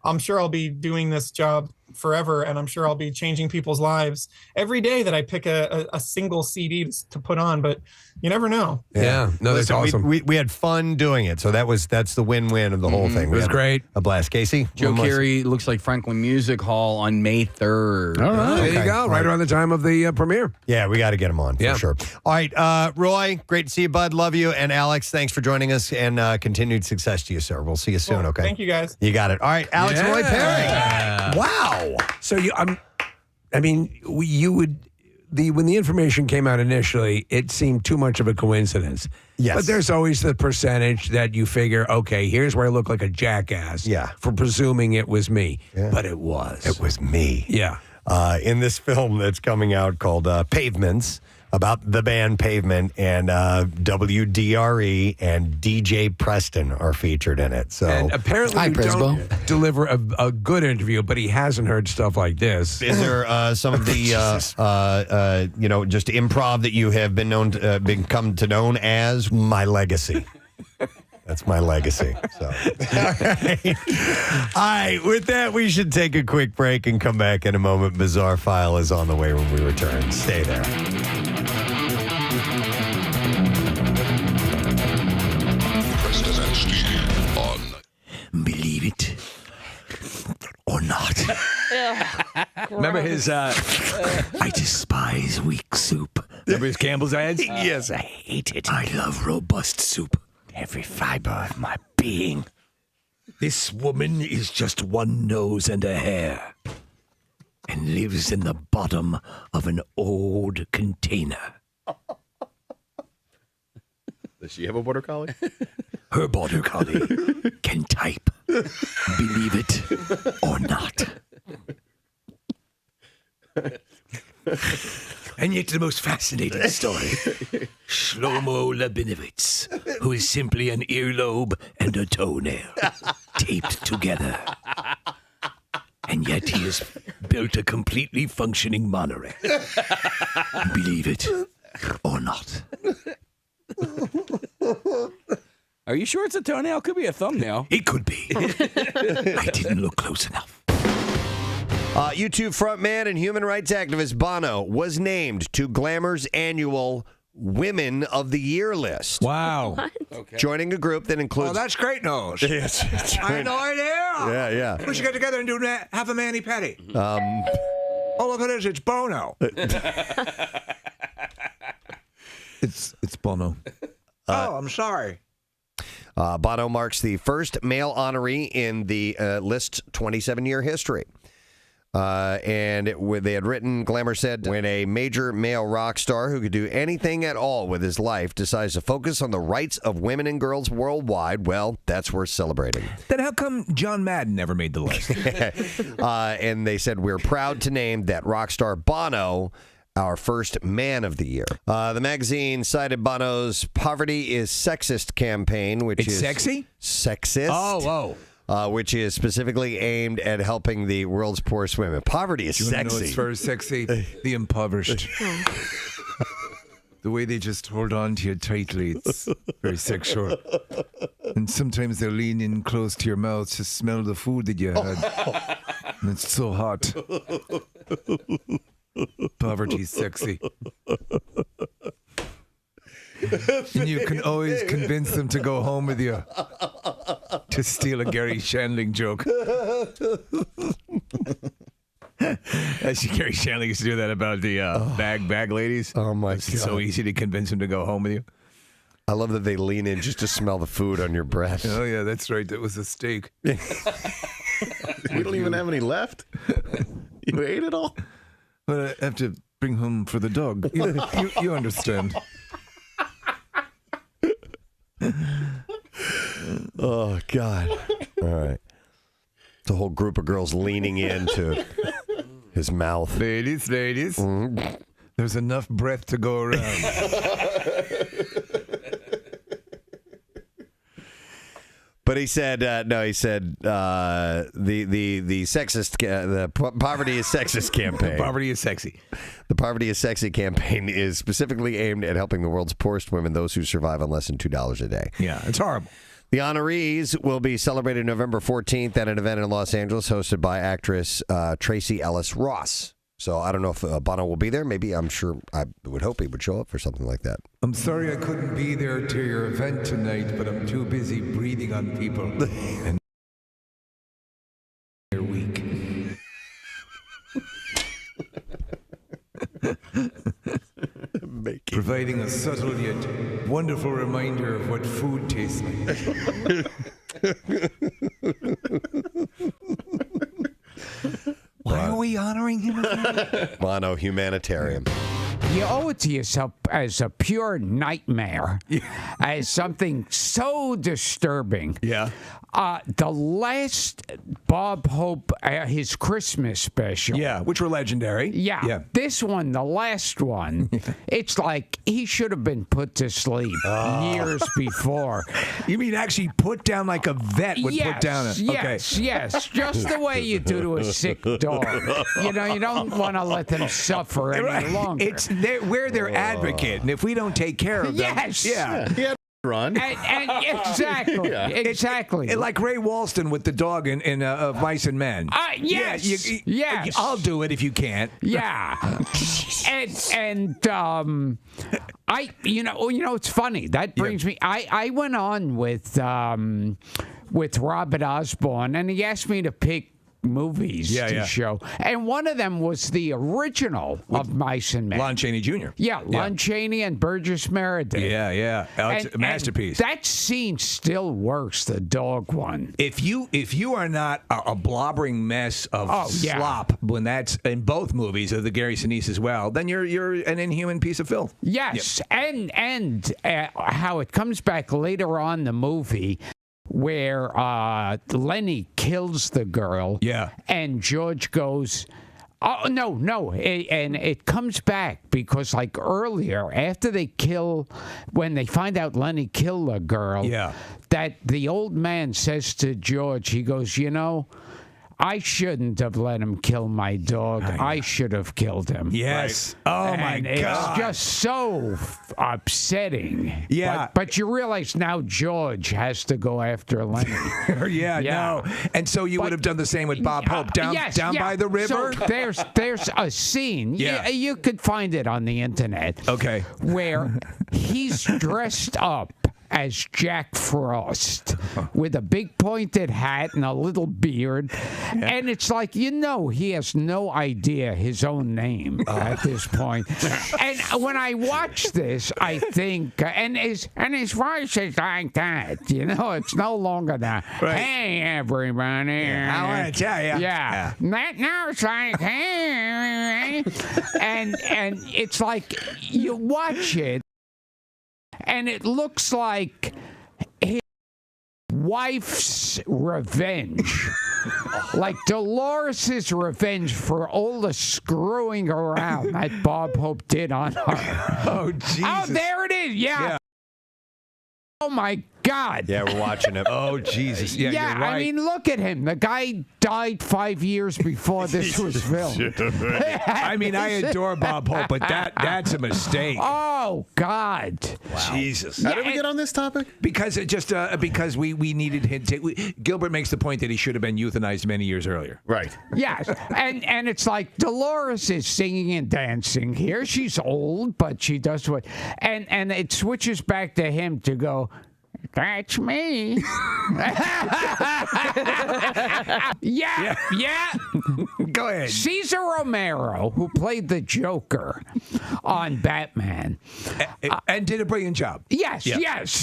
I'm sure I'll be doing this job forever, and I'm sure I'll be changing people's lives every day that I pick a single CD to put on, but you never know. Yeah. No, that's awesome. We had fun doing it, so that's the win-win of the whole thing. It was great. A blast. Casey? Joe Carey looks like Franklin Music Hall on May 3rd. All right. There you go. Right around the time of the premiere. Yeah, we got to get him on for sure. All right, Roy, great to see you, bud. Love you. And Alex, thanks for joining us, and continued success to you, sir. We'll see you soon, okay? Thank you, guys. You got it. All right, Alex Roy Perry. Wow. So when the information came out initially, it seemed too much of a coincidence. Yes. But there's always the percentage that you figure, okay, here's where I look like a jackass for presuming it was me. Yeah. But it was. It was me. Yeah. In this film that's coming out called Pavements, about the band Pavement, and WDRE and DJ Preston are featured in it. So and apparently you don't deliver a good interview, but he hasn't heard stuff like this. Is there some of the just improv that you have become known as? My legacy. That's my legacy. So, all right. With that, we should take a quick break and come back in a moment. Bizarre File is on the way when we return. Stay there. Preston and Steve on Believe it or not. Remember his, I despise weak soup. Remember his Campbell's ads? Yes. I hate it. I love robust soup. Every fiber of my being. This woman is just one nose and a hair and lives in the bottom of an old container. Does she have a border collie? Her border collie can type. Believe it or not. And yet the most fascinating story, Shlomo Labinovitz, who is simply an earlobe and a toenail taped together. And yet he has built a completely functioning monorail. Believe it or not. Are you sure it's a toenail? Could be a thumbnail. It could be. I didn't look close enough. U2 frontman and human rights activist Bono was named to Glamour's annual Women of the Year list. Wow. Okay. Joining a group that includes... Oh, that's great news. Yes, that's I had no idea. Yeah, yeah. We should get together and do have a mani-pedi. Oh, look at this. It's Bono. It's Bono. I'm sorry. Bono marks the first male honoree in the list's 27-year history. And they had written, Glamour said, when a major male rock star who could do anything at all with his life decides to focus on the rights of women and girls worldwide, well, that's worth celebrating. Then how come John Madden never made the list? And they said, we're proud to name that rock star Bono our first man of the year. The magazine cited Bono's Poverty is Sexist campaign, which is... sexy? Sexist. Oh. Which is specifically aimed at helping the world's poorest women. Poverty is Do you sexy. know what's very sexy? The impoverished. The way they just hold on to you tightly, it's very sexual. And sometimes they lean in close to your mouth to smell the food that you had. And it's so hot. Poverty's sexy. And you can always convince them to go home with you. To steal a Gary Shandling joke. Actually, Gary Shandling used to do that about the bag ladies. Oh, my God. It's so easy to convince them to go home with you. I love that they lean in just to smell the food on your breath. Oh, yeah, that's right. That was a steak. We don't even have any left. You ate it all? But I have to bring home for the dog. You understand. Oh, God. All right. It's a whole group of girls leaning into his mouth. Ladies, Mm-hmm. there's enough breath to go around. But he said, the sexist, the Poverty is Sexist campaign. Poverty is sexy. The Poverty is Sexy campaign is specifically aimed at helping the world's poorest women, those who survive on less than $2 a day. Yeah, it's horrible. The honorees will be celebrated November 14th at an event in Los Angeles hosted by actress Tracy Ellis Ross. So I don't know if Bono will be there. Maybe, I'm sure, I would hope he would show up for something like that. I'm sorry I couldn't be there to your event tonight, but I'm too busy breathing on people. And they're weak. Providing a subtle yet wonderful reminder of what food tastes like. Why are we honoring him again? Bono, humanitarian. You owe it to yourself as a pure nightmare, as something so disturbing. Yeah. The last Bob Hope, his Christmas special. Yeah, which were legendary. Yeah. This one, the last one, it's like he should have been put to sleep years before. You mean actually put down like a vet would put down a... Yes, just the way you do to a sick dog. You know, you don't want to let them suffer any longer. We're their advocate, and if we don't take care of them... Yes. Yeah. run. And exactly, exactly. Like Ray Walston with the dog in Mice and Men. Yes, Yeah, yes. I'll do it if you can't. Yeah, and I, it's funny. That brings me. I went on with Robert Osborne, and he asked me to pick movies to show, and one of them was the original of Mice and Men. Lon Chaney Jr. Yeah, Lon Chaney and Burgess Meredith. Yeah. It's a masterpiece. And that scene still works, the dog one. If you are not a blobbering mess of slop when that's in both movies of the Gary Sinise as well, then you're an inhuman piece of filth. Yes, and how it comes back later on in the movie, where Lenny kills the girl. Yeah. And George goes, oh, no. And it comes back because, like, earlier, after when they find out Lenny killed the girl, that the old man says to George, he goes, I shouldn't have let him kill my dog. I should have killed him. Yes. Right. Oh, and my God. It's just so upsetting. Yeah. But you realize now George has to go after Lenny. No. And so you would have done the same with Bob Hope down by the river? So there's a scene. Yeah. You could find it on the internet. Okay. Where he's dressed up as Jack Frost with a big pointed hat and a little beard. And it's like, he has no idea his own name at this point. And when I watch this, I think, and his voice is like that, it's no longer the, hey, everybody. I want to tell you. Yeah. Now it's like, hey. And it's like, you watch it, and it looks like his wife's revenge. Like Dolores' revenge for all the screwing around that Bob Hope did on her. Oh, Jesus. Oh, there it is. Yeah. Oh, my God. Yeah, we're watching it. Oh, Jesus. Yeah, you're right. I mean, look at him. The guy died 5 years before this was filmed. I mean, I adore Bob Hope, but that's a mistake. Oh, God. Wow. Jesus. How did we get on this topic? Because it just because we needed him to. Gilbert makes the point that he should have been euthanized many years earlier. Right. Yes. And it's like Dolores is singing and dancing here. She's old, but she does what. And it switches back to him to go, that's me. Yeah. Go ahead. Cesar Romero, who played the Joker on Batman. And did a brilliant job. Yes.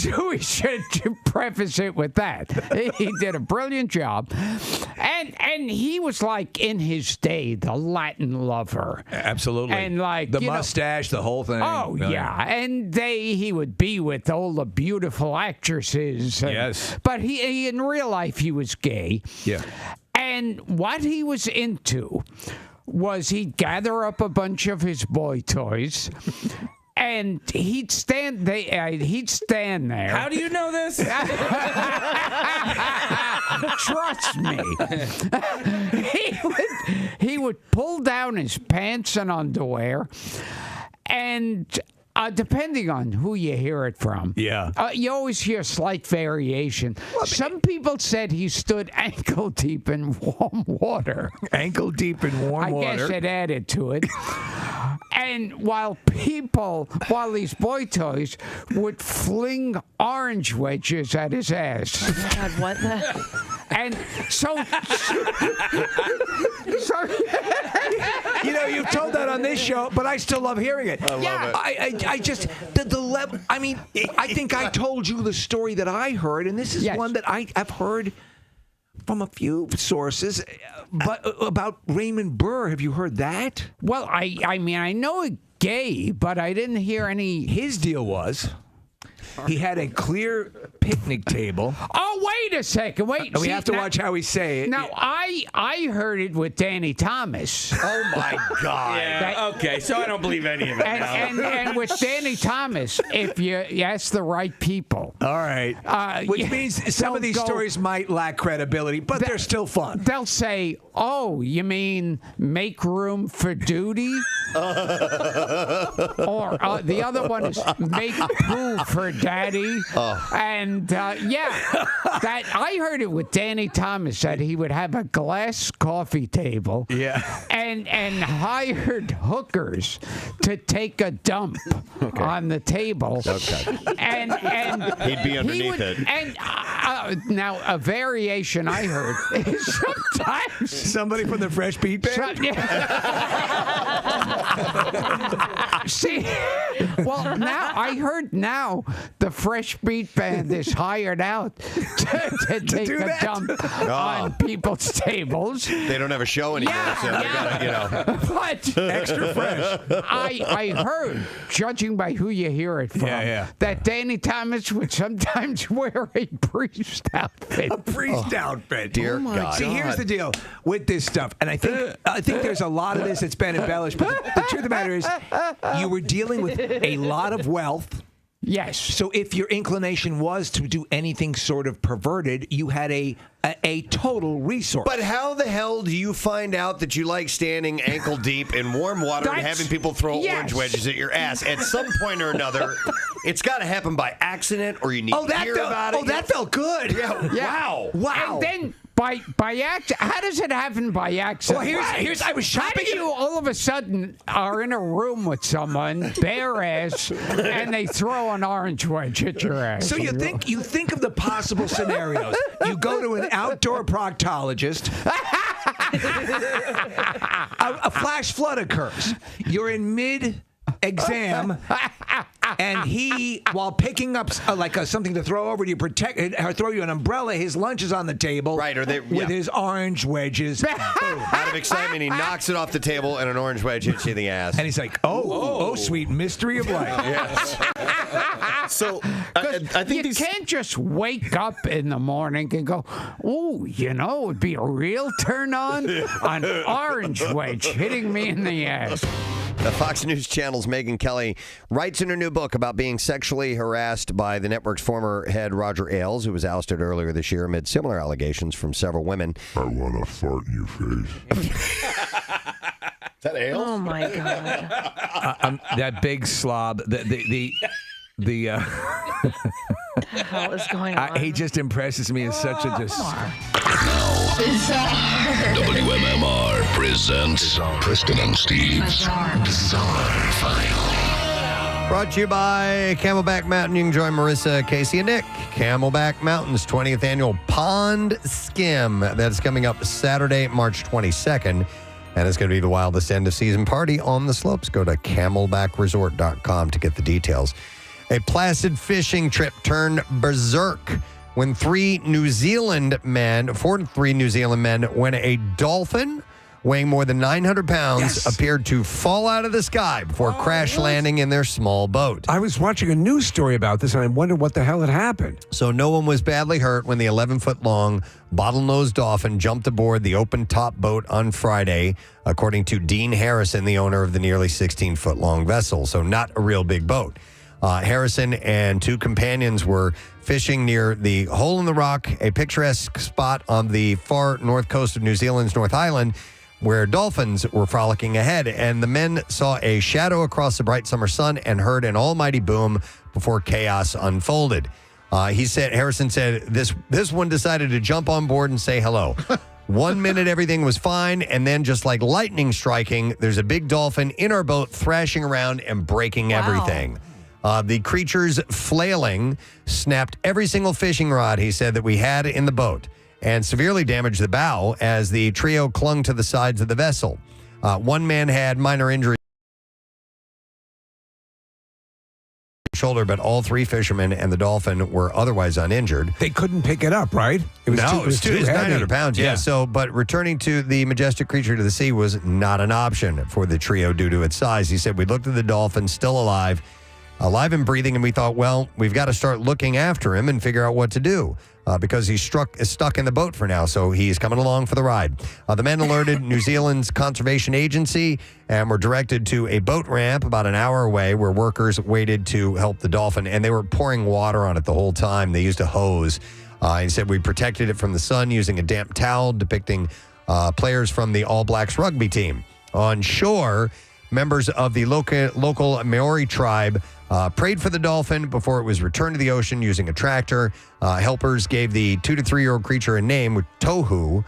We should preface it with that. He did a brilliant job. And he was like, in his day, the Latin lover. Absolutely. And like the mustache, the whole thing. Oh, yeah. And he would be with all the beautiful actresses. Yes. But he in real life, he was gay. Yeah. And what he was into was he'd gather up a bunch of his boy toys. And he'd stand there. How do you know this? Trust me. He would pull down his pants and underwear, and depending on who you hear it from, you always hear slight variation. Some people said he stood ankle deep in warm water. Ankle deep in warm water. I guess it added to it. And while these boy toys would fling orange wedges at his ass. Oh my God, what the? And so you've told that on this show, but I still love hearing it. I love it. I just the level. I mean, I think I told you the story that I heard, and this is one that I've heard from a few sources, but about Raymond Burr. Have you heard that? Well, I mean, I know a gay, but I didn't hear any. His deal was he had a clear picnic table. Oh, wait a second. Wait. We have to watch how we say it. Now, I heard it with Danny Thomas. Oh, my God. Yeah, okay, so I don't believe any of it. And with Danny Thomas, if you ask the right people. All right. Which means some of these stories might lack credibility, but they're still fun. They'll say, oh, you mean make room for duty? Or the other one is make poo for Daddy. And that I heard it with Danny Thomas that he would have a glass coffee table. And hired hookers to take a dump on the table. And he'd be underneath it. And now a variation I heard is sometimes somebody from the Fresh Beat Band. See, well, now I heard the Fresh Beat Band is hired out to take a dump on people's tables. They don't have a show anymore, so they gotta, But extra fresh. I heard, judging by who you hear it from, that Danny Thomas would sometimes wear a priest outfit. A priest outfit. Dear God. See, here's the deal with this stuff, and I think there's a lot of this that's been embellished. But the truth of the matter is, you were dealing with a lot of wealth. Yes. So if your inclination was to do anything sort of perverted, you had a total resource. But how the hell do you find out that you like standing ankle deep in warm water and having people throw orange wedges at your ass? At some point or another, it's got to happen by accident, or you need to hear about it. Oh, that felt good. Yeah. Wow. And then by accident, how does it happen by accident? Well, here's I was shopping. How do you all of a sudden are in a room with someone, bare ass, and they throw an orange wedge at your ass? So you think of the possible scenarios. You go to an outdoor proctologist. A flash flood occurs. You're in mid-exam, and he, while picking up something to throw over to you, or throw you an umbrella, his lunch is on the table, with his orange wedges. Out of excitement, he knocks it off the table, and an orange wedge hits you in the ass. And he's like, "Oh, sweet mystery of life." Yes. So I think you can't just wake up in the morning and go, "Oh, it'd be a real turn on an orange wedge hitting me in the ass." The Fox News Channel's Megyn Kelly writes in her new book about being sexually harassed by the network's former head, Roger Ailes, who was ousted earlier this year amid similar allegations from several women. I want to fart in your face. Is that Ailes? Oh, my God. That big slob. The hell is going on? He just impresses me as such a just. WMMR presents Preston and Steve's Bizarre File. Brought to you by Camelback Mountain. You can join Marissa, Casey, and Nick. Camelback Mountain's 20th annual Pond Skim. That's coming up Saturday, March 22nd. And it's going to be the wildest end-of-season party on the slopes. Go to camelbackresort.com to get the details. A placid fishing trip turned berserk when four New Zealand men, when a dolphin weighing more than 900 pounds appeared to fall out of the sky before crash landing in their small boat. I was watching a news story about this, and I wondered what the hell had happened. So no one was badly hurt when the 11-foot-long bottlenose dolphin jumped aboard the open-top boat on Friday, according to Dean Harrison, the owner of the nearly 16-foot-long vessel. So not a real big boat. Harrison and two companions were fishing near the Hole in the Rock, a picturesque spot on the far north coast of New Zealand's North Island, where dolphins were frolicking ahead. And the men saw a shadow across the bright summer sun and heard an almighty boom before chaos unfolded. Harrison said, this one decided to jump on board and say hello. 1 minute, everything was fine. And then just like lightning striking, there's a big dolphin in our boat thrashing around and breaking everything. The creatures flailing snapped every single fishing rod, he said, that we had in the boat and severely damaged the bow as the trio clung to the sides of the vessel. One man had minor injuries shoulder, but all three fishermen and the dolphin were otherwise uninjured. They couldn't pick it up, right? It was too heavy. 900 pounds, yeah. So, but returning to the majestic creature to the sea was not an option for the trio due to its size. He said, we looked at the dolphin, still alive and breathing, and we thought, well, we've got to start looking after him and figure out what to do because he's stuck in the boat for now, so he's coming along for the ride. The men alerted New Zealand's conservation agency and were directed to a boat ramp about an hour away where workers waited to help the dolphin, and they were pouring water on it the whole time. They used a hose. He said, we protected it from the sun using a damp towel depicting players from the All Blacks rugby team. On shore, members of the local Maori tribe prayed for the dolphin before it was returned to the ocean using a tractor. Helpers gave the 2 to 3 year old creature a name, Tohu,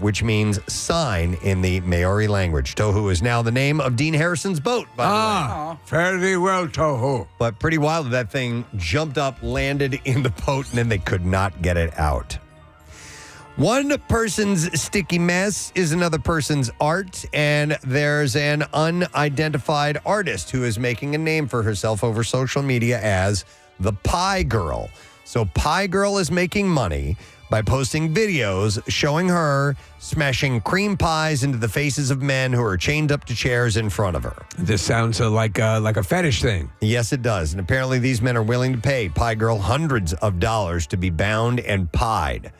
which means sign in the Maori language. Tohu is now the name of Dean Harrison's boat, by the way. Fairly well, Tohu. But pretty wild that thing jumped up, landed in the boat, and then they could not get it out. One person's sticky mess is another person's art, and there's an unidentified artist who is making a name for herself over social media as the Pie Girl. So Pie Girl is making money by posting videos showing her smashing cream pies into the faces of men who are chained up to chairs in front of her. This sounds like a fetish thing. Yes, it does. And apparently these men are willing to pay Pie Girl hundreds of dollars to be bound and pied.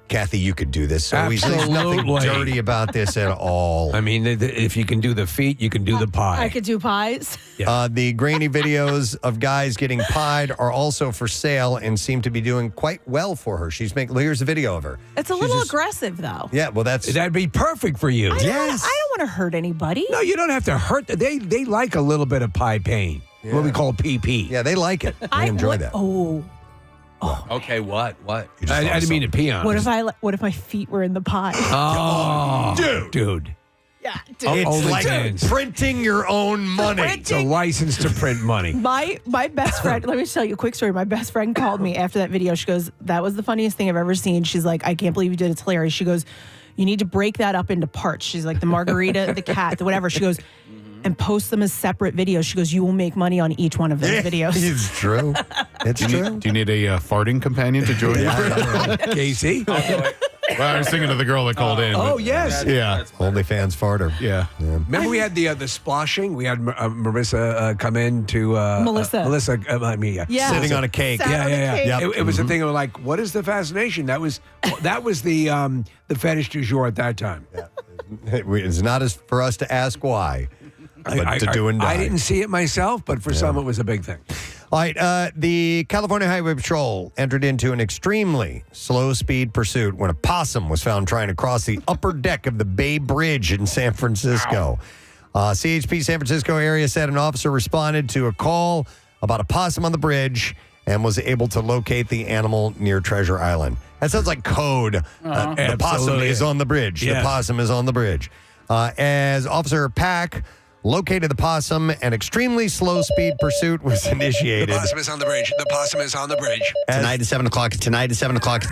Kathy, you could do this so easily. There's nothing dirty about this at all. I mean, if you can do the feet, you can do the pie. I could do pies. The grainy videos of guys getting pied are also for sale and seem to be doing quite well for her. Here's a video of her. It's a little aggressive, though. Yeah, well, that'd be perfect for you. I don't want to hurt anybody. No, you don't have to hurt. They like a little bit of pie pain. What we call PP. Yeah, they like it. They enjoy that. Oh. Okay, what? I didn't mean to pee on. What if my feet were in the pie? Dude. Yeah, It's like printing your own money. It's a license to print money. My best friend, let me tell you a quick story. My best friend called me after that video. She goes, "That was the funniest thing I've ever seen." She's like, "I can't believe you did it. It's hilarious." She goes, "You need to break that up into parts." She's like, "The margarita, the cat, the whatever." She goes, "And post them as separate videos." She goes, "You will make money on each one of those videos." It's true. It's true. Do you need a farting companion to join you? Casey? Well, I was thinking of the girl that called in. Oh, yes. Yeah. OnlyFans farter. Yeah. Remember we had the splashing? We had Marissa come in to... Melissa. Yeah. Sitting on a cake. Yeah. It was a thing of like, what is the fascination? That was the fetish du jour at that time. It's not as for us to ask why, but to do and die. I didn't see it myself, but for some it was a big thing. All right, the California Highway Patrol entered into an extremely slow-speed pursuit when a possum was found trying to cross the upper deck of the Bay Bridge in San Francisco. CHP San Francisco area said an officer responded to a call about a possum on the bridge and was able to locate the animal near Treasure Island. That sounds like code. The possum is on the bridge. Yeah. The possum is on the bridge. As Officer Pack located the possum, an extremely slow-speed pursuit was initiated. The possum is on the bridge. The possum is on the bridge. Tonight at 7 o'clock. Tonight at 7 o'clock.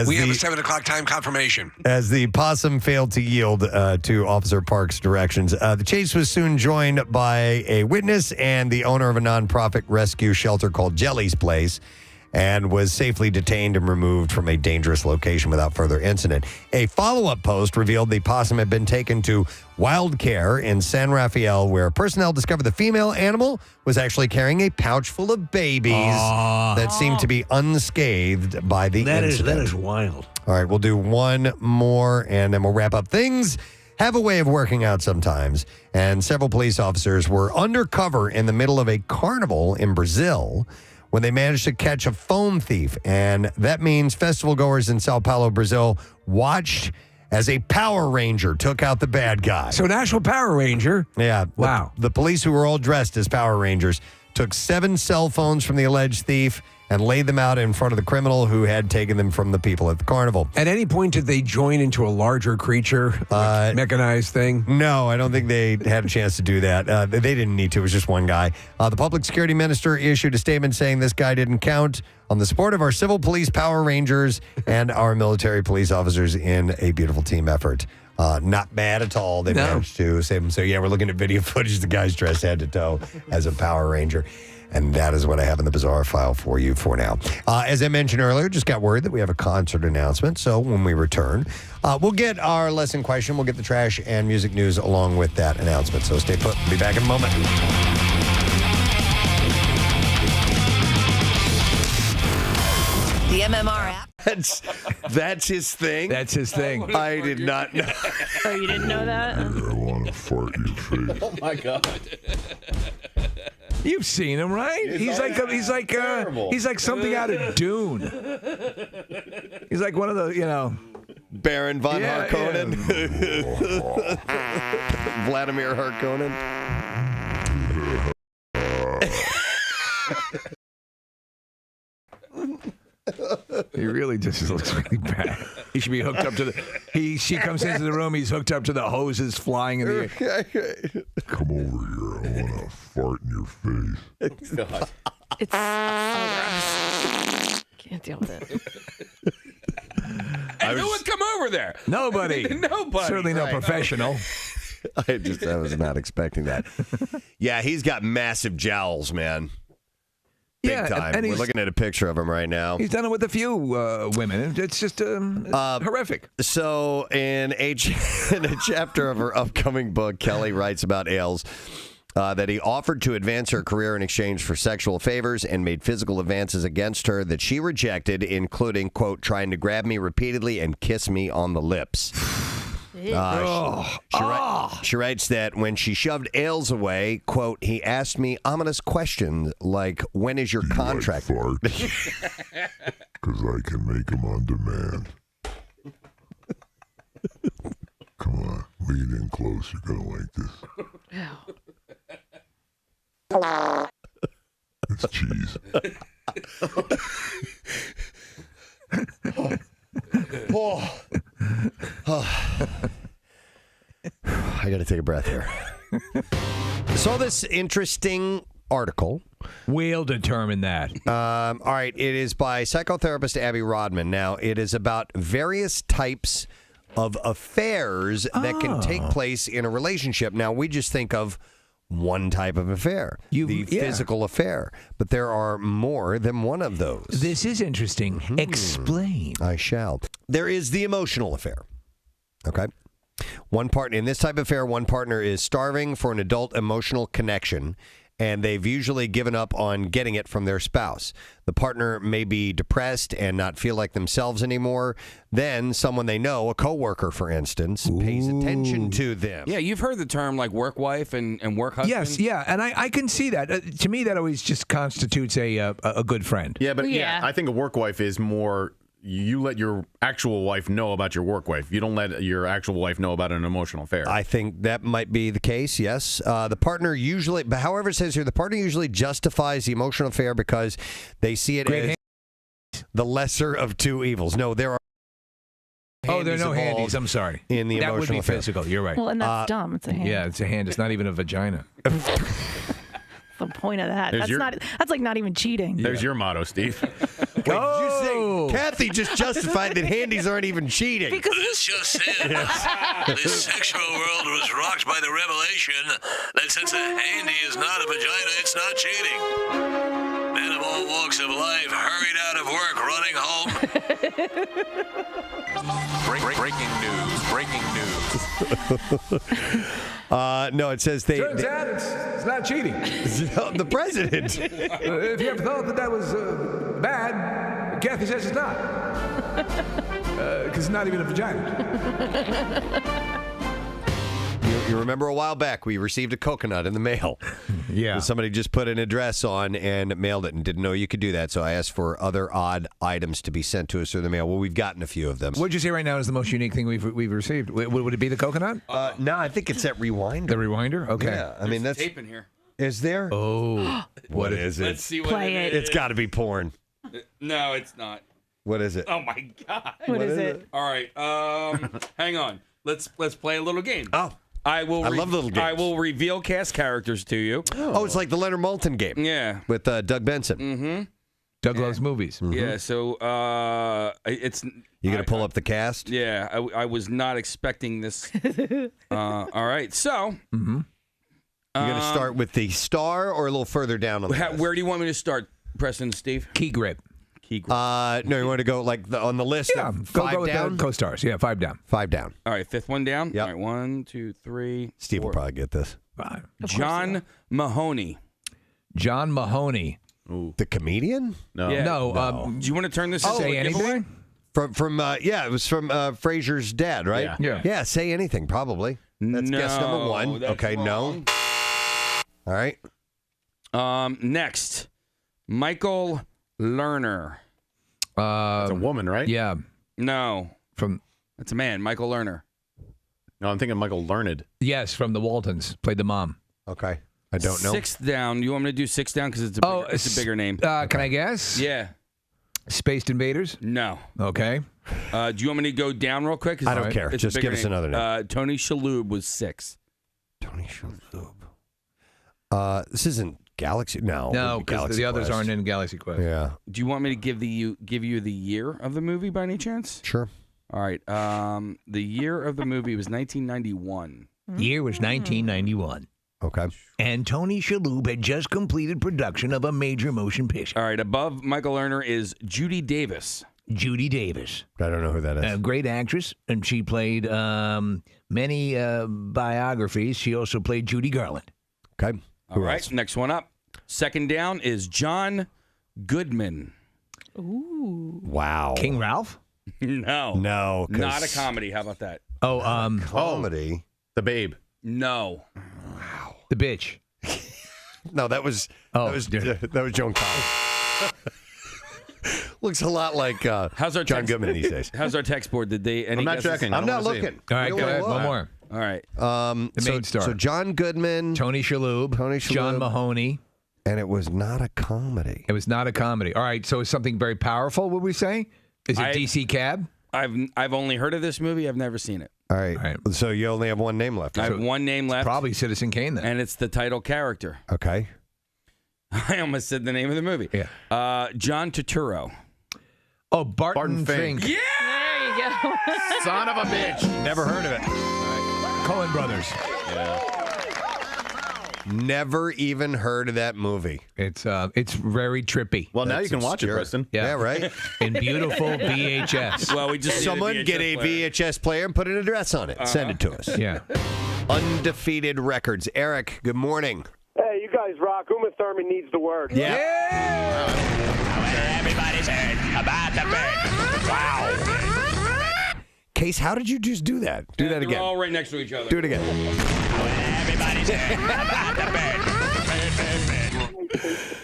We have a 7 o'clock time confirmation. As the possum failed to yield to Officer Park's directions. The chase was soon joined by a witness and the owner of a nonprofit rescue shelter called Jelly's Place, and was safely detained and removed from a dangerous location without further incident. A follow-up post revealed the possum had been taken to Wild Care in San Rafael, where personnel discovered the female animal was actually carrying a pouch full of babies that seemed to be unscathed by the incident. That is wild. All right, we'll do one more, and then we'll wrap up. Things have a way of working out sometimes, and several police officers were undercover in the middle of a carnival in Brazil when they managed to catch a phone thief. And that means festival goers in Sao Paulo, Brazil, watched as a Power Ranger took out the bad guy. So National Power Ranger. Yeah. Wow. The police, who were all dressed as Power Rangers, took 7 cell phones from the alleged thief and laid them out in front of the criminal who had taken them from the people at the carnival. At any point, did they join into a larger creature, mechanized thing? No, I don't think they had a chance to do that. They didn't need to. It was just one guy. The public security minister issued a statement saying this guy didn't count on the support of our civil police Power Rangers and our military police officers in a beautiful team effort. Not bad at all. They managed to save him. So, yeah, we're looking at video footage. The guy's dressed head to toe as a Power Ranger. And that is what I have in the bizarre file for you for now. As I mentioned earlier, just got word that we have a concert announcement. So when we return, we'll get our lesson question. We'll get the trash and music news along with that announcement. So stay put. We'll be back in a moment. The MMR app. That's his thing? That's his thing. I did not know. Oh, you didn't know that? I want to fart in your face. Oh my God. You've seen him, right? He's like something out of Dune. He's like one of the, Baron von Harkonnen. Vladimir Harkonnen. He really just looks really bad. He should be hooked up to the. She comes into the room. He's hooked up to the hoses flying in the air. Come over here. I want to fart in your face. God. It's can't deal with it. And who would come over there? Nobody. Nobody. Certainly no Right. professional. I was not expecting that. Yeah, he's got massive jowls, man. Big time. and We're he's- looking at a picture of him right now. He's done it with a few women. It's just horrific. So, in a chapter of her upcoming book, Kelly writes about Ailes that he offered to advance her career in exchange for sexual favors and made physical advances against her that she rejected, including, quote, trying to grab me repeatedly and kiss me on the lips. She writes that when she shoved Ailes away, quote, he asked me ominous questions like, when is your contract? Because I can make them on demand. Come on, lean in close. You're going to like this. It's cheese. I got to take a breath here. Saw this interesting article. We'll determine that. All right. It is by psychotherapist Abby Rodman. Now, it is about various types of affairs that can take place in a relationship. Now, we just think of one type of affair, the physical affair. But there are more than one of those. This is interesting. Explain. I shall. There is the emotional affair. Okay. In this type of affair, one partner is starving for an adult emotional connection, and they've usually given up on getting it from their spouse. The partner may be depressed and not feel like themselves anymore. Then someone they know, a coworker, for instance, pays attention to them. Yeah, you've heard the term like work wife and work husband. Yes, yeah, and I can see that. To me, that always just constitutes a good friend. Yeah, but I think a work wife is more. You let your actual wife know about your work wife. You don't let your actual wife know about an emotional affair. I think that might be the case, yes. The partner usually, but however it says here, the partner usually justifies the emotional affair because they see it as the lesser of two evils. No, there are there are no handies. I'm sorry. In the that emotional would be affair. physical. You're right. Well, and that's dumb. It's a hand. Yeah, it's a hand. It's not even a vagina. The point of that. There's That's like not even cheating. There's your motto, Steve. Wait, did you say Kathy just justified that handies aren't even cheating? This just in. This sexual world was rocked by the revelation that since a handy is not a vagina, it's not cheating. Men of all walks of life hurried out of work running home. Breaking news. No, it says they. Turns out it's not cheating. The president. If you ever thought that was bad, Kathy says it's not. Because it's not even a vagina. You remember a while back we received a coconut in the mail. Yeah. Somebody just put an address on and mailed it and didn't know you could do that. So I asked for other odd items to be sent to us through the mail. Well, we've gotten a few of them. What'd you say right now is the most unique thing we've received? Would it be the coconut? No, I think it's that rewinder. The rewinder? Okay. Yeah, I mean, that's. tape in here. Is there? Oh. What is it? Let's see what Play it it. is. It's got to be porn. No, it's not. What is it? Oh my god. What is it? All right. Hang on. Let's play a little game. Oh. I love little games. I will reveal cast characters to you. Oh, it's like the Leonard Maltin game. Yeah. With Doug Benson. Mm-hmm. Doug loves movies. Yeah. So it's. You gonna pull up the cast? Yeah. I was not expecting this. All right. So. Mm-hmm. You're gonna start with the star or a little further down on the list? Where do you want me to start, Preston and Steve? Key grip. No, you want to go like on the list? Yeah, of go five with down. the co-stars. Yeah, 5 down. 5 down. All right, fifth one down. Yep. All right, 1, 2, 3. Steve 4. will probably get this. 5. John Mahoney. John Mahoney. Ooh. The comedian? No. Yeah. No. Do you want to turn this into Say a giveaway? anything? From it was from Frasier's dad, right? Yeah. Say anything, probably. That's guess number 1. That's Okay, wrong. no. All right. Next, Michael Lerner. That's a woman, right? Yeah. No. From That's a man, Michael Lerner. No, I'm thinking Michael Learned. Yes, from the Waltons. Played the mom. Okay. I don't know. 6 Down. You want me to do 6 Down because it's a bigger name? Can I guess? Yeah. Spaced Invaders? No. Okay. Do you want me to go down real quick? I don't care. It's a Just bigger give us another name. Tony Shalhoub was 6. Tony Shalhoub. This isn't Galaxy. No. No, because the others aren't in Galaxy Quest. Yeah. Do you want me to give you the year of the movie by any chance? Sure. All right. The year of the movie was 1991. Year was 1991. Okay. And Tony Shalhoub had just completed production of a major motion picture. All right. Above Michael Lerner is Judy Davis. Judy Davis. I don't know who that is. A great actress, and she played many biographies. She also played Judy Garland. Okay. All right. Next one up. 2nd Down is John Goodman. Ooh. Wow. King Ralph? No. No. Not a comedy. How about that? Comedy. The Babe. No. The Bitch. No, that was Joan Collins. Looks a lot like How's our John text- Goodman these days. How's our text board? Did they? Any I'm not guesses? checking. I'm not looking. All right, You go wanna ahead. look? One more. All right. The main star. So John Goodman, Tony Shalhoub, John Mahoney. and it was not a comedy. It was not a comedy. All right, so it's something very powerful, would we say? Is it DC Cab? I've only heard of this movie. I've never seen it. All right. So you only have one name left. I have one name left. Probably Citizen Kane then. And it's the title character. Okay. I almost said the name of the movie. Yeah. John Turturro. Oh, Barton Fink. Yeah! There you go. Son of a bitch. Never heard of it. Coen Brothers. Never even heard of that movie. It's very trippy. Well, now you can watch it, Preston. Yeah, right. In beautiful VHS. Well, we just Someone get a VHS player and put an address on it. Send it to us. Yeah. Undefeated records. Eric, good morning. Hey, you guys rock. Uma Thurman needs the word. Yeah. Everybody's heard about the bird. Wow. Case, how did you just do that? Do that They're again. all right next to each other. Do it again. Everybody's heard about the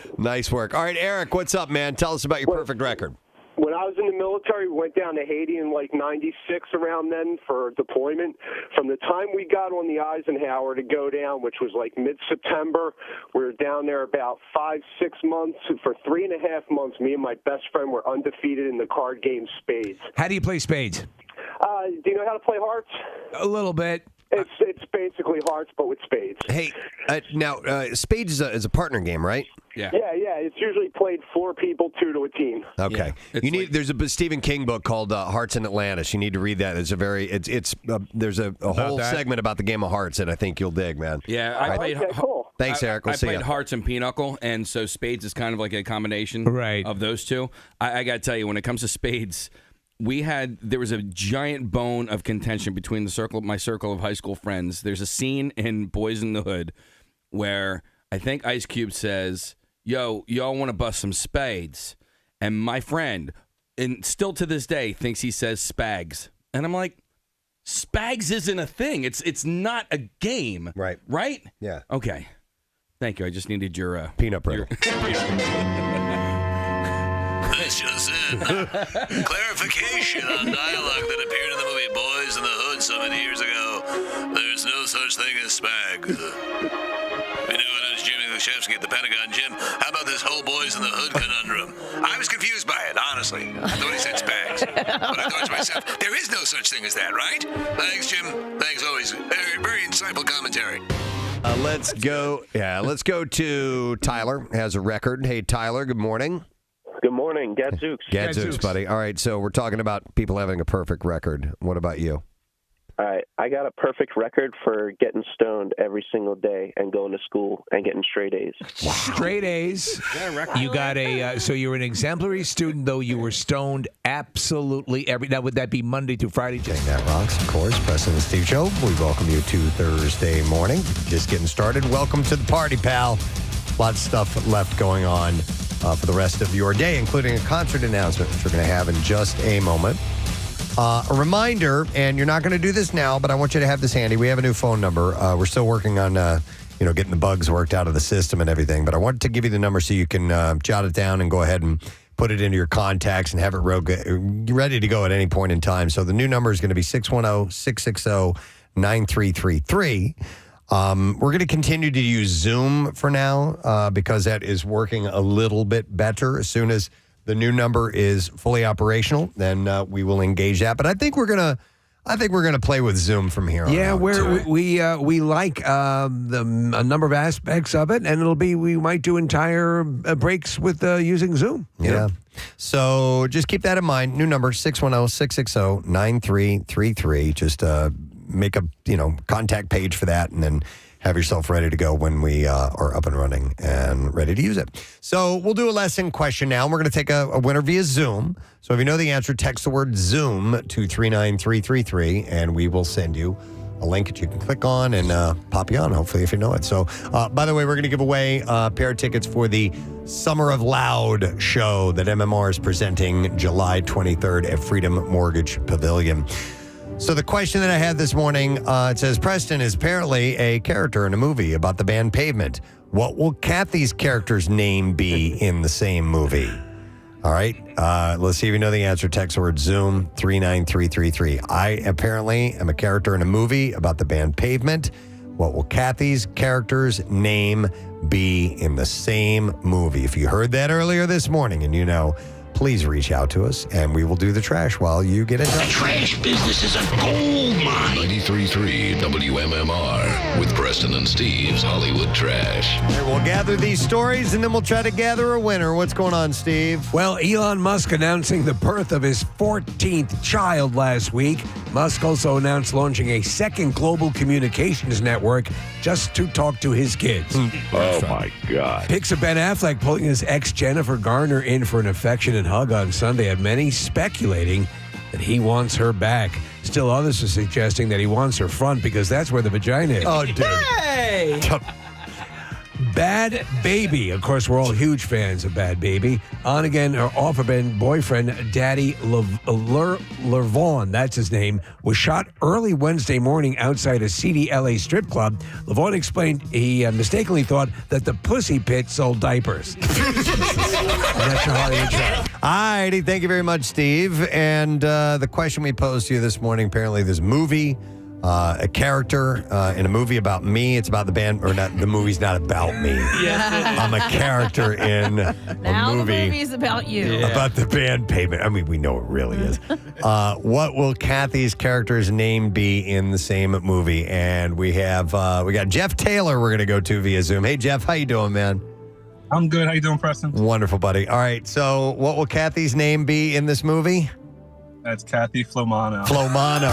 bird. Nice work. All right, Eric, what's up, man? Tell us about your perfect record. When I was in the military, we went down to Haiti in like 96 around then for deployment. From the time we got on the Eisenhower to go down, which was like mid-September, we were down there about 5-6 months. For 3.5 months, me and my best friend were undefeated in the card game Spades. How do you play spades? Do you know how to play hearts? A little bit. It's basically hearts, but with spades. Hey, now, Spades is a partner game, right? Yeah. Yeah. It's usually played 4 people, 2 to a team. Okay. You need. There's a Stephen King book called Hearts in Atlantis. You need to read that. It's a very. There's a whole segment about the game of hearts that I think you'll dig, man. Yeah, I played. Okay, cool. Thanks, Eric. We'll I see played you. Hearts and Pinochle, and so Spades is kind of like a combination of those two. I got to tell you, when it comes to Spades, there was a giant bone of contention between my circle of high school friends. There's a scene in Boys in the Hood where I think Ice Cube says, "Yo, y'all want to bust some spades?" And my friend, and still to this day, thinks he says spags. And I'm like, spags isn't a thing. It's not a game. Right. Right? Yeah. Okay. Thank you. I just needed your peanut butter. This just in. Clarification on dialogue that appeared in the movie Boys in the Hood so many years ago. There's no such thing as spags. We knew it as Jimmy Leshevsky at the Pentagon. Jim, how about this whole Boys in the Hood conundrum? I was confused by it, honestly. I thought he said spags. But I thought to myself, there is no such thing as that, right? Thanks, Jim. Thanks always. Very, very insightful commentary. Let's go. Yeah, let's go to Tyler. Has a record. Hey, Tyler. Good morning. Good morning. Gadzooks. Gadzooks, buddy. All right, so we're talking about people having a perfect record. What about you? All right. I got a perfect record for getting stoned every single day and going to school and getting straight A's. Wow. Straight A's. You got so you were an exemplary student, though you were stoned absolutely every. Now, would that be Monday through Friday? That rocks, of course. Preston and Steve Show. We welcome you to Thursday morning. Just getting started. Welcome to the party, pal. Lots of stuff left going on for the rest of your day, including a concert announcement, which we're going to have in just a moment. A reminder, and you're not going to do this now, but I want you to have this handy. We have a new phone number. We're still working on, getting the bugs worked out of the system and everything. But I wanted to give you the number so you can jot it down and go ahead and put it into your contacts and have it ready to go at any point in time. So the new number is going to be 610-660-9333. We're going to continue to use Zoom for now because that is working a little bit better. As soon as the new number is fully operational, then we will engage that. But I think we're gonna play with Zoom from here on. Yeah, out, we like a number of aspects of it, and we might do entire breaks with using Zoom. Yeah. So just keep that in mind. New number 610-660-9333. Just make a contact page for that, and then have yourself ready to go when we are up and running and ready to use it. So we'll do a lesson question now. We're going to take a winner via Zoom. So if you know the answer, text the word Zoom to 39333, and we will send you a link that you can click on and pop you on, hopefully, if you know it. So, by the way, we're going to give away a pair of tickets for the Summer of Loud show that MMR is presenting July 23rd at Freedom Mortgage Pavilion. So the question that I had this morning, it says, Preston is apparently a character in a movie about the band Pavement. What will Kathy's character's name be in the same movie? All right. Let's see if you know the answer. Text the word Zoom 39333. I apparently am a character in a movie about the band Pavement. What will Kathy's character's name be in the same movie? If you heard that earlier this morning and you know, please reach out to us, and we will do the trash while you get in touch. The trash business is a gold mine. 93.3 WMMR with Preston and Steve's Hollywood Trash. We'll gather these stories, and then we'll try to gather a winner. What's going on, Steve? Well, Elon Musk announcing the birth of his 14th child last week. Musk also announced launching a second global communications network just to talk to his kids. Oh, my God. Pics of Ben Affleck pulling his ex Jennifer Garner in for an affectionate hug on Sunday had many speculating that he wants her back. Still, others are suggesting that he wants her front because that's where the vagina is. Oh, dude. Hey! Bad Baby. Of course, we're all huge fans of Bad Baby. On again, or off again, boyfriend Daddy Lervon, that's his name, was shot early Wednesday morning outside a seedy LA strip club. Lervon explained he mistakenly thought that the Pussy Pit sold diapers. And that's your Hollywood Trash. All righty. Thank you very much, Steve. And the question we posed to you this morning, apparently this movie, a character in a movie about me. It's about the band, or not, the movie's not about me. Yes, I'm a character in a now movie. the movie's about you. About the band Pavement. I mean, we know it really is. What will Kathy's character's name be in the same movie? And we got Jeff Taylor we're going to go to via Zoom. Hey, Jeff, how you doing, man? I'm good. How you doing, Preston? Wonderful, buddy. All right, so what will Kathy's name be in this movie? That's Kathy Flomano. Flomano.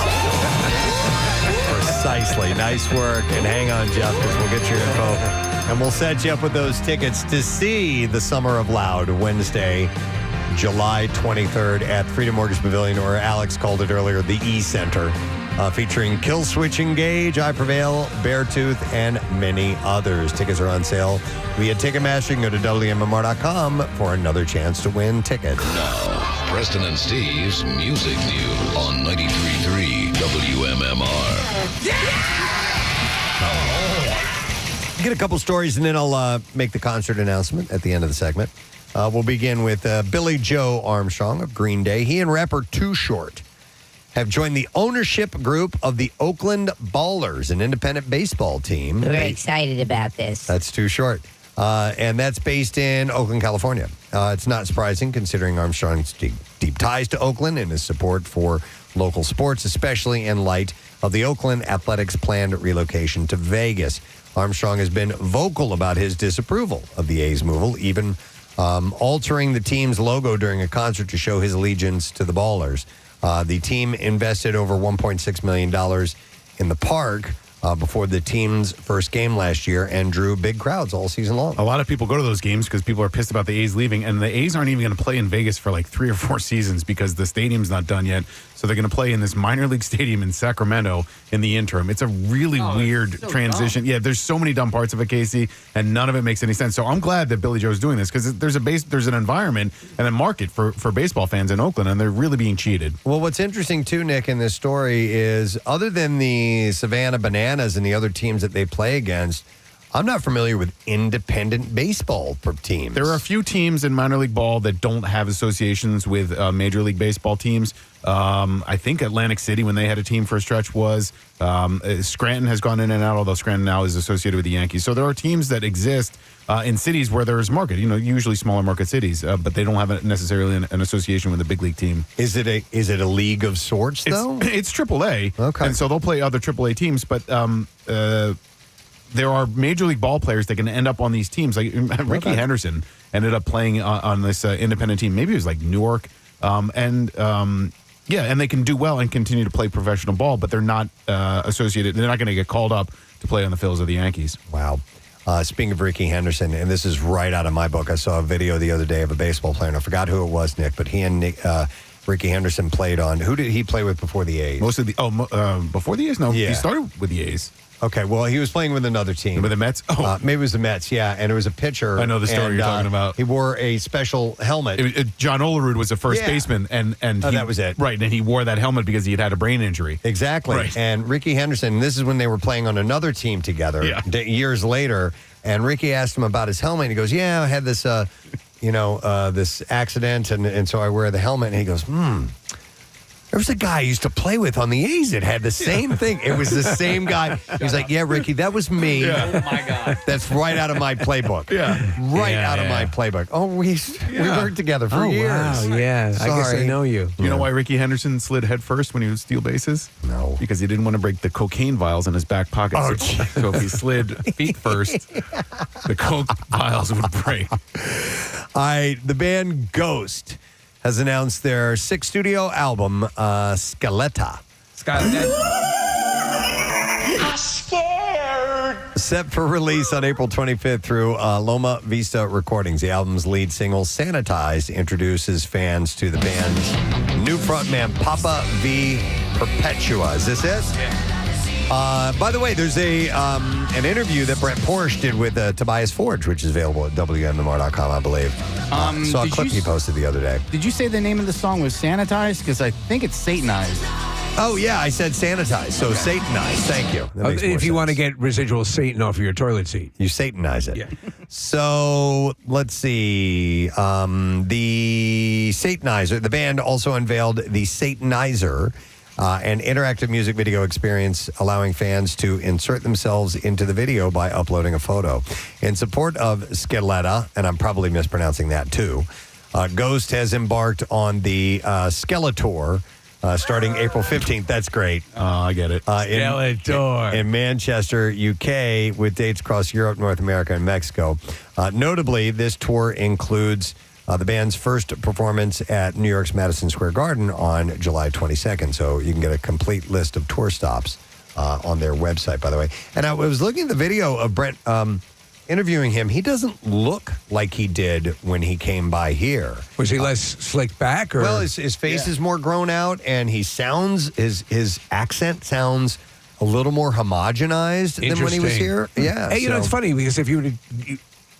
Precisely. Nice work. And hang on, Jeff, because we'll get your info. And we'll set you up with those tickets to see the Summer of Loud Wednesday, July 23rd at Freedom Mortgage Pavilion, or Alex called it earlier, the E-Center, featuring Kill Switch Engage, I Prevail, Beartooth, and many others. Tickets are on sale via Ticketmaster. You can go to WMMR.com for another chance to win tickets. Now, Preston and Steve's Music News on 93.3 WMMR. Get a couple stories, and then I'll make the concert announcement at the end of the segment. We'll begin with Billy Joe Armstrong of Green Day. He and rapper Too Short have joined the ownership group of the Oakland Ballers, an independent baseball team. We're excited about this. That's Too Short. And that's based in Oakland, California. It's not surprising considering Armstrong's deep ties to Oakland and his support for local sports, especially in light of the Oakland Athletics' planned relocation to Vegas. Armstrong has been vocal about his disapproval of the A's move, even altering the team's logo during a concert to show his allegiance to the Ballers. The team invested over $1.6 million in the park before the team's first game last year and drew big crowds all season long. A lot of people go to those games because people are pissed about the A's leaving, and the A's aren't even going to play in Vegas for like 3 or 4 seasons because the stadium's not done yet. So they're going to play in this minor league stadium in Sacramento in the interim. It's a really weird transition. Dumb. Yeah, there's so many dumb parts of it, Casey, and none of it makes any sense. So I'm glad that Billy Joe's doing this because there's an environment and a market for baseball fans in Oakland, and they're really being cheated. Well, what's interesting too, Nick, in this story is other than the Savannah Bananas and the other teams that they play against, I'm not familiar with independent baseball teams. There are a few teams in minor league ball that don't have associations with Major League Baseball teams. I think Atlantic City, when they had a team for a stretch, was. Scranton has gone in and out, although Scranton now is associated with the Yankees. So there are teams that exist in cities where there is market, usually smaller market cities, but they don't have necessarily an association with a big league team. Is it a league of sorts, though? It's AAA. Okay. And so they'll play other AAA teams, but there are Major League ball players that can end up on these teams. Like Ricky Henderson ended up playing on this independent team. Maybe it was like Newark. And they can do well and continue to play professional ball, but they're not associated. They're not going to get called up to play on the fields of the Yankees. Wow. Speaking of Ricky Henderson, and this is right out of my book, I saw a video the other day of a baseball player, and I forgot who it was, Nick, but he and Ricky Henderson played on. Who did he play with before the A's? Before the A's? No, yeah. He started with the A's. Okay, well, he was playing with another team. With the Mets? Oh. Maybe it was the Mets, yeah, and it was a pitcher. I know the story you're talking about. He wore a special helmet. John Olerud was the first baseman, and that was it. Right, and he wore that helmet because he had a brain injury. Exactly. Right. And Ricky Henderson, this is when they were playing on another team together years later, and Ricky asked him about his helmet, and he goes, yeah, I had this, this accident, and so I wear the helmet, and he goes, there was a guy I used to play with on the A's that had the same thing. It was the same guy. He was like, yeah, Ricky, that was me. Yeah. Oh, my God. That's right out of my playbook. Out of my playbook. Oh, we worked together for years. Wow, yeah. Sorry. I guess I know you. You know why Ricky Henderson slid head first when he would steal bases? No. Because he didn't want to break the cocaine vials in his back pocket. Oh, so if he slid feet first, the coke vials would break. All right, the band Ghost has announced their 6th studio album, Scaletta. I'm scared. Set for release on April 25th through Loma Vista Recordings. The album's lead single, Sanitized, introduces fans to the band's new frontman, Papa V. Perpetua. Is this it? Yeah. By the way, there's an interview that Brent Porsche did with Tobias Forge, which is available at WMMR.com, I believe. Saw a clip he posted the other day. Did you say the name of the song was Sanitized? Because I think it's Satanized. Oh, yeah, I said sanitized, so satanized. Thank you. That makes more If you sense. want to get residual Satan off of your toilet seat. You satanize it. Yeah. So let's see. The Satanizer, the band also unveiled the Satanizer, an interactive music video experience allowing fans to insert themselves into the video by uploading a photo. In support of Scaletta, and I'm probably mispronouncing that too, Ghost has embarked on the Skeletor, starting April 15th. That's great. Oh, I get it. Skeletor. In Manchester, UK, with dates across Europe, North America, and Mexico. Notably, this tour includes the band's first performance at New York's Madison Square Garden on July 22nd. So you can get a complete list of tour stops on their website, by the way. And I was looking at the video of Brent interviewing him. He doesn't look like he did when he came by here. Was he less slicked back? Or? Well, his face is more grown out, and he sounds, his accent sounds a little more homogenized than when he was here. Yeah. Hey, it's funny because if you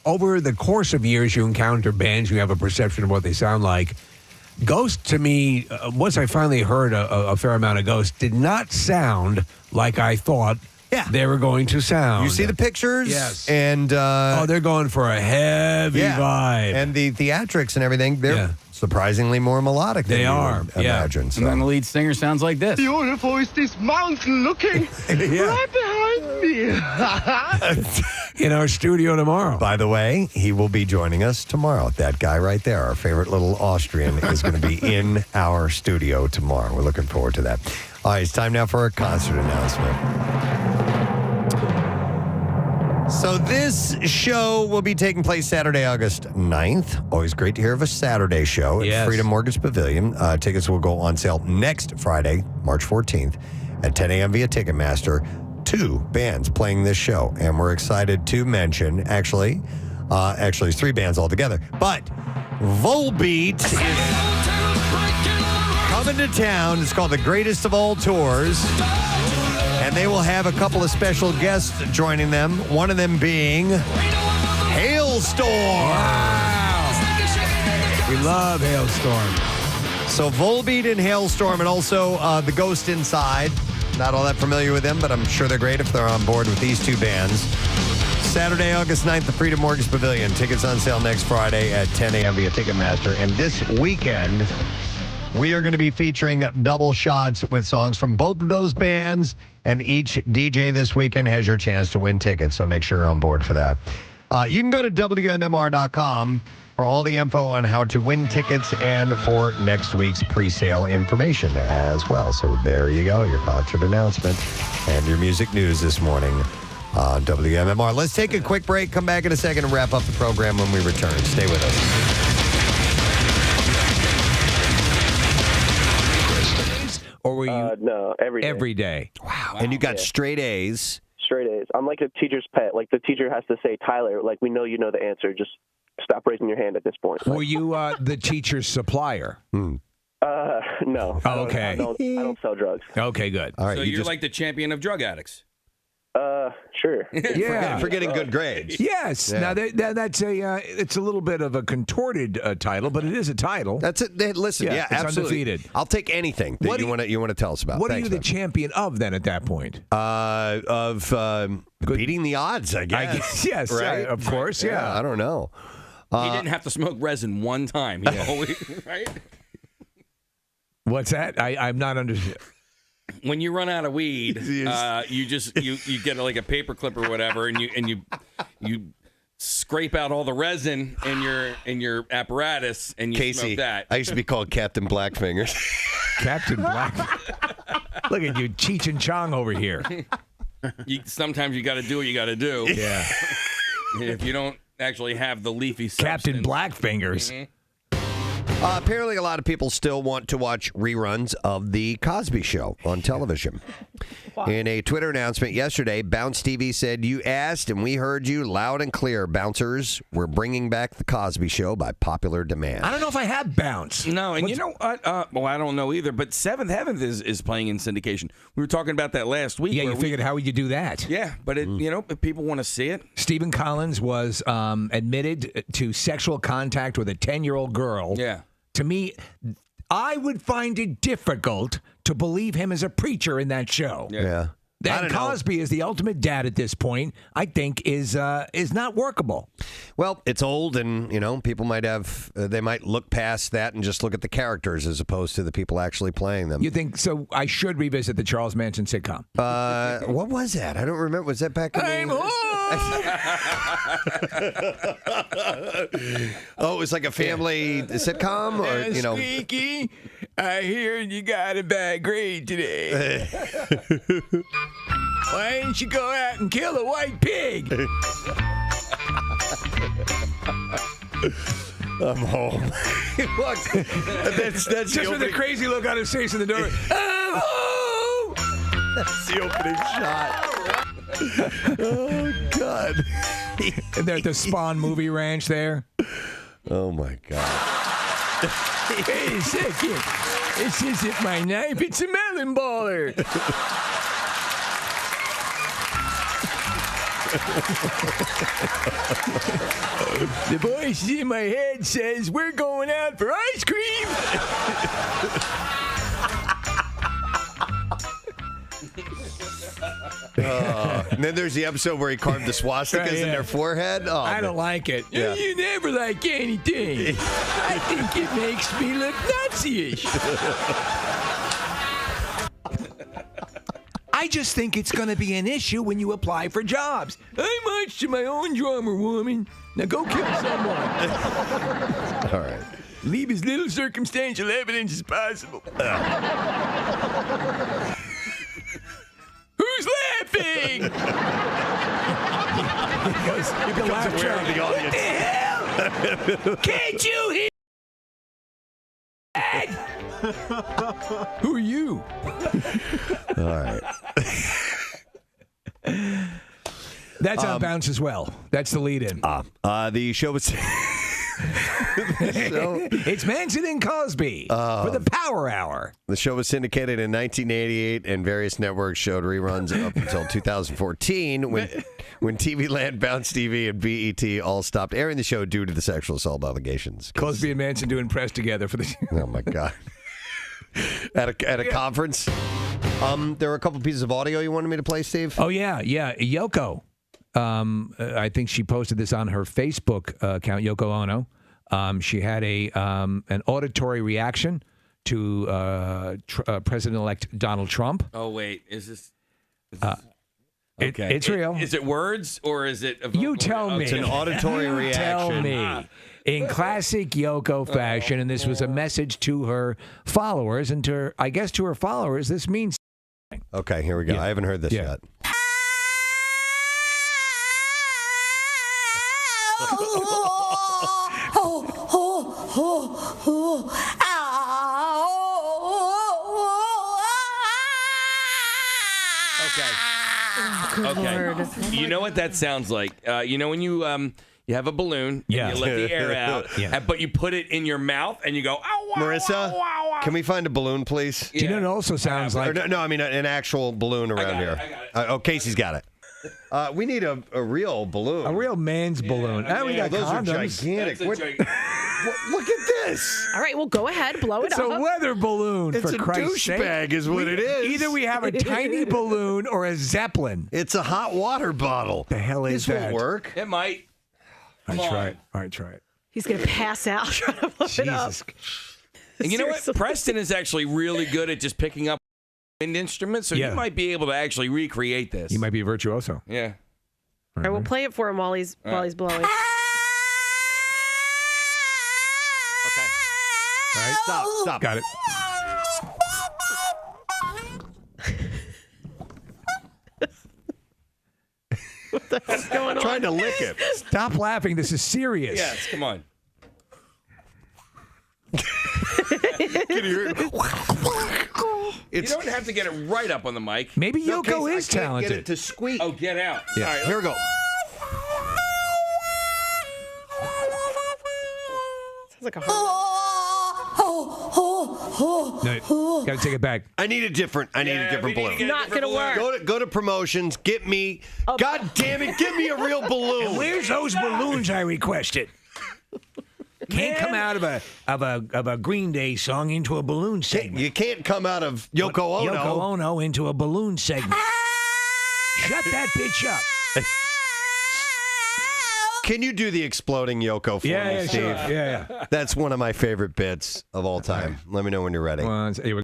over the course of years, you encounter bands, you have a perception of what they sound like. Ghost, to me, once I finally heard a fair amount of Ghost, did not sound like I thought they were going to sound. You see the pictures? Yes. And they're going for a heavy vibe. And the theatrics and everything, they're surprisingly more melodic than They you are. would imagine. And then the lead singer sounds like this. Beautiful is this mountain looking right behind me. In our studio tomorrow. By the way, he will be joining us tomorrow. That guy right there, our favorite little Austrian, is going to be in our studio tomorrow. We're looking forward to that. All right, it's time now for a concert announcement. So this show will be taking place Saturday, August 9th. Always great to hear of a Saturday show at Freedom Mortgage Pavilion. Tickets will go on sale next Friday, March 14th at 10 a.m. via Ticketmaster. 2 bands playing this show, and we're excited to mention, actually it's 3 bands altogether, but Volbeat is coming to town. It's called the Greatest of All Tours. And they will have a couple of special guests joining them, one of them being Hailstorm. Wow. We love Hailstorm. So Volbeat and Hailstorm, and also the Ghost Inside. Not all that familiar with them, but I'm sure they're great if they're on board with these 2 bands. Saturday, August 9th, the Freedom Mortgage Pavilion. Tickets on sale next Friday at 10 a.m. via Ticketmaster. And this weekend, we are going to be featuring double shots with songs from both of those bands. And each DJ this weekend has your chance to win tickets. So make sure you're on board for that. You can go to WMMR.com for all the info on how to win tickets and for next week's pre-sale information as well. So there you go, your concert announcement and your music news this morning on WMMR. Let's take a quick break, come back in a second, and wrap up the program when we return. Stay with us. Or were you? No, every day. Every day. Wow. And you got straight A's. Straight A's. I'm like a teacher's pet. Like the teacher has to say, Tyler, like we know you know the answer. Just stop raising your hand at this point. Were you the teacher's supplier? No. Okay. I don't sell drugs. Okay, good. All right. So you're like the champion of drug addicts. Sure. Yeah. For getting good grades. Yes. Yeah. Now that's it's a little bit of a contorted title, but it is a title. That's it. Listen, yeah, it's absolutely. undefeated. I'll take anything that you want to tell us about. What Thanks, are you the man. champion of then at that point? Beating the odds, I guess. Yes, right? of course, yeah. I don't know. He didn't have to smoke resin one time. He always, right? What's that? I'm not understanding. When you run out of weed, you just you get like a paper clip or whatever, and you scrape out all the resin in your apparatus, and you Casey, smoke that. I used to be called Captain Blackfingers. Captain Black. Look at you, Cheech and Chong over here. Sometimes you got to do what you got to do. Yeah. If you don't actually have the leafy substance. Captain Blackfingers. Mm-hmm. Apparently, a lot of people still want to watch reruns of The Cosby Show on television. In a Twitter announcement yesterday, Bounce TV said, "You asked and we heard you loud and clear, bouncers. We're bringing back The Cosby Show by popular demand." I don't know if I have Bounce. No, and you know what? Well, I don't know either, but Seventh Heaven is playing in syndication. We were talking about that last week. Yeah, you figured how would you do that? Yeah, but if people want to see it. Stephen Collins was admitted to sexual contact with a 10-year-old girl. Yeah. To me, I would find it difficult to believe him as a preacher in that show. Yeah. And Cosby is the ultimate dad at this point, I think, is not workable. Well, it's old, and people might have they might look past that and just look at the characters as opposed to the people actually playing them. You think so? I should revisit the Charles Manson sitcom. What was that? I don't remember. Was that back in I'm the... home. Oh, it was like a family sitcom, or Squeaky, I hear you got a bad grade today. Why didn't you go out and kill a white pig? I'm home. Look, that's just with a crazy look on his face in the door. I'm home. That's the opening shot. Oh God! And they're at the Spawn movie ranch there. Oh my God! Wait a second. This isn't my knife. It's a melon baller. The voice in my head says we're going out for ice cream. And then there's the episode where he carved the swastikas in their forehead. Oh, I don't like it. Yeah. You never like anything. I think it makes me look Nazi-ish. I just think it's going to be an issue when you apply for jobs. I'm much to my own drummer, woman. Now go kill someone. All right. Leave as little circumstantial evidence as possible. Who's laughing? He becomes aware of the audience. What the hell? Can't you hear? Who are you? All right. That's on Bounce as well. That's the lead-in. The show was... It's Manson and Cosby for the Power Hour. The show was syndicated in 1988, and various networks showed reruns up until 2014 when TV Land, Bounce TV, and BET all stopped airing the show due to the sexual assault allegations. Cosby and Manson doing press together for the... Oh, my God. At a conference. There were a couple pieces of audio you wanted me to play, Steve? Oh, yeah. Yoko. I think she posted this on her Facebook account, Yoko Ono. She had an auditory reaction to President-elect Donald Trump. Oh wait, is this? It's real. Is it words or is it? You tell me. It's an auditory You reaction. Tell me. In classic Yoko fashion, and this was a message to her followers, and I guess to her followers, this means something. Okay, here we go. I haven't heard this yet. Okay. You know what that sounds like? You know when you have a balloon, and you let the air out, but you put it in your mouth and you go, ow, wow, Marissa, wow, wow, wow. can we find a balloon, please? Do you know what it also sounds like? No, I mean an actual balloon around here. Oh, Casey's got it. We need a real balloon. A real man's balloon. We got those condoms. are gigantic. Look at this. All right, well, go ahead, blow it It's up. a weather balloon, It's for a Christ's sake. douchebag is what it is. Either we have a tiny balloon or a Zeppelin. It's a hot water bottle. The hell is this that? won't work. It might. All right, try it. All right, try it. He's going to pass out trying to blow it up. And you know what? Preston is actually really good at just picking up wind instruments, so you might be able to actually recreate this. You might be a virtuoso. Yeah. All right, we'll play it for him while he's blowing. Okay. All right, stop. Got it. What the hell's going on? Trying to lick it. Stop laughing. This is serious. Yes, come on. You don't have to get it right up on the mic. Maybe No, Yoko Casey, is I can't talented. get it to squeak. Oh, get out. Yeah. All right, Here we go. Sounds like a heart. No, got to take it back. I need a different balloon. Not going to work. Go to promotions. Get me. God damn it! Give me a real balloon. And where's those balloons I requested? Can't come out of a Green Day song into a balloon segment. You can't come out of Yoko Ono. Yoko Ono into a balloon segment. Shut that bitch up. Can you do the exploding Yoko for me, Steve? Sure. Yeah. That's one of my favorite bits of all time. Let me know when you're ready. Here we go.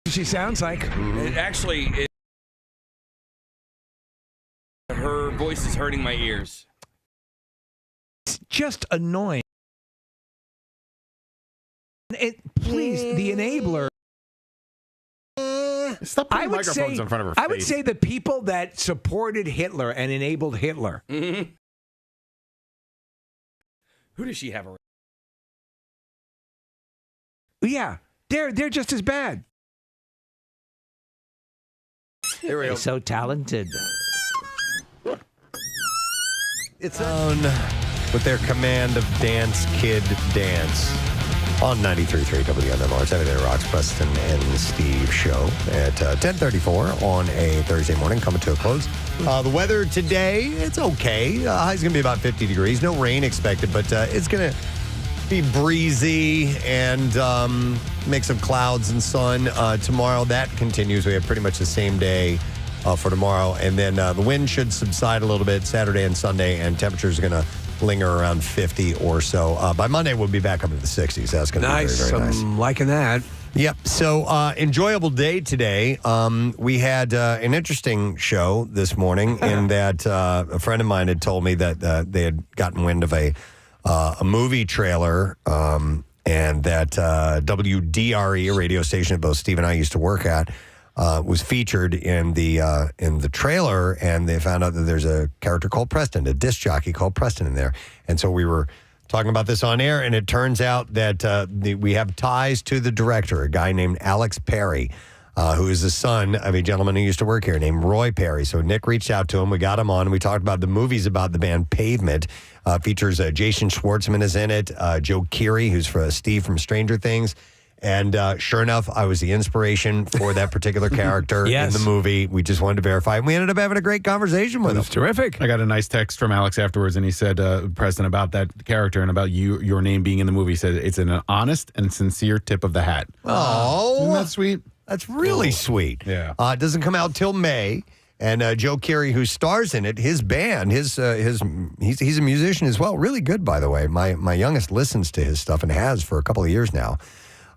She sounds like. It actually, her voice is hurting my ears. It's just annoying. Please, the enabler. Stop putting microphones in front of her face. I would say the people that supported Hitler and enabled Hitler. Mm-hmm. Who does she have around? Yeah, they're just as bad. Here we go. So talented. It's on with their command of Dance Kid Dance on 93.3 WMMR. It's Everything Rocks, Preston and Steve show at 10:34 on a Thursday morning, coming to a close. The weather today, it's okay. High's going to be about 50 degrees. No rain expected, but it's going to be breezy and mix of clouds and sun. Tomorrow, that continues. We have pretty much the same day for tomorrow. And then the wind should subside a little bit Saturday and Sunday, and temperatures are going to linger around 50 or so. By Monday, we'll be back up into the 60s. That's going to be very, very nice. I'm liking that. Yep. So, enjoyable day today. We had an interesting show this morning in that a friend of mine had told me that they had gotten wind of a movie trailer and that WDRE, a radio station that both Steve and I used to work at, was featured in the trailer, and they found out that there's a character called Preston, a disc jockey called Preston in there. And so we were talking about this on air, and it turns out that we have ties to the director, a guy named Alex Perry, who is the son of a gentleman who used to work here named Roy Perry. So Nick reached out to him. We got him on, and we talked about the movies about the band Pavement. Features Jason Schwartzman is in it, Joe Keery, who's for Steve from Stranger Things, And sure enough, I was the inspiration for that particular character Yes. in the movie. We just wanted to verify. And we ended up having a great conversation with him. It's terrific. I got a nice text from Alex afterwards, and he said, Preston, about that character and about your name being in the movie. He said it's an honest and sincere tip of the hat. Oh, Isn't that sweet? That's really sweet. Yeah. It doesn't come out till May. And Joe Keery, who stars in it, his band, he's a musician as well. Really good, by the way. My youngest listens to his stuff and has for a couple of years now.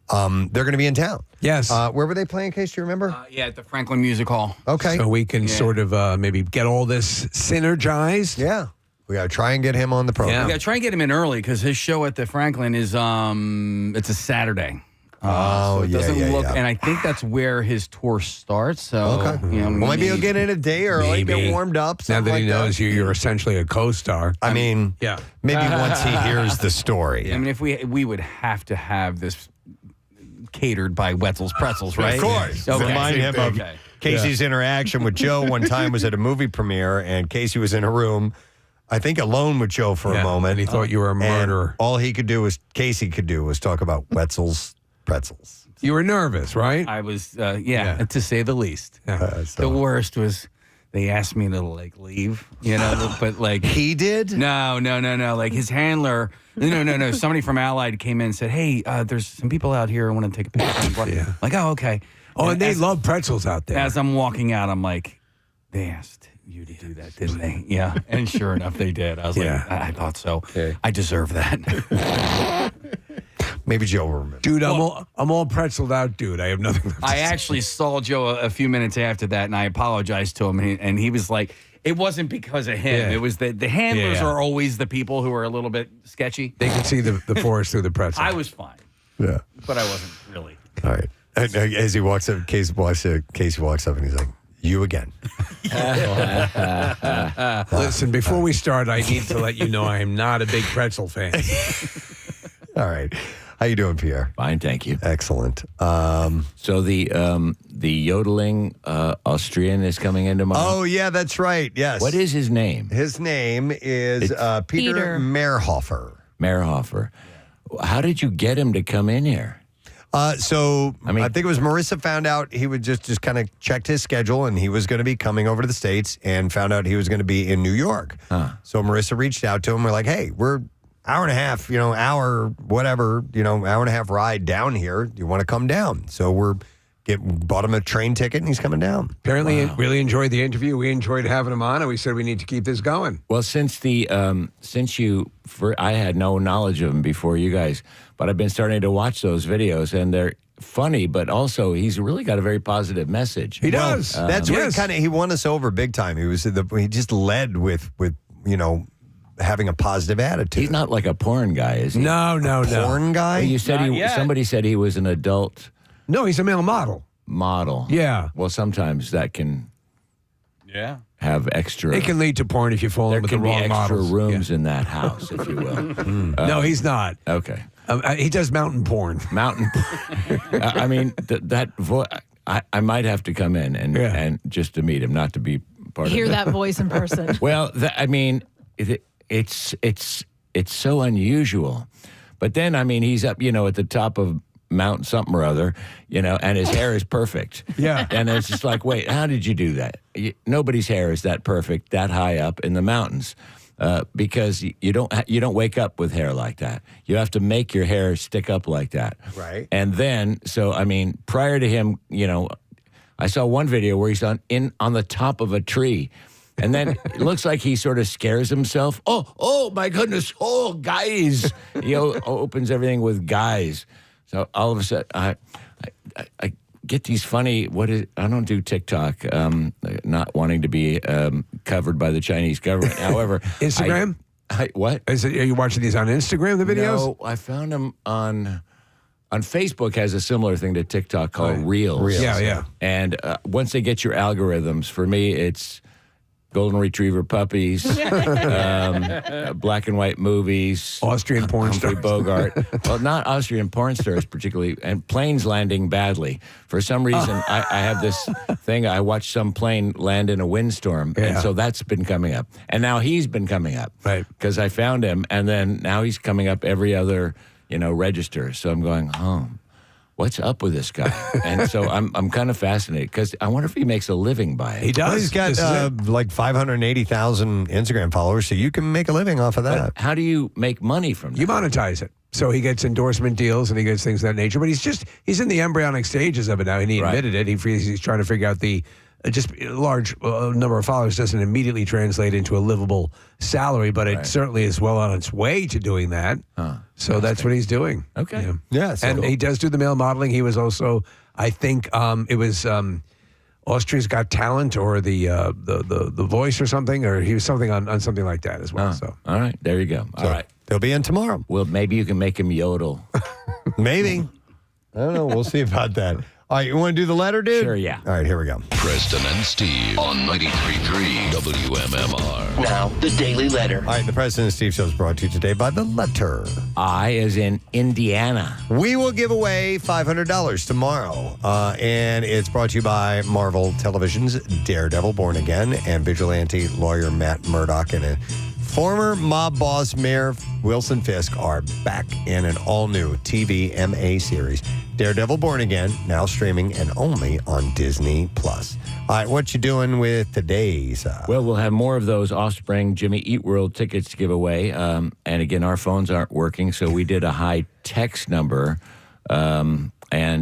They're going to be in town. Yes. Where were they playing, Case? Do you remember? Yeah, at the Franklin Music Hall. Okay. So we can sort of maybe get all this synergized. Yeah. We got to try and get him on the program. We got to try and get him in early because his show at the Franklin is it's a Saturday. So it doesn't look, and I think that's where his tour starts. So, maybe he'll get in a day early, get warmed up. Now that he like knows you're essentially a co-star. I mean, yeah. Maybe once he hears the story. I mean, if we would have to have this catered by Wetzel's Pretzels, right? Of course. Okay. Remind him of Casey's interaction with Joe one time was at a movie premiere, and Casey was in a room, I think alone with Joe for a moment. And he thought you were a murderer. And all Casey could do was talk about Wetzel's Pretzels. You were nervous, right? I was, to say the least. The worst was they asked me to leave, but like he did. No. Like his handler. No. Somebody from Allied came in and said, "Hey, there's some people out here who want to take a picture." Like, oh, okay. Oh, and they love pretzels out there. As I'm walking out, I'm like, they asked you to do that, didn't they? Yeah. And sure enough, they did. I was like, I thought so. I deserve that. Maybe Joe will remember. Dude, I'm all pretzeled out, dude. I have nothing left to I say. actually saw Joe a few minutes after that, and I apologized to him, and he was like, it wasn't because of him. Yeah. It was the handlers are always the people who are a little bit sketchy. They can see the forest through the pretzel. I was fine. Yeah. But I wasn't really. All right. And as he walks up, Casey walks up and he's like, "You again." Listen, before we start, I need to let you know I am not a big pretzel fan. All right. How you doing, Pierre? Fine, thank you. Excellent. So the yodeling Austrian is coming in tomorrow. Oh, yeah, that's right. Yes. What is his name? His name is Peter Mehrhofer. Mehrhofer. How did you get him to come in here? I think it was Marissa found out he would just kind of checked his schedule and he was going to be coming over to the States and found out he was going to be in New York. So Marissa reached out to him. We're like, hey, we're hour and a half, hour, whatever, hour and a half ride down here. Do you want to come down? So bought him a train ticket and he's coming down. Apparently, really enjoyed the interview. We enjoyed having him on, and we said we need to keep this going. Well, I had no knowledge of him before you guys, but I've been starting to watch those videos, and they're funny, but also he's really got a very positive message. He does. That's where he won us over big time. He just led with having a positive attitude. He's not like a porn guy, is he? No. Porn guy? Well, you said somebody said he was an adult. No, he's a male model. Yeah. Well, sometimes that can have extra. It can lead to porn if you fall in with the wrong extra models. rooms in that house, if you will. No, he's not. Okay. He does mountain porn. I mean, that voice. I might have to come in and just to meet him, not to be part Hear of that voice in person. Well, it's so unusual. But then, I mean, he's up, at the top of Mount something or other, and his hair is perfect. Yeah. And it's just like, wait, how did you do that? Nobody's hair is that perfect, that high up in the mountains, because you don't wake up with hair like that. You have to make your hair stick up like that. Right. And then, prior to him, I saw one video where he's on the top of a tree. And then it looks like he sort of scares himself. Oh my goodness. Oh, guys. He opens everything with guys. So all of a sudden, I get these funny, I don't do TikTok, not wanting to be covered by the Chinese government. However. Instagram? What? Are you watching these on Instagram, the videos? No, I found them on Facebook has a similar thing to TikTok called Reels. Yeah. And once they get your algorithms, for me, it's golden retriever puppies, black and white movies, Austrian porn stars. Bogart. Well, not Austrian porn stars particularly, and planes landing badly. For some reason, I have this thing. I watched some plane land in a windstorm, and so that's been coming up. And now he's been coming up, right? Because I found him, and then now he's coming up every other, register. So I'm going, what's up with this guy? And so I'm kind of fascinated because I wonder if he makes a living by it. He does. Well, he's got like 580,000 Instagram followers, so you can make a living off of that. But how do you make money from that? You monetize it. So he gets endorsement deals and he gets things of that nature. But he's in the embryonic stages of it now, and he admitted it. He's trying to figure out just a large number of followers doesn't immediately translate into a livable salary, but it certainly is well on its way to doing that. So that's what he's doing. Okay. Yeah. So And cool. he does do the male modeling. He was also, I think, it was Austria's Got Talent or the Voice or something, or he was something on something like that as well. So all right, there you go. All right, they'll be in tomorrow. Well, maybe you can make him yodel. Maybe. I don't know. We'll see about that. All right, you want to do the letter, dude? Sure, yeah. All right, here we go. Preston and Steve on 93.3 WMMR. Now, the Daily Letter. All right, the Preston and Steve Show is brought to you today by the letter. I as in Indiana. We will give away $500 tomorrow, and it's brought to you by Marvel Television's Daredevil Born Again and vigilante lawyer Matt Murdock and former mob boss Mayor Wilson Fisk are back in an all-new TV MA series, Daredevil Born Again, now streaming and only on Disney+. All right, what you doing with today's? Well, we'll have more of those Offspring Jimmy Eat World tickets to give away. And again, our phones aren't working, so we did a high text number. And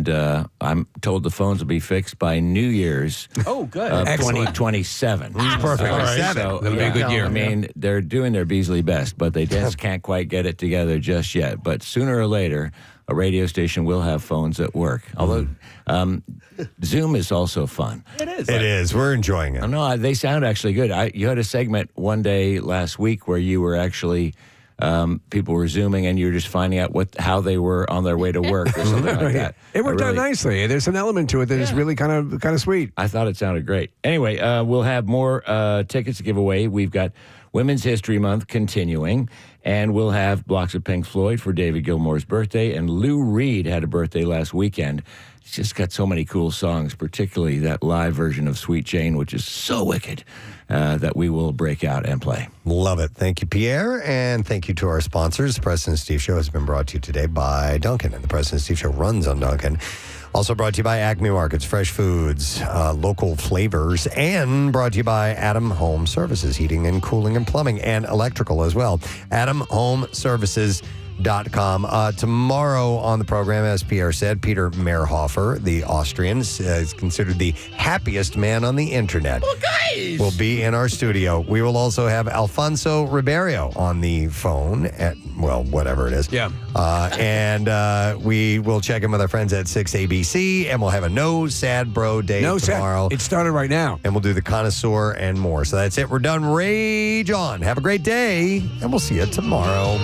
I'm told the phones will be fixed by New Year's. Oh, good. 2027. Perfect. All right. That'll be a good year. I mean, they're doing their Beasley best, but they just can't quite get it together just yet. But sooner or later, a radio station will have phones that work. Although Zoom is also fun. It is. It is. We're enjoying it. No, they sound actually good. You had a segment one day last week where you were actually... people were Zooming, and you were just finding out how they were on their way to work or something like that. It worked out nicely. There's an element to it that is really kind of sweet. I thought it sounded great. Anyway, we'll have more tickets to give away. We've got Women's History Month continuing, and we'll have blocks of Pink Floyd for David Gilmour's birthday, and Lou Reed had a birthday last weekend. He's just got so many cool songs, particularly that live version of Sweet Jane, which is so wicked, that we will break out and play. Love it. Thank you, Pierre, and thank you to our sponsors. The Preston and Steve Show has been brought to you today by Dunkin', and the Preston and Steve Show runs on Dunkin'. Also brought to you by Acme Markets, fresh foods, local flavors, and brought to you by Adam Home Services, heating and cooling and plumbing, and electrical as well. AdamHomeServices.com. Tomorrow on the program, as Pierre said, Peter Mehrhofer, the Austrian, is considered the happiest man on the internet. Well, guys! Will be in our studio. We will also have Alfonso Ribeiro on the phone at, well, whatever it is. Yeah. And we will check in with our friends at 6ABC, and we'll have a No Sad Bro Day tomorrow. It started right now. And we'll do the connoisseur and more. So that's it. We're done. Rage on. Have a great day, and we'll see you tomorrow.